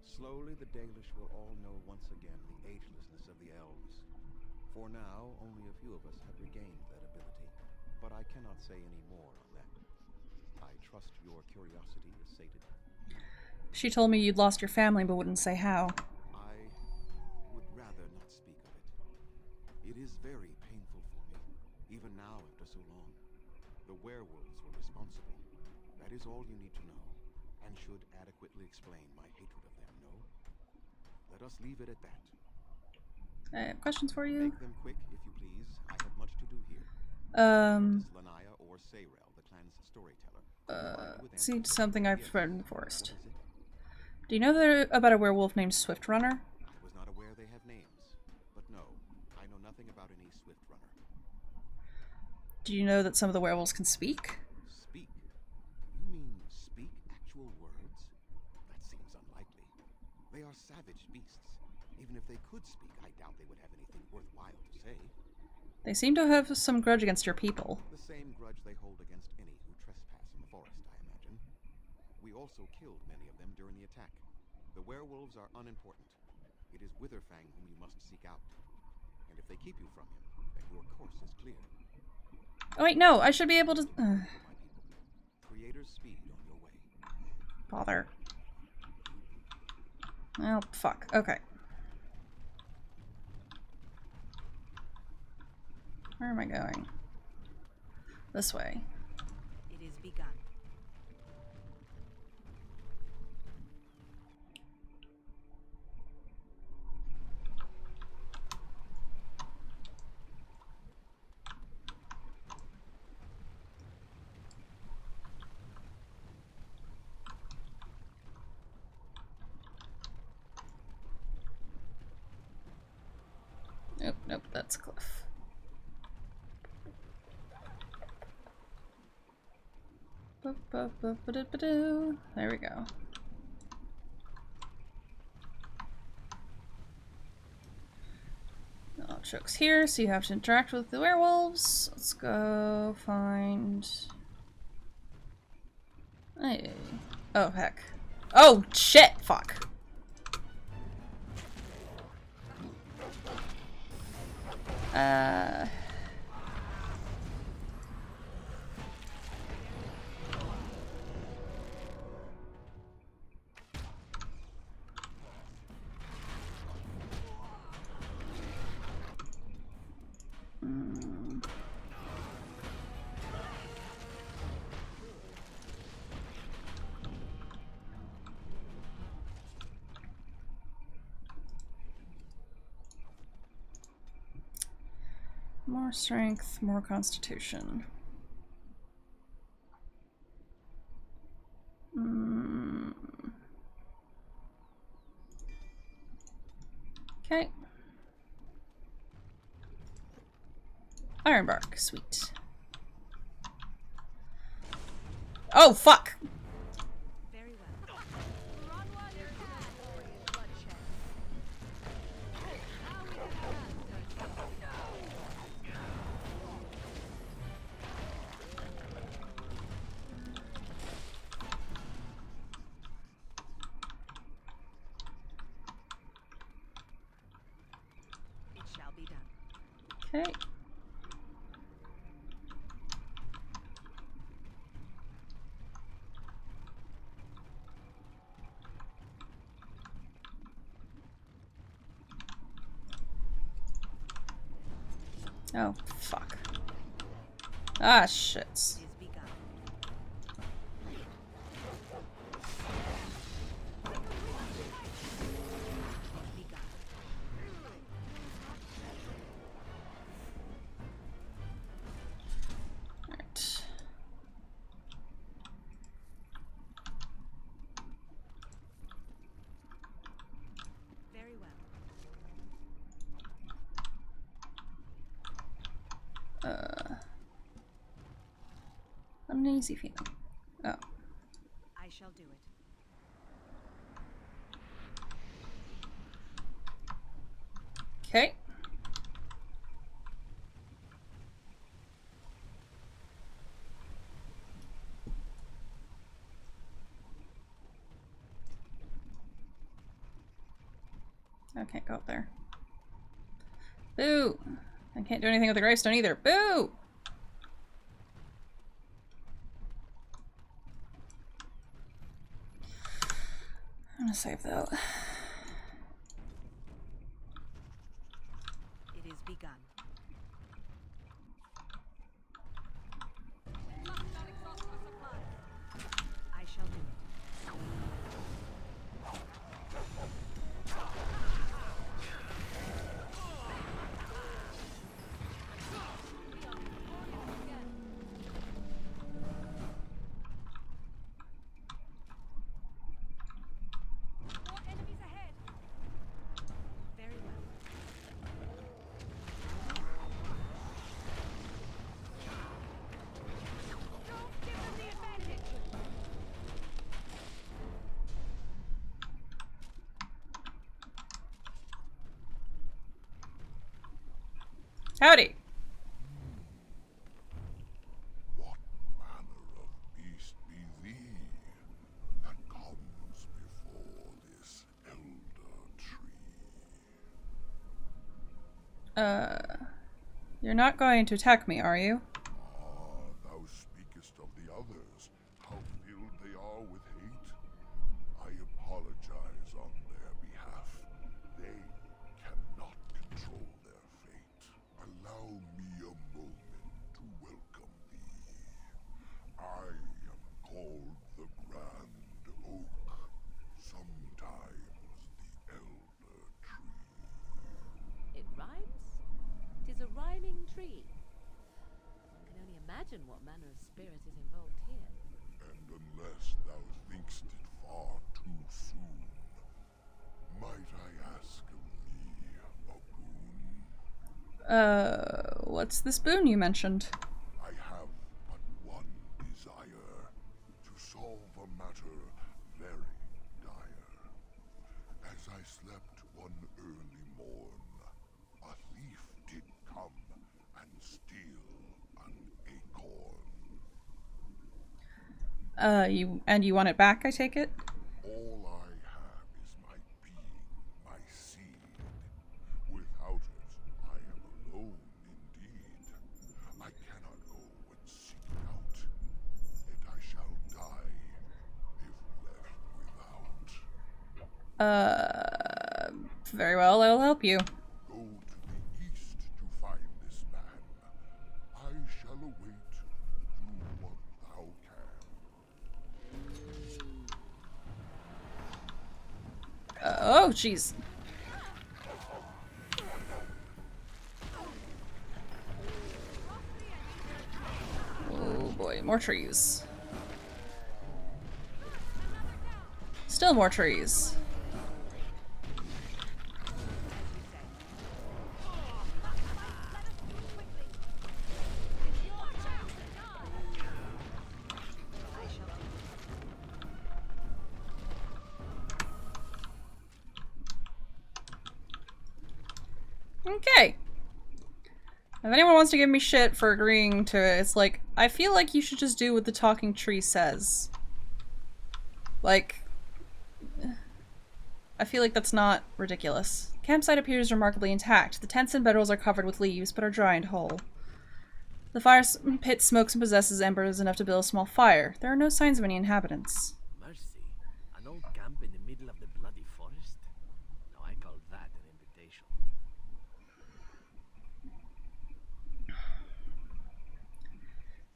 Slowly, the Dalish will all know once again the agelessness of the elves. For now, only a few of us have regained that ability, but I cannot say any more on that. I trust your curiosity is sated. She told me you'd lost your family, but wouldn't say how. I would rather not speak of it. It is very painful for me, even now after so long. The werewolves were responsible. That is all you need to know, and should adequately explain my hatred of them, no? Let us leave it at that. I have questions for you. Make them quick, if you please. I have much to do here. Lanaya or Sayrel, the clan's storyteller. See, something I've read in the forest. Do you know about a werewolf named Swift Runner? I was not aware they have names, but no, I know nothing about any Swift Runner. Do you know that some of the werewolves can speak? Speak? You mean speak actual words? That seems unlikely. They are savage beasts. Even if they could speak, I doubt they would have anything worthwhile to say. They seem to have some grudge against your people. The same grudge they hold against any who trespass in the forest, I imagine. We also killed many of them during the attack. The werewolves are unimportant. It is Witherfang whom you must seek out. And if they keep you from him, then your course is clear. Oh wait, no, I should be able to... Creator's speed on your way. Bother. Oh, fuck. Okay. Where am I going? This way. It is begun. Nope, nope, that's Cliff. There we go. Choke's here, so you have to interact with the werewolves. Let's go find... Hey. Oh, heck. Oh, shit! Fuck. More strength, more constitution. Okay. Ironbark, sweet. Oh, fuck! Very well. Okay. Oh, fuck. Ah, shit. Alright. Very well. Uneasy feeling. Oh. I shall do it. Okay. I can't go up there. Boo! I can't do anything with the gravestone either. Boo! I'm gonna save that. It is begun. I shall do it. More enemies ahead. Very well. Don't give them the advantage. Howdy! What manner of beast be thee that comes before this elder tree? You're not going to attack me, are you? Ah, thou speakest of the others, how filled they are with hate. I apologize on their behalf. They cannot control their fate. Allow me a moment to welcome thee. I am called the Grand Oak, sometimes the Elder Tree. It rhymes? 'Tis a rhyming tree. One can only imagine what manner of spirit is involved here. And unless thou thinkst it far too soon, might I ask of thee a boon? What's this boon you mentioned? I have but one desire, to solve a matter very dire. As I slept one early morn, a thief did come and steal an acorn. You want it back, I take it? All I have is my being, my seed. Without it, I am alone indeed. I cannot go and seek it out, and I shall die if left without. Very well, I will help you. Go to the east to find this man. I shall await. Do what thou can. Oh, jeez. Oh boy, more trees. Still more trees. Okay. If anyone wants to give me shit for agreeing to it, it's like, I feel like you should just do what the talking tree says. Like, I feel like that's not ridiculous. Campsite appears remarkably intact. The tents and bedrolls are covered with leaves, but are dry and whole. The fire pit smokes and possesses embers enough to build a small fire. There are no signs of any inhabitants. Mercy. An old camp in the middle of the bloody forest? Now I call that an invitation.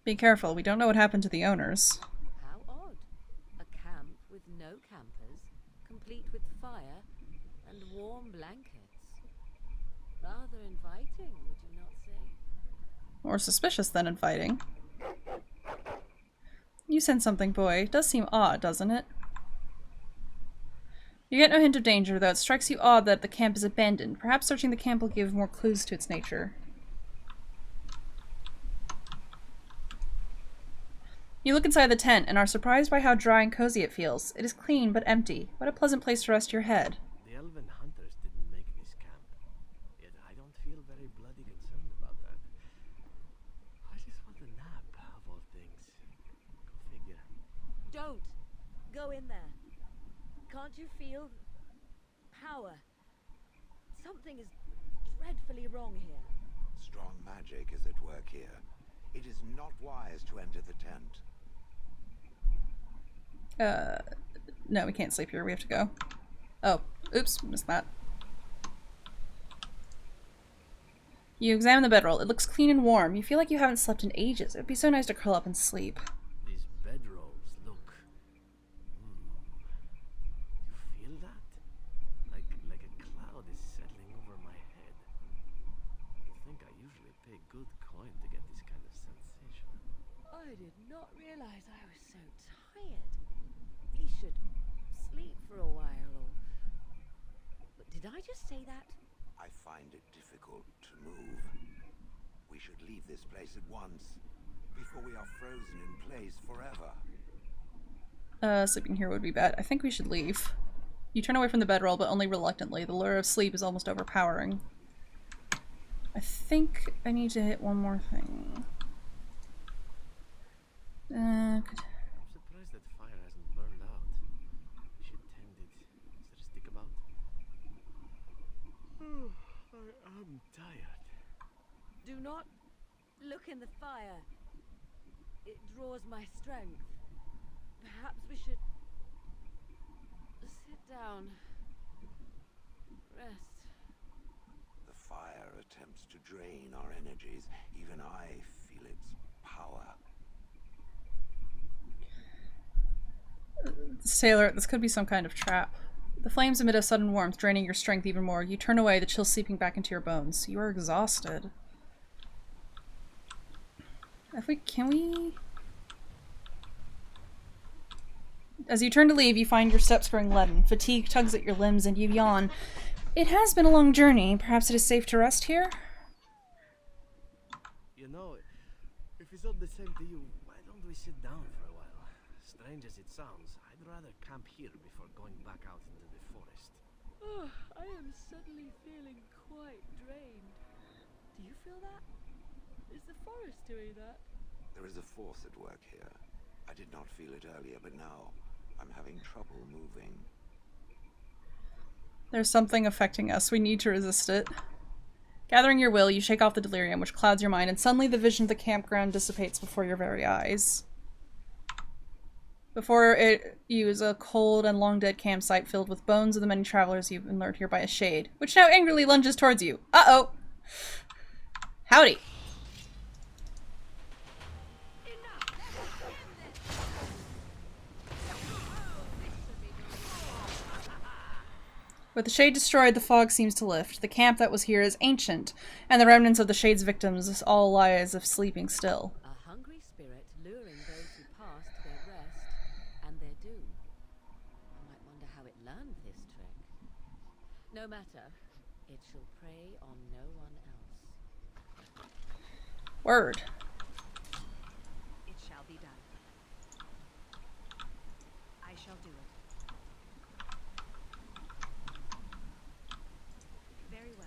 Be careful, we don't know what happened to the owners. How odd. A camp with no campers, complete with fire and warm blankets. Rather inviting, would you not say? More suspicious than inviting. You sense something, boy. It does seem odd, doesn't it? You get no hint of danger, though it strikes you odd that the camp is abandoned. Perhaps searching the camp will give more clues to its nature. You look inside the tent and are surprised by how dry and cozy it feels. It is clean but empty. What a pleasant place to rest your head. The elven hunters didn't make this camp. Yet I don't feel very bloody concerned about that. I just want a nap, of all things. Go figure. Don't go in there. Can't you feel power? Something is dreadfully wrong here. Strong magic is at work here. It is not wise to enter the tent. No, we can't sleep here. We have to go. Oh, oops, missed that. You examine the bedroll. It looks clean and warm. You feel like you haven't slept in ages. It would be so nice to curl up and sleep. These bedrolls look... You feel that? Like a cloud is settling over my head. I think I usually pay good coin to get this kind of sensation. I did not realize I was so tired. We should sleep for a while, or... But did I just say that? I find it difficult to move. We should leave this place at once, before we are frozen in place forever. Sleeping here would be bad. I think we should leave. You turn away from the bedroll, but only reluctantly. The lure of sleep is almost overpowering. I think I need to hit one more thing. I'm surprised that fire hasn't burned out. We should tend it. Is there a stick about? I am tired. Do not look in the fire. It draws my strength. Perhaps we should sit down. Rest. The fire attempts to drain our energies. Even I feel its power. Sailor, this could be some kind of trap. The flames emit a sudden warmth, draining your strength even more. You turn away, the chill seeping back into your bones. You are exhausted. Can we... As you turn to leave, you find your steps growing leaden. Fatigue tugs at your limbs and you yawn. It has been a long journey. Perhaps it is safe to rest here? You know, if it's all the same to you, why don't we sit down for a while? Strange as it sounds, I'd rather camp here before going back out into the forest. Oh, I am suddenly feeling quite drained. Do you feel that? Is the forest doing that? There is a force at work here. I did not feel it earlier, but now I'm having trouble moving. There's something affecting us. We need to resist it. Gathering your will, you shake off the delirium, which clouds your mind, and suddenly the vision of the campground dissipates before your very eyes. Before you is a cold and long-dead campsite filled with bones of the many travelers you've been lured here by a shade, which now angrily lunges towards you. Uh-oh! Howdy! With the shade destroyed, the fog seems to lift. The camp that was here is ancient, and the remnants of the shade's victims all lie as if sleeping still. A hungry spirit luring those who pass to their rest and their doom. I might wonder how it learned this trick. No matter, it shall prey on no one else. Word. It shall be done. I shall do it. Very well.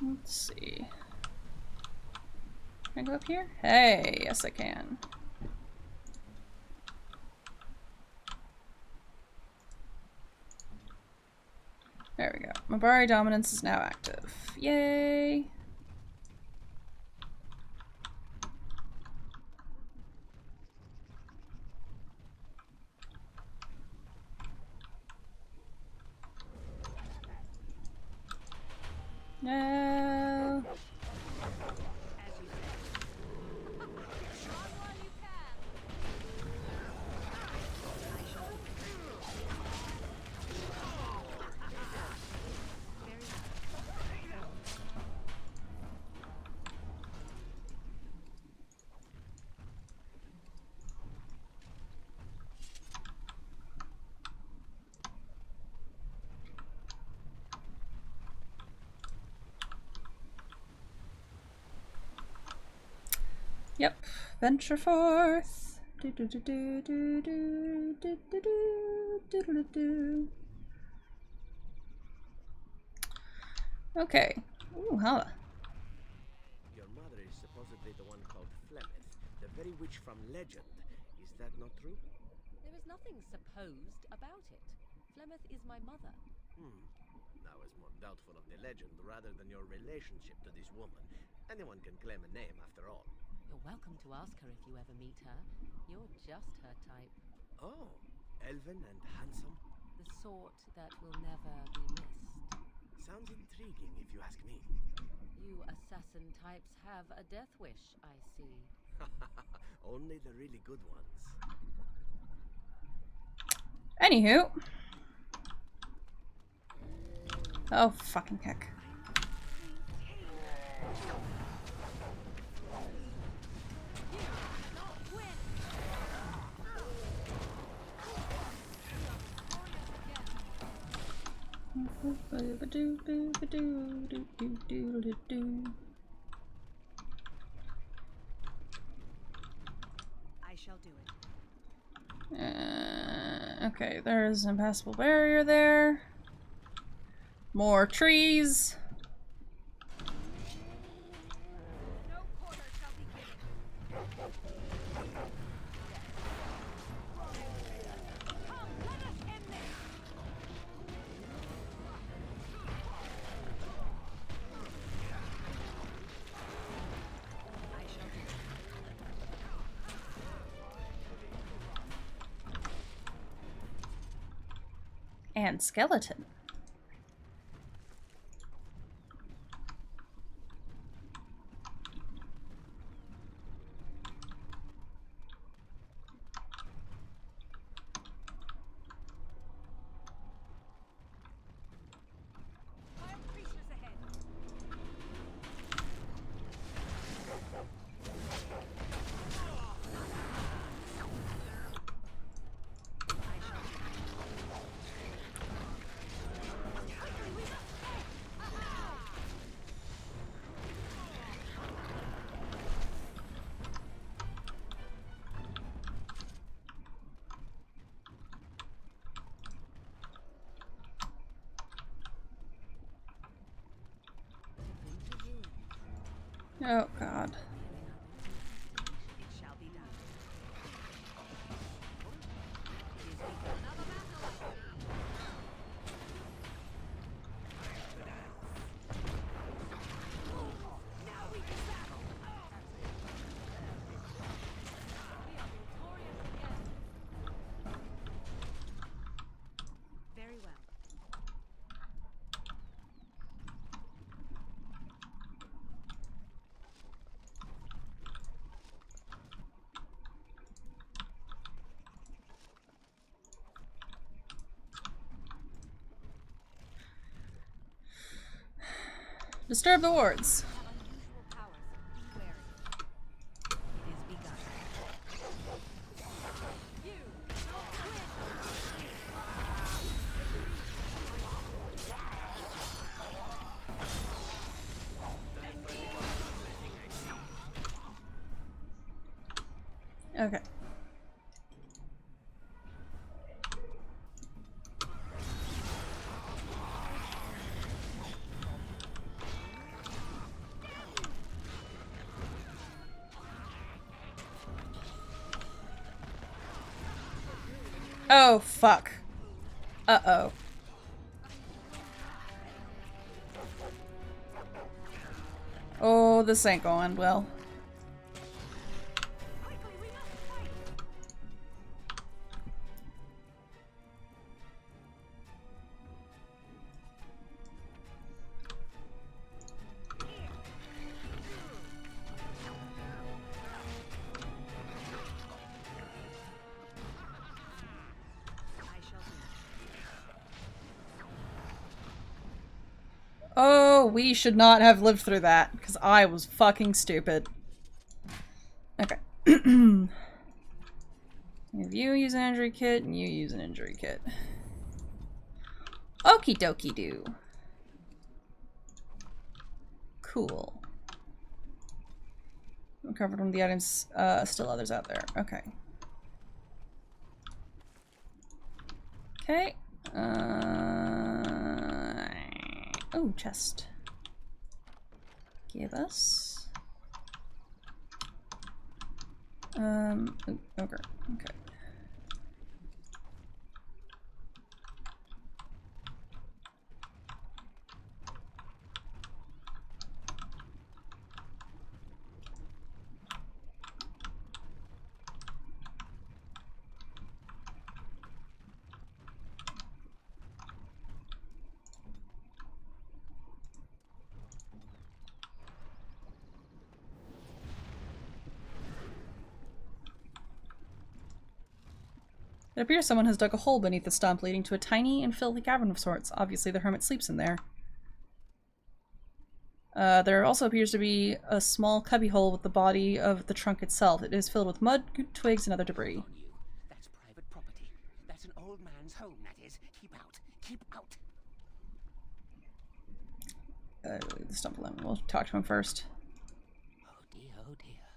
Let's see. Can I go up here? Hey, yes I can. There we go. Mabari dominance is now active. Yay! No. Yep, venture forth. Do do do do do do do do do do do. Okay. Ooh, huh. Your mother is supposedly the one called Flemeth, the very witch from legend. Is that not true? There is nothing supposed about it. Flemeth is my mother. I was more doubtful of the legend rather than your relationship to this woman. Anyone can claim a name after all. You're welcome to ask her if you ever meet her. You're just her type. Oh, elven and handsome? The sort that will never be missed. Sounds intriguing if you ask me. You assassin types have a death wish, I see. Only the really good ones. Anywho. Oh, fucking heck. I shall do it. Okay, there's an impassable barrier there. More trees. And skeleton. Oh god. Very well. Disturb the wards. Okay. Oh, fuck. Uh-oh. Oh, this ain't going well. Oh, we should not have lived through that, because I was fucking stupid. Okay. You use an injury kit, and you use an injury kit. Okie dokie do. Cool. I'm covered one of the items, still others out there. Okay. Okay. Oh, chest. Give us. Ogre. Okay. It appears someone has dug a hole beneath the stump, leading to a tiny and filthy cavern of sorts. Obviously, the hermit sleeps in there. There also appears to be a small cubbyhole with the body of the trunk itself. It is filled with mud, twigs, and other debris. That's private property. That's an old man's home, that is. Keep out. Keep out. Leave the stump alone. We'll talk to him first. Oh dear, oh dear.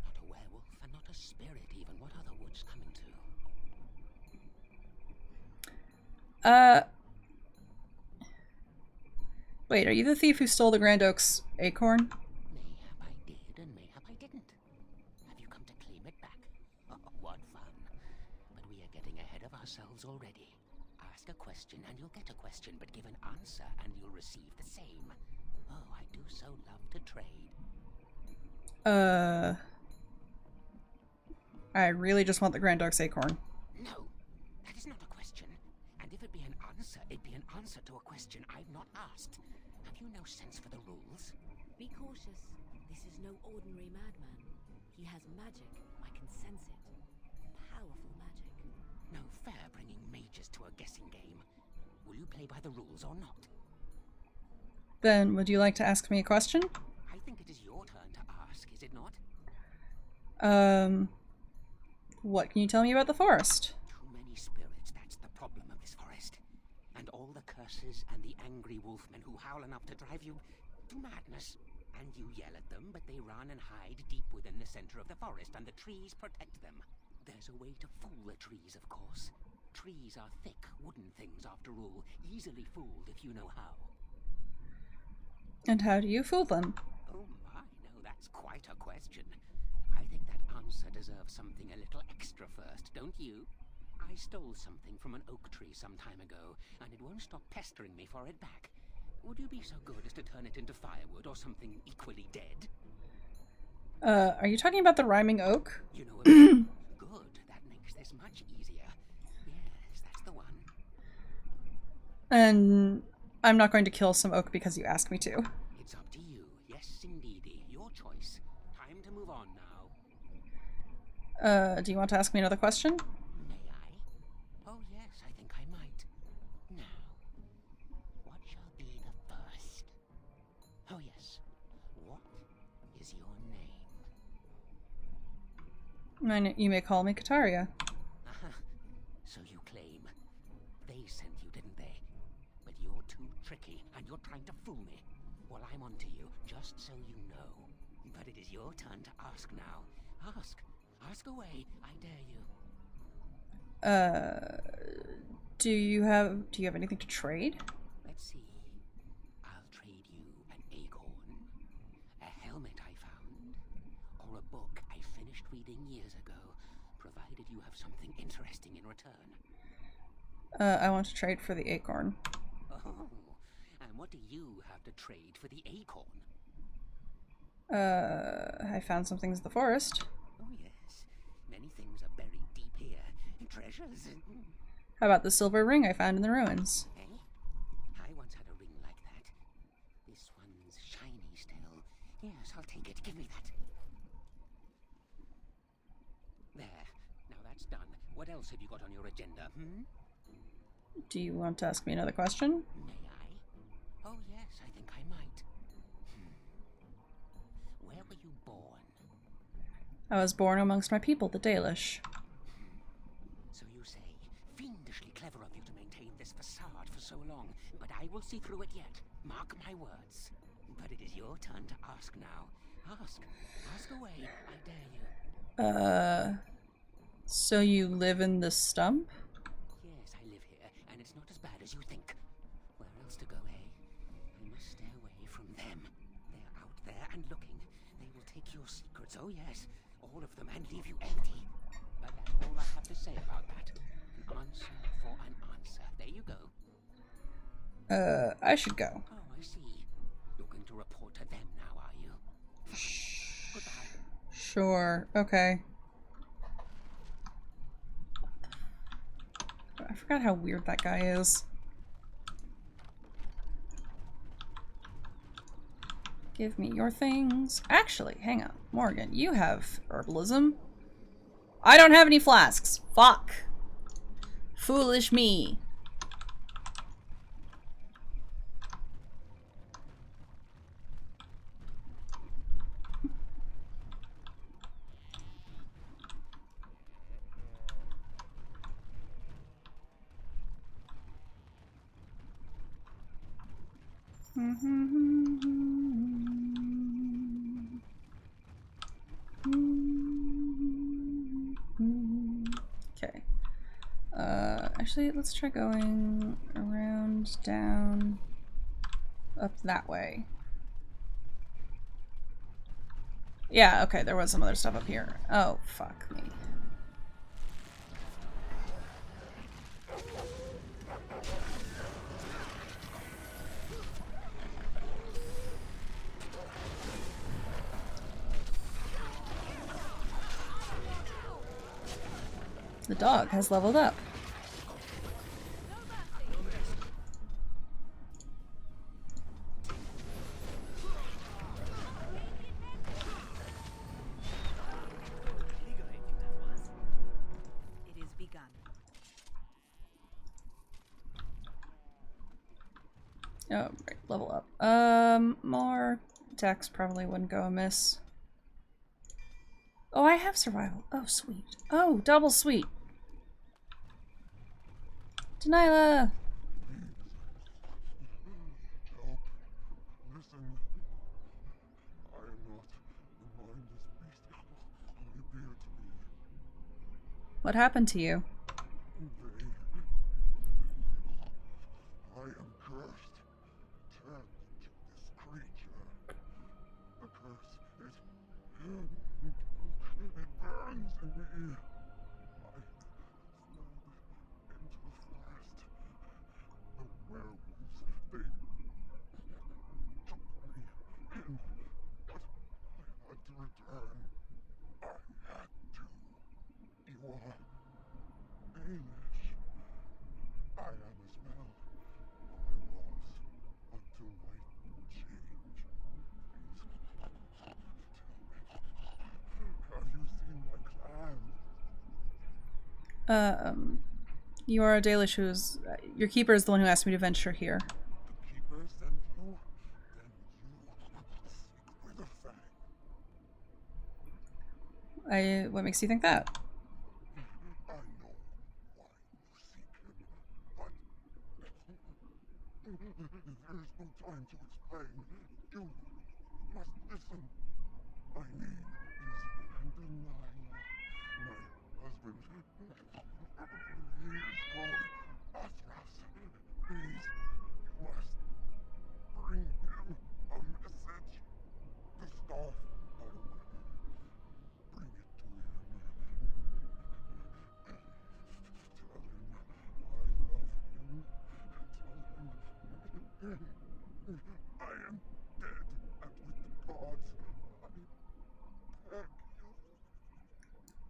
Not a werewolf and not a spirit even. What are the woods coming to? Wait, are you the thief who stole the Grand Oak's acorn? Mayhap I did and mayhap I didn't. Have you come to claim it back? Oh, what fun. But we are getting ahead of ourselves already. Ask a question and you'll get a question, but give an answer and you'll receive the same. Oh, I do so love to trade. I really just want the Grand Oak's acorn. No, that is not a question. And if it be an answer, it'd be an answer to a question I've not asked. Have you no sense for the rules? Be cautious. This is no ordinary madman. He has magic. I can sense it. Powerful magic. No fair bringing mages to a guessing game. Will you play by the rules or not? Then, would you like to ask me a question? I think it is your turn to ask, is it not? What can you tell me about the forest? Too many spirits, that's the problem of this forest. And all the curses and the angry wolfmen who howl enough to drive you to madness. And you yell at them, but they run and hide deep within the center of the forest, and the trees protect them. There's a way to fool the trees, of course. Trees are thick, wooden things, after all, easily fooled if you know how. And how do you fool them? Oh my, no, that's quite a question. I think that answer deserves something a little extra first, don't you? I stole something from an oak tree some time ago, and it won't stop pestering me for it back. Would you be so good as to turn it into firewood or something equally dead? Are you talking about the rhyming oak? You know what? Good, that makes this much easier. Yes, that's the one. And I'm not going to kill some oak because you asked me to. It's up to you. Yes, indeedy. Your choice. Time to move on now. Do you want to ask me another question? May I? Oh yes, I think I might. Now, what shall be the first? Oh yes, what is your name? You may call me Kataria. So you claim. They sent you, didn't they? But you're too tricky, and you're trying to fool me. Well, I'm on to you, just so you know. But it is your turn to ask now. Ask. Ask away, I dare you. Do you have anything to trade? Let's see. I'll trade you an acorn, a helmet I found, or a book I finished reading years ago. provided you have something interesting in return. I want to trade for the acorn. Oh, and what do you have to trade for the acorn? I found some things in the forest. Oh yes, many things are buried deep here. Treasures. How about the silver ring I found in the ruins? Eh? I once had a ring like that. This one's shiny still. Yes, I'll take it. Give me that. There. Now that's done. What else have you got on your agenda, Do you want to ask me another question? May I? Oh yes, I think I might. Where were you born? I was born amongst my people, the Dalish. So you say, fiendishly clever of you to maintain this facade for so long, but I will see through it yet. Mark my words. But it is your turn to ask now. Ask. Ask away. I dare you. So you live in the stump? Yes, I live here, and it's not as bad as you think. Where else to go, eh? I must stay away from them. They're out there and looking. They will take your secrets, oh yes, all of them, and leave you empty. But that's all I have to say about that. An answer for an answer. There you go. I should go. Oh, I see. You're going to report to them now, are you? Goodbye. Sure, okay. I forgot how weird that guy is. Give me your things. Actually, hang on. Morgan, you have herbalism. I don't have any flasks. Fuck. Foolish me. Okay. Actually, let's try going around, down, up that way. Yeah, okay, there was some other stuff up here. Oh, fuck me. The dog has leveled up. It is begun. Oh, right, level up. More attacks probably wouldn't go amiss. Oh, I have survival. Oh, sweet. Oh, double sweet. Delilah! Help. Listen. I am not the mindless beast I appear to be. What happened to you? I am cursed. Turned into this creature. The curse, it burns in me. I fled into the forest. The werewolves, they took me in, but I had to return. I had to. You are Danish. I am as well. I was until my change. Have you seen my clan? You are a Dalish who's... your keeper is the one who asked me to venture here. The keeper sent you? Then you seek with a fang. What makes you think that? I know why you seek him, but there is no time to explain. You must listen. My name is Delilah. My husband, he is called Athras. Please, you must bring him a message. The staff, by the way. Bring it to him.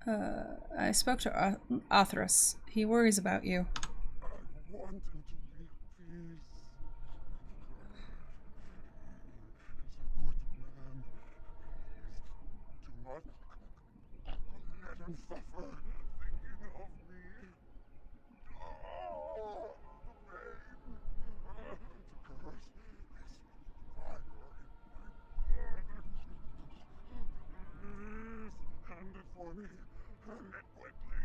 I spoke to Arthurus. He worries about you. I want him to be at peace. He's a good man. Do not let him suffer thinking of me. Oh, the pain. The curse is fire in my blood. Please, hand it for me. Hand it quickly.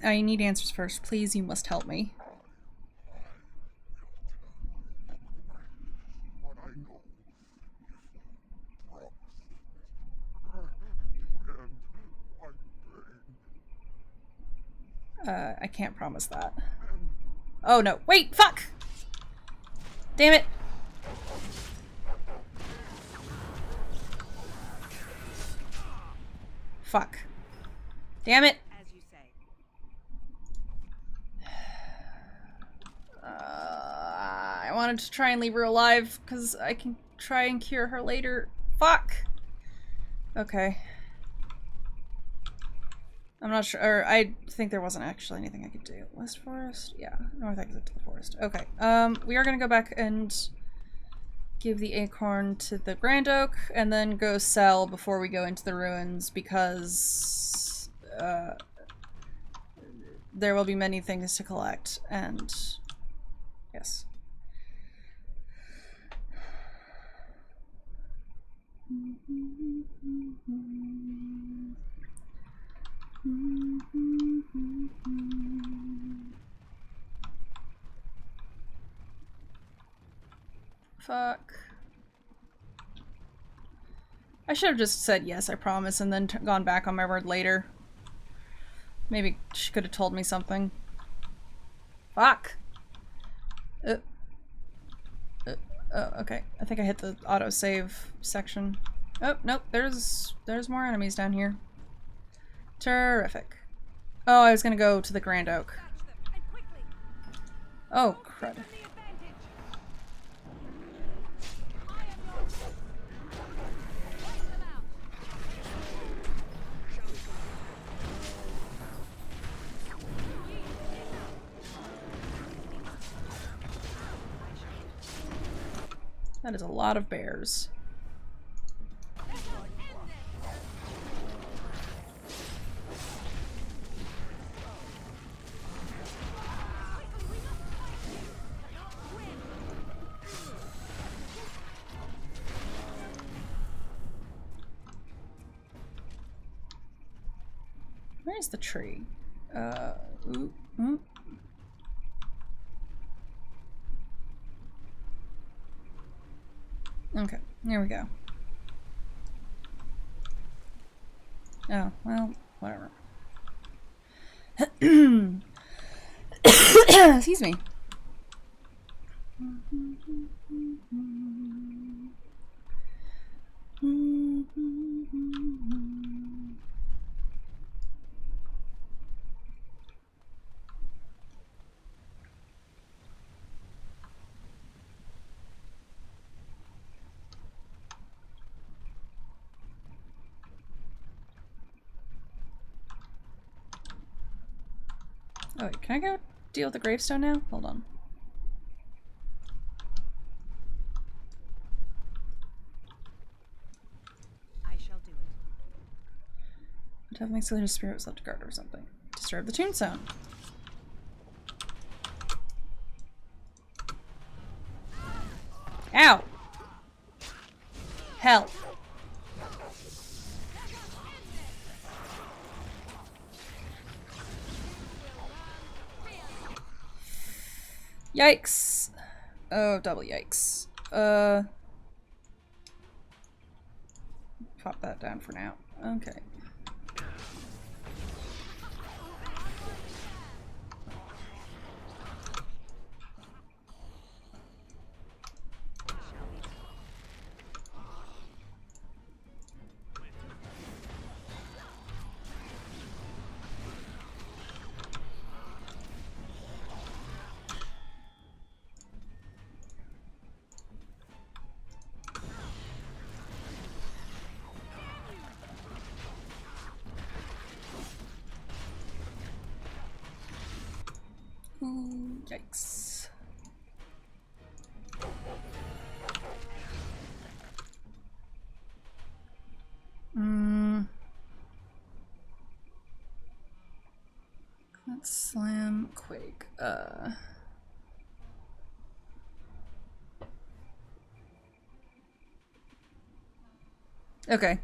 I need answers first. Please, you must help me. What I know, promise to end my pain. I can't promise that. Oh no, wait, fuck! Damn it! Fuck. Damn it! As you say. I wanted to try and leave her alive, because I can try and cure her later. Fuck! Okay. I'm not sure, or I think there wasn't actually anything I could do. West Forest? Yeah, north exit to the forest. Okay, we are gonna go back and give the acorn to the Grand Oak, and then go sell before we go into the ruins, because, there will be many things to collect, and yes. Fuck. I should have just said yes, I promise, and then gone back on my word later. Maybe she could have told me something. Fuck. Oh, okay. I think I hit the autosave section. Oh, nope. There's more enemies down here. Terrific. Oh, I was gonna go to the Grand Oak. Oh, crud. That is a lot of bears. Where's the tree? Ooh, ooh. Okay, here we go. Oh, well, whatever. Excuse me. Oh, wait, can I go deal with the gravestone now? Hold on. I shall do it. Definitely Sailor's spirit was left to guard or something. Disturb the tombstone. Ow! Hell. Yikes. Oh, double yikes. Pop that down for now. Okay. Ooh, yikes. Let's slam Quake. Okay.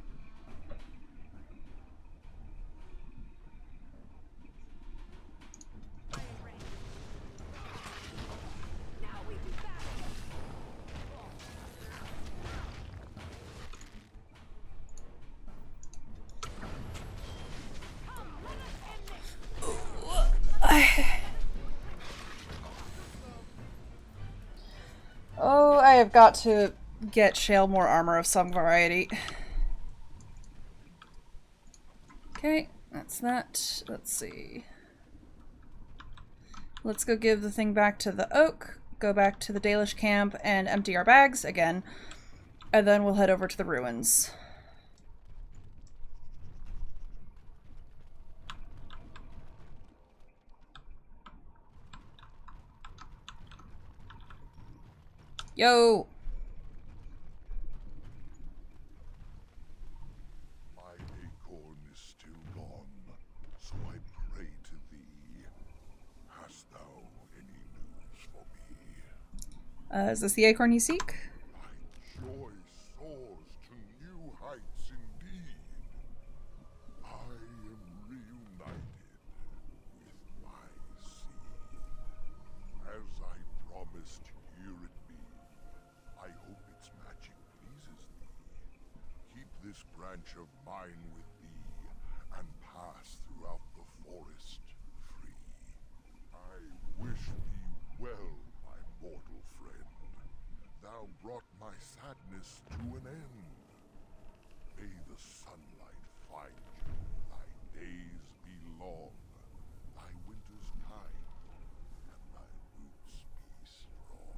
Oh, I have got to get Shale more armor of some variety. Okay, that's that. Let's see. Let's go give the thing back to the Oak, go back to the Dalish camp, and empty our bags again. And then we'll head over to the ruins. Yo! My acorn is still gone, so I pray to thee. Hast thou any news for me? Is this the acorn you seek? Joy soars to new heights indeed. I am reunited with my seed. As I promised, here it be. I hope its magic pleases thee. Keep this branch of mine with thee, and pass throughout the forest free. I wish thee well, my mortal friend. Thou brought my sadness to an end. May the sunlight find you, thy days be long, thy winters kind, and thy roots be strong.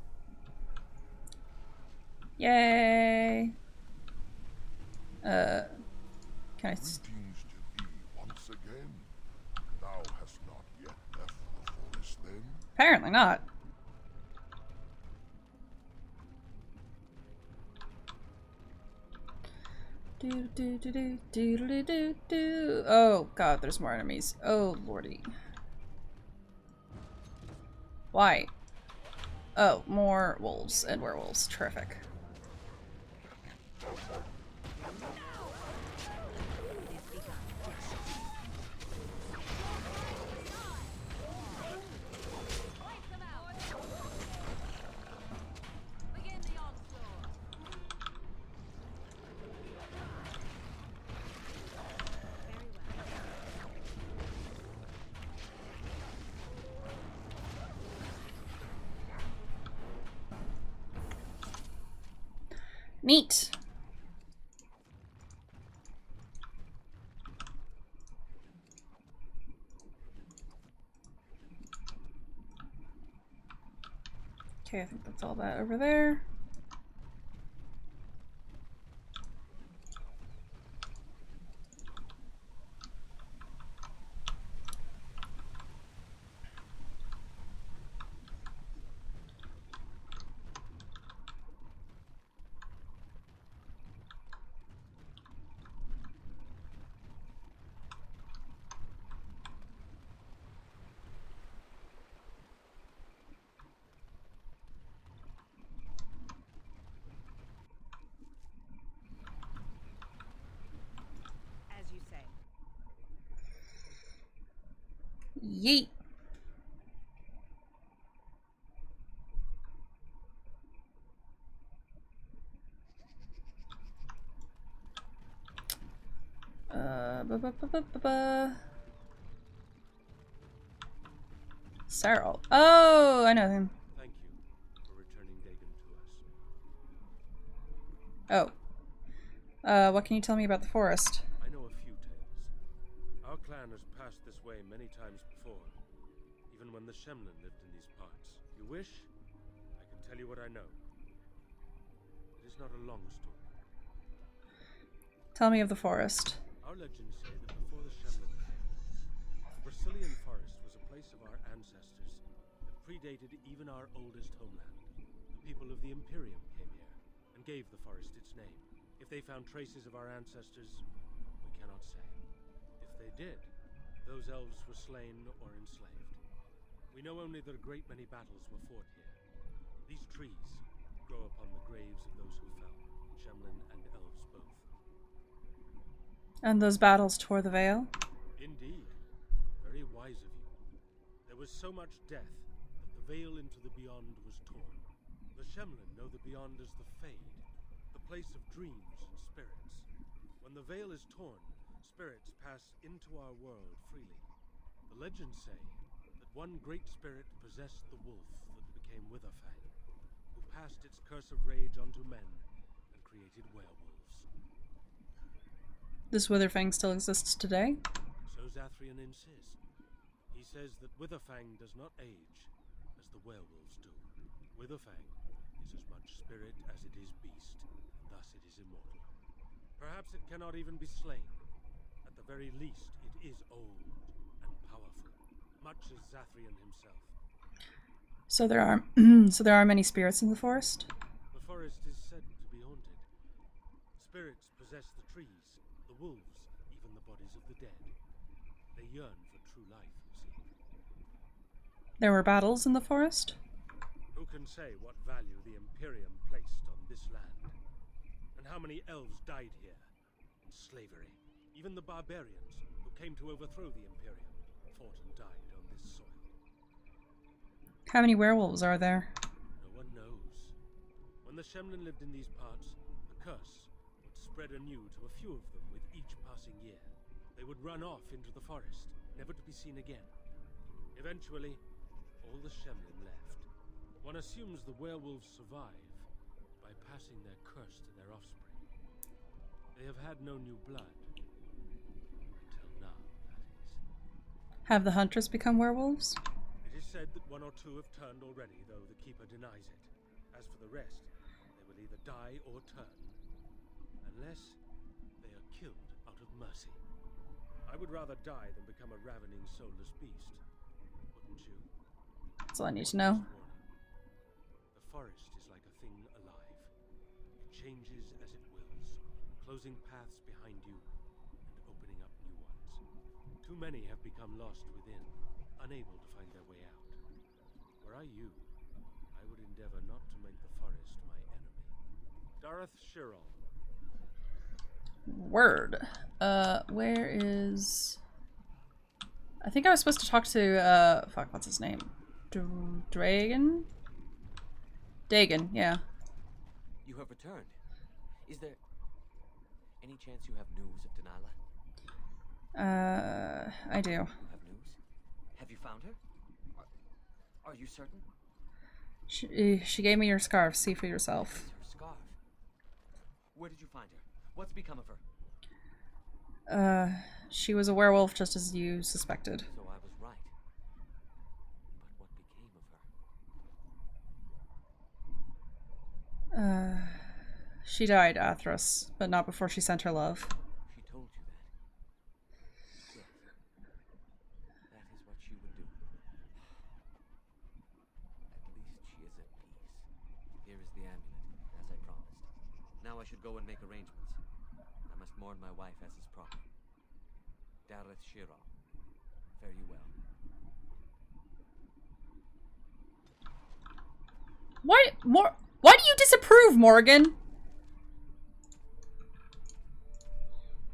Yay! Can I... Greetings to thee once again. Thou hast not yet left the forest then? Apparently not. Do. Oh god, there's more enemies. Oh lordy. Why? Oh, more wolves and werewolves. Terrific. Neat. Okay, I think that's all that over there. Yeet. Cyril. Oh, I know him. Thank you for returning Dagon to us. Oh. What can you tell me about the forest? I know a few tales. Our clan has passed this way many times before, even when the Shemlin lived in these parts. You wish? I can tell you what I know. It is not a long story. Tell me of the forest. Our legends say that before the Shemlin came, the Brazilian forest was a place of our ancestors predated even our oldest homeland. The people of the Imperium came here and gave the forest its name. If they found traces of our ancestors, we cannot say. If they did, those elves were slain or enslaved. We know only that a great many battles were fought here. These trees grow upon the graves of those who fell, Shemlin and elves both. And those battles tore the veil? Indeed. Very wise of you. There was so much death that the veil into the beyond was torn. The Shemlin know the beyond as the Fade, the place of dreams and spirits. When the veil is torn, spirits pass into our world freely. The legends say that one great spirit possessed the wolf that became Witherfang, who passed its curse of rage onto men and created werewolves. This Witherfang still exists today? So Zathrian insists. He says that Witherfang does not age as the werewolves do. Witherfang is as much spirit as it is beast, and thus it is immortal. Perhaps it cannot even be slain. At the very least, it is old and powerful, much as Zathrian himself. So there are many spirits in the forest? The forest is said to be haunted. Spirits possess the trees, the wolves, even the bodies of the dead. They yearn for true life, you see. There were battles in the forest? Who can say what value the Imperium placed on this land? And how many elves died here in slavery? Even the barbarians who came to overthrow the Imperium fought and died on this soil. How many werewolves are there? No one knows. When the Shemlin lived in these parts, the curse would spread anew to a few of them with each passing year. They would run off into the forest, never to be seen again. Eventually, all the Shemlin left. One assumes the werewolves survive by passing their curse to their offspring. They have had no new blood. Until now, that is. Have the hunters become werewolves? It is said that one or two have turned already, though the Keeper denies it. As for the rest, they will either die or turn, unless they are killed out of mercy. I would rather die than become a ravening, soulless beast. Wouldn't you? That's all I need to know. The forest is like a thing alive. It changes as it wills, closing paths behind you and opening up new ones. Too many have become lost within, unable to find their way out. Were I you, I would endeavor not to make the forest my enemy. Dareth Shirol. Word. Where is... I think I was supposed to talk to, fuck, what's his name? Dragon? Dagon, yeah. You have returned. Is there any chance you have news of Denilah? I do. You have news? Have you found her? Are you certain? She gave me your scarf. See for yourself. Her scarf. Where did you find her? What's become of her? She was a werewolf just as you suspected. So I was right. But what became of her? She died, Athros, but not before she sent her love. She told you that. Yes. That is what she would do. At least she is at peace. Here is the amulet, as I promised. Now I should go and make arrangements. I must mourn my wife as is proper. Dareth Shirol. Fare you well. Why do you disapprove, Morgan?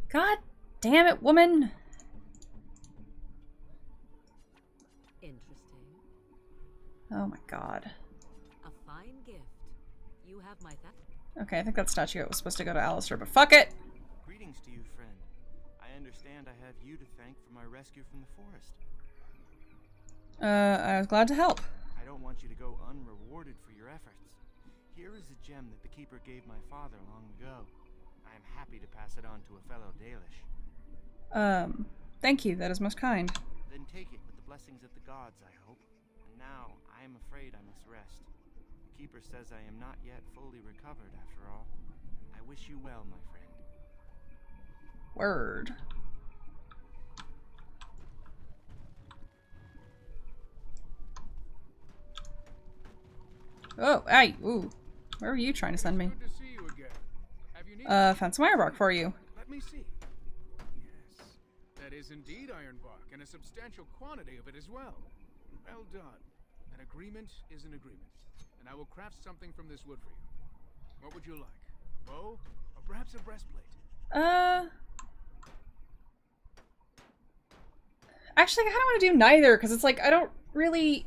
God damn it, woman. Interesting. Oh my god. A fine gift. You have my Okay, I think that statue was supposed to go to Alistair, but fuck it! Greetings to you, friend. I understand I have you to thank for my rescue from the forest. I was glad to help. I don't want you to go unrewarded for your efforts. Here is a gem that the Keeper gave my father long ago. I am happy to pass it on to a fellow Dalish. Thank you, that is most kind. Then take it with the blessings of the gods, I hope. And now, I am afraid I must rest. The Keeper says I am not yet fully recovered, after all. I wish you well, my friend. Word. Oh, hey, ooh. Where are you trying to send me? Good to see you again. Have you Found some ironbark for you. Let me see. Yes, that is indeed ironbark, and a substantial quantity of it as well. Well done. An agreement is an agreement, and I will craft something from this wood for you. What would you like? A bow, or perhaps a breastplate? Actually, I kind of want to do neither, because it's like, I don't really...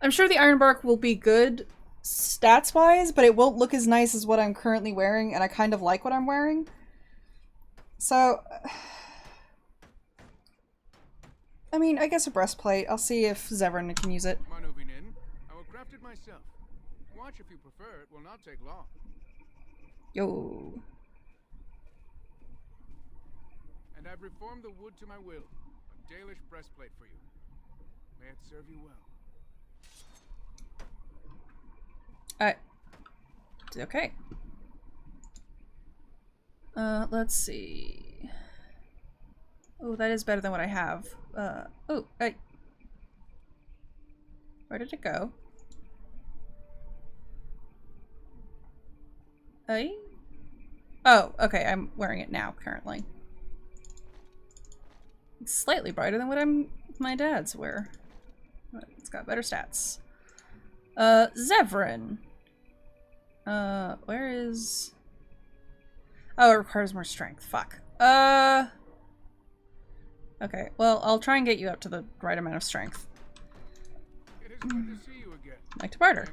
I'm sure the ironbark will be good stats-wise, but it won't look as nice as what I'm currently wearing, and I kind of like what I'm wearing. So... I mean, I guess a breastplate. I'll see if Zevran can use it. Manuvinin, I will craft it myself. Watch if you prefer, it will not take long. Yo. And I've reformed the wood to my will. A Dalish breastplate for you. May it serve you well. Okay. Let's see. Oh, that is better than what I have. Oh, hey. Where did it go? Hey? Oh, okay, I'm wearing it now, currently. It's slightly brighter than what my dad's wear. But it's got better stats. Zevran. Where is... Oh, it requires more strength. Fuck. Okay, well, I'll try and get you up to the right amount of strength. It is good to see you again. Like to barter.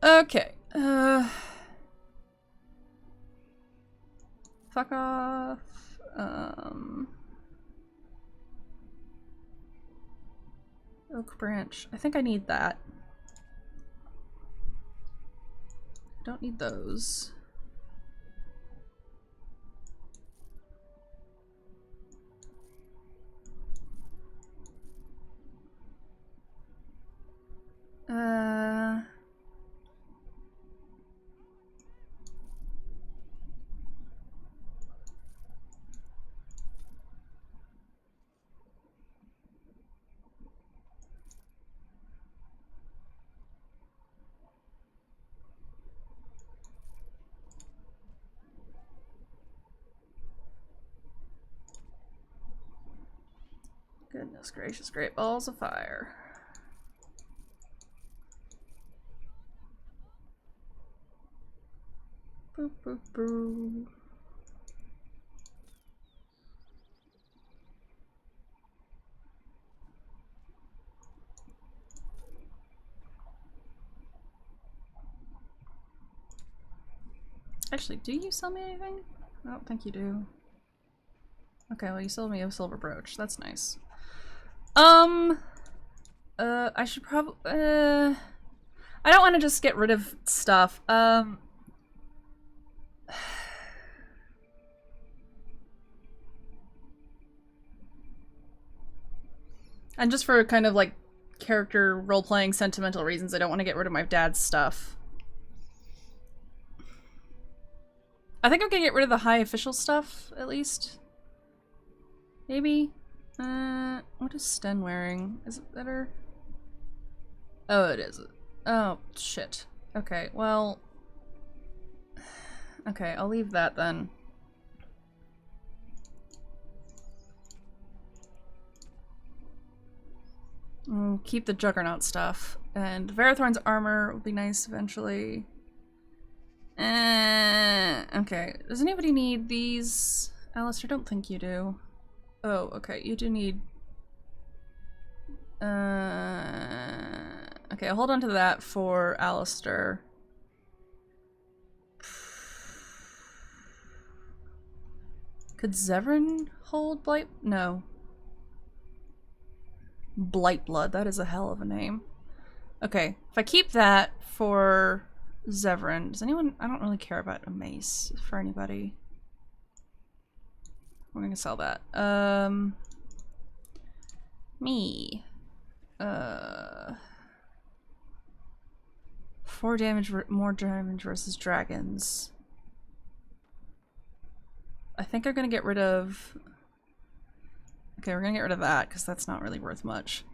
Okay. Fuck off. Oak branch. I think I need that. Don't need those. Goodness gracious, great balls of fire. Boop, boop, boop. Actually, do you sell me anything? I don't think you do. Okay, well you sold me a silver brooch. That's nice. I should probably, I don't want to just get rid of stuff. And just for kind of like character role-playing sentimental reasons, I don't want to get rid of my dad's stuff. I think I'm gonna get rid of the high official stuff, at least. Maybe? What is Sten wearing? Is it better? Oh, it is. Oh, shit. Okay, well... Okay, I'll leave that then. Keep the Juggernaut stuff. And Varathorn's armor will be nice eventually. Okay. Does anybody need these? Alistair, I don't think you do. Oh, okay. You do need... Okay, I'll hold on to that for Alistair. Could Zevran hold Blight? No. Blightblood, that is a hell of a name. Okay, if I keep that for Zevran, does anyone... I don't really care about a mace for anybody. We're gonna sell that. Me. 4 damage, more damage versus dragons. I think I'm gonna get rid of... Okay, we're gonna get rid of that, because that's not really worth much.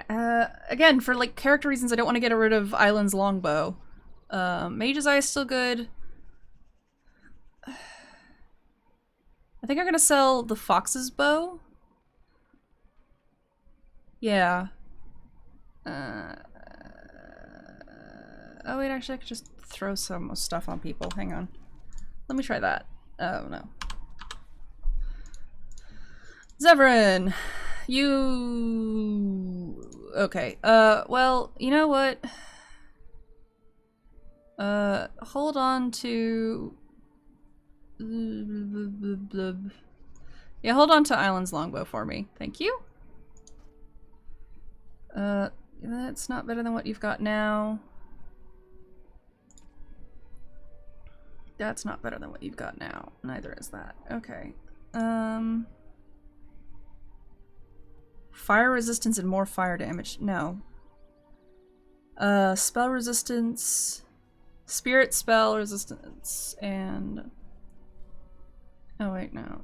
Again, for like character reasons, I don't want to get rid of Island's longbow. Mage's Eye is still good. I think I'm gonna sell the Fox's bow. Yeah. Oh wait, actually I could just throw some stuff on people. Hang on. Let me try that. Oh no. Zevran! You... Okay, well, you know what? Hold on to... Yeah, hold on to Island's longbow for me. Thank you. That's not better than what you've got now. That's not better than what you've got now. Neither is that. Okay. Fire resistance and more fire damage. No. Spell resistance, spirit spell resistance, and... Oh wait, no.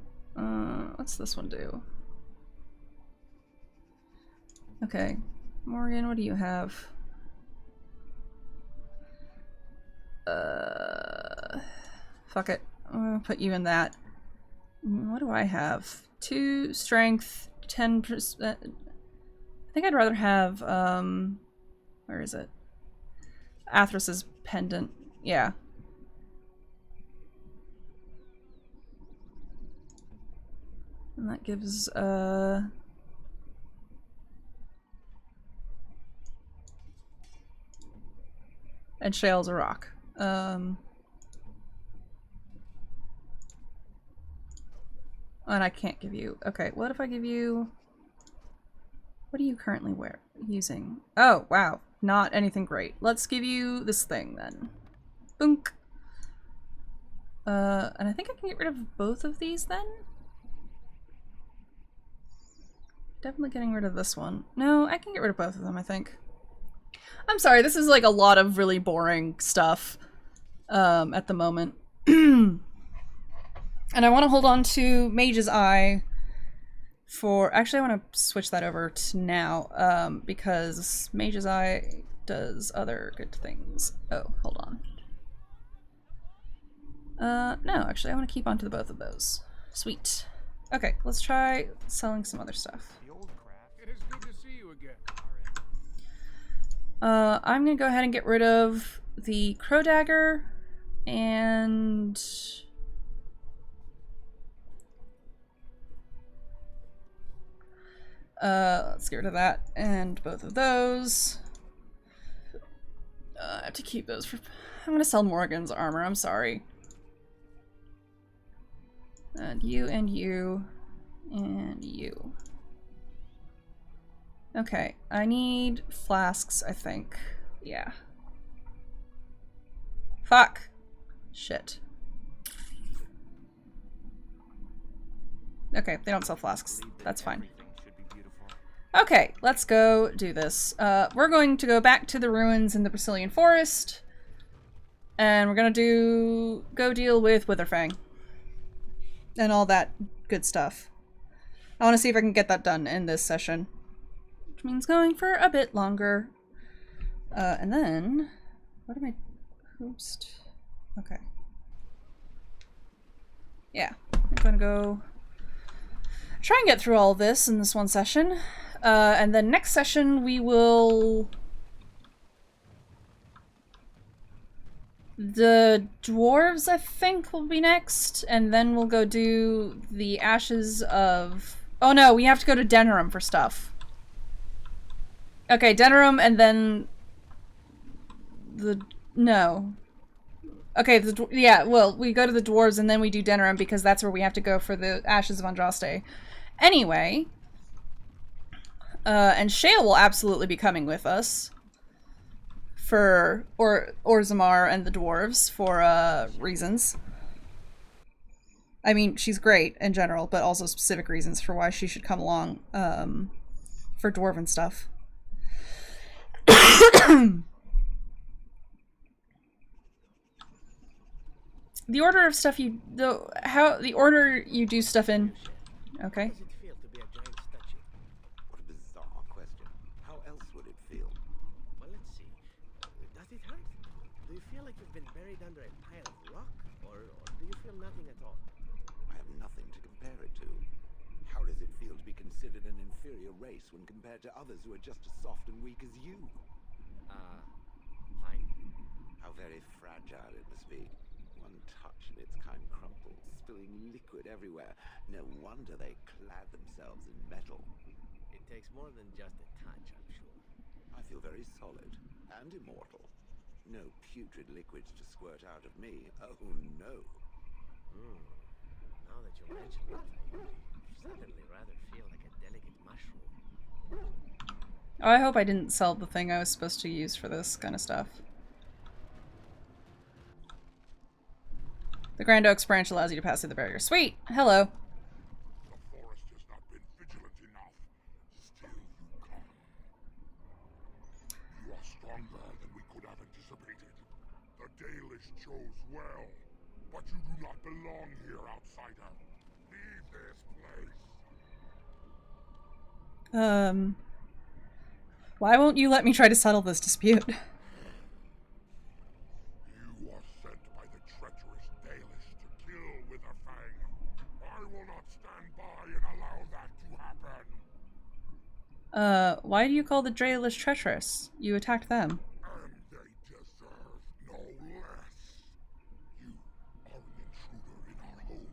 What's this one do? Okay. Morgan, what do you have? Fuck it. I'm gonna put you in that. What do I have? 2 strength, 10%. I think I'd rather have, where is it? Athros's pendant. Yeah. And that gives, and Shale's a rock. And I can't give you... Okay, what if I give you... What are you currently using? Oh, wow. Not anything great. Let's give you this thing, then. Boonk. And I think I can get rid of both of these, then? Definitely getting rid of this one. No, I can get rid of both of them, I think. I'm sorry, this is like a lot of really boring stuff at the moment. And I want to hold on to Mage's Eye for... Actually, I want to switch that over to now because Mage's Eye does other good things. Oh, hold on. No, actually, I want to keep on to both of those. Sweet. Okay, let's try selling some other stuff. It is good to see you again. I'm gonna go ahead and get rid of the Crow Dagger and... let's get rid of that and both of those. I have to keep those for... I'm gonna sell Morgan's armor, I'm sorry. And you, and you, and you. Okay, I need flasks, I think. Yeah. Fuck. Shit. Okay, they don't sell flasks. That's fine. Okay, let's go do this. We're going to go back to the ruins in the Brazilian forest. And we're gonna go deal with Witherfang. And all that good stuff. I want to see if I can get that done in this session. Which means going for a bit longer. And then... What am I... Host... Okay. Yeah. I'm gonna go... try and get through all of this in this one session. And then next session we will... The dwarves, I think, will be next, and then we'll go do the Ashes of... Oh no, we have to go to Denerim for stuff. Okay, Denerim, and then... No. Okay, yeah, well, we go to the dwarves, and then we do Denerim, because that's where we have to go for the Ashes of Andraste. Anyway... and Shale will absolutely be coming with us. For Orzammar and the dwarves for reasons. I mean, she's great in general, but also specific reasons for why she should come along for dwarven stuff. The order of stuff the order you do stuff in. Okay. What a bizarre question. How else you've been buried under a pile of rock, or do you feel nothing at all? I have nothing to compare it to. How does it feel to be considered an inferior race when compared to others who are just as soft and weak as you? Fine. How very fragile it must be. One touch and its kind crumples, spilling liquid everywhere. No wonder they clad themselves in metal. It takes more than just a touch, I'm sure. I feel very solid and immortal. No putrid liquids to squirt out of me. Oh, no. Now that you mention it, I suddenly rather feel like a delicate mushroom. Oh, I hope I didn't sell the thing I was supposed to use for this kind of stuff. The Grand Oaks branch allows you to pass through the barrier. Sweet! Hello. The forest has not been vigilant enough. Still you come. You are stronger than we could have anticipated. The Dalish chose well, but you do not belong here, outsider. Leave this place. Why won't you let me try to settle this dispute? You are sent by the treacherous Dalish to kill Witherfang. I will not stand by and allow that to happen. Why do you call the Dalish treacherous? You attacked them. And they deserve no less. You are an intruder in our home.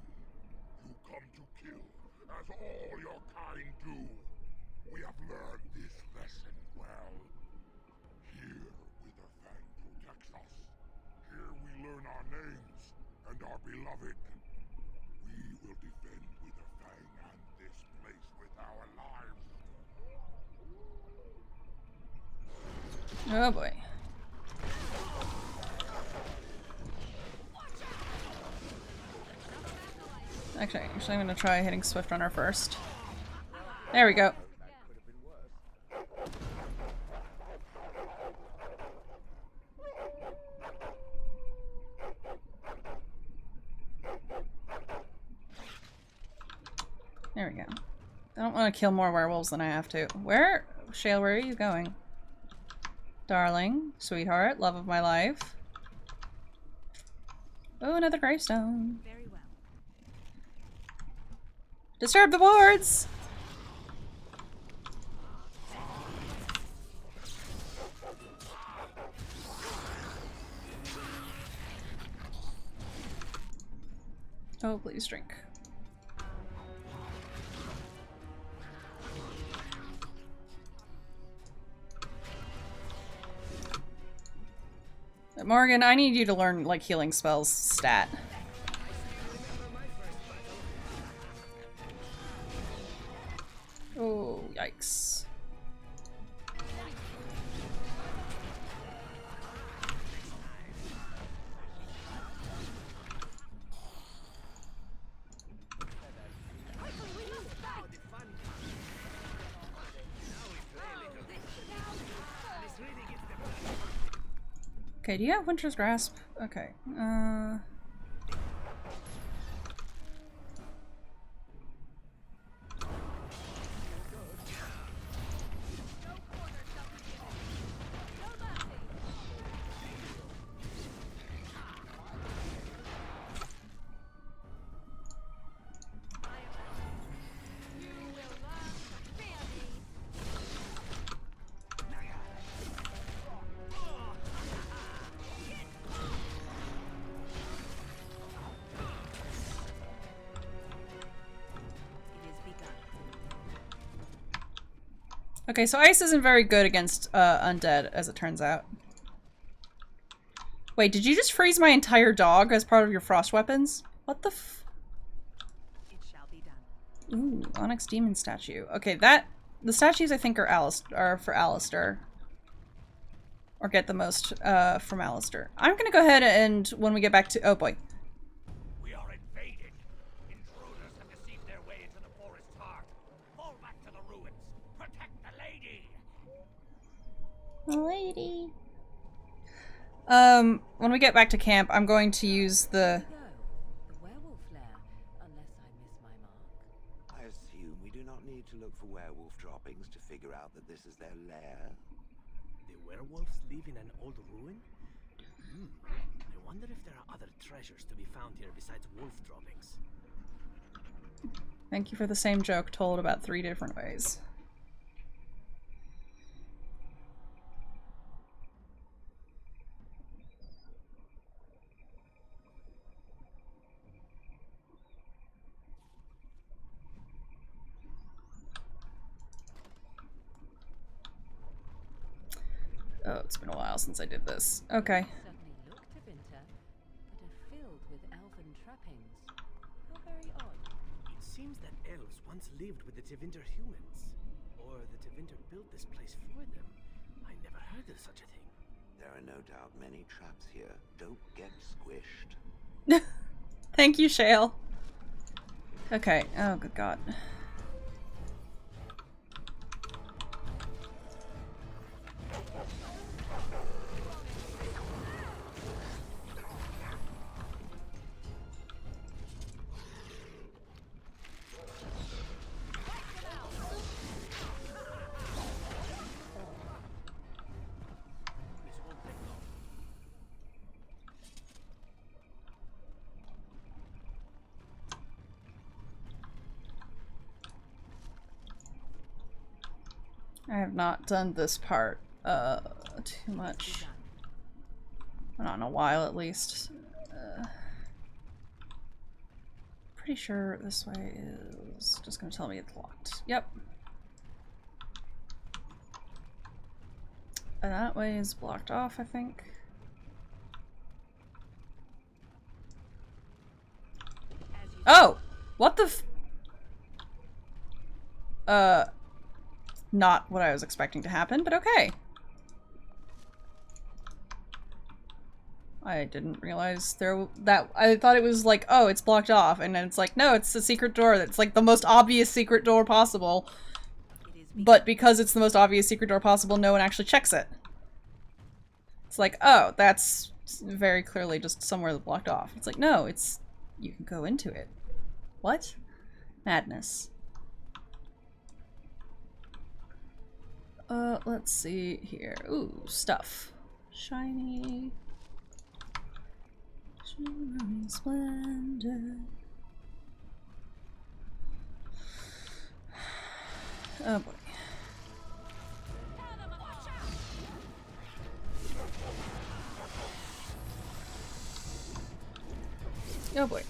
You come to kill, as all your kind do. We have learned this lesson well. Here, Witherfang protects us. Here we learn our names and are beloved. We will defend Witherfang and this place with our lives. Oh boy. Actually, I'm gonna try hitting Swift Runner first. There we go. There we go. I don't want to kill more werewolves than I have to. Shale, where are you going? Darling, sweetheart, love of my life. Oh, another gravestone. Very well. Disturb the boards! Oh, please drink. Morgan, I need you to learn, like, healing spells stat. Oh, yikes. Okay, do you have Winter's Grasp? Okay, Okay, so ice isn't very good against undead, as it turns out. Wait, did you just freeze my entire dog as part of your frost weapons? What the f- It shall be done. Ooh, Onyx Demon statue. Okay, the statues I think are for Alistair. Or get the most from Alistair. I'm gonna go ahead and when we get back to- oh boy. We are invaded. Intruders have deceived their way into the forest's heart. Fall back to the ruins. Protect the lady. Lady. When we get back to camp, I'm going to use the... The werewolf lair, unless I miss my mark. I assume we do not need to look for werewolf droppings to figure out that this is their lair. The werewolves live in an old ruin? wonder if there are other treasures to be found here besides wolf droppings. Thank you for the same joke told about 3 different ways. Oh, it's been a while since I did this. Okay. Certainly look Tevinter, but are filled with elven trappings. How very odd. It seems that elves once lived with the Tevinter humans. Or the Tevinter built this place for them. I never heard of such a thing. There are no doubt many traps here. Don't get squished. Thank you, Shale. Okay. Oh, good God. I have not done this part too much. Not in a while, at least. Pretty sure this way is just gonna tell me it's locked. Yep. And that way is blocked off, I think. Oh! What the f- not what I was expecting to happen, but okay. I didn't realize that I thought it was like, oh, it's blocked off, and then it's like, no, it's a secret door that's like the most obvious secret door possible. But because it's the most obvious secret door possible, no one actually checks it. It's like, oh, that's very clearly just somewhere that's blocked off. It's like, no, it's you can go into it. What? Madness. Let's see here. Ooh, stuff. Shiny. Shimmering splendor. Oh boy. Oh boy.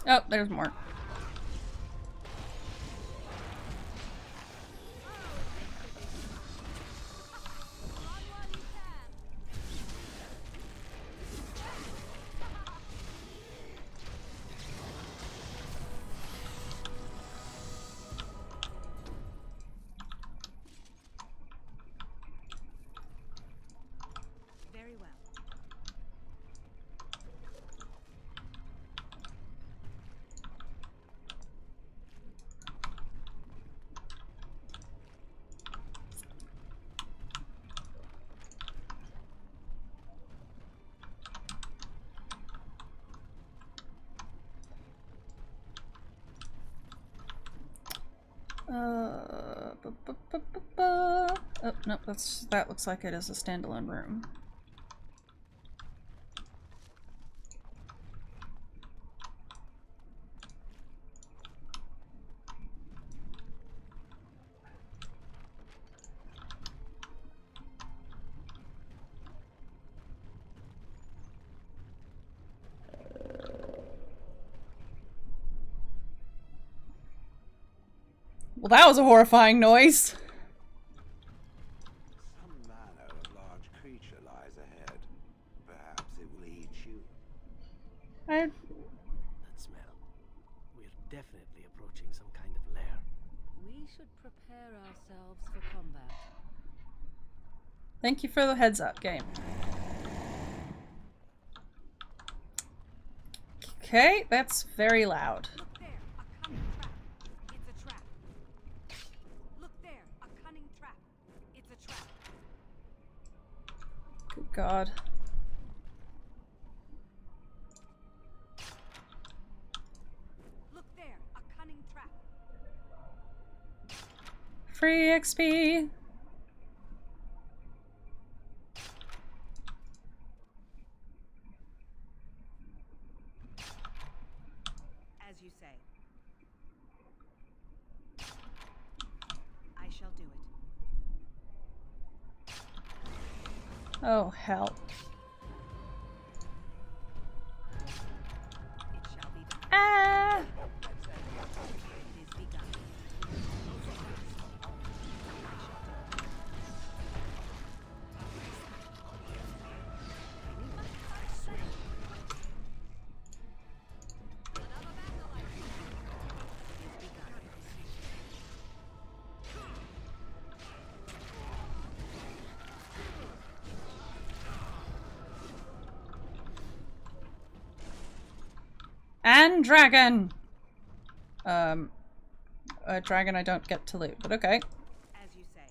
Oh, there's more. Very well. Oh, nope, that looks like it is a standalone room. Well, that was a horrifying noise. Some manner of large creature lies ahead. Perhaps it will eat you. That smell. We're definitely approaching some kind of lair. We should prepare ourselves for combat. Thank you for the heads up, game. Okay, that's very loud. Look there, a cunning trap. It's a trap. Good God. Look there, a cunning trap. Free XP. As you say. I shall do it. Oh, hell. Ah! And dragon! A dragon I don't get to loot, but okay. As you say.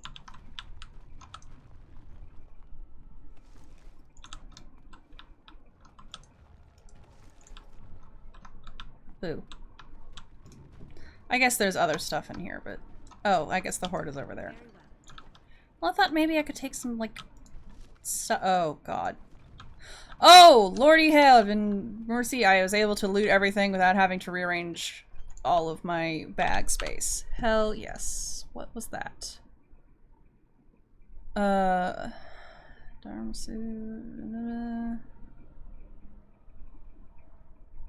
Boo. I guess there's other stuff in here, but... Oh, I guess the horde is over there. Well, I thought maybe I could take some, like... Oh, God. Oh, lordy heaven mercy, I was able to loot everything without having to rearrange all of my bag space. Hell yes. What was that? Dharmasu...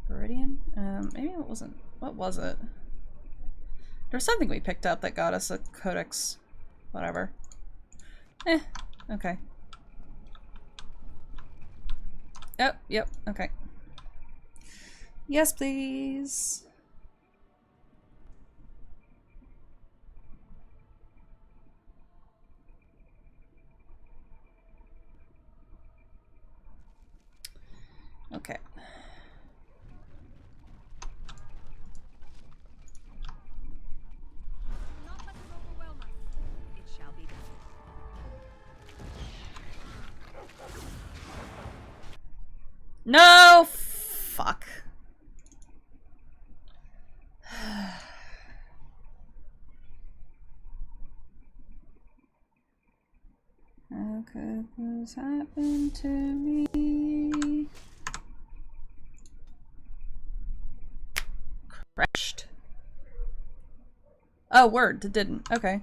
Viridian? Maybe it wasn't... What was it? There's something we picked up that got us a codex. Whatever. Okay. Oh, yep, okay. Yes, please. Okay. It shall be done. No! Fuck. How could this happen to me? Crashed. Oh, word, it didn't. Okay.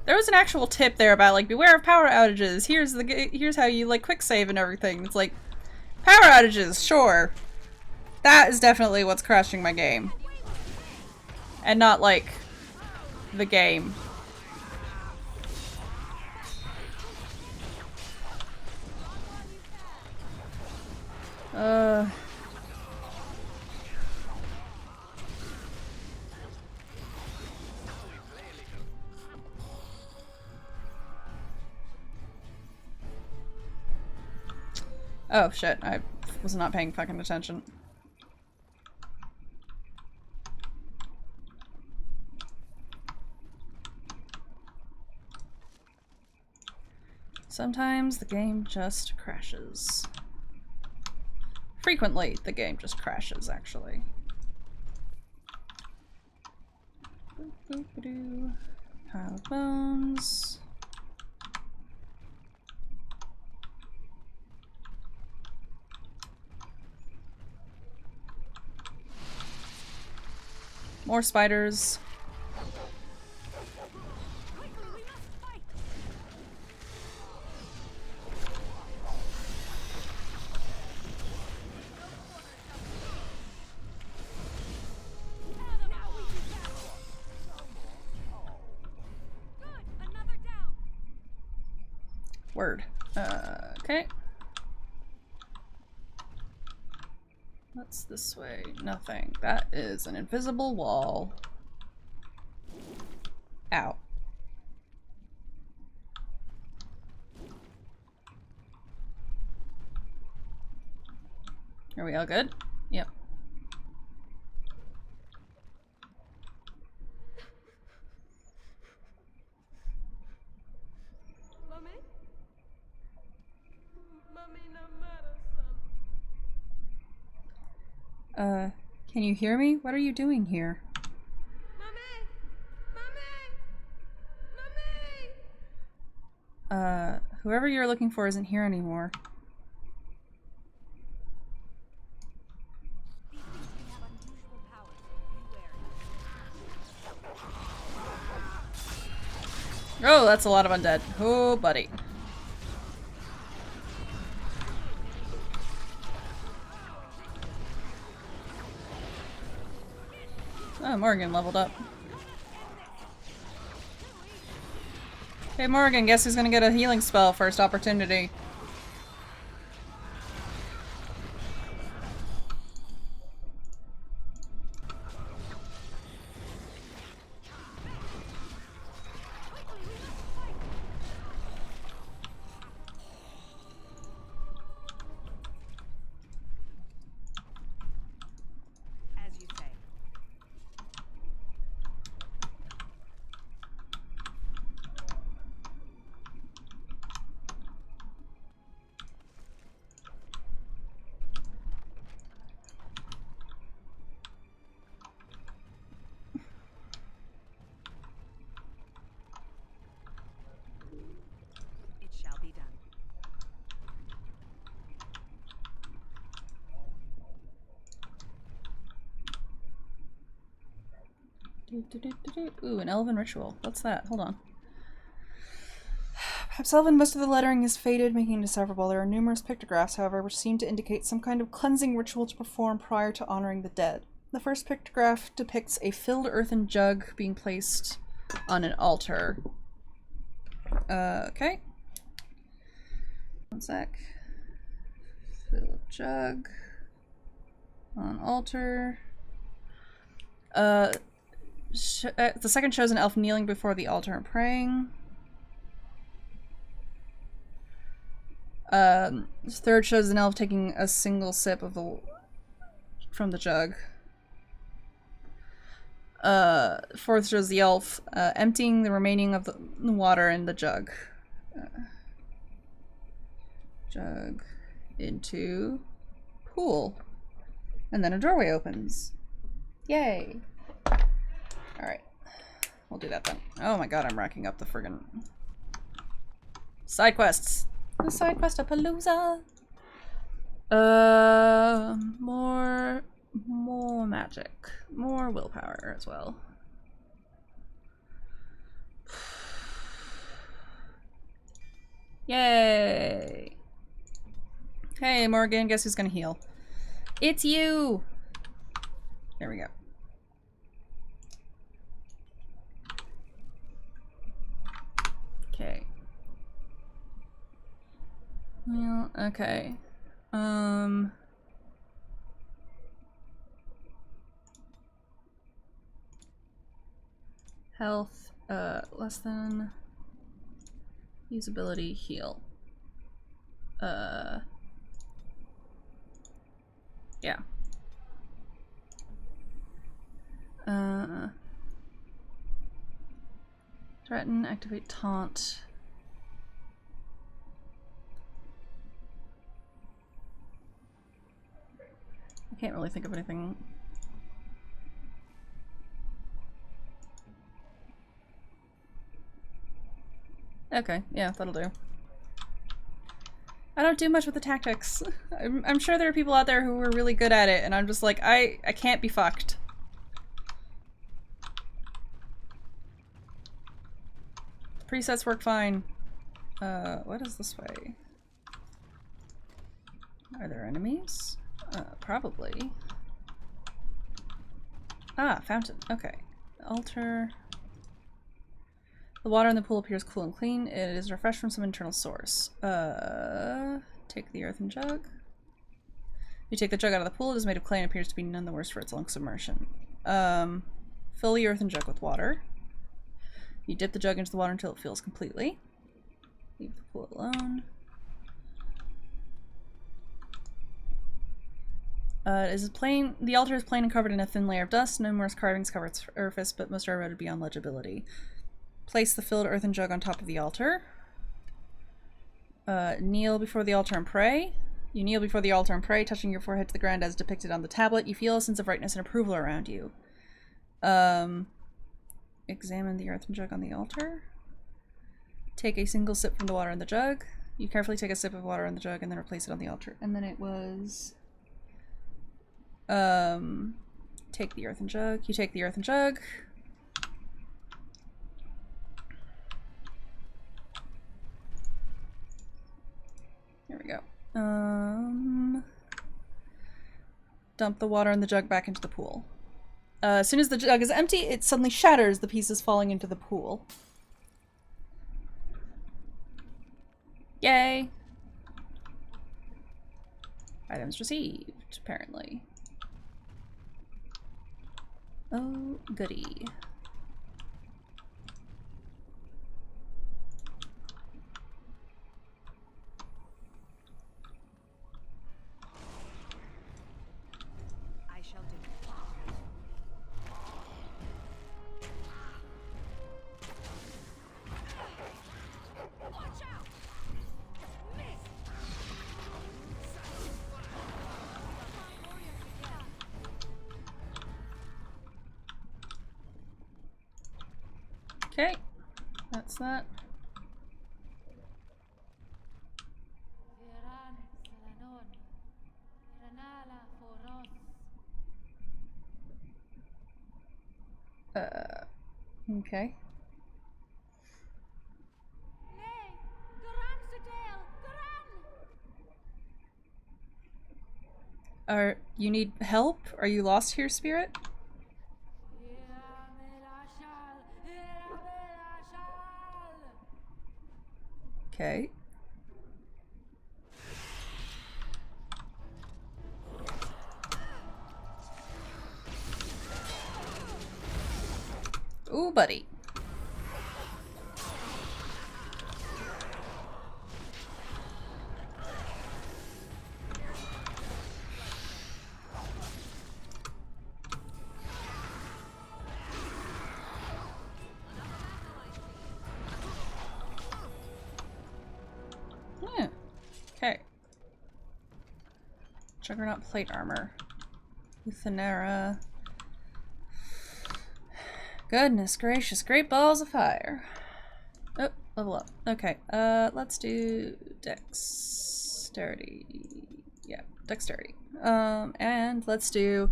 There was an actual tip there about, like, beware of power outages. Here's how you, like, quick save and everything. It's like, power outages, sure. That is definitely what's crashing my game. And not, like, the game. Oh shit, I was not paying fucking attention. Sometimes the game just crashes. Frequently, the game just crashes, actually. Boop-boop-a-doo. Pile of bones. More spiders. Word. Okay. What's this way? Nothing. That is an invisible wall. Ow. Are we all good? Yep. Mommy? Mommy, no matter, son. Can you hear me? What are you doing here? Whoever you're looking for isn't here anymore. Oh, that's a lot of undead. Oh, buddy. Oh, Morgan leveled up. Hey Morgan, guess who's gonna get a healing spell first opportunity? As you say. It shall be done. Ooh, an elven ritual. What's that? Hold on. Perhaps elven, most of the lettering is faded, making it indecipherable. There are numerous pictographs, however, which seem to indicate some kind of cleansing ritual to perform prior to honoring the dead. The first pictograph depicts a filled earthen jug being placed on an altar. Okay. One sec. Fill jug. On altar. The second shows an elf kneeling before the altar and praying. This third shows an elf taking a single sip of from the jug. Fourth shows the elf emptying the remaining of the water in the jug. Jug into pool. And then a doorway opens. Yay! Alright. We'll do that then. Oh my god, I'm racking up the friggin' side quests. The side quest of Palooza. More magic. More willpower as well. Yay! Hey Morgan, guess who's gonna heal? It's you! There we go. Okay. Well, okay. Health, less than usability, heal. Yeah. Threaten, activate taunt. I can't really think of anything. Okay, yeah, that'll do. I don't do much with the tactics. I'm sure there are people out there who are really good at it, and I'm just like, I can't be fucked. Presets work fine. What is this way? Are there enemies? Probably. Ah, fountain. Okay. Altar. The water in the pool appears cool and clean. It is refreshed from some internal source. Take the earthen jug. You take the jug out of the pool. It is made of clay and appears to be none the worse for its long submersion. Fill the earthen jug with water. You dip the jug into the water until it fills completely. Leave the pool alone. The altar is plain and covered in a thin layer of dust. Numerous carvings cover its surface, but most are eroded beyond legibility. Place the filled earthen jug on top of the altar. Kneel before the altar and pray. You kneel before the altar and pray, touching your forehead to the ground as depicted on the tablet. You feel a sense of rightness and approval around you. Examine the earthen jug on the altar. Take a single sip from the water in the jug. You carefully take a sip of water in the jug and then replace it on the altar. And then it was... take the earthen jug. You take the earthen jug. There we go. Dump the water in the jug back into the pool. As soon as the jug is empty, it suddenly shatters, the pieces falling into the pool. Yay! Items received, apparently. Oh, goody. I shall do it. Watch out! Miss! Okay, that's that. Okay. You need help? Are you lost here, spirit? Okay. Ooh, buddy. Yeah. Okay. Juggernaut plate armor. Euthenera. Goodness gracious, great balls of fire. Oh, level up. Okay, let's do dexterity. Yeah, dexterity. And let's do...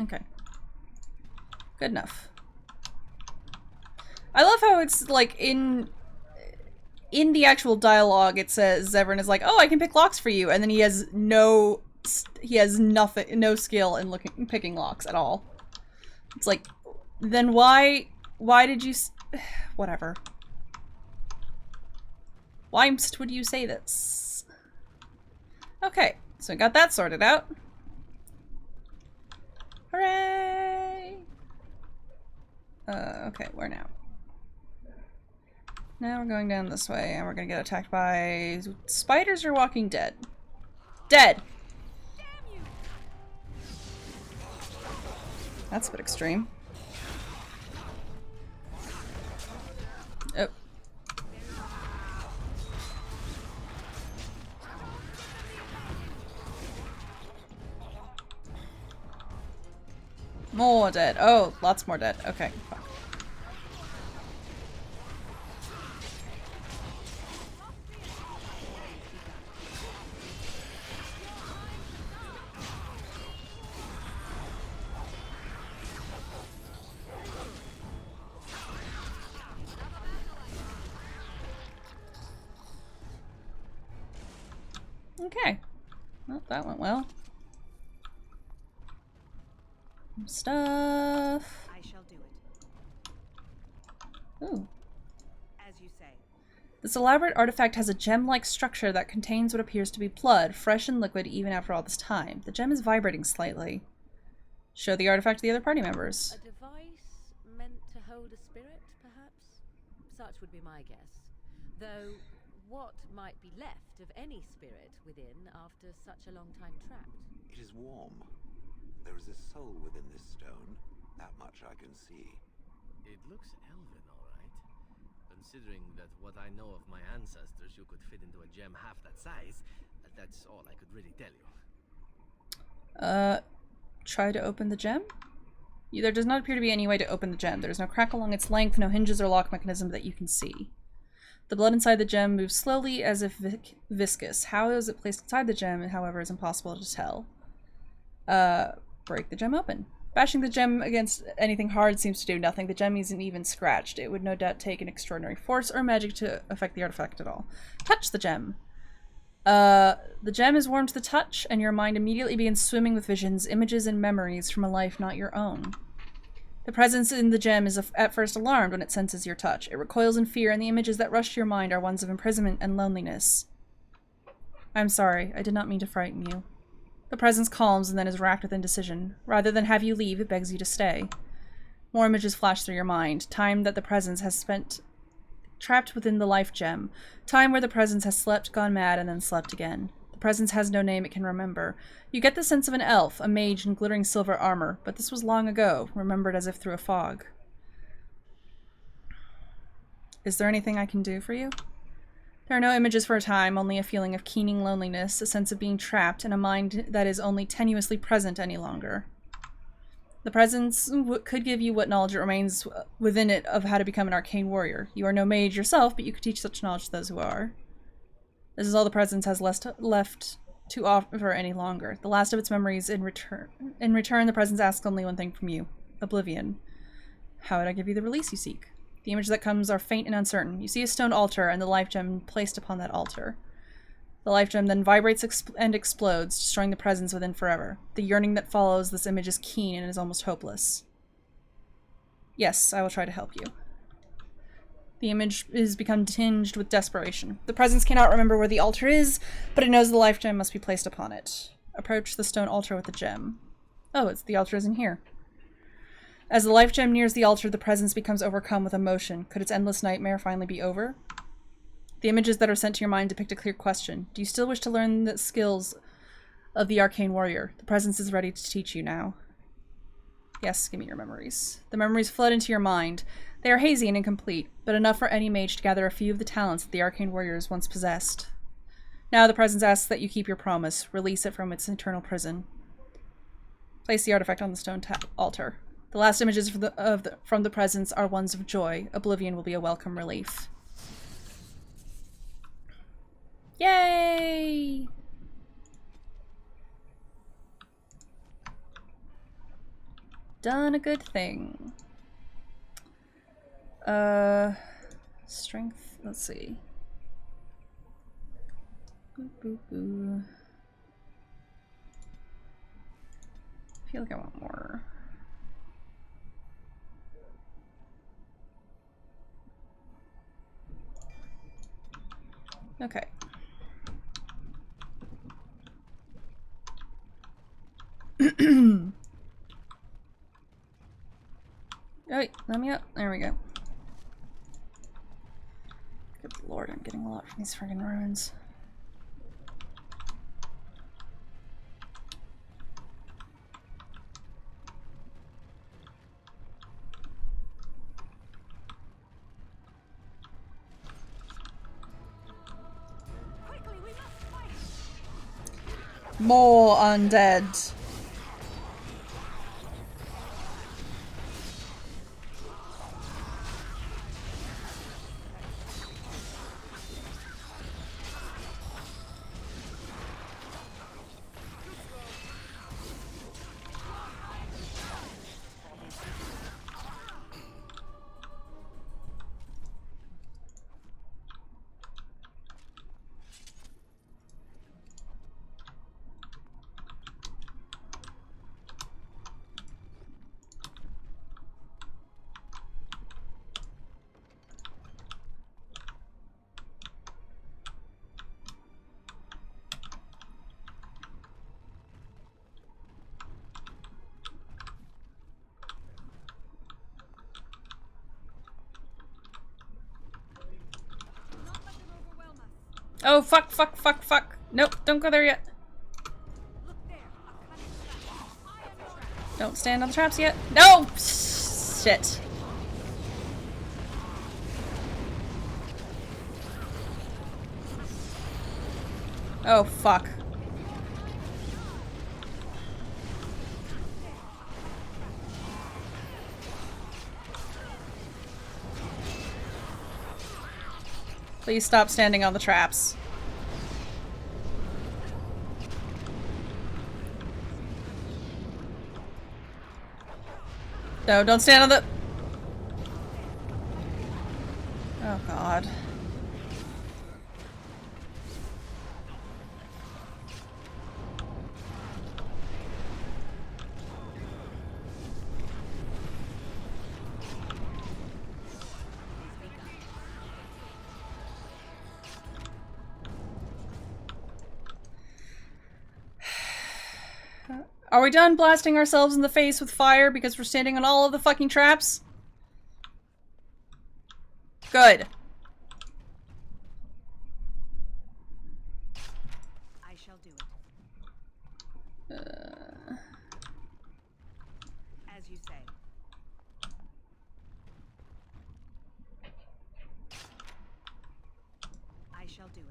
Okay. Good enough. I love how it's like in the actual dialogue it says Zevran is like, oh, I can pick locks for you, and then he has no skill in picking locks at all. It's like, then why did you whatever. Why would you say this? Okay, so we got that sorted out. Hooray! Okay, where now? Now we're going down this way, and we're gonna get attacked by spiders or Walking Dead. Dead! That's a bit extreme. Oh. More dead. Oh, lots more dead. Okay, fuck. Okay. Well, that went well. Stuff. I shall do it. Ooh. As you say. This elaborate artifact has a gem-like structure that contains what appears to be blood, fresh and liquid even after all this time. The gem is vibrating slightly. Show the artifact to the other party members. A device meant to hold a spirit, perhaps? Such would be my guess. Though, what might be left of any spirit within after such a long time trapped? It is warm. There is a soul within this stone. That much I can see. It looks elven, all right. Considering that what I know of my ancestors, you could fit into a gem half that size, that's all I could really tell you. Try to open the gem? There does not appear to be any way to open the gem. There is no crack along its length, no hinges or lock mechanism that you can see. The blood inside the gem moves slowly as if viscous. How is it placed inside the gem, however, is impossible to tell. Break the gem open. Bashing the gem against anything hard seems to do nothing. The gem isn't even scratched. It would no doubt take an extraordinary force or magic to affect the artifact at all. Touch the gem. The gem is warm to the touch, and your mind immediately begins swimming with visions, images, and memories from a life not your own. The presence in the gem is at first alarmed when it senses your touch. It recoils in fear, and the images that rush to your mind are ones of imprisonment and loneliness. I'm sorry, I did not mean to frighten you. The presence calms and then is racked with indecision. Rather than have you leave, it begs you to stay. More images flash through your mind. Time that the presence has spent trapped within the life gem. Time where the presence has slept, gone mad, and then slept again. The presence has no name it can remember. You get the sense of an elf, a mage in glittering silver armor, but this was long ago, remembered as if through a fog. Is there anything I can do for you? There are no images for a time, only a feeling of keening loneliness, a sense of being trapped, and a mind that is only tenuously present any longer. The presence could give you what knowledge remains within it of how to become an arcane warrior. You are no mage yourself, but you could teach such knowledge to those who are. This is all the presence has left to offer any longer. The last of its memories in return. In return, the presence asks only one thing from you. Oblivion. How would I give you the release you seek? The images that comes are faint and uncertain. You see a stone altar and the life gem placed upon that altar. The life gem then vibrates and explodes, destroying the presence within forever. The yearning that follows this image is keen and is almost hopeless. Yes, I will try to help you. The image is become tinged with desperation. The presence cannot remember where the altar is, but it knows the life gem must be placed upon it. Approach the stone altar with the gem. Oh, the altar is in here. As the life gem nears the altar, the presence becomes overcome with emotion. Could its endless nightmare finally be over? The images that are sent to your mind depict a clear question. Do you still wish to learn the skills of the arcane warrior? The presence is ready to teach you now. Yes, give me your memories. The memories flood into your mind. They are hazy and incomplete, but enough for any mage to gather a few of the talents that the arcane warriors once possessed. Now the presence asks that you keep your promise. Release it from its eternal prison. Place the artifact on the stone altar. The last images from the presence are ones of joy. Oblivion will be a welcome relief. Yay! Done a good thing. Strength, let's see. Boo, boo, boo. I feel like I want more. Okay. Wait, let me up. There we go. Good lord, I'm getting a lot from these friggin' ruins. More undead. Oh, fuck, fuck, fuck, fuck. Nope, don't go there yet. Don't stand on the traps yet. No! Shit. Oh, fuck. Please stop standing on the traps. No, don't stand on the... Oh, God. Are we done blasting ourselves in the face with fire because we're standing on all of the fucking traps? Good. I shall do it. As you say. I shall do it.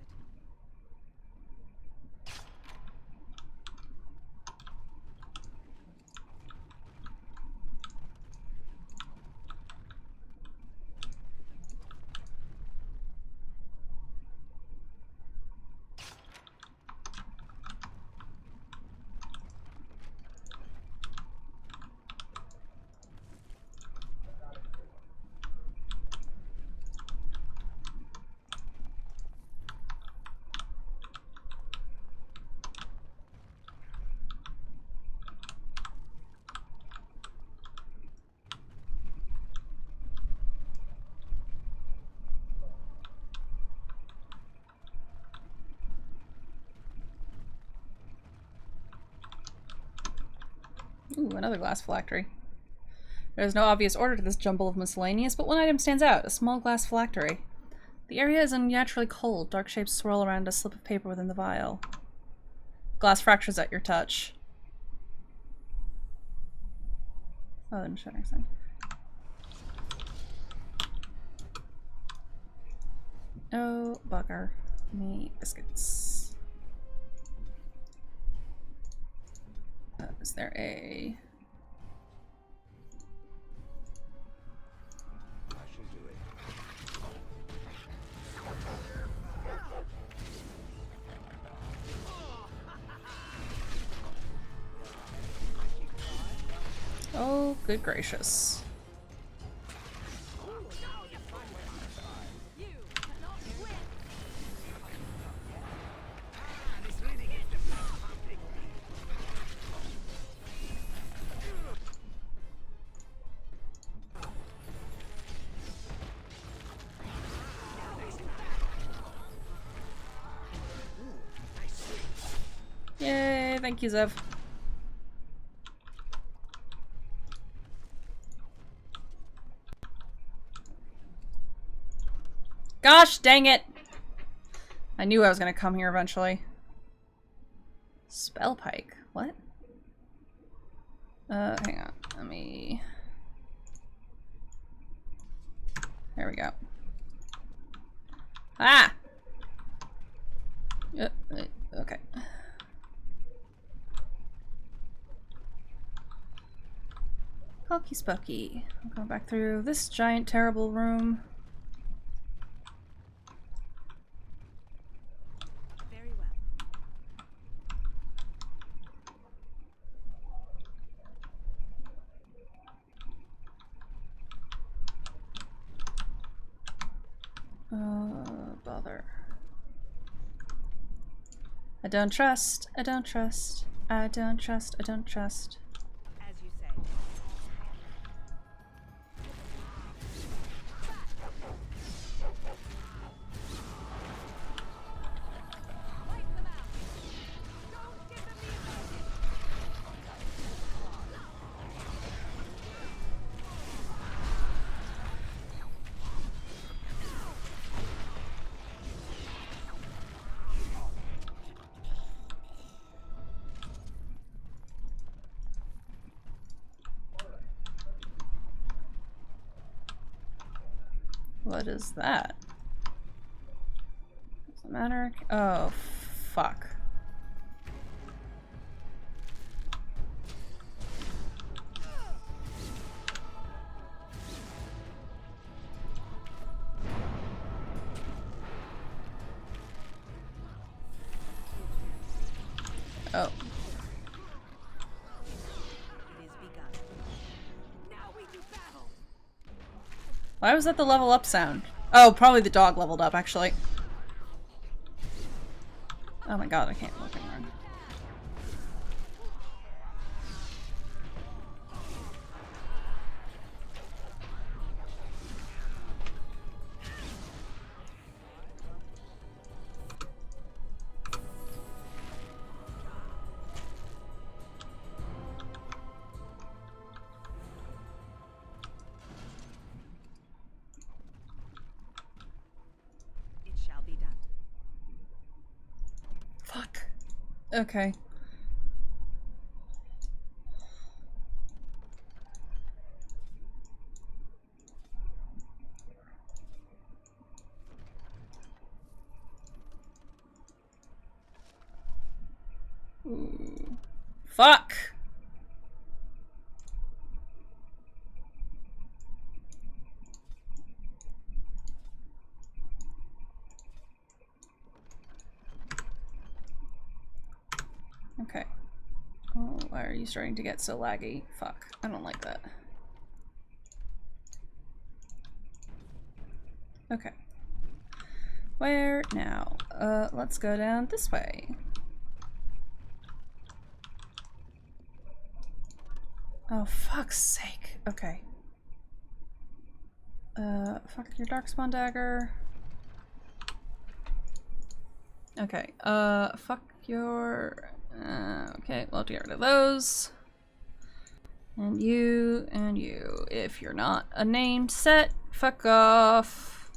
Ooh, another glass phylactery. There is no obvious order to this jumble of miscellaneous, but one item stands out, a small glass phylactery. The area is unnaturally cold. Dark shapes swirl around a slip of paper within the vial. Glass fractures at your touch. Oh, then shut next time. Oh, bugger. Me biscuits. Is there a... I shall do it. Oh, good gracious. Yay, thank you, Zev. Gosh dang it! I knew I was gonna come here eventually. Spell pike. What? Hang on. Let me... There we go. Ah! Okay. Hokey spokey. I'll go back through this giant terrible room. Very well. Bother. I don't trust. I don't trust. I don't trust. I don't trust. As you say. What is that? Doesn't matter. Oh, fuck. Oh. Why was that the level up sound? Oh, probably the dog leveled up, actually. Oh my god, I can't look anymore. It shall be done. Fuck. Okay. Ooh. Fuck! Okay. Oh, why are you starting to get so laggy? Fuck. I don't like that. Okay. Where now? Let's go down this way. Oh, fuck's sake. Okay. Fuck your Darkspawn dagger. Okay, fuck your... okay, we'll have to get rid of those. And you, and you. If you're not a named set, fuck off.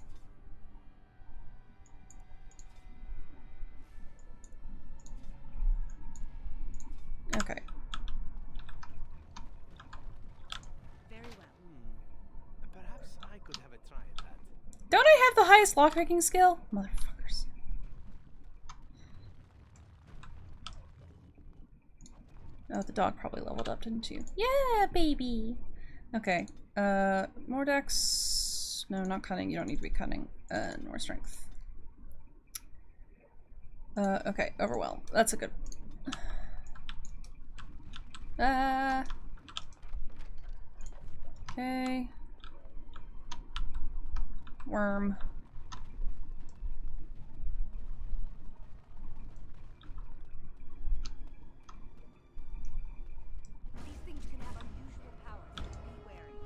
Okay. Very well. Perhaps I could have a try at that. Don't I have the highest lockpicking skill? Motherfuckers. Oh, the dog probably leveled up, didn't you? Yeah, baby! Okay, more dex. No, not cunning. You don't need to be cunning. More strength. Okay, overwhelm. That's a good... Okay. Worm. These things can have unusual powers. Be wary.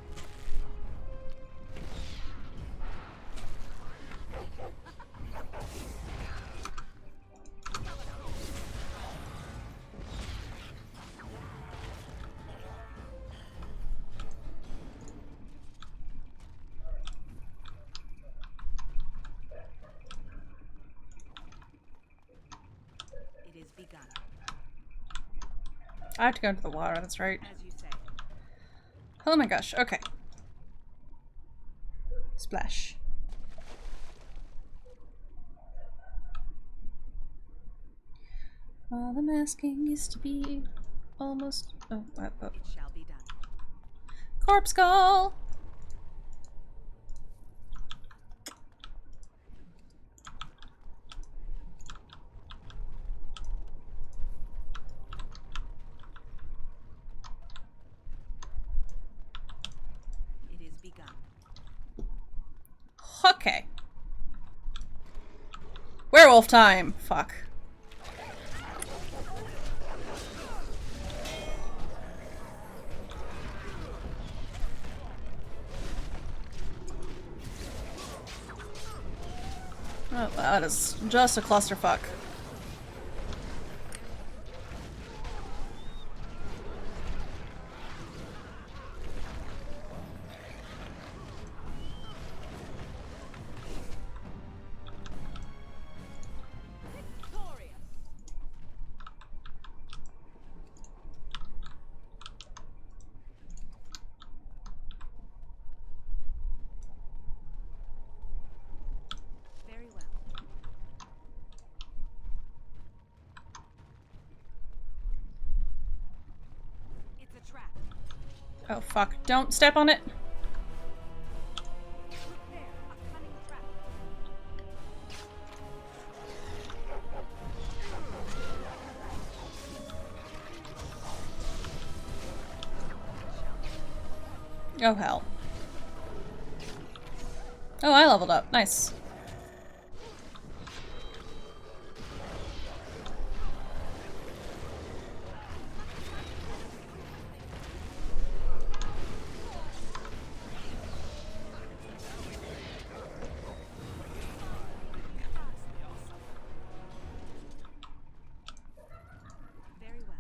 It is begun. I have to go into the water, that's right. As you say. Oh my gosh, okay. Splash. All the masking used to be almost... Oh, what? Oh. It shall be done. Corpse skull! It is begun. Okay. Werewolf time! Fuck. Oh, that is just a clusterfuck. trap. Oh fuck, don't step on it. Prepare a cunning trap. Oh hell. Oh, I leveled up. Nice. Very well.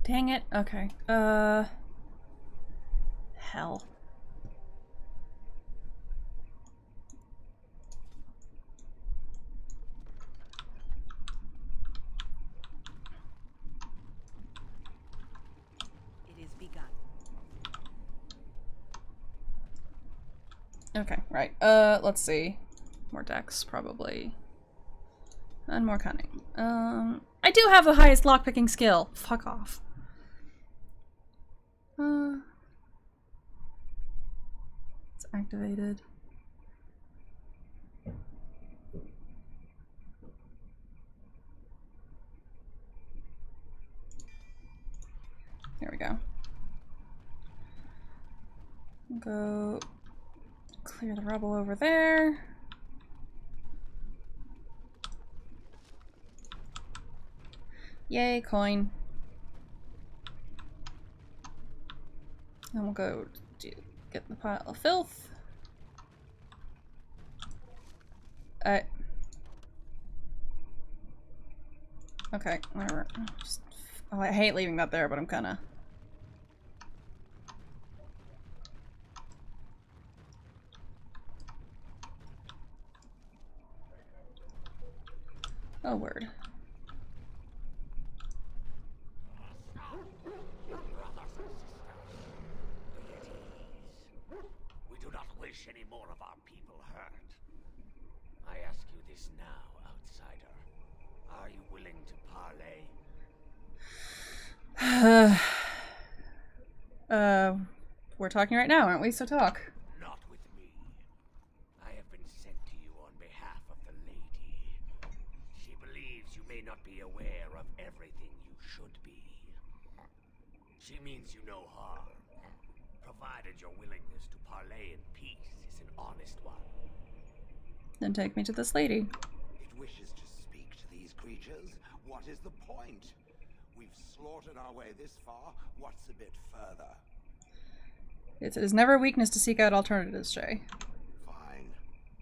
Dang it. Okay. Hell. It is begun. Okay, right. Let's see. More dex, probably. And more cunning. I do have the highest lockpicking skill. Fuck off. It's activated. Here we go. Go clear the rubble over there. Yay, coin. And we'll go get the pile of filth. Okay, whatever. Oh, I hate leaving that there, but I'm gonna. Oh, word. We do not wish any more of our people hurt. I ask you this now, outsider. Are you willing to parley? We're talking right now, aren't we? So talk. Not with me. I have been sent to you on behalf of the lady. She believes you may not be aware of everything you should be. She means you no harm, provided your willingness to parley in peace is an honest one. Then take me to this lady. It wishes to speak to these creatures. What is the point? We've slaughtered our way this far. What's a bit further? It is never a weakness to seek out alternatives, Jay. Fine.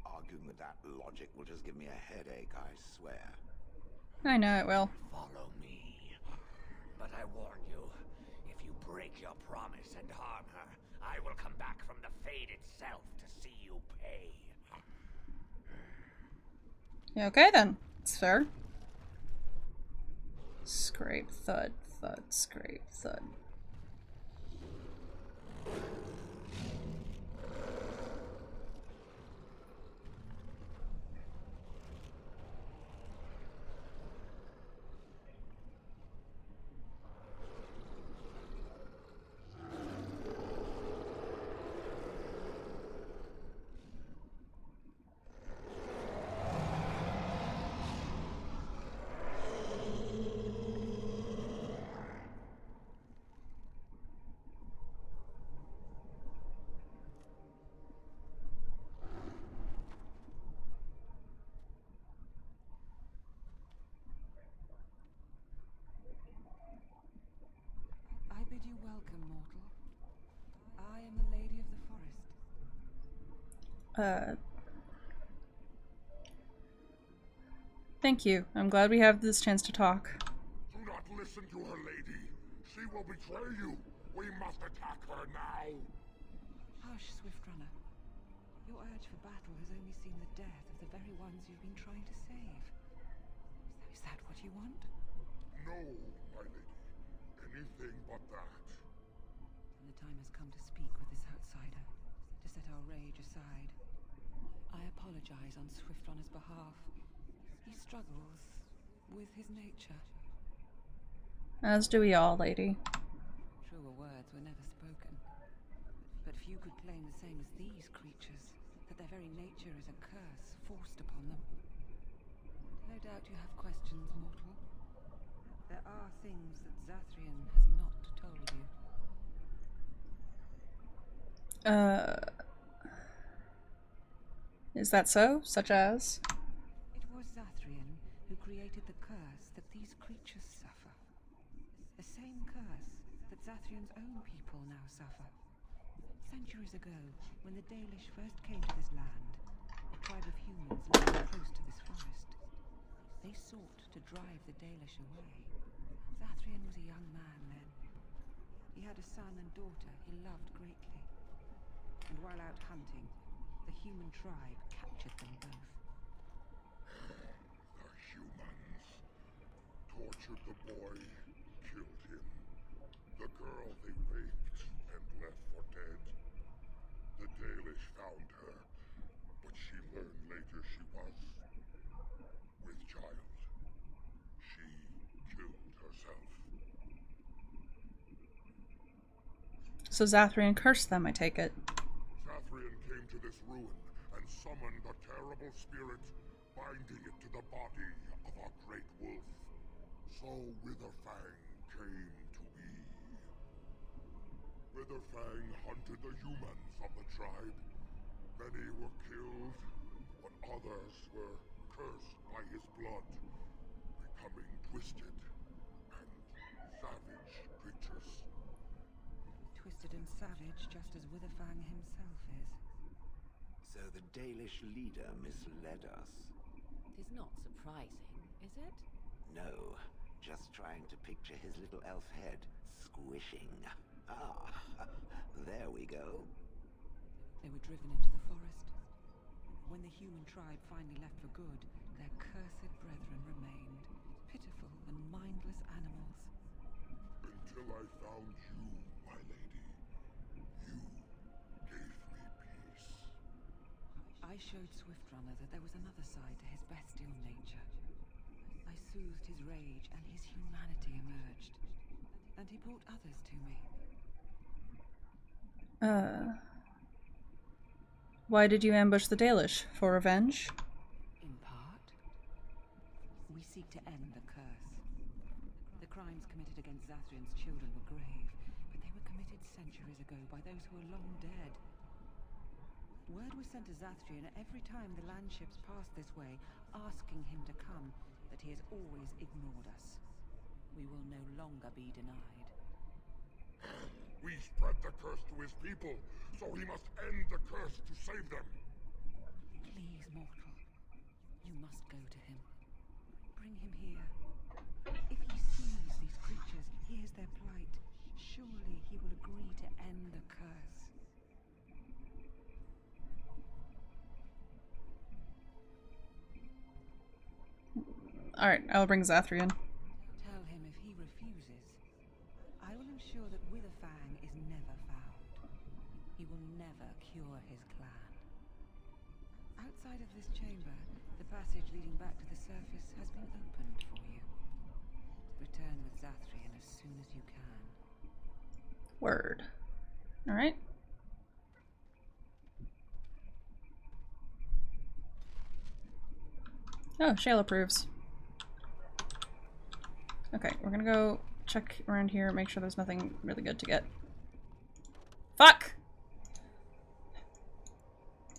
Arguing with that logic will just give me a headache, I swear. I know it will. Follow me. But I warn you, if you break your promise and harm her, I will come back from the Fade itself to see you pay. Yeah, okay then. It's fair. Scrape, thud, thud, scrape, thud. I bid you welcome, mortal. I am the Lady of the Forest. Thank you. I'm glad we have this chance to talk. Do not listen to her, lady. She will betray you. We must attack her now. Hush, Swiftrunner. Your urge for battle has only seen the death of the very ones you've been trying to save. Is that what you want? No, my lady. Anything but that. Then the time has come to speak with this outsider, to set our rage aside. I apologize on Swiftrunner's behalf. He struggles with his nature. As do we all, lady. Truer words were never spoken. But few could claim the same as these creatures, that their very nature is a curse forced upon them. No doubt you have questions, mortal. There are things that Zathrian has not told you. Is that so? Such as? It was Zathrian who created the curse that these creatures suffer. The same curse that Zathrian's own people now suffer. Centuries ago, when the Dalish first came to this land, a tribe of humans lived close to this forest. They sought to drive the Dalish away. Zathrian was a young man then. He had a son and daughter he loved greatly. And while out hunting, the human tribe captured them both. The humans tortured the boy, killed him. The girl they raped and left for dead. The Dalish found her, but she learned later she was with child. She killed herself. So Zathrian cursed them, I take it. Zathrian came to this ruin and summoned a terrible spirit, binding it to the body of a great wolf. So Witherfang came to be. Witherfang hunted the humans of the tribe. Many were killed, but others were cursed by his blood, becoming twisted and savage creatures. Twisted and savage, just as Witherfang himself is. So the Dalish leader misled us. Tis not surprising, is it? No, just trying to picture his little elf head squishing. Ah, there we go. They were driven into the forest. When the human tribe finally left for good, their cursed brethren remained, pitiful and mindless animals. Until I found you, my lady. You gave me peace. I showed Swiftrunner that there was another side to his bestial nature. I soothed his rage and his humanity emerged. And he brought others to me. Why did you ambush the Dalish? For revenge? In part, we seek to end the curse. The crimes committed against Zathrian's children were grave, but they were committed centuries ago by those who are long dead. Word was sent to Zathrian every time the landships passed this way, asking him to come, but he has always ignored us. We will no longer be denied. We spread the curse to his people, so he must end the curse to save them. Please, mortal. You must go to him. Bring him here. If he sees these creatures, hears their plight, surely he will agree to end the curse. Alright, I'll bring Zathrian. Tell him if he refuses, I will ensure that Witherfang is never found. He will never cure his clan. Outside of this chamber, the passage leading back to the surface has been opened for you. Return with Zathrian as soon as you can. Word. Alright. Oh, Shale approves. Okay, we're gonna go check around here, make sure there's nothing really good to get. Fuck!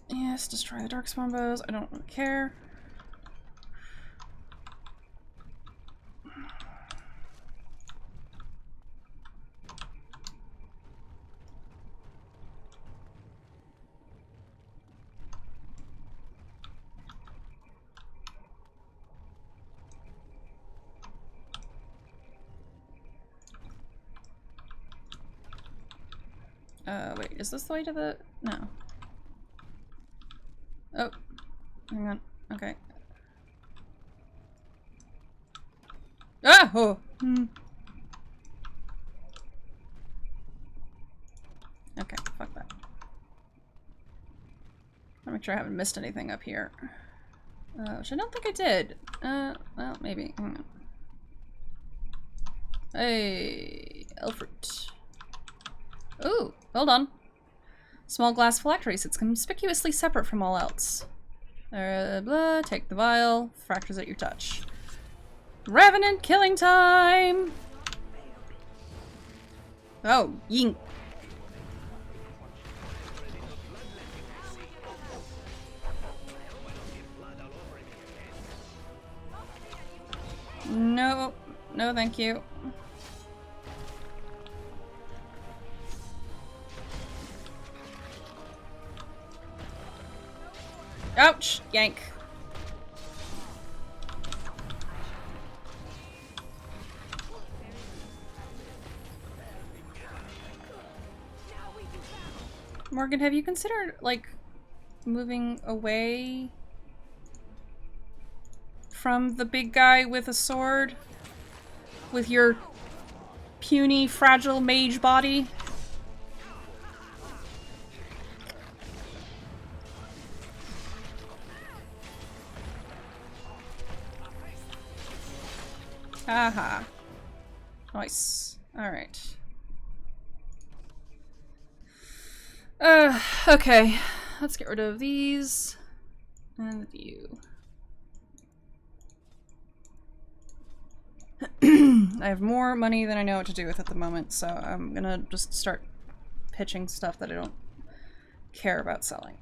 Yes, destroy the Darkspawn bows. I don't really care. Wait, is this the way to the... No. Oh. Hang on. Okay. Ah! Oh! Hmm. Okay, fuck that. I'll make sure I haven't missed anything up here. Which I don't think I did. Well, maybe. Hang on. Hey, Elfruit. Ooh, hold on. Small glass phylactery sits conspicuously separate from all else. Blah, take the vial. Fractures at your touch. Revenant killing time! Oh, yink. No, no thank you. Ouch! Yank. Morgan, have you considered, like, moving away from the big guy with a sword? With your puny, fragile mage body? Haha. Nice. Alright. Okay. Let's get rid of these. And you. I have more money than I know what to do with at the moment, so I'm gonna just start pitching stuff that I don't care about selling.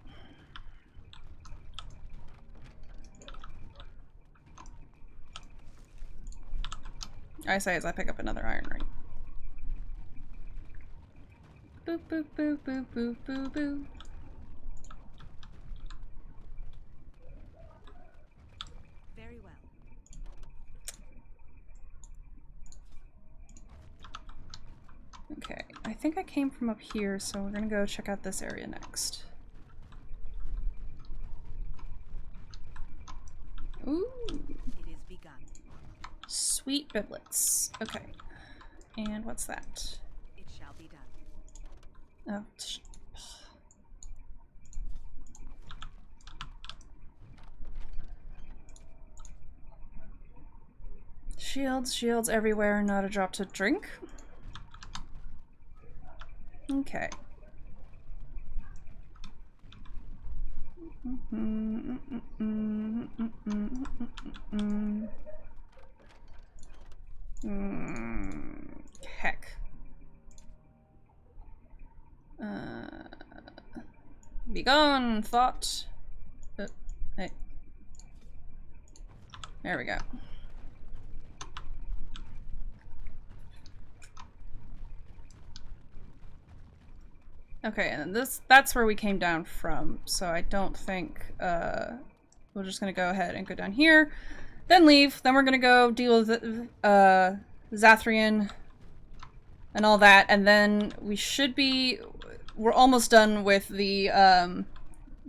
I say as I pick up another iron ring. Boop, boop, boop, boop, boop, boop, boop. Very well. Okay, I think I came from up here, so we're gonna go check out this area next. Ooh. It is begun. Sweet biblets. Okay. And what's that? It shall be done. Oh. Shields, shields everywhere, not a drop to drink. Okay. Heck. Be gone, thought. Hey. There we go. Okay, and that's where we came down from, so I don't think, we're just gonna go ahead and go down here, then leave, then we're gonna go deal with, Zathrian and all that, and then we should be, we're almost done with the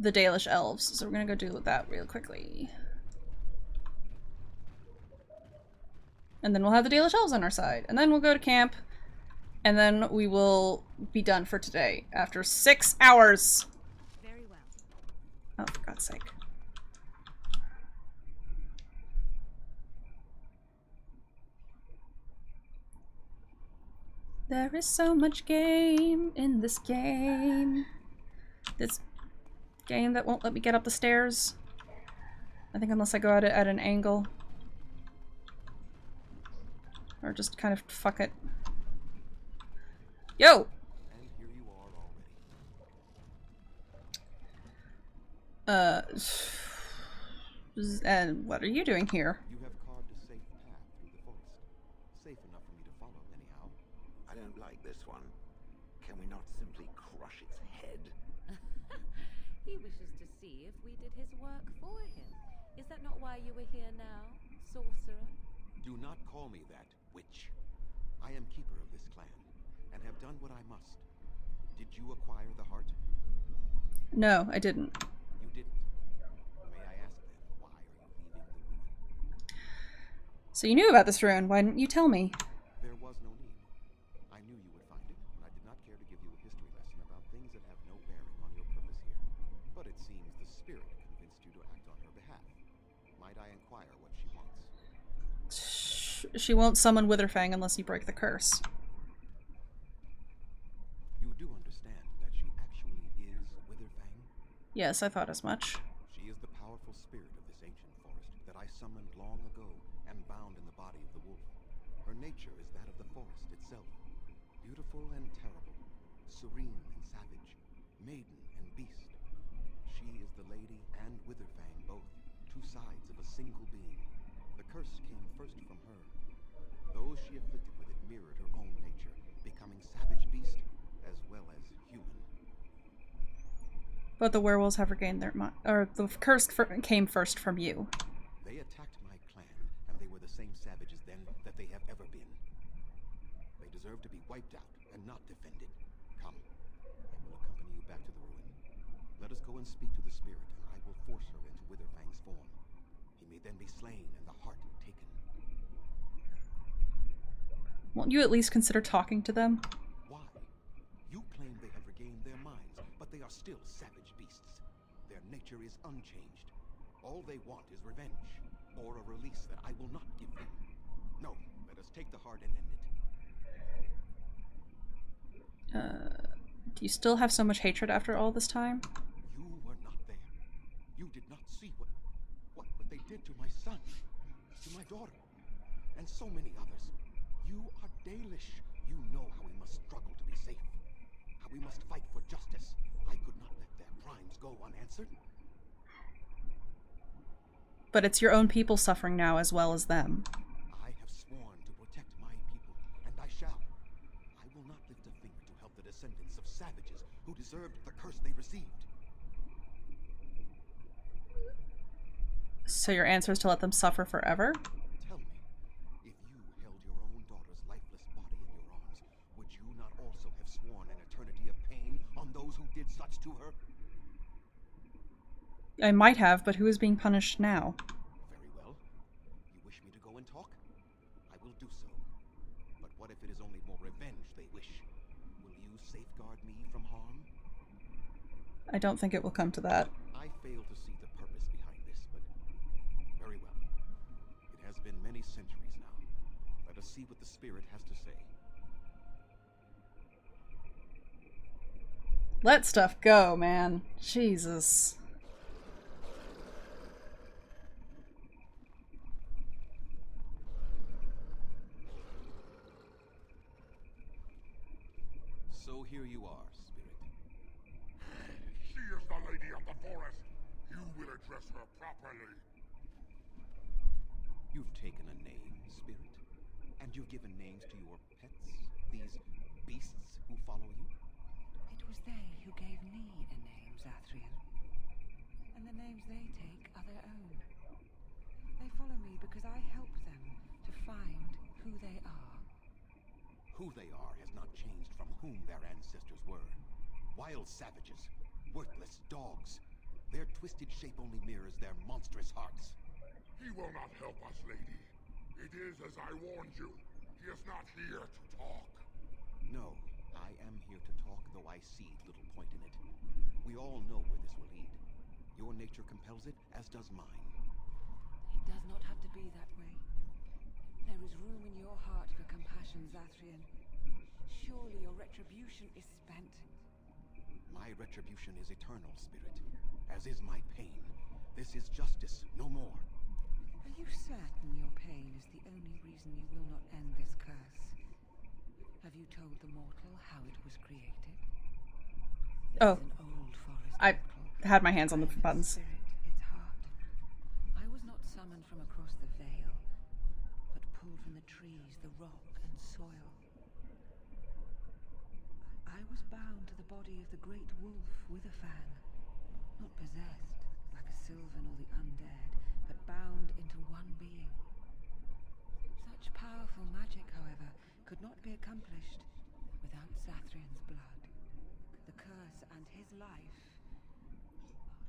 Dalish elves, so we're gonna go deal with that real quickly. And then we'll have the Dalish elves on our side, and then we'll go to camp, and then we will be done for today after 6 hours. Very well. Oh, for God's sake. There is so much game in this game. This game that won't let me get up the stairs. I think unless I go at it at an angle. Or just kind of fuck it. Yo! And here you are already. And what are you doing here? You have carved a safe path through the forest. Safe enough for me to follow, anyhow. I don't like this one. Can we not simply crush its head? He wishes to see if we did his work for him. Is that not why you were here now, sorcerer? Do not call me that, witch. I am keeper of this clan, and have done what I must. Did you acquire the heart? No, I didn't. You didn't. May I ask then, why are you leaving the ruin? So you knew about this ruin, why didn't you tell me? There was no need. I knew you would find it, and I did not care to give you a history lesson about it seems the spirit convinced you to act on her behalf. Might I inquire what she wants? She won't summon Witherfang unless you break the curse. You do understand that she actually is Witherfang? Yes, I thought as much. She is the powerful spirit of this ancient forest that I summoned long ago and bound in the body of the wolf. Her nature is that of the forest itself. Beautiful and terrible, serene and savage, maiden and beast. She is the lady and Witherfang both, two sides of a single being. The curse came first from her. Those she afflicted with it mirrored her own nature, becoming savage beast as well as human. But the werewolves have regained their mind, or the curse came first from you. They attacked my clan, and they were the same savages then that they have ever been. They deserve to be wiped out and not defended. Come, I will accompany you back to the ruin. Let us go and speak to the spirit, and I will force her into Witherfang's form. He may then be slain and the heart taken. Won't you at least consider talking to them? Why? You claim they have regained their minds, but they are still savage beasts. Their nature is unchanged. All they want is revenge, or a release that I will not give them. No, let us take the heart and end it. Do you still have so much hatred after all this time? You were not there. You did not see what they did to my son, to my daughter, and so many others. You are Dalish. You know how we must struggle to be safe, how we must fight for justice. I could not let their crimes go unanswered. But it's your own people suffering now as well as them. I have sworn to protect my people, and I shall. I will not lift a finger to help the descendants of savages who deserved the curse they received. So your answer is to let them suffer forever? Tell me, if you held your own daughter's lifeless body in your arms, would you not also have sworn an eternity of pain on those who did such to her? I might have, but who is being punished now? Very well. You wish me to go and talk? I will do so. But what if it is only more revenge they wish? Will you safeguard me from harm? I don't think it will come to that. I fail to see the purpose behind this, but very well. It has been many centuries now. Let us see what the spirit has to say. Let stuff go, man. Jesus. So here you are, spirit. She is the lady of the forest. You will address her properly. You've taken a name, spirit, and you've given names to your pets, these beasts who follow you. It was they who gave me a name, Zathrian. And the names they take are their own. They follow me because I help them to find who they are. Who they are has not changed from whom their ancestors were. Wild savages, worthless dogs. Their twisted shape only mirrors their monstrous hearts. He will not help us, lady. It is as I warned you. He is not here to talk. No, I am here to talk, though I see little point in it. We all know where this will lead. Your nature compels it, as does mine. It does not have to be that way. There is room in your heart for compassion, Zathrian. Surely your retribution is spent. My retribution is eternal, spirit, as is my pain. This is justice, no more. Are you certain your pain is the only reason you will not end this curse? Have you told the mortal how it was created? Oh. An old forest I had my hands on the buttons. spirit, its heart. I was not summoned from across the veil, but pulled from the trees, the rock and soil. I was bound to the body of the great wolf Witherfang, not possessed like a Sylvan or the undead, but bound into one being. Such powerful magic, however, could not be accomplished without Zathrian's blood. The curse and his life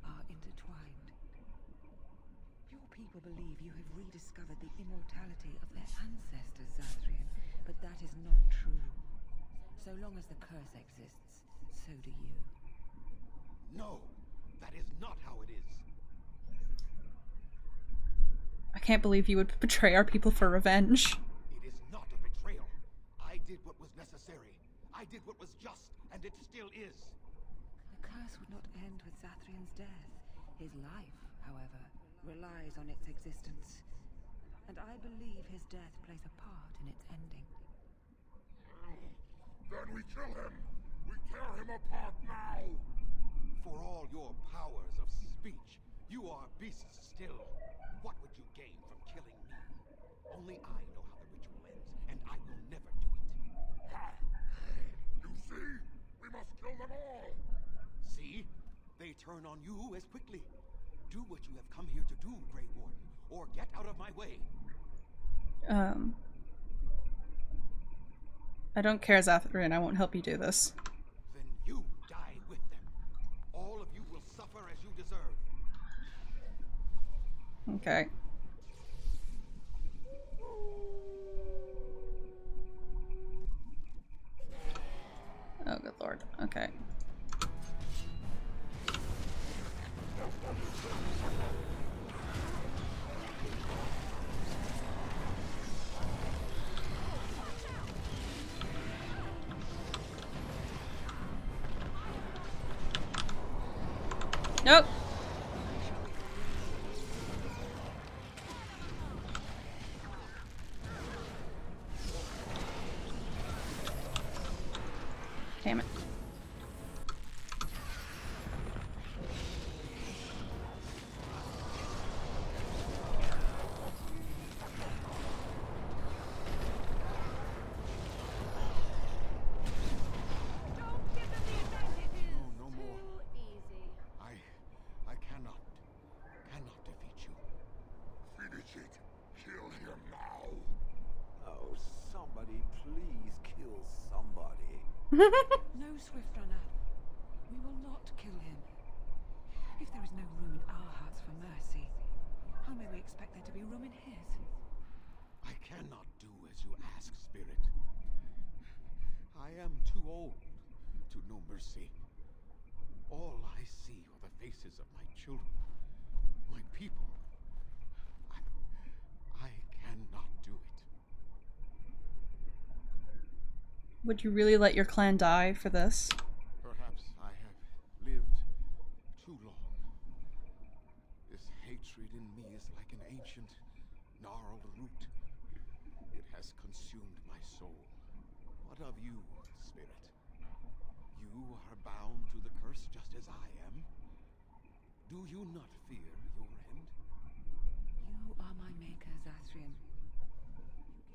are intertwined. Your people believe you have rediscovered the immortality of their ancestors, Zathrian, but that is not true. So long as the curse exists, so do you. No, that is can't believe you would betray our people for revenge. It is not a betrayal. I did what was necessary. I did what was just, and it still is. The curse would not end with Zathrian's death. His life, however, relies on its existence. And I believe his death plays a part in its ending. Then we kill him! We tear him apart now! For all your powers of speech, you are beasts still. What would you gain from killing me? Only I know how the ritual ends, and I will never do it. Ha! You see? We must kill them all! See? They turn on you as quickly. Do what you have come here to do, Grey Warden, or get out of my way. I don't care, Zathrian. I won't help you do this. Then you die with them. All of you will suffer as you deserve. Okay. Oh, good lord. Okay. Nope. Damn it. No more. I cannot defeat you. Finish it. Kill him now. Oh, somebody please kill somebody. No, Swiftrunner. We will not kill him. If there is no room in our hearts for mercy, how may we expect there to be room in his? I cannot do as you ask, Spirit. I am too old to know mercy. All I see are the faces of my children, my people. I cannot do it. Would you really let your clan die for this? Perhaps I have lived too long. This hatred in me is like an ancient, gnarled root. It has consumed my soul. What of you, Spirit? You are bound to the curse just as I am. Do you not fear your end? You are my maker, Zathrian.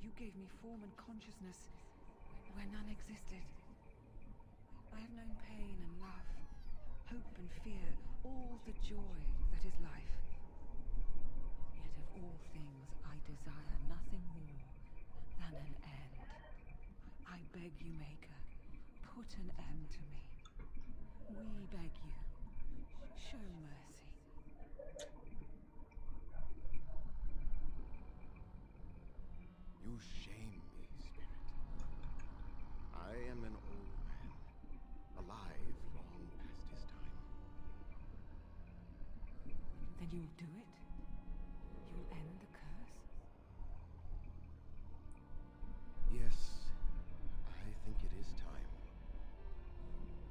You gave me form and consciousness where none existed. I have known pain and love, hope and fear, all the joy that is life. Yet of all things I desire nothing more than an end. I beg you, Maker, put an end to me. We beg you, show mercy. You shame me, Spirit. I am an old man, alive long past his time. Then you'll do it? You'll end the curse? Yes, I think it is time.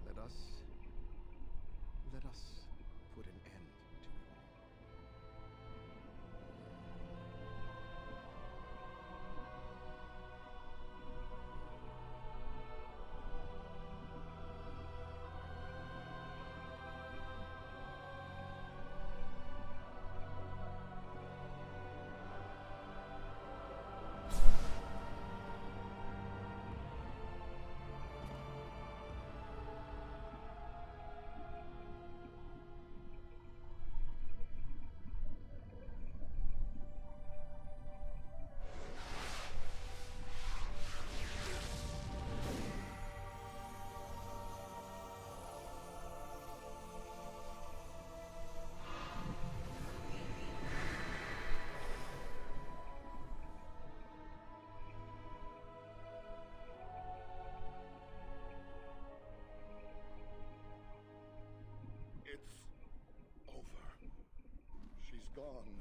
Let us put an end to it all. It's over. She's gone.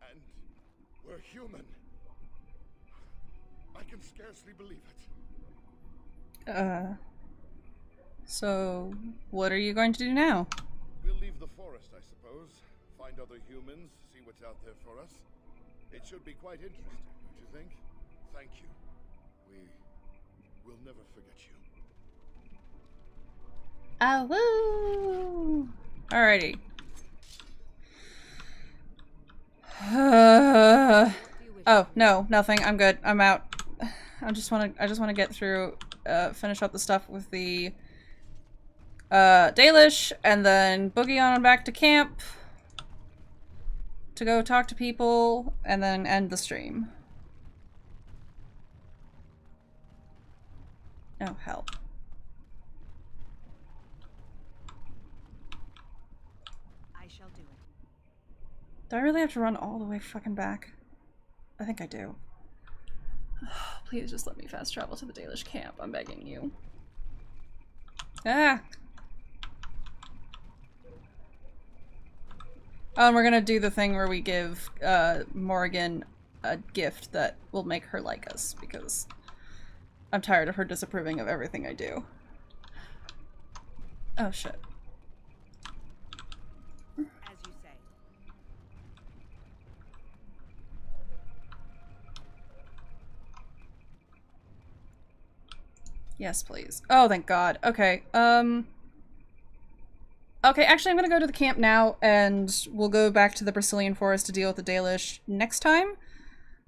And were human. I can scarcely believe it. So what are you going to do now? We'll leave the forest, I suppose. Find other humans, see what's out there for us. It should be quite interesting, don't you think? Thank you. We'll never forget you. Ah, woo! Alrighty. Oh, no, nothing. I'm good. I'm out. I just want to get through, finish up the stuff with the Dalish, and then boogie on back to camp to go talk to people, and then end the stream. Oh, hell. I shall do it. Do I really have to run all the way fucking back? I think I do. Please just let me fast travel to the Dalish camp. I'm begging you. Ah! Oh, and we're gonna do the thing where we give Morrigan a gift that will make her like us, because I'm tired of her disapproving of everything I do. Oh shit. As you say. Yes, please. Oh, thank God. Okay, okay, actually I'm gonna go to the camp now, and we'll go back to the Brazilian forest to deal with the Dalish next time.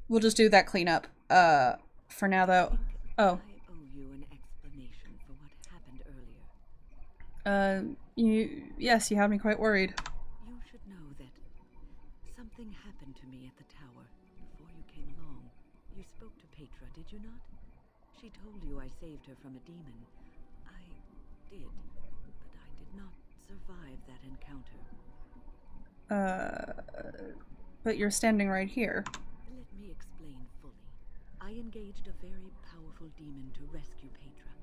We'll just do that cleanup. For now though. Oh. I owe you an explanation for what happened earlier. Yes, you had me quite worried. You should know that something happened to me at the tower before you came along. You spoke to Petra, did you not? She told you I saved her from a demon. I did, but I did not survive that encounter. But you're standing right here. Let me explain fully. I engaged a very powerful demon to rescue Petra.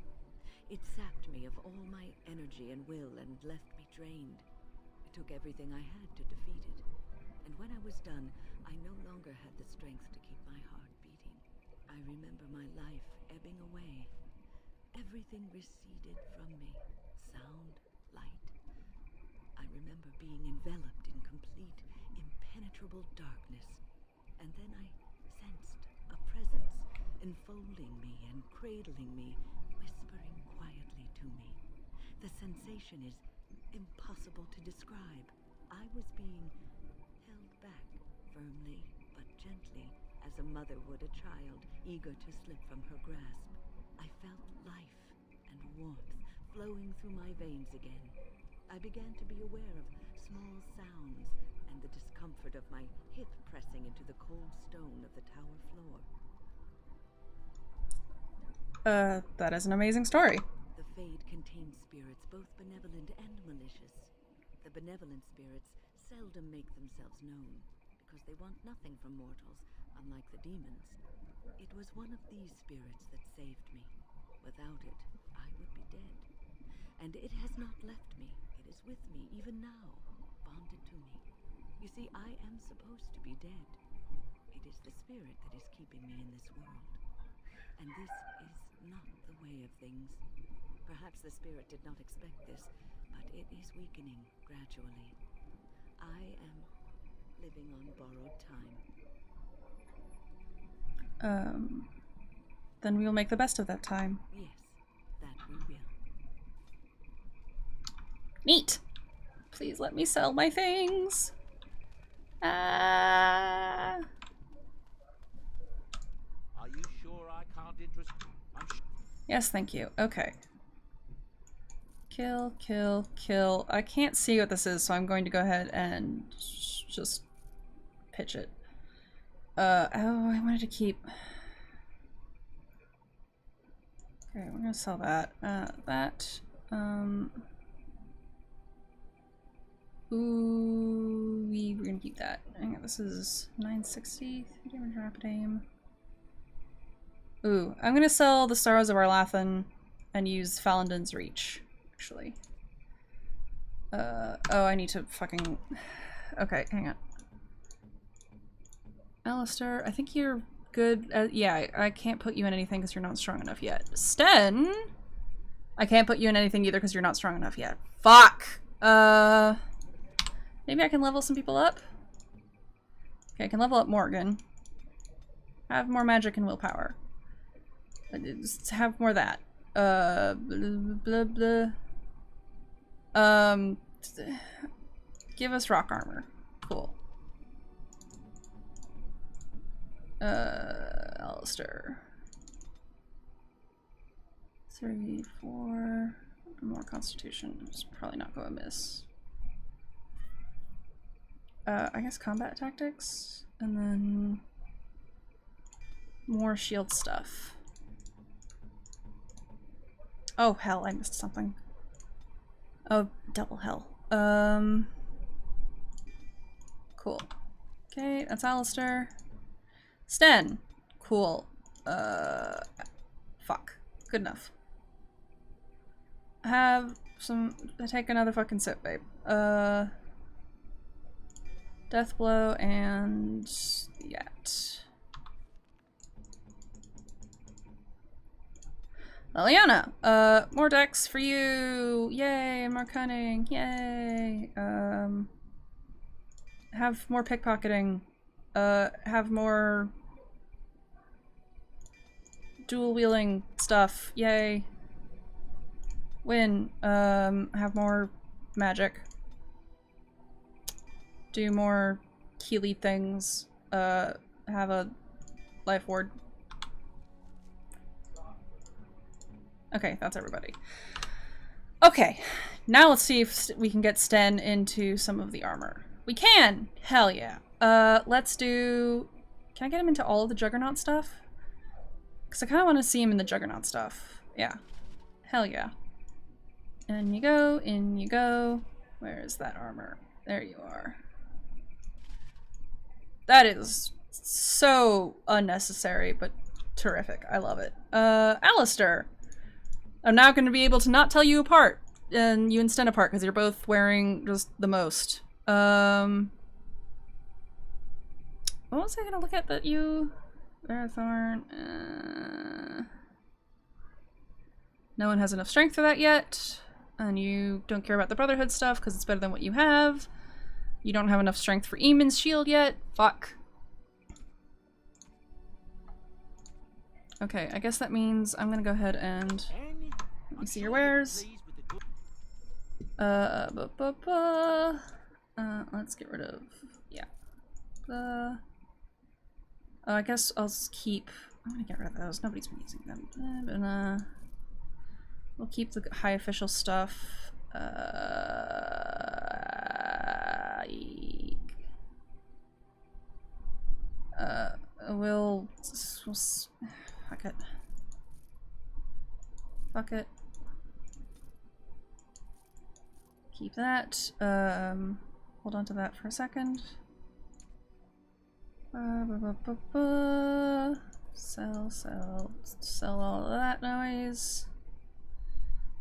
It sapped me of all my energy and will and left me drained. It took everything I had to defeat it. And when I was done, I no longer had the strength to keep my heart beating. I remember my life ebbing away. Everything receded from me. Sound, light. I remember being enveloped in complete, impenetrable darkness. And then I sensed a presence enfolding me and cradling me, whispering quietly to me. The sensation is impossible to describe. I was being held back firmly but gently, as a mother would a child eager to slip from her grasp. I felt life and warmth flowing through my veins again. I began to be aware of small sounds and the discomfort of my hip pressing into the cold stone of the tower floor. That is an amazing story. The Fade contains spirits both benevolent and malicious. The benevolent spirits seldom make themselves known, because they want nothing from mortals, unlike the demons. It was one of these spirits that saved me. Without it, I would be dead. And it has not left me. It is with me, even now, bonded to me. You see, I am supposed to be dead. It is the spirit that is keeping me in this world. And this is not the way of things. Perhaps the spirit did not expect this, but it is weakening gradually. I am living on borrowed time. Then we will make the best of that time. Yes, that we will. Neat! Please let me sell my things. Are you sure I can't interest? Yes, thank you. Okay. Kill, kill, kill. I can't see what this is, so I'm going to go ahead and just pitch it. Oh, I wanted to keep... Okay, we're gonna sell that. Ooh, we're gonna keep that. Hang on, this is 960, 3 damage rapid aim. Ooh, I'm gonna sell the Sorrows of Arlathan and use Falandin's Reach, actually. Oh, I need to fucking... Okay, hang on. Alistair, I think you're good at, yeah, I can't put you in anything because you're not strong enough yet. Sten, I can't put you in anything either because you're not strong enough yet. Fuck! Maybe I can level some people up? Okay, I can level up Morgan. Have more magic and willpower. Just have more of that. Blah, blah, blah. Give us rock armor. Cool. Alistair. 3, 4. More constitution. It's probably not going to miss. I guess combat tactics, and then more shield stuff. Oh hell, I missed something. Oh, double hell. Cool. Okay, that's Alistair. Sten. Cool. Fuck. Good enough. Have some. Take another fucking sip, babe. Death blow and yet. Liliana, more dex for you. Yay, more cunning. Yay. Have more pickpocketing. Have more dual wielding stuff. Yay. Win. Have more magic. Do more Keely things. Have a life ward. Okay, that's everybody. Okay, now let's see if we can get Sten into some of the armor. We can! Hell yeah. Let's do... Can I get him into all of the Juggernaut stuff? Because I kind of want to see him in the Juggernaut stuff. Yeah. Hell yeah. In you go, in you go. Where is that armor? There you are. That is so unnecessary, but terrific. I love it. Alistair. I'm now going to be able to not tell you apart, and you and Sten apart, because you're both wearing just the most. What was I going to look at that you... Marathorn. No one has enough strength for that yet, and you don't care about the Brotherhood stuff, because it's better than what you have. You don't have enough strength for Eamon's shield yet. Fuck. Okay, I guess that means I'm gonna go ahead and let me see your wares. Let's get rid of, yeah. Oh, I guess I'll keep, I'm gonna get rid of those. Nobody's been using them. We'll keep the high official stuff. We'll fuck it. Fuck it. Keep that. Hold on to that for a second. Sell all of that noise.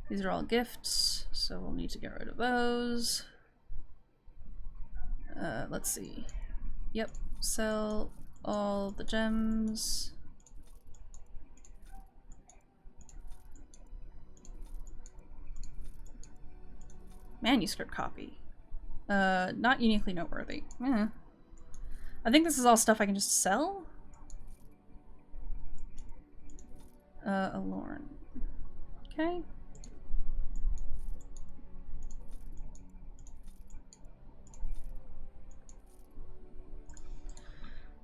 These are all gifts, so we'll need to get rid of those. Let's see. Yep, sell all the gems. Manuscript copy. Not uniquely noteworthy. I think this is all stuff I can just sell. Alorn. Okay.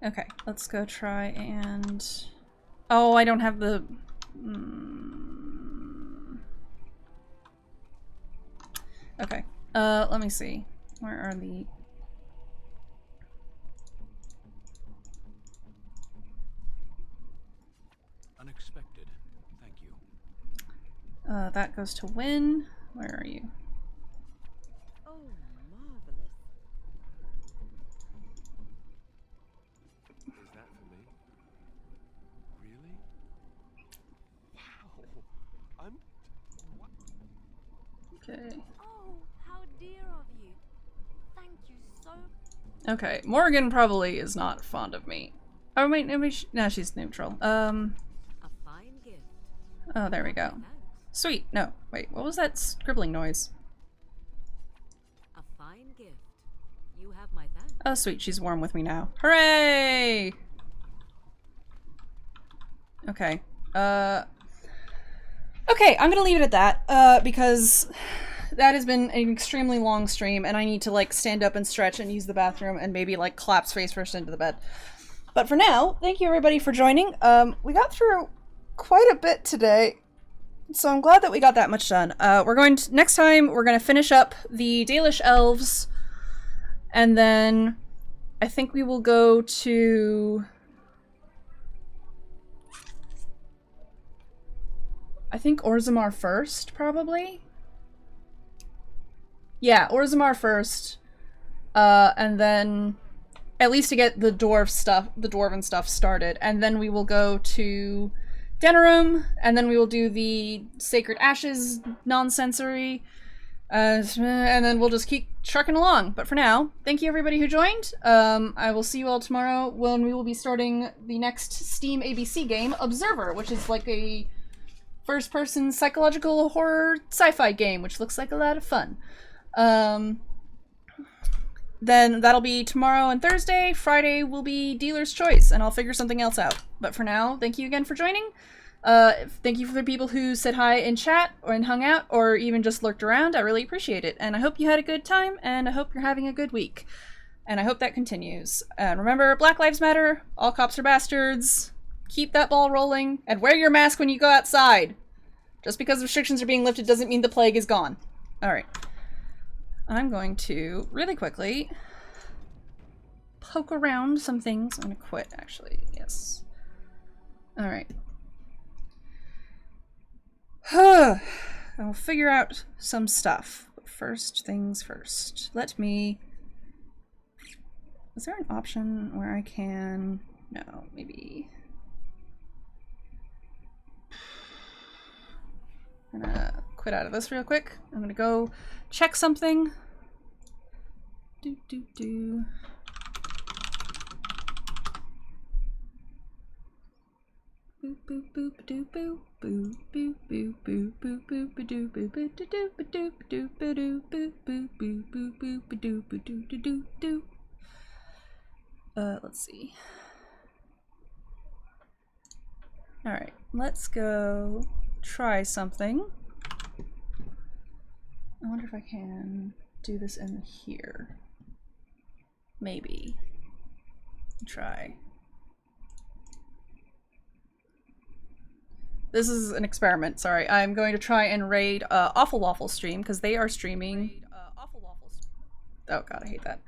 Okay, let's go try and... Oh, I don't have the... Okay, let me see. Where are the... Unexpected. Thank you. That goes to Win. Where are you? Oh, marvelous. Is that for me? Really? Wow. What? Okay. Oh, how dear of you. Thank you so Okay, Morgan probably is not fond of me. Oh wait, no, she's neutral. Oh, there we go. Sweet. No, wait, what was that scribbling noise? A fine gift. You have my thanks. Oh, sweet, she's warm with me now. Hooray! Okay. Okay, I'm gonna leave it at that, because that has been an extremely long stream, and I need to, like, stand up and stretch and use the bathroom and maybe, like, collapse face first into the bed. But for now, thank you everybody for joining. We got through quite a bit today, so I'm glad that we got that much done. Next time, we're gonna finish up the Dalish Elves, and then I think we will go to... I think Orzammar first, probably? Yeah, Orzammar first, and then at least to get the dwarven stuff started, and then we will go to Denerim, and then we will do the Sacred Ashes nonsensory, and then we'll just keep trucking along. But for now, thank you everybody who joined. I will see you all tomorrow when we will be starting the next Steam ABC game, Observer, which is like a first-person psychological horror sci-fi game, which looks like a lot of fun. Then that'll be tomorrow and Thursday. Friday will be Dealer's Choice, and I'll figure something else out. But for now, thank you again for joining. Thank you for the people who said hi in chat, or hung out, or even just lurked around. I really appreciate it. And I hope you had a good time, and I hope you're having a good week. And I hope that continues. And remember, Black Lives Matter, all cops are bastards. Keep that ball rolling, and wear your mask when you go outside. Just because restrictions are being lifted doesn't mean the plague is gone. Alright. I'm going to, really quickly, poke around some things. I'm gonna quit, actually. Yes. Alright. I'll figure out some stuff. But first things first. Let me... Is there an option where I can... No, maybe... I'm gonna quit out of this real quick. I'm gonna go check something. Boop boop boop doo boo boop boop boop boop boop boop doo boop boop doo doo doo doo doo boop boop boop boop boop doo doo doo doo. Let's see. All right, let's go try something. I wonder if I can do this in here. Maybe. Try. This is an experiment, sorry. I'm going to try and raid Awful Waffle stream, because they are streaming. Oh god, I hate that.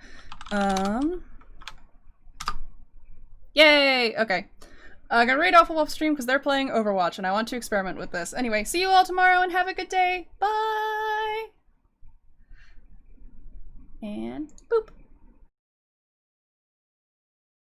Yay! Okay. I'm gonna raid Awful Waffle stream because they're playing Overwatch, and I want to experiment with this. Anyway, see you all tomorrow, and have a good day! Bye! And boop!